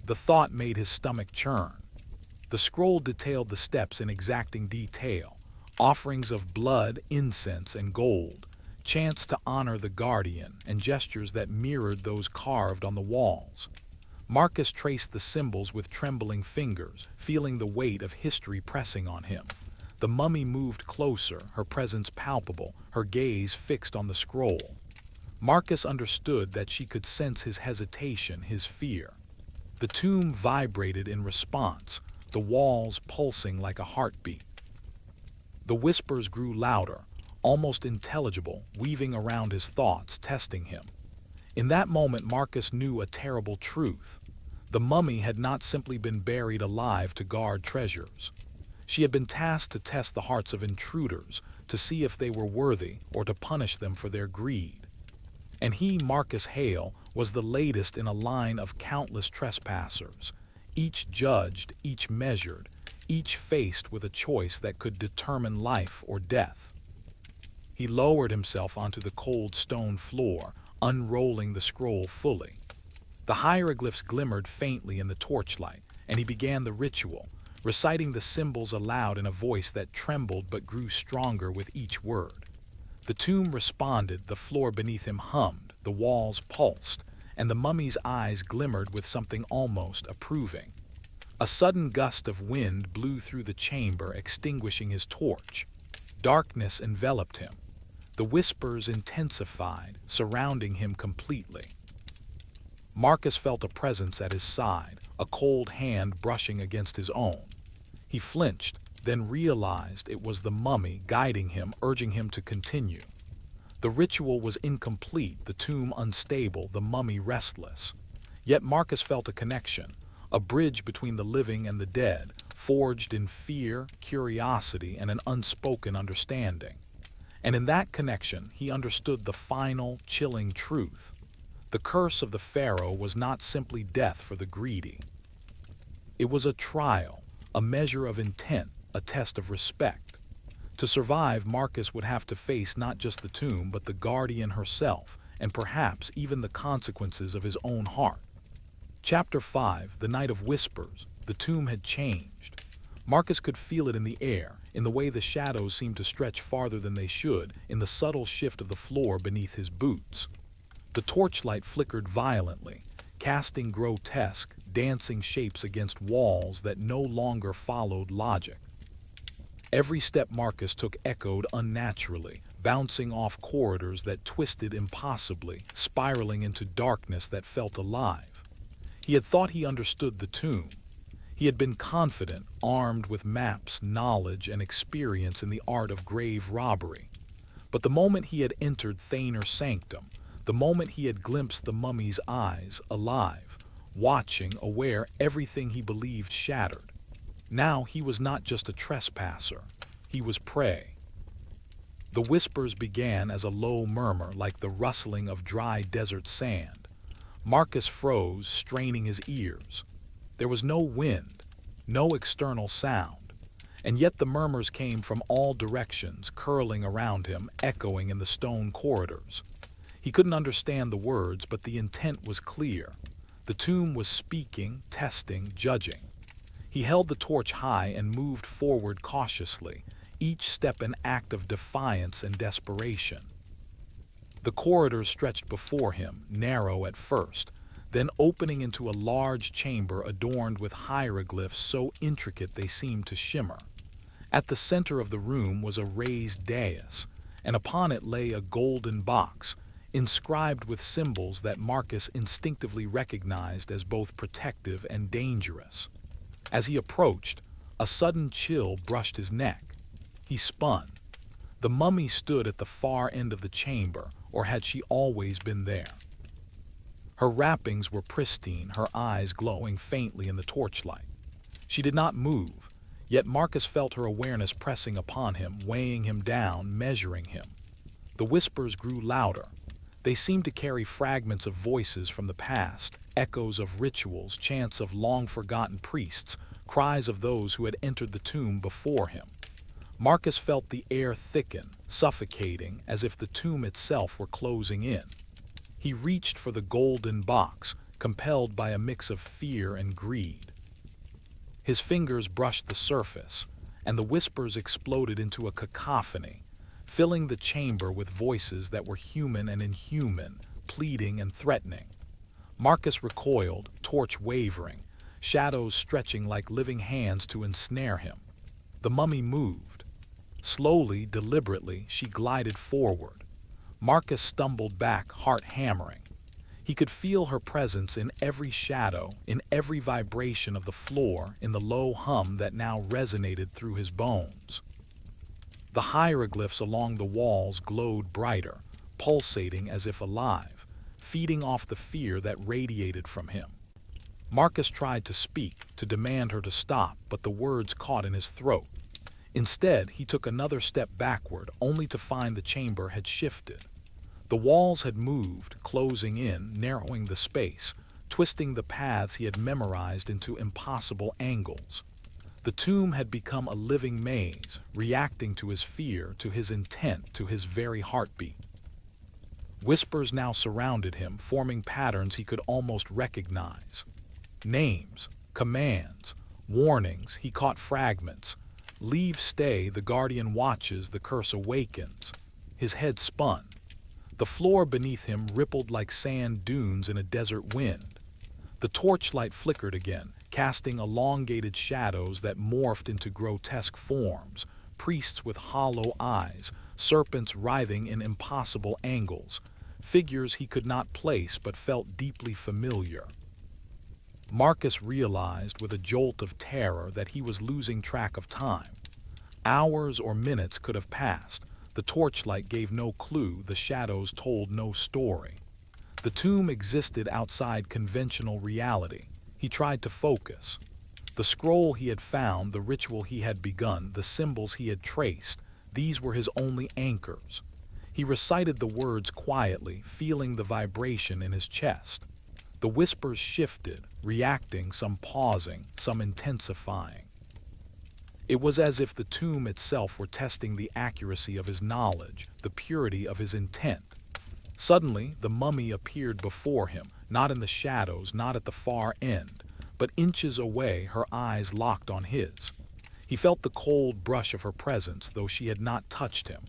The thought made his stomach churn. The scroll detailed the steps in exacting detail, offerings of blood, incense, and gold, chants to honor the Guardian, and gestures that mirrored those carved on the walls. Marcus traced the symbols with trembling fingers, feeling the weight of history pressing on him. The mummy moved closer, her presence palpable, her gaze fixed on the scroll. Marcus understood that she could sense his hesitation, his fear. The tomb vibrated in response, the walls pulsing like a heartbeat. The whispers grew louder, almost intelligible, weaving around his thoughts, testing him. In that moment, Marcus knew a terrible truth. The mummy had not simply been buried alive to guard treasures. She had been tasked to test the hearts of intruders, to see if they were worthy, or to punish them for their greed. And he, Marcus Hale, was the latest in a line of countless trespassers, each judged, each measured, each faced with a choice that could determine life or death. He lowered himself onto the cold stone floor, unrolling the scroll fully. The hieroglyphs glimmered faintly in the torchlight, and he began the ritual, reciting the symbols aloud in a voice that trembled but grew stronger with each word. The tomb responded, the floor beneath him hummed, the walls pulsed, and the mummy's eyes glimmered with something almost approving. A sudden gust of wind blew through the chamber, extinguishing his torch. Darkness enveloped him. The whispers intensified, surrounding him completely. Marcus felt a presence at his side, a cold hand brushing against his own. He flinched, then realized it was the mummy guiding him, urging him to continue. The ritual was incomplete, the tomb unstable, the mummy restless. Yet Marcus felt a connection, a bridge between the living and the dead, forged in fear, curiosity, and an unspoken understanding. And in that connection, he understood the final, chilling truth. The curse of the pharaoh was not simply death for the greedy. It was a trial, a measure of intent, a test of respect. To survive, Marcus would have to face not just the tomb, but the Guardian herself, and perhaps even the consequences of his own heart. Chapter 5, The Night of Whispers. The tomb had changed. Marcus could feel it in the air, in the way the shadows seemed to stretch farther than they should, in the subtle shift of the floor beneath his boots. The torchlight flickered violently, casting grotesque, dancing shapes against walls that no longer followed logic. Every step Marcus took echoed unnaturally, bouncing off corridors that twisted impossibly, spiraling into darkness that felt alive. He had thought he understood the tomb. He had been confident, armed with maps, knowledge, and experience in the art of grave robbery. But the moment he had entered Thaner's sanctum, the moment he had glimpsed the mummy's eyes, alive, watching, aware, everything he believed shattered. Now he was not just a trespasser, he was prey. The whispers began as a low murmur like the rustling of dry desert sand. Marcus froze, straining his ears. There was no wind, no external sound, and yet the murmurs came from all directions, curling around him, echoing in the stone corridors. He couldn't understand the words, but the intent was clear. The tomb was speaking, testing, judging. He held the torch high and moved forward cautiously, each step an act of defiance and desperation. The corridors stretched before him, narrow at first, then opening into a large chamber adorned with hieroglyphs so intricate they seemed to shimmer. At the center of the room was a raised dais, and upon it lay a golden box, inscribed with symbols that Marcus instinctively recognized as both protective and dangerous. As he approached, a sudden chill brushed his neck. He spun. The mummy stood at the far end of the chamber, or had she always been there? Her wrappings were pristine, her eyes glowing faintly in the torchlight. She did not move, yet Marcus felt her awareness pressing upon him, weighing him down, measuring him. The whispers grew louder. They seemed to carry fragments of voices from the past, echoes of rituals, chants of long-forgotten priests, cries of those who had entered the tomb before him. Marcus felt the air thicken, suffocating, as if the tomb itself were closing in. He reached for the golden box, compelled by a mix of fear and greed. His fingers brushed the surface, and the whispers exploded into a cacophony, filling the chamber with voices that were human and inhuman, pleading and threatening. Marcus recoiled, torch wavering, shadows stretching like living hands to ensnare him. The mummy moved. Slowly, deliberately, she glided forward. Marcus stumbled back, heart hammering. He could feel her presence in every shadow, in every vibration of the floor, in the low hum that now resonated through his bones. The hieroglyphs along the walls glowed brighter, pulsating as if alive, feeding off the fear that radiated from him. Marcus tried to speak, to demand her to stop, but the words caught in his throat. Instead, he took another step backward, only to find the chamber had shifted. The walls had moved, closing in, narrowing the space, twisting the paths he had memorized into impossible angles. The tomb had become a living maze, reacting to his fear, to his intent, to his very heartbeat. Whispers now surrounded him, forming patterns he could almost recognize. Names, commands, warnings, he caught fragments. Leave, stay, the guardian watches, the curse awakens. His head spun. The floor beneath him rippled like sand dunes in a desert wind. The torchlight flickered again, casting elongated shadows that morphed into grotesque forms, priests with hollow eyes, serpents writhing in impossible angles, figures he could not place but felt deeply familiar. Marcus realized with a jolt of terror that he was losing track of time. Hours or minutes could have passed. The torchlight gave no clue, the shadows told no story. The tomb existed outside conventional reality. He tried to focus. The scroll he had found, the ritual he had begun, the symbols he had traced, these were his only anchors. He recited the words quietly, feeling the vibration in his chest. The whispers shifted, reacting, some pausing, some intensifying. It was as if the tomb itself were testing the accuracy of his knowledge, the purity of his intent. Suddenly, the mummy appeared before him, not in the shadows, not at the far end, but inches away, her eyes locked on his. He felt the cold brush of her presence, though she had not touched him.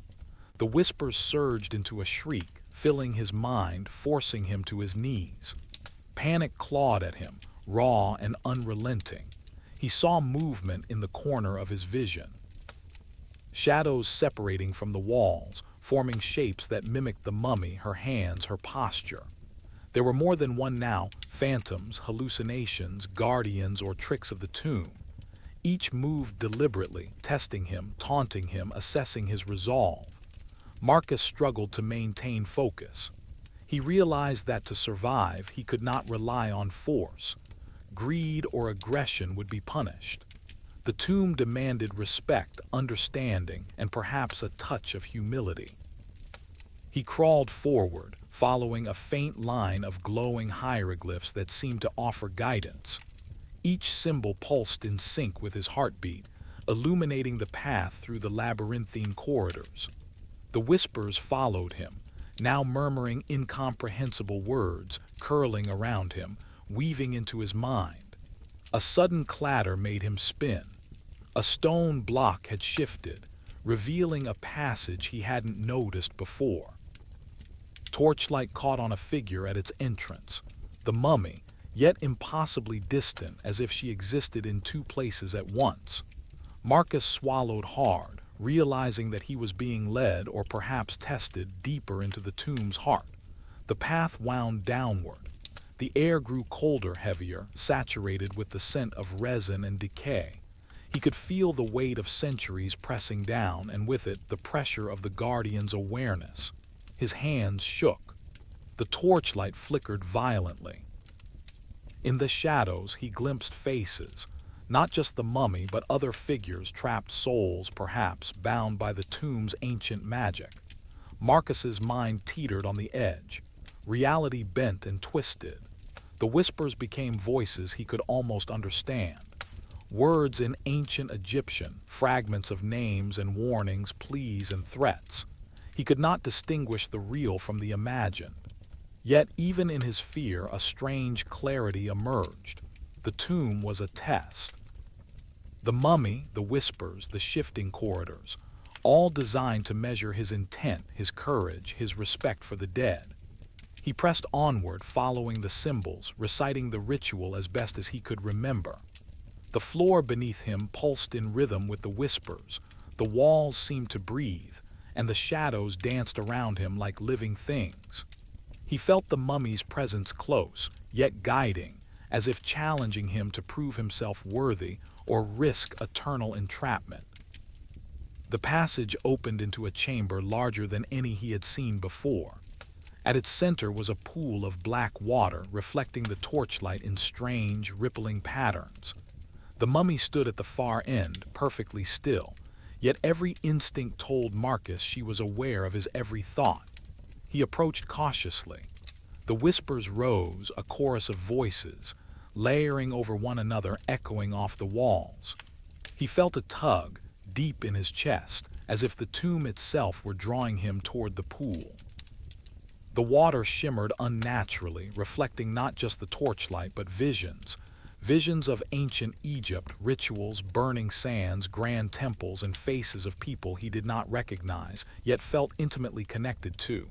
The whispers surged into a shriek, filling his mind, forcing him to his knees. Panic clawed at him, raw and unrelenting. He saw movement in the corner of his vision. Shadows separating from the walls, forming shapes that mimicked the mummy, her hands, her posture. There were more than one now, phantoms, hallucinations, guardians, or tricks of the tomb. Each moved deliberately, testing him, taunting him, assessing his resolve. Marcus struggled to maintain focus. He realized that to survive, he could not rely on force. Greed or aggression would be punished. The tomb demanded respect, understanding, and perhaps a touch of humility. He crawled forward, following a faint line of glowing hieroglyphs that seemed to offer guidance. Each symbol pulsed in sync with his heartbeat, illuminating the path through the labyrinthine corridors. The whispers followed him, now murmuring incomprehensible words, curling around him, weaving into his mind. A sudden clatter made him spin. A stone block had shifted, revealing a passage he hadn't noticed before. Torchlight caught on a figure at its entrance, the mummy, yet impossibly distant, as if she existed in two places at once. Marcus swallowed hard, realizing that he was being led, or perhaps tested, deeper into the tomb's heart. The path wound downward. The air grew colder, heavier, saturated with the scent of resin and decay. He could feel the weight of centuries pressing down, and with it, the pressure of the guardian's awareness. His hands shook. The torchlight flickered violently. In the shadows, he glimpsed faces. Not just the mummy, but other figures, trapped souls, perhaps, bound by the tomb's ancient magic. Marcus's mind teetered on the edge. Reality bent and twisted. The whispers became voices he could almost understand. Words in ancient Egyptian, fragments of names and warnings, pleas and threats. He could not distinguish the real from the imagined. Yet even in his fear, a strange clarity emerged. The tomb was a test. The mummy, the whispers, the shifting corridors, all designed to measure his intent, his courage, his respect for the dead. He pressed onward, following the symbols, reciting the ritual as best as he could remember. The floor beneath him pulsed in rhythm with the whispers. The walls seemed to breathe, and the shadows danced around him like living things. He felt the mummy's presence close, yet guiding, as if challenging him to prove himself worthy or risk eternal entrapment. The passage opened into a chamber larger than any he had seen before. At its center was a pool of black water, reflecting the torchlight in strange, rippling patterns. The mummy stood at the far end, perfectly still, yet every instinct told Marcus she was aware of his every thought. He approached cautiously. The whispers rose, a chorus of voices, layering over one another, echoing off the walls. He felt a tug, deep in his chest, as if the tomb itself were drawing him toward the pool. The water shimmered unnaturally, reflecting not just the torchlight, but visions of ancient Egypt, rituals, burning sands, grand temples, and faces of people he did not recognize, yet felt intimately connected to.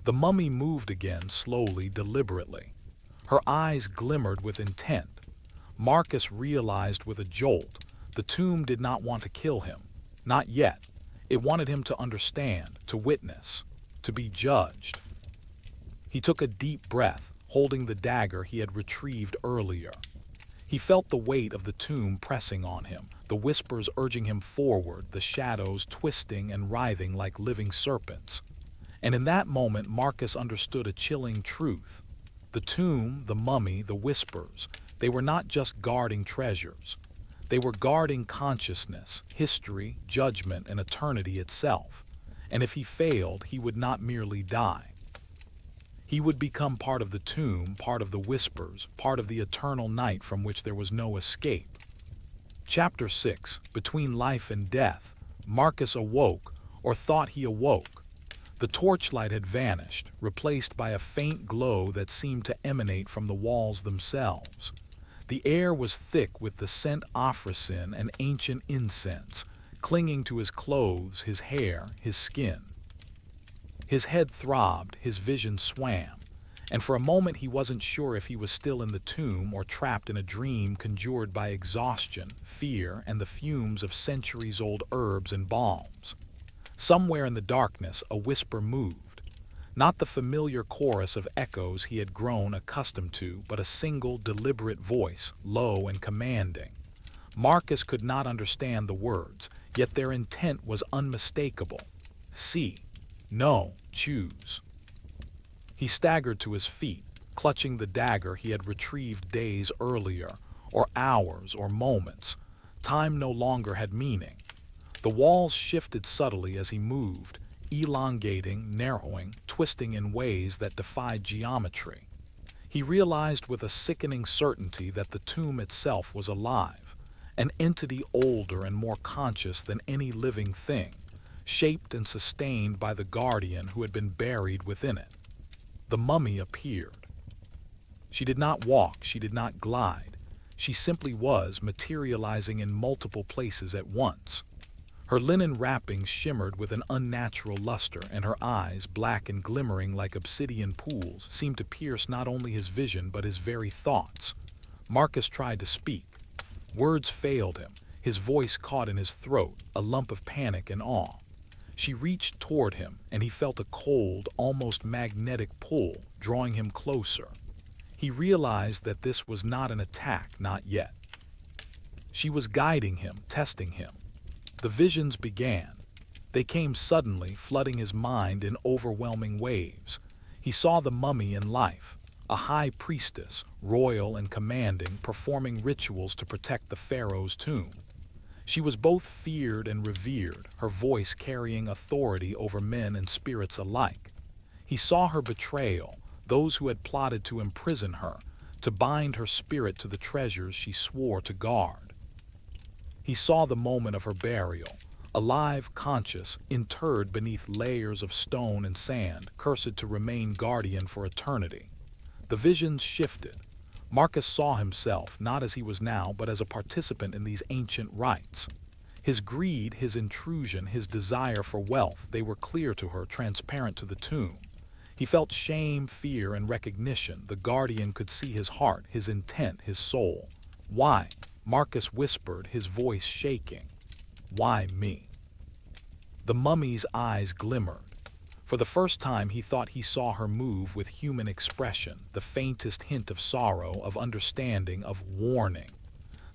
The mummy moved again, slowly, deliberately. Her eyes glimmered with intent. Marcus realized with a jolt, the tomb did not want to kill him. Not yet. It wanted him to understand, to witness, to be judged. He took a deep breath, holding the dagger he had retrieved earlier. He felt the weight of the tomb pressing on him, the whispers urging him forward, the shadows twisting and writhing like living serpents. And in that moment, Marcus understood a chilling truth. The tomb, the mummy, the whispers, they were not just guarding treasures. They were guarding consciousness, history, judgment, and eternity itself. And if he failed, he would not merely die. He would become part of the tomb, part of the whispers, part of the eternal night from which there was no escape. Chapter 6. Between Life and Death, Marcus awoke, or thought he awoke. The torchlight had vanished, replaced by a faint glow that seemed to emanate from the walls themselves. The air was thick with the scent of and ancient incense, clinging to his clothes, his hair, his skin. His head throbbed, his vision swam, and for a moment he wasn't sure if he was still in the tomb or trapped in a dream conjured by exhaustion, fear, and the fumes of centuries-old herbs and balms. Somewhere in the darkness, a whisper moved. Not the familiar chorus of echoes he had grown accustomed to, but a single, deliberate voice, low and commanding. Marcus could not understand the words, yet their intent was unmistakable. See, no, choose. He staggered to his feet, clutching the dagger he had retrieved days earlier, or hours, or moments. Time no longer had meaning. The walls shifted subtly as he moved, elongating, narrowing, twisting in ways that defied geometry. He realized with a sickening certainty that the tomb itself was alive, an entity older and more conscious than any living thing, shaped and sustained by the guardian who had been buried within it. The mummy appeared. She did not walk, she did not glide. She simply was, materializing in multiple places at once. Her linen wrappings shimmered with an unnatural luster, and her eyes, black and glimmering like obsidian pools, seemed to pierce not only his vision but his very thoughts. Marcus tried to speak. Words failed him, his voice caught in his throat, a lump of panic and awe. She reached toward him, and he felt a cold, almost magnetic pull, drawing him closer. He realized that this was not an attack, not yet. She was guiding him, testing him. The visions began. They came suddenly, flooding his mind in overwhelming waves. He saw the mummy in life, a high priestess, royal and commanding, performing rituals to protect the pharaoh's tomb. She was both feared and revered, her voice carrying authority over men and spirits alike. He saw her betrayal, those who had plotted to imprison her, to bind her spirit to the treasures she swore to guard. He saw the moment of her burial, alive, conscious, interred beneath layers of stone and sand, cursed to remain guardian for eternity. The visions shifted. Marcus saw himself, not as he was now, but as a participant in these ancient rites. His greed, his intrusion, his desire for wealth, they were clear to her, transparent to the tomb. He felt shame, fear, and recognition. The guardian could see his heart, his intent, his soul. Why? Marcus whispered, his voice shaking. Why me? The mummy's eyes glimmered. For the first time he thought he saw her move with human expression, the faintest hint of sorrow, of understanding, of warning.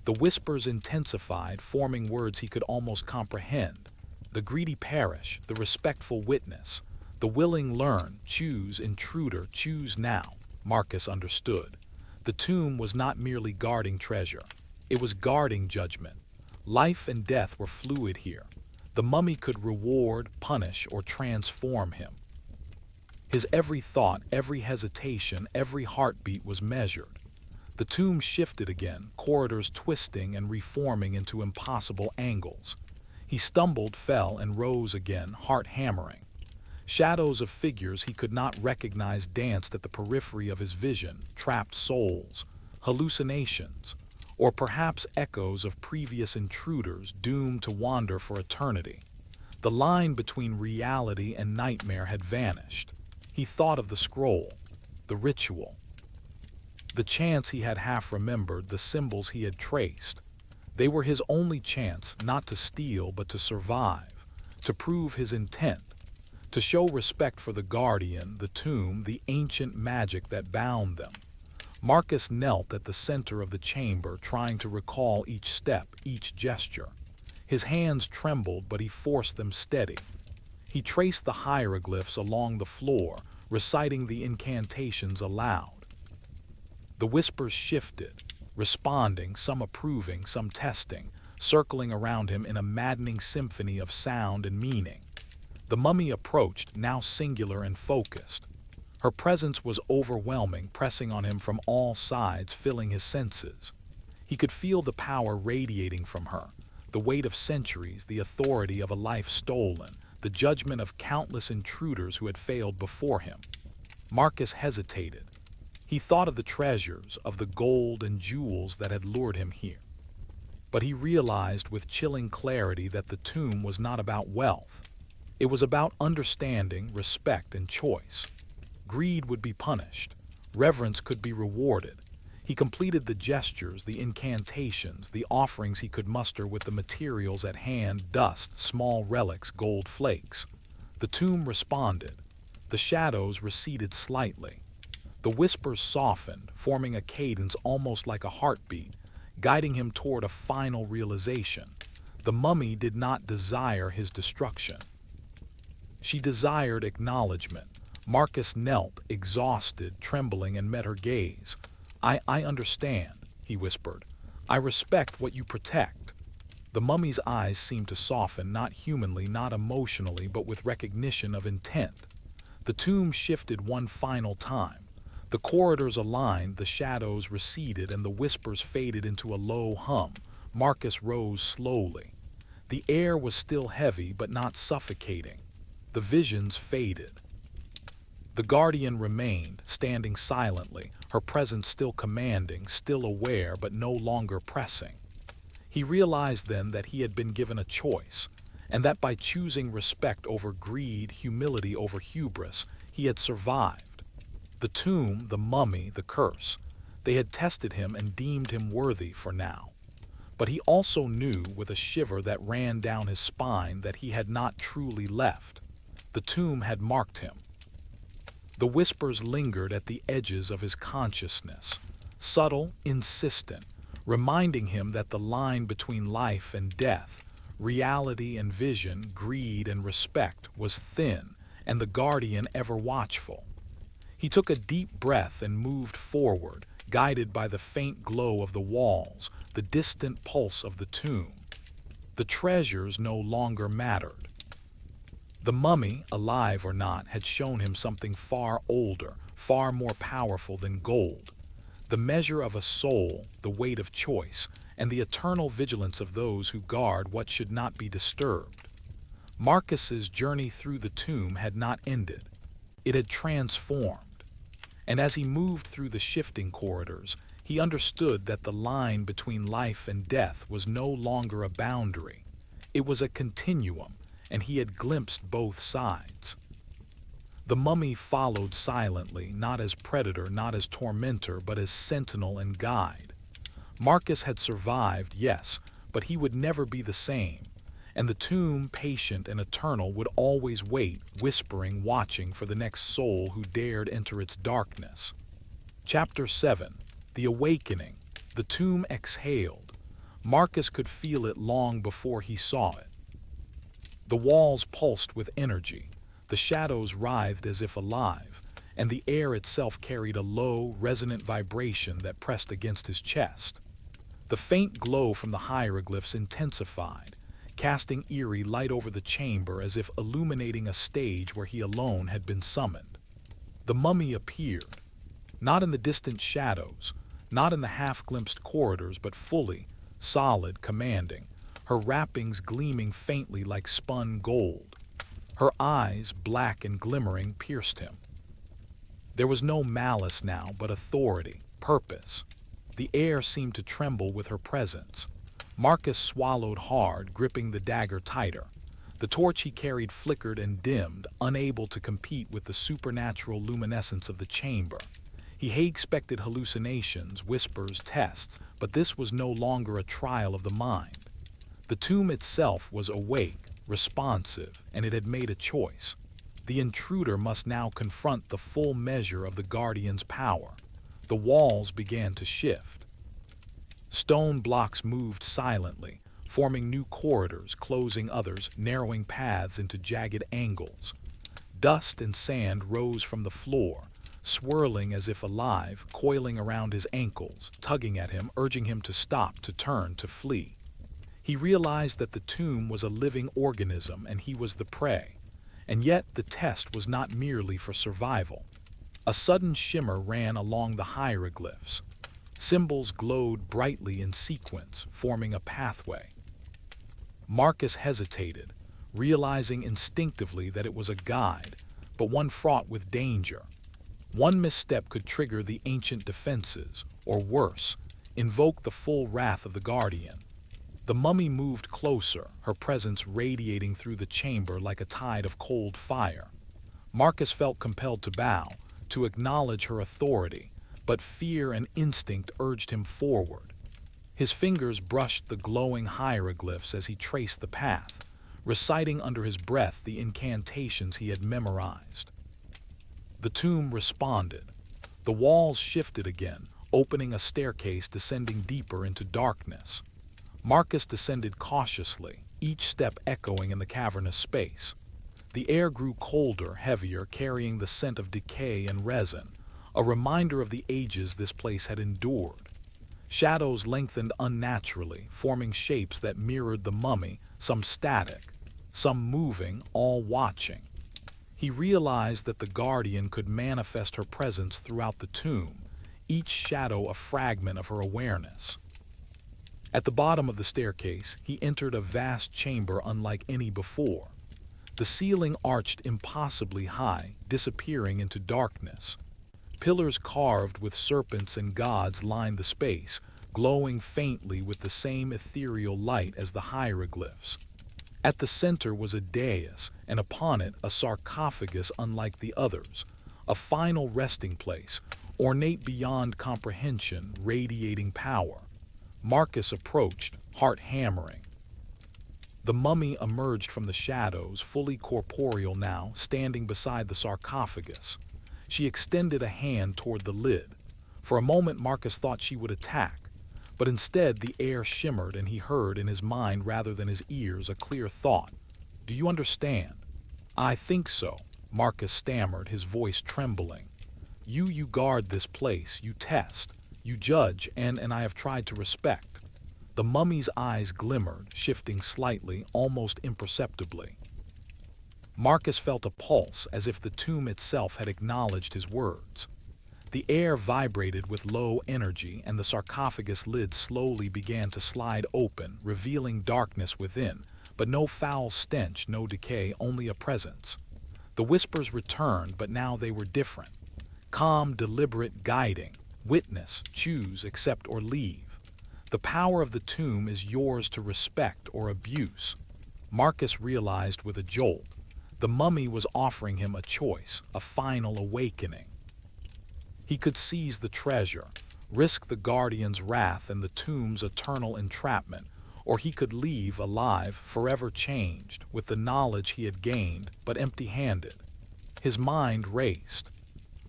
The whispers intensified, forming words he could almost comprehend. The greedy perish, the respectful witness. The willing learn, choose, intruder, choose now. Marcus understood. The tomb was not merely guarding treasure. It was guarding judgment. Life and death were fluid here. The mummy could reward, punish, or transform him. His every thought, every hesitation, every heartbeat was measured. The tomb shifted again, corridors twisting and reforming into impossible angles. He stumbled, fell, and rose again, heart hammering. Shadows of figures he could not recognize danced at the periphery of his vision, trapped souls, hallucinations, or perhaps echoes of previous intruders doomed to wander for eternity. The line between reality and nightmare had vanished. He thought of the scroll, the ritual, the chants he had half remembered, the symbols he had traced. They were his only chance, not to steal but to survive, to prove his intent, to show respect for the guardian, the tomb, the ancient magic that bound them. Marcus knelt at the center of the chamber, trying to recall each step, each gesture. His hands trembled, but he forced them steady. He traced the hieroglyphs along the floor, reciting the incantations aloud. The whispers shifted, responding, some approving, some testing, circling around him in a maddening symphony of sound and meaning. The mummy approached, now singular and focused. Her presence was overwhelming, pressing on him from all sides, filling his senses. He could feel the power radiating from her, the weight of centuries, the authority of a life stolen, the judgment of countless intruders who had failed before him. Marcus hesitated. He thought of the treasures, of the gold and jewels that had lured him here. But he realized with chilling clarity that the tomb was not about wealth. It was about understanding, respect, and choice. Greed would be punished. Reverence could be rewarded. He completed the gestures, the incantations, the offerings he could muster with the materials at hand, dust, small relics, gold flakes. The tomb responded. The The shadows receded slightly. The whispers softened, forming a cadence almost like a heartbeat, guiding him toward a final realization. The mummy did not desire his destruction. She desired acknowledgement. Marcus knelt, exhausted, trembling, and met her gaze. I understand," he whispered. "I respect what you protect." The mummy's eyes seemed to soften, not humanly, not emotionally, but with recognition of intent. The tomb shifted one final time. The corridors aligned, the shadows receded, and the whispers faded into a low hum. Marcus rose slowly. The air was still heavy, but not suffocating. The visions faded. The guardian remained, standing silently, her presence still commanding, still aware, but no longer pressing. He realized then that he had been given a choice, and that by choosing respect over greed, humility over hubris, he had survived. The tomb, the mummy, the curse, they had tested him and deemed him worthy for now. But he also knew, with a shiver that ran down his spine, that he had not truly left. The tomb had marked him. The whispers lingered at the edges of his consciousness, subtle, insistent, reminding him that the line between life and death, reality and vision, greed and respect, was thin, and the guardian ever watchful. He took a deep breath and moved forward, guided by the faint glow of the walls, the distant pulse of the tomb. The treasures no longer mattered. The mummy, alive or not, had shown him something far older, far more powerful than gold. The measure of a soul, the weight of choice, and the eternal vigilance of those who guard what should not be disturbed. Marcus's journey through the tomb had not ended. It had transformed. And as he moved through the shifting corridors, he understood that the line between life and death was no longer a boundary. It was a continuum, and he had glimpsed both sides. The mummy followed silently, not as predator, not as tormentor, but as sentinel and guide. Marcus had survived, yes, but he would never be the same, and the tomb, patient and eternal, would always wait, whispering, watching for the next soul who dared enter its darkness. Chapter 7. The Awakening. The tomb exhaled. Marcus could feel it long before he saw it. The walls pulsed with energy, the shadows writhed as if alive, and the air itself carried a low, resonant vibration that pressed against his chest. The faint glow from the hieroglyphs intensified, casting eerie light over the chamber as if illuminating a stage where he alone had been summoned. The mummy appeared, not in the distant shadows, not in the half-glimpsed corridors, but fully, solid, commanding, her wrappings gleaming faintly like spun gold. Her eyes, black and glimmering, pierced him. There was no malice now, but authority, purpose. The air seemed to tremble with her presence. Marcus swallowed hard, gripping the dagger tighter. The torch he carried flickered and dimmed, unable to compete with the supernatural luminescence of the chamber. He had expected hallucinations, whispers, tests, but this was no longer a trial of the mind. The tomb itself was awake, responsive, and it had made a choice. The intruder must now confront the full measure of the guardian's power. The walls began to shift. Stone blocks moved silently, forming new corridors, closing others, narrowing paths into jagged angles. Dust and sand rose from the floor, swirling as if alive, coiling around his ankles, tugging at him, urging him to stop, to turn, to flee. He realized that the tomb was a living organism and he was the prey. And yet the test was not merely for survival. A sudden shimmer ran along the hieroglyphs. Symbols glowed brightly in sequence, forming a pathway. Marcus hesitated, realizing instinctively that it was a guide, but one fraught with danger. One misstep could trigger the ancient defenses, or worse, invoke the full wrath of the guardian. The mummy moved closer, her presence radiating through the chamber like a tide of cold fire. Marcus felt compelled to bow, to acknowledge her authority, but fear and instinct urged him forward. His fingers brushed the glowing hieroglyphs as he traced the path, reciting under his breath the incantations he had memorized. The tomb responded. The walls shifted again, opening a staircase descending deeper into darkness. Marcus descended cautiously, each step echoing in the cavernous space. The air grew colder, heavier, carrying the scent of decay and resin, a reminder of the ages this place had endured. Shadows lengthened unnaturally, forming shapes that mirrored the mummy, some static, some moving, all watching. He realized that the guardian could manifest her presence throughout the tomb, each shadow a fragment of her awareness. At the bottom of the staircase, he entered a vast chamber unlike any before. The ceiling arched impossibly high, disappearing into darkness. Pillars carved with serpents and gods lined the space, glowing faintly with the same ethereal light as the hieroglyphs. At the center was a dais, and upon it a sarcophagus unlike the others, a final resting place, ornate beyond comprehension, radiating power. Marcus approached, heart hammering. The mummy emerged from the shadows, fully corporeal now, standing beside the sarcophagus. She extended a hand toward the lid. For a moment Marcus thought she would attack, but instead the air shimmered and he heard in his mind rather than his ears a clear thought. "Do you understand?" "I think so," Marcus stammered, his voice trembling. You guard this place, you test, you judge, and I have tried to respect." The mummy's eyes glimmered, shifting slightly, almost imperceptibly. Marcus felt a pulse, as if the tomb itself had acknowledged his words. The air vibrated with low energy, and the sarcophagus lid slowly began to slide open, revealing darkness within, but no foul stench, no decay, only a presence. The whispers returned, but now they were different. Calm, deliberate, guiding. Witness, choose, accept, or leave. The power of the tomb is yours to respect or abuse. Marcus realized with a jolt. The mummy was offering him a choice, a final awakening. He could seize the treasure, risk the guardian's wrath and the tomb's eternal entrapment, or he could leave alive, forever changed, with the knowledge he had gained, but empty-handed. His mind raced.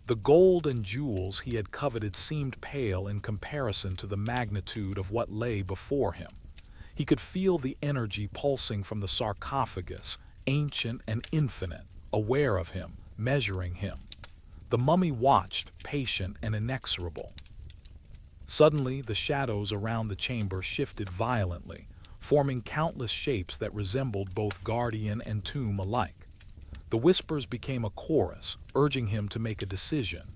The gold and jewels he had coveted seemed pale in comparison to the magnitude of what lay before him. He could feel the energy pulsing from the sarcophagus, ancient and infinite, aware of him, measuring him. The mummy watched, patient and inexorable. Suddenly, the shadows around the chamber shifted violently, forming countless shapes that resembled both guardian and tomb alike. The whispers became a chorus, urging him to make a decision.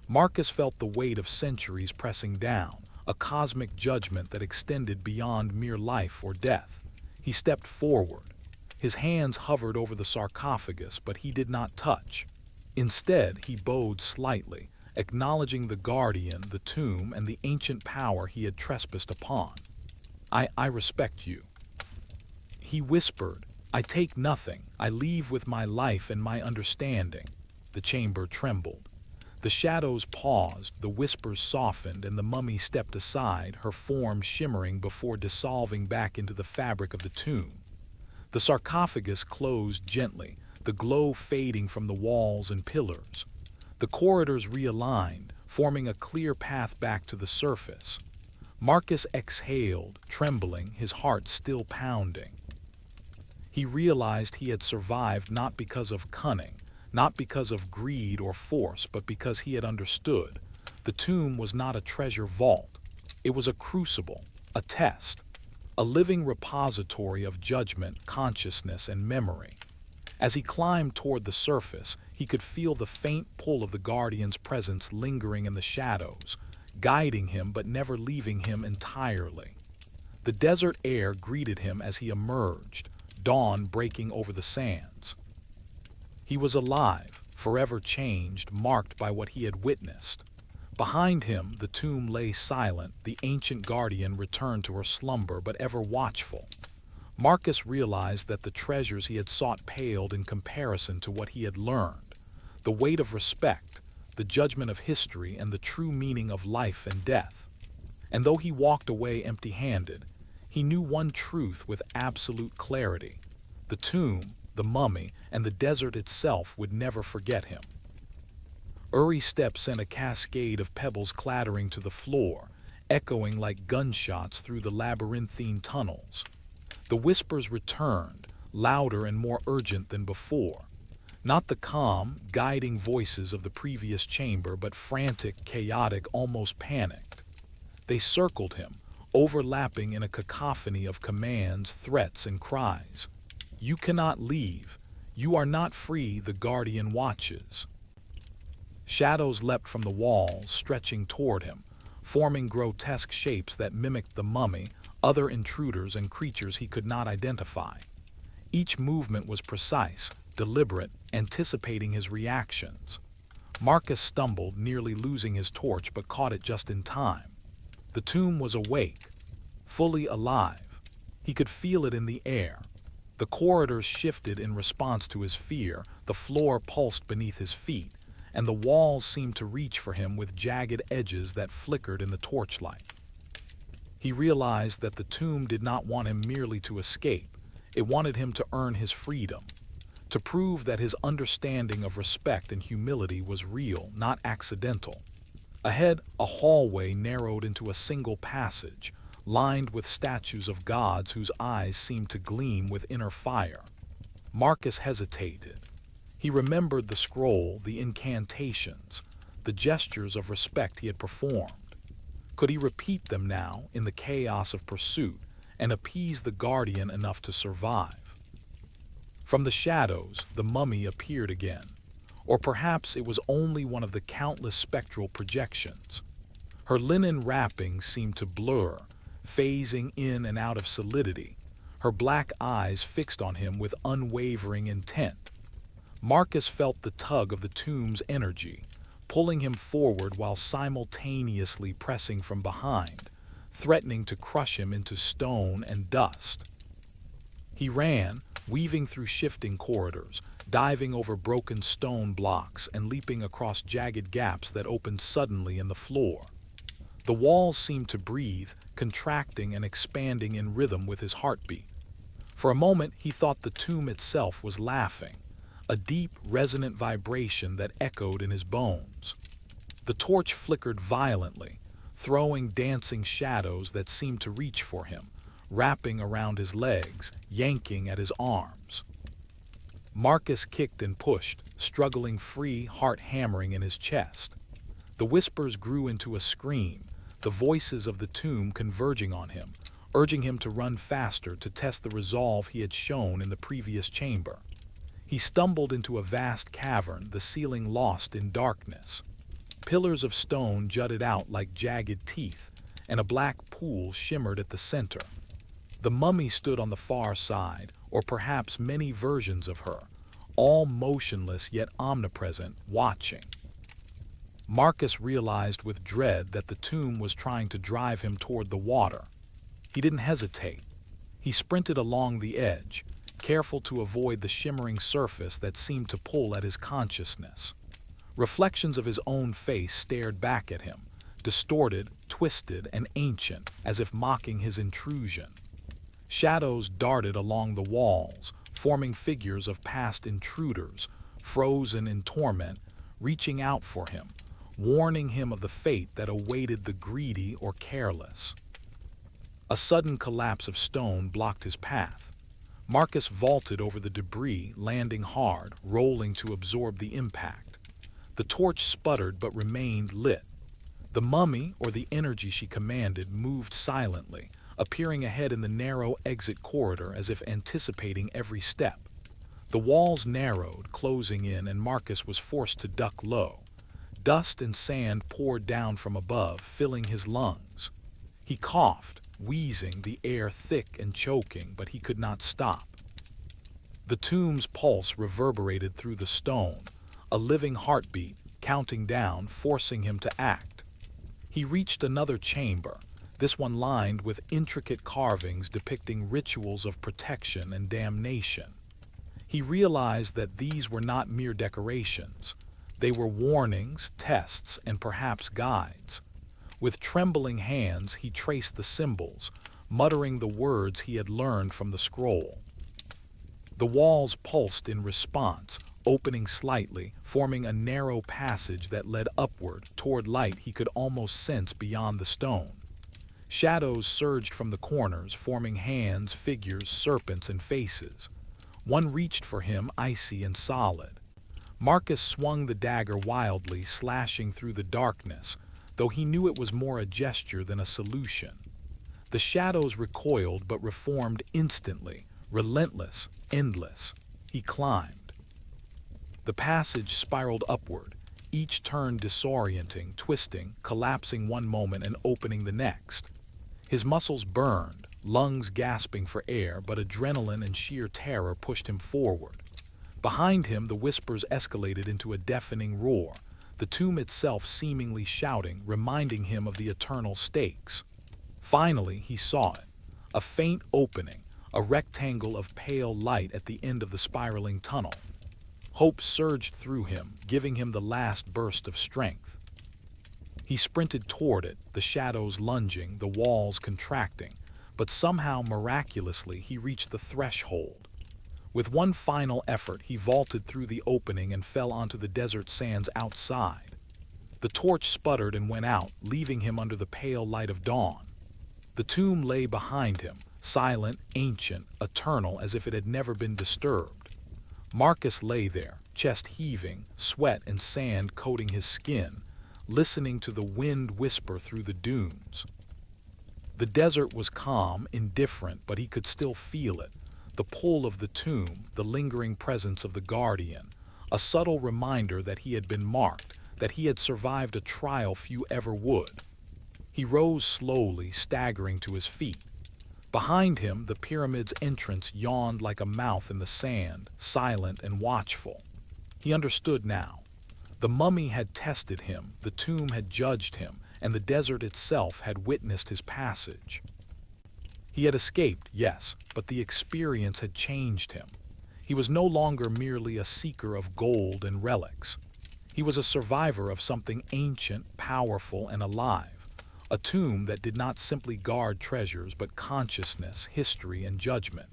Marcus felt the weight of centuries pressing down, a cosmic judgment that extended beyond mere life or death. He stepped forward. His hands hovered over the sarcophagus, but he did not touch. Instead, he bowed slightly, acknowledging the guardian, the tomb, and the ancient power he had trespassed upon. I respect you." He whispered, "I take nothing. I leave with my life and my understanding." The chamber trembled. The shadows paused, the whispers softened, and the mummy stepped aside, her form shimmering before dissolving back into the fabric of the tomb. The sarcophagus closed gently, the glow fading from the walls and pillars. The corridors realigned, forming a clear path back to the surface. Marcus exhaled, trembling, his heart still pounding. He realized he had survived not because of cunning, not because of greed or force, but because he had understood. The tomb was not a treasure vault. It was a crucible, a test, a living repository of judgment, consciousness, and memory. As he climbed toward the surface, he could feel the faint pull of the guardian's presence lingering in the shadows, guiding him but never leaving him entirely. The desert air greeted him as he emerged, dawn breaking over the sands. He was alive, forever changed, marked by what he had witnessed. Behind him, the tomb lay silent, the ancient guardian returned to her slumber but ever watchful. Marcus realized that the treasures he had sought paled in comparison to what he had learned. The weight of respect, the judgment of history, and the true meaning of life and death. And though he walked away empty-handed, he knew one truth with absolute clarity. The tomb, the mummy, and the desert itself would never forget him. Uri's steps sent a cascade of pebbles clattering to the floor, echoing like gunshots through the labyrinthine tunnels. The whispers returned, louder and more urgent than before. Not the calm, guiding voices of the previous chamber, but frantic, chaotic, almost panicked. They circled him, overlapping in a cacophony of commands, threats, and cries. "You cannot leave. You are not free, the guardian watches." Shadows leapt from the walls, stretching toward him, forming grotesque shapes that mimicked the mummy, other intruders, and creatures he could not identify. Each movement was precise, deliberate, anticipating his reactions. Marcus stumbled, nearly losing his torch, but caught it just in time. The tomb was awake, fully alive. He could feel it in the air. The corridors shifted in response to his fear, the floor pulsed beneath his feet, and the walls seemed to reach for him with jagged edges that flickered in the torchlight. He realized that the tomb did not want him merely to escape. It wanted him to earn his freedom, to prove that his understanding of respect and humility was real, not accidental. Ahead, a hallway narrowed into a single passage, lined with statues of gods whose eyes seemed to gleam with inner fire. Marcus hesitated. He remembered the scroll, the incantations, the gestures of respect he had performed. Could he repeat them now in the chaos of pursuit and appease the guardian enough to survive? From the shadows, the mummy appeared again. Or perhaps it was only one of the countless spectral projections. Her linen wrappings seemed to blur, phasing in and out of solidity, her black eyes fixed on him with unwavering intent. Marcus felt the tug of the tomb's energy, pulling him forward while simultaneously pressing from behind, threatening to crush him into stone and dust. He ran, weaving through shifting corridors, diving over broken stone blocks and leaping across jagged gaps that opened suddenly in the floor. The walls seemed to breathe, contracting and expanding in rhythm with his heartbeat. For a moment, he thought the tomb itself was laughing, a deep, resonant vibration that echoed in his bones. The torch flickered violently, throwing dancing shadows that seemed to reach for him, wrapping around his legs, yanking at his arms. Marcus kicked and pushed, struggling free, heart hammering in his chest. The whispers grew into a scream, the voices of the tomb converging on him, urging him to run faster to test the resolve he had shown in the previous chamber. He stumbled into a vast cavern, the ceiling lost in darkness. Pillars of stone jutted out like jagged teeth, and a black pool shimmered at the center. The mummy stood on the far side, or perhaps many versions of her, all motionless yet omnipresent, watching. Marcus realized with dread that the tomb was trying to drive him toward the water. He didn't hesitate. He sprinted along the edge, careful to avoid the shimmering surface that seemed to pull at his consciousness. Reflections of his own face stared back at him, distorted, twisted, and ancient, as if mocking his intrusion. Shadows darted along the walls, forming figures of past intruders, frozen in torment, reaching out for him, warning him of the fate that awaited the greedy or careless. A sudden collapse of stone blocked his path. Marcus vaulted over the debris, landing hard, rolling to absorb the impact. The torch sputtered but remained lit. The mummy, or the energy she commanded, moved silently, appearing ahead in the narrow exit corridor as if anticipating every step. The walls narrowed, closing in, and Marcus was forced to duck low. Dust and sand poured down from above, filling his lungs. He coughed, wheezing, the air thick and choking, but he could not stop. The tomb's pulse reverberated through the stone, a living heartbeat, counting down, forcing him to act. He reached another chamber, this one lined with intricate carvings depicting rituals of protection and damnation. He realized that these were not mere decorations. They were warnings, tests, and perhaps guides. With trembling hands, he traced the symbols, muttering the words he had learned from the scroll. The walls pulsed in response, opening slightly, forming a narrow passage that led upward toward light he could almost sense beyond the stone. Shadows surged from the corners, forming hands, figures, serpents, and faces. One reached for him, icy and solid. Marcus swung the dagger wildly, slashing through the darkness, though he knew it was more a gesture than a solution. The shadows recoiled but reformed instantly, relentless, endless. He climbed. The passage spiraled upward, each turn disorienting, twisting, collapsing one moment and opening the next. His muscles burned, lungs gasping for air, but adrenaline and sheer terror pushed him forward. Behind him, the whispers escalated into a deafening roar, the tomb itself seemingly shouting, reminding him of the eternal stakes. Finally, he saw it. A faint opening, a rectangle of pale light at the end of the spiraling tunnel. Hope surged through him, giving him the last burst of strength. He sprinted toward it, the shadows lunging, the walls contracting, but somehow, miraculously, he reached the threshold. With one final effort, he vaulted through the opening and fell onto the desert sands outside. The torch sputtered and went out, leaving him under the pale light of dawn. The tomb lay behind him, silent, ancient, eternal, as if it had never been disturbed. Marcus lay there, chest heaving, sweat and sand coating his skin, listening to the wind whisper through the dunes. The desert was calm, indifferent, but he could still feel it. The pull of the tomb, the lingering presence of the guardian, a subtle reminder that he had been marked, that he had survived a trial few ever would. He rose slowly, staggering to his feet. Behind him, the pyramid's entrance yawned like a mouth in the sand, silent and watchful. He understood now. The mummy had tested him, the tomb had judged him, and the desert itself had witnessed his passage. He had escaped, yes, but the experience had changed him. He was no longer merely a seeker of gold and relics. He was a survivor of something ancient, powerful, and alive. A tomb that did not simply guard treasures, but consciousness, history, and judgment.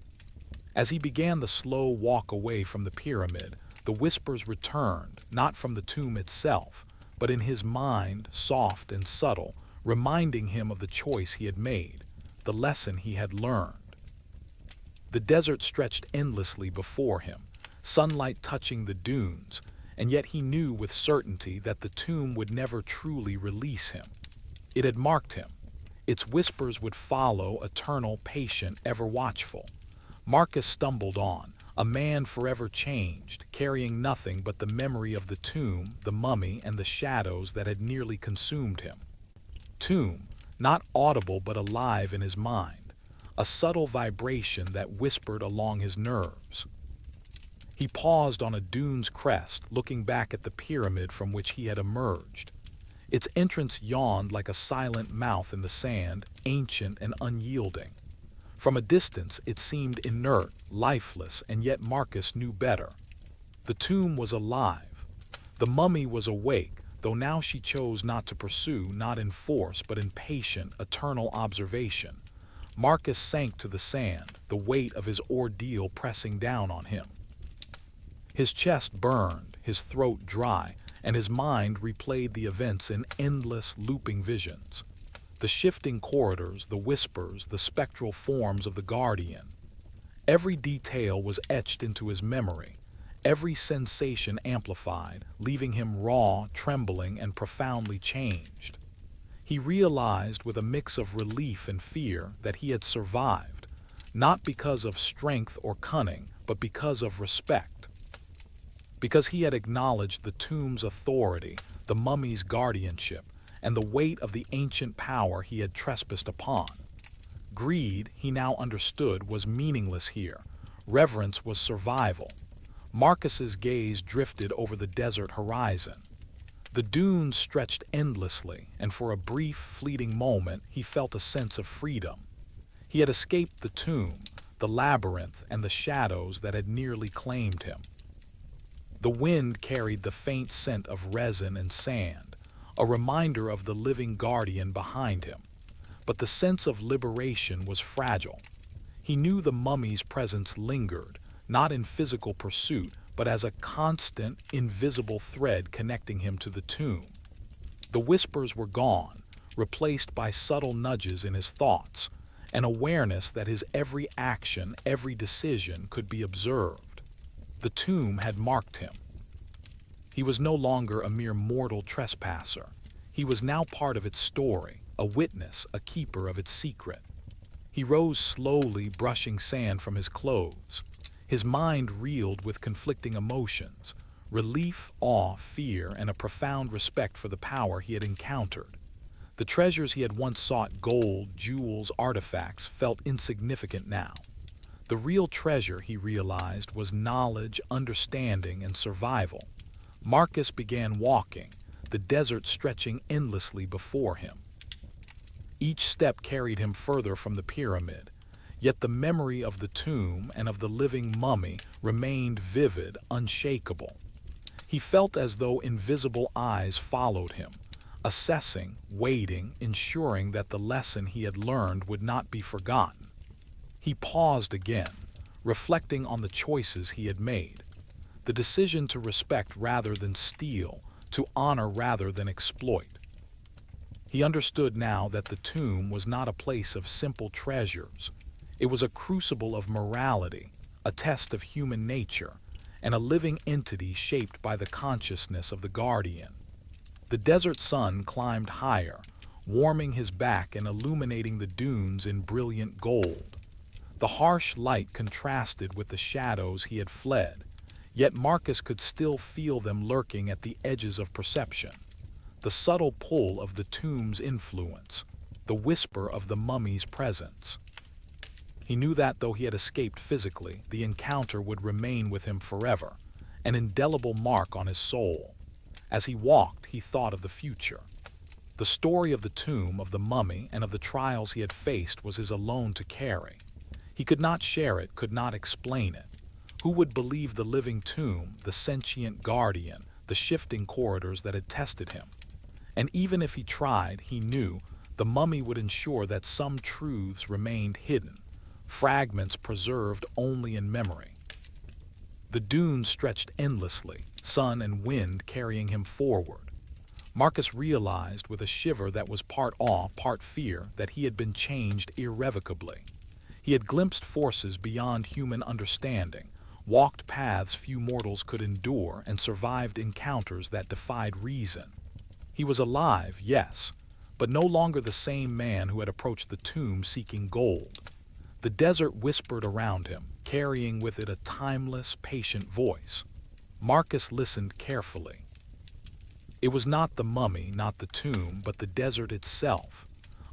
As he began the slow walk away from the pyramid, the whispers returned, not from the tomb itself, but in his mind, soft and subtle, reminding him of the choice he had made, the lesson he had learned. The desert stretched endlessly before him, sunlight touching the dunes, and yet he knew with certainty that the tomb would never truly release him. It had marked him. Its whispers would follow, eternal, patient, ever watchful. Marcus stumbled on, a man forever changed, carrying nothing but the memory of the tomb, the mummy, and the shadows that had nearly consumed him. Tomb, not audible but alive in his mind, a subtle vibration that whispered along his nerves. He paused on a dune's crest, looking back at the pyramid from which he had emerged. Its entrance yawned like a silent mouth in the sand, ancient and unyielding. From a distance, it seemed inert, lifeless, and yet Marcus knew better. The tomb was alive. The mummy was awake, though now she chose not to pursue, not in force, but in patient, eternal observation. Marcus sank to the sand, the weight of his ordeal pressing down on him. His chest burned, his throat dry, and his mind replayed the events in endless, looping visions. The shifting corridors, the whispers, the spectral forms of the guardian. Every detail was etched into his memory, every sensation amplified, leaving him raw, trembling, and profoundly changed. He realized with a mix of relief and fear that he had survived, not because of strength or cunning, but because of respect. Because he had acknowledged the tomb's authority, the mummy's guardianship, and the weight of the ancient power he had trespassed upon. Greed, he now understood, was meaningless here. Reverence was survival. Marcus's gaze drifted over the desert horizon. The dunes stretched endlessly, and for a brief, fleeting moment, he felt a sense of freedom. He had escaped the tomb, the labyrinth, and the shadows that had nearly claimed him. The wind carried the faint scent of resin and sand, a reminder of the living guardian behind him. But the sense of liberation was fragile. He knew the mummy's presence lingered, not in physical pursuit, but as a constant, invisible thread connecting him to the tomb. The whispers were gone, replaced by subtle nudges in his thoughts, an awareness that his every action, every decision could be observed. The tomb had marked him. He was no longer a mere mortal trespasser. He was now part of its story, a witness, a keeper of its secret. He rose slowly, brushing sand from his clothes. His mind reeled with conflicting emotions, relief, awe, fear, and a profound respect for the power he had encountered. The treasures he had once sought, gold, jewels, artifacts, felt insignificant now. The real treasure, he realized, was knowledge, understanding, and survival. Marcus began walking, the desert stretching endlessly before him. Each step carried him further from the pyramid, yet the memory of the tomb and of the living mummy remained vivid, unshakable. He felt as though invisible eyes followed him, assessing, waiting, ensuring that the lesson he had learned would not be forgotten. He paused again, reflecting on the choices he had made. The decision to respect rather than steal, to honor rather than exploit. He understood now that the tomb was not a place of simple treasures. It was a crucible of morality, a test of human nature, and a living entity shaped by the consciousness of the guardian. The desert sun climbed higher, warming his back and illuminating the dunes in brilliant gold. The harsh light contrasted with the shadows he had fled, yet Marcus could still feel them lurking at the edges of perception. The subtle pull of the tomb's influence, the whisper of the mummy's presence. He knew that though he had escaped physically, the encounter would remain with him forever, an indelible mark on his soul. As he walked, he thought of the future. The story of the tomb, of the mummy, and of the trials he had faced was his alone to carry. He could not share it, could not explain it. Who would believe the living tomb, the sentient guardian, the shifting corridors that had tested him? And even if he tried, he knew the mummy would ensure that some truths remained hidden, fragments preserved only in memory. The dunes stretched endlessly, sun and wind carrying him forward. Marcus realized with a shiver that was part awe, part fear, that he had been changed irrevocably. He had glimpsed forces beyond human understanding, walked paths few mortals could endure, and survived encounters that defied reason. He was alive, yes, but no longer the same man who had approached the tomb seeking gold. The desert whispered around him, carrying with it a timeless, patient voice. Marcus listened carefully. It was not the mummy, not the tomb, but the desert itself,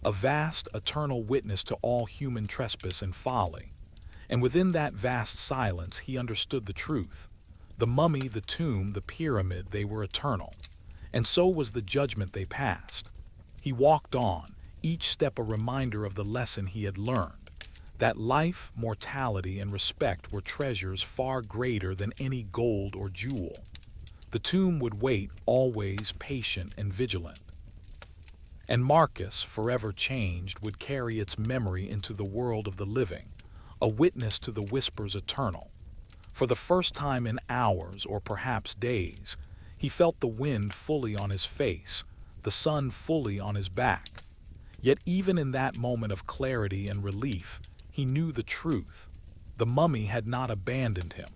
a vast, eternal witness to all human trespass and folly. And within that vast silence he understood the truth. The mummy, the tomb, the pyramid, they were eternal. And so was the judgment they passed. He walked on, each step a reminder of the lesson he had learned, that life, mortality, and respect were treasures far greater than any gold or jewel. The tomb would wait, always patient and vigilant. And Marcus, forever changed, would carry its memory into the world of the living, a witness to the whispers eternal. For the first time in hours, or perhaps days, he felt the wind fully on his face, the sun fully on his back. Yet even in that moment of clarity and relief, he knew the truth. The mummy had not abandoned him.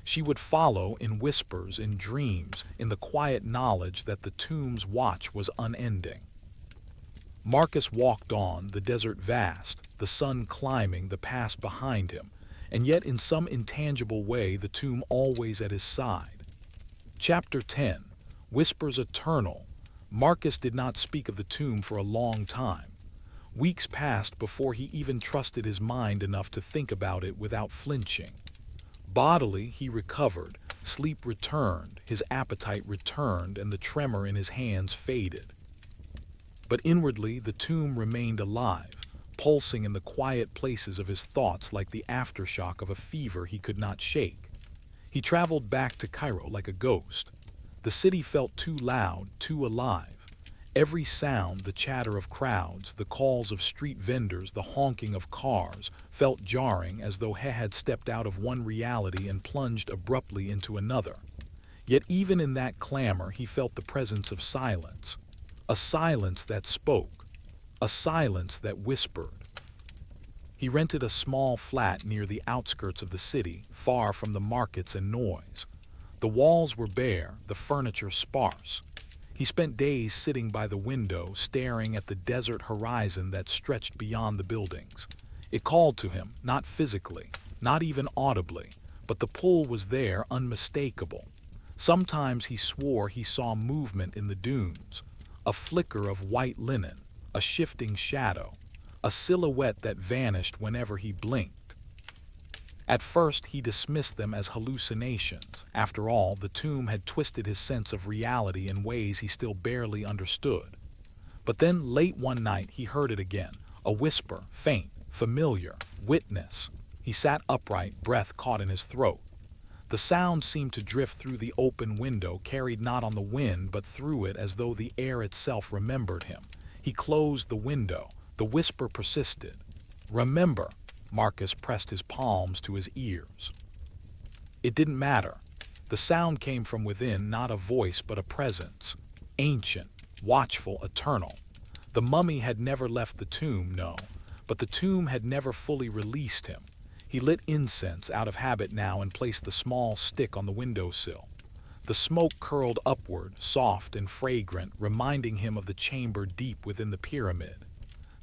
She would follow in whispers, in dreams, in the quiet knowledge that the tomb's watch was unending. Marcus walked on, the desert vast, the sun climbing, the past behind him, and yet in some intangible way the tomb always at his side. Chapter 10. Whispers Eternal. Marcus did not speak of the tomb for a long time. Weeks passed before he even trusted his mind enough to think about it without flinching. Bodily, he recovered, sleep returned, his appetite returned, and the tremor in his hands faded. But inwardly, the tomb remained alive, pulsing in the quiet places of his thoughts like the aftershock of a fever he could not shake. He traveled back to Cairo like a ghost. The city felt too loud, too alive. Every sound, the chatter of crowds, the calls of street vendors, the honking of cars, felt jarring, as though he had stepped out of one reality and plunged abruptly into another. Yet even in that clamor he felt the presence of silence. A silence that spoke. A silence that whispered. He rented a small flat near the outskirts of the city, far from the markets and noise. The walls were bare, the furniture sparse. He spent days sitting by the window, staring at the desert horizon that stretched beyond the buildings. It called to him, not physically, not even audibly, but the pull was there, unmistakable. Sometimes he swore he saw movement in the dunes, a flicker of white linen, a shifting shadow, a silhouette that vanished whenever he blinked. At first he dismissed them as hallucinations. After all, the tomb had twisted his sense of reality in ways he still barely understood. But then, late one night, he heard it again, a whisper, faint, familiar, witness. He sat upright, breath caught in his throat. The sound seemed to drift through the open window, carried not on the wind but through it, as though the air itself remembered him. He closed the window. The whisper persisted. "Remember." Marcus pressed his palms to his ears. It didn't matter. The sound came from within, not a voice but a presence. Ancient, watchful, eternal. The mummy had never left the tomb, no, but the tomb had never fully released him. He lit incense out of habit now and placed the small stick on the windowsill. The smoke curled upward, soft and fragrant, reminding him of the chamber deep within the pyramid.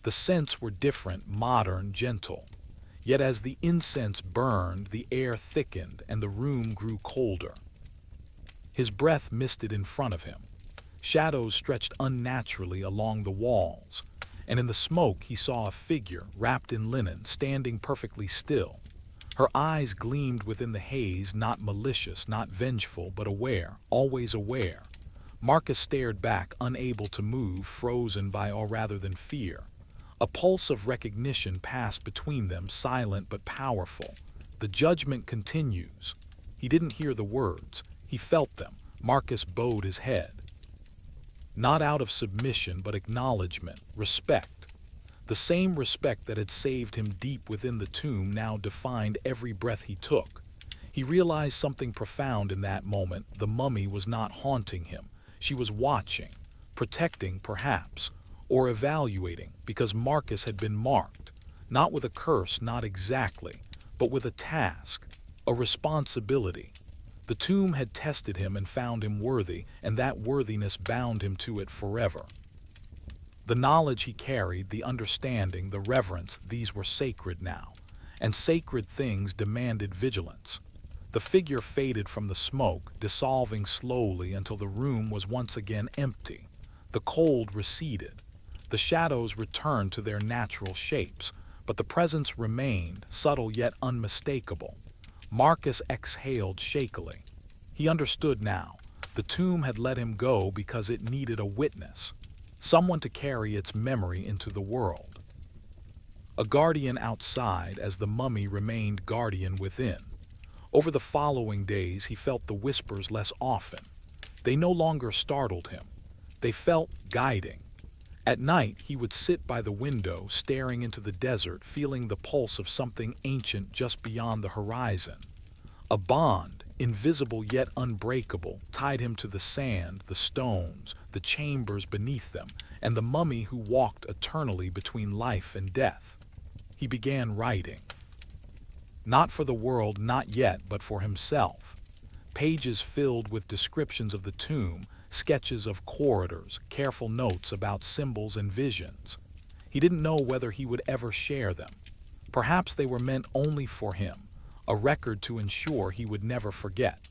The scents were different, modern, gentle. Yet as the incense burned, the air thickened and the room grew colder. His breath misted in front of him. Shadows stretched unnaturally along the walls, and in the smoke he saw a figure, wrapped in linen, standing perfectly still. Her eyes gleamed within the haze, not malicious, not vengeful, but aware, always aware. Marcus stared back, unable to move, frozen by awe rather than fear. A pulse of recognition passed between them, silent but powerful. The judgment continues. He didn't hear the words. He felt them. Marcus bowed his head. Not out of submission, but acknowledgement, respect. The same respect that had saved him deep within the tomb now defined every breath he took. He realized something profound in that moment. The mummy was not haunting him. She was watching, protecting perhaps, or evaluating, because Marcus had been marked, not with a curse, not exactly, but with a task, a responsibility. The tomb had tested him and found him worthy, and that worthiness bound him to it forever. The knowledge he carried, the understanding, the reverence, these were sacred now, and sacred things demanded vigilance. The figure faded from the smoke, dissolving slowly until the room was once again empty. The cold receded. The shadows returned to their natural shapes, but the presence remained, subtle yet unmistakable. Marcus exhaled shakily. He understood now. The tomb had let him go because it needed a witness, someone to carry its memory into the world. A guardian outside as the mummy remained guardian within. Over the following days he felt the whispers less often. They no longer startled him. They felt guiding. At night, he would sit by the window, staring into the desert, feeling the pulse of something ancient just beyond the horizon. A bond, invisible yet unbreakable, tied him to the sand, the stones, the chambers beneath them, and the mummy who walked eternally between life and death. He began writing. Not for the world, not yet, but for himself. Pages filled with descriptions of the tomb, sketches of corridors, careful notes about symbols and visions. He didn't know whether he would ever share them. Perhaps they were meant only for him, a record to ensure he would never forget.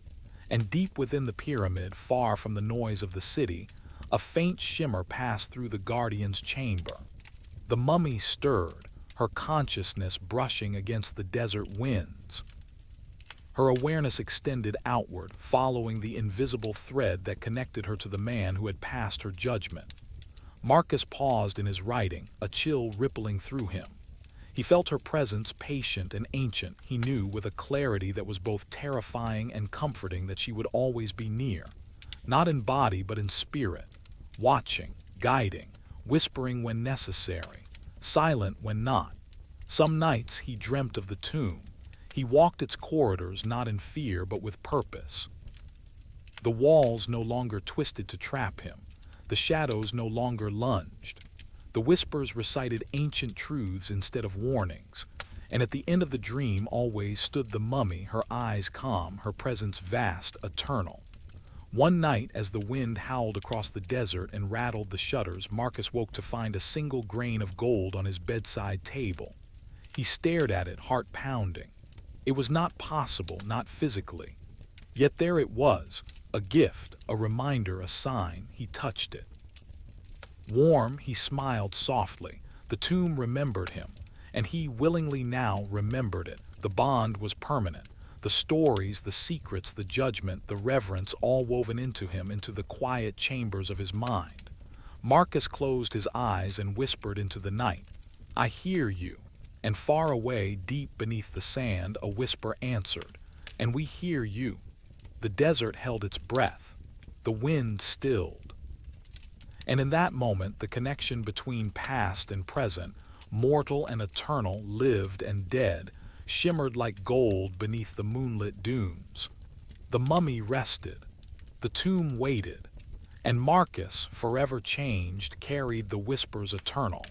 And deep within the pyramid, far from the noise of the city, a faint shimmer passed through the guardian's chamber. The mummy stirred, her consciousness brushing against the desert winds. Her awareness extended outward, following the invisible thread that connected her to the man who had passed her judgment. Marcus paused in his writing, a chill rippling through him. He felt her presence, patient and ancient. He knew with a clarity that was both terrifying and comforting that she would always be near, not in body but in spirit, watching, guiding, whispering when necessary, silent when not. Some nights he dreamt of the tomb. He walked its corridors not in fear but with purpose. The walls no longer twisted to trap him. The shadows no longer lunged. The whispers recited ancient truths instead of warnings. And at the end of the dream always stood the mummy, her eyes calm, her presence vast, eternal. One night, as the wind howled across the desert and rattled the shutters, Marcus woke to find a single grain of gold on his bedside table. He stared at it, heart pounding. It was not possible, not physically. Yet there it was, a gift, a reminder, a sign. He touched it. Warm, he smiled softly. The tomb remembered him, and he willingly now remembered it. The bond was permanent. The stories, the secrets, the judgment, the reverence, all woven into him, into the quiet chambers of his mind. Marcus closed his eyes and whispered into the night, "I hear you." And far away, deep beneath the sand, a whisper answered, "And we hear you." The desert held its breath. The wind stilled. And in that moment, the connection between past and present, mortal and eternal, lived and dead, shimmered like gold beneath the moonlit dunes. The mummy rested. The tomb waited. And Marcus, forever changed, carried the whispers eternal.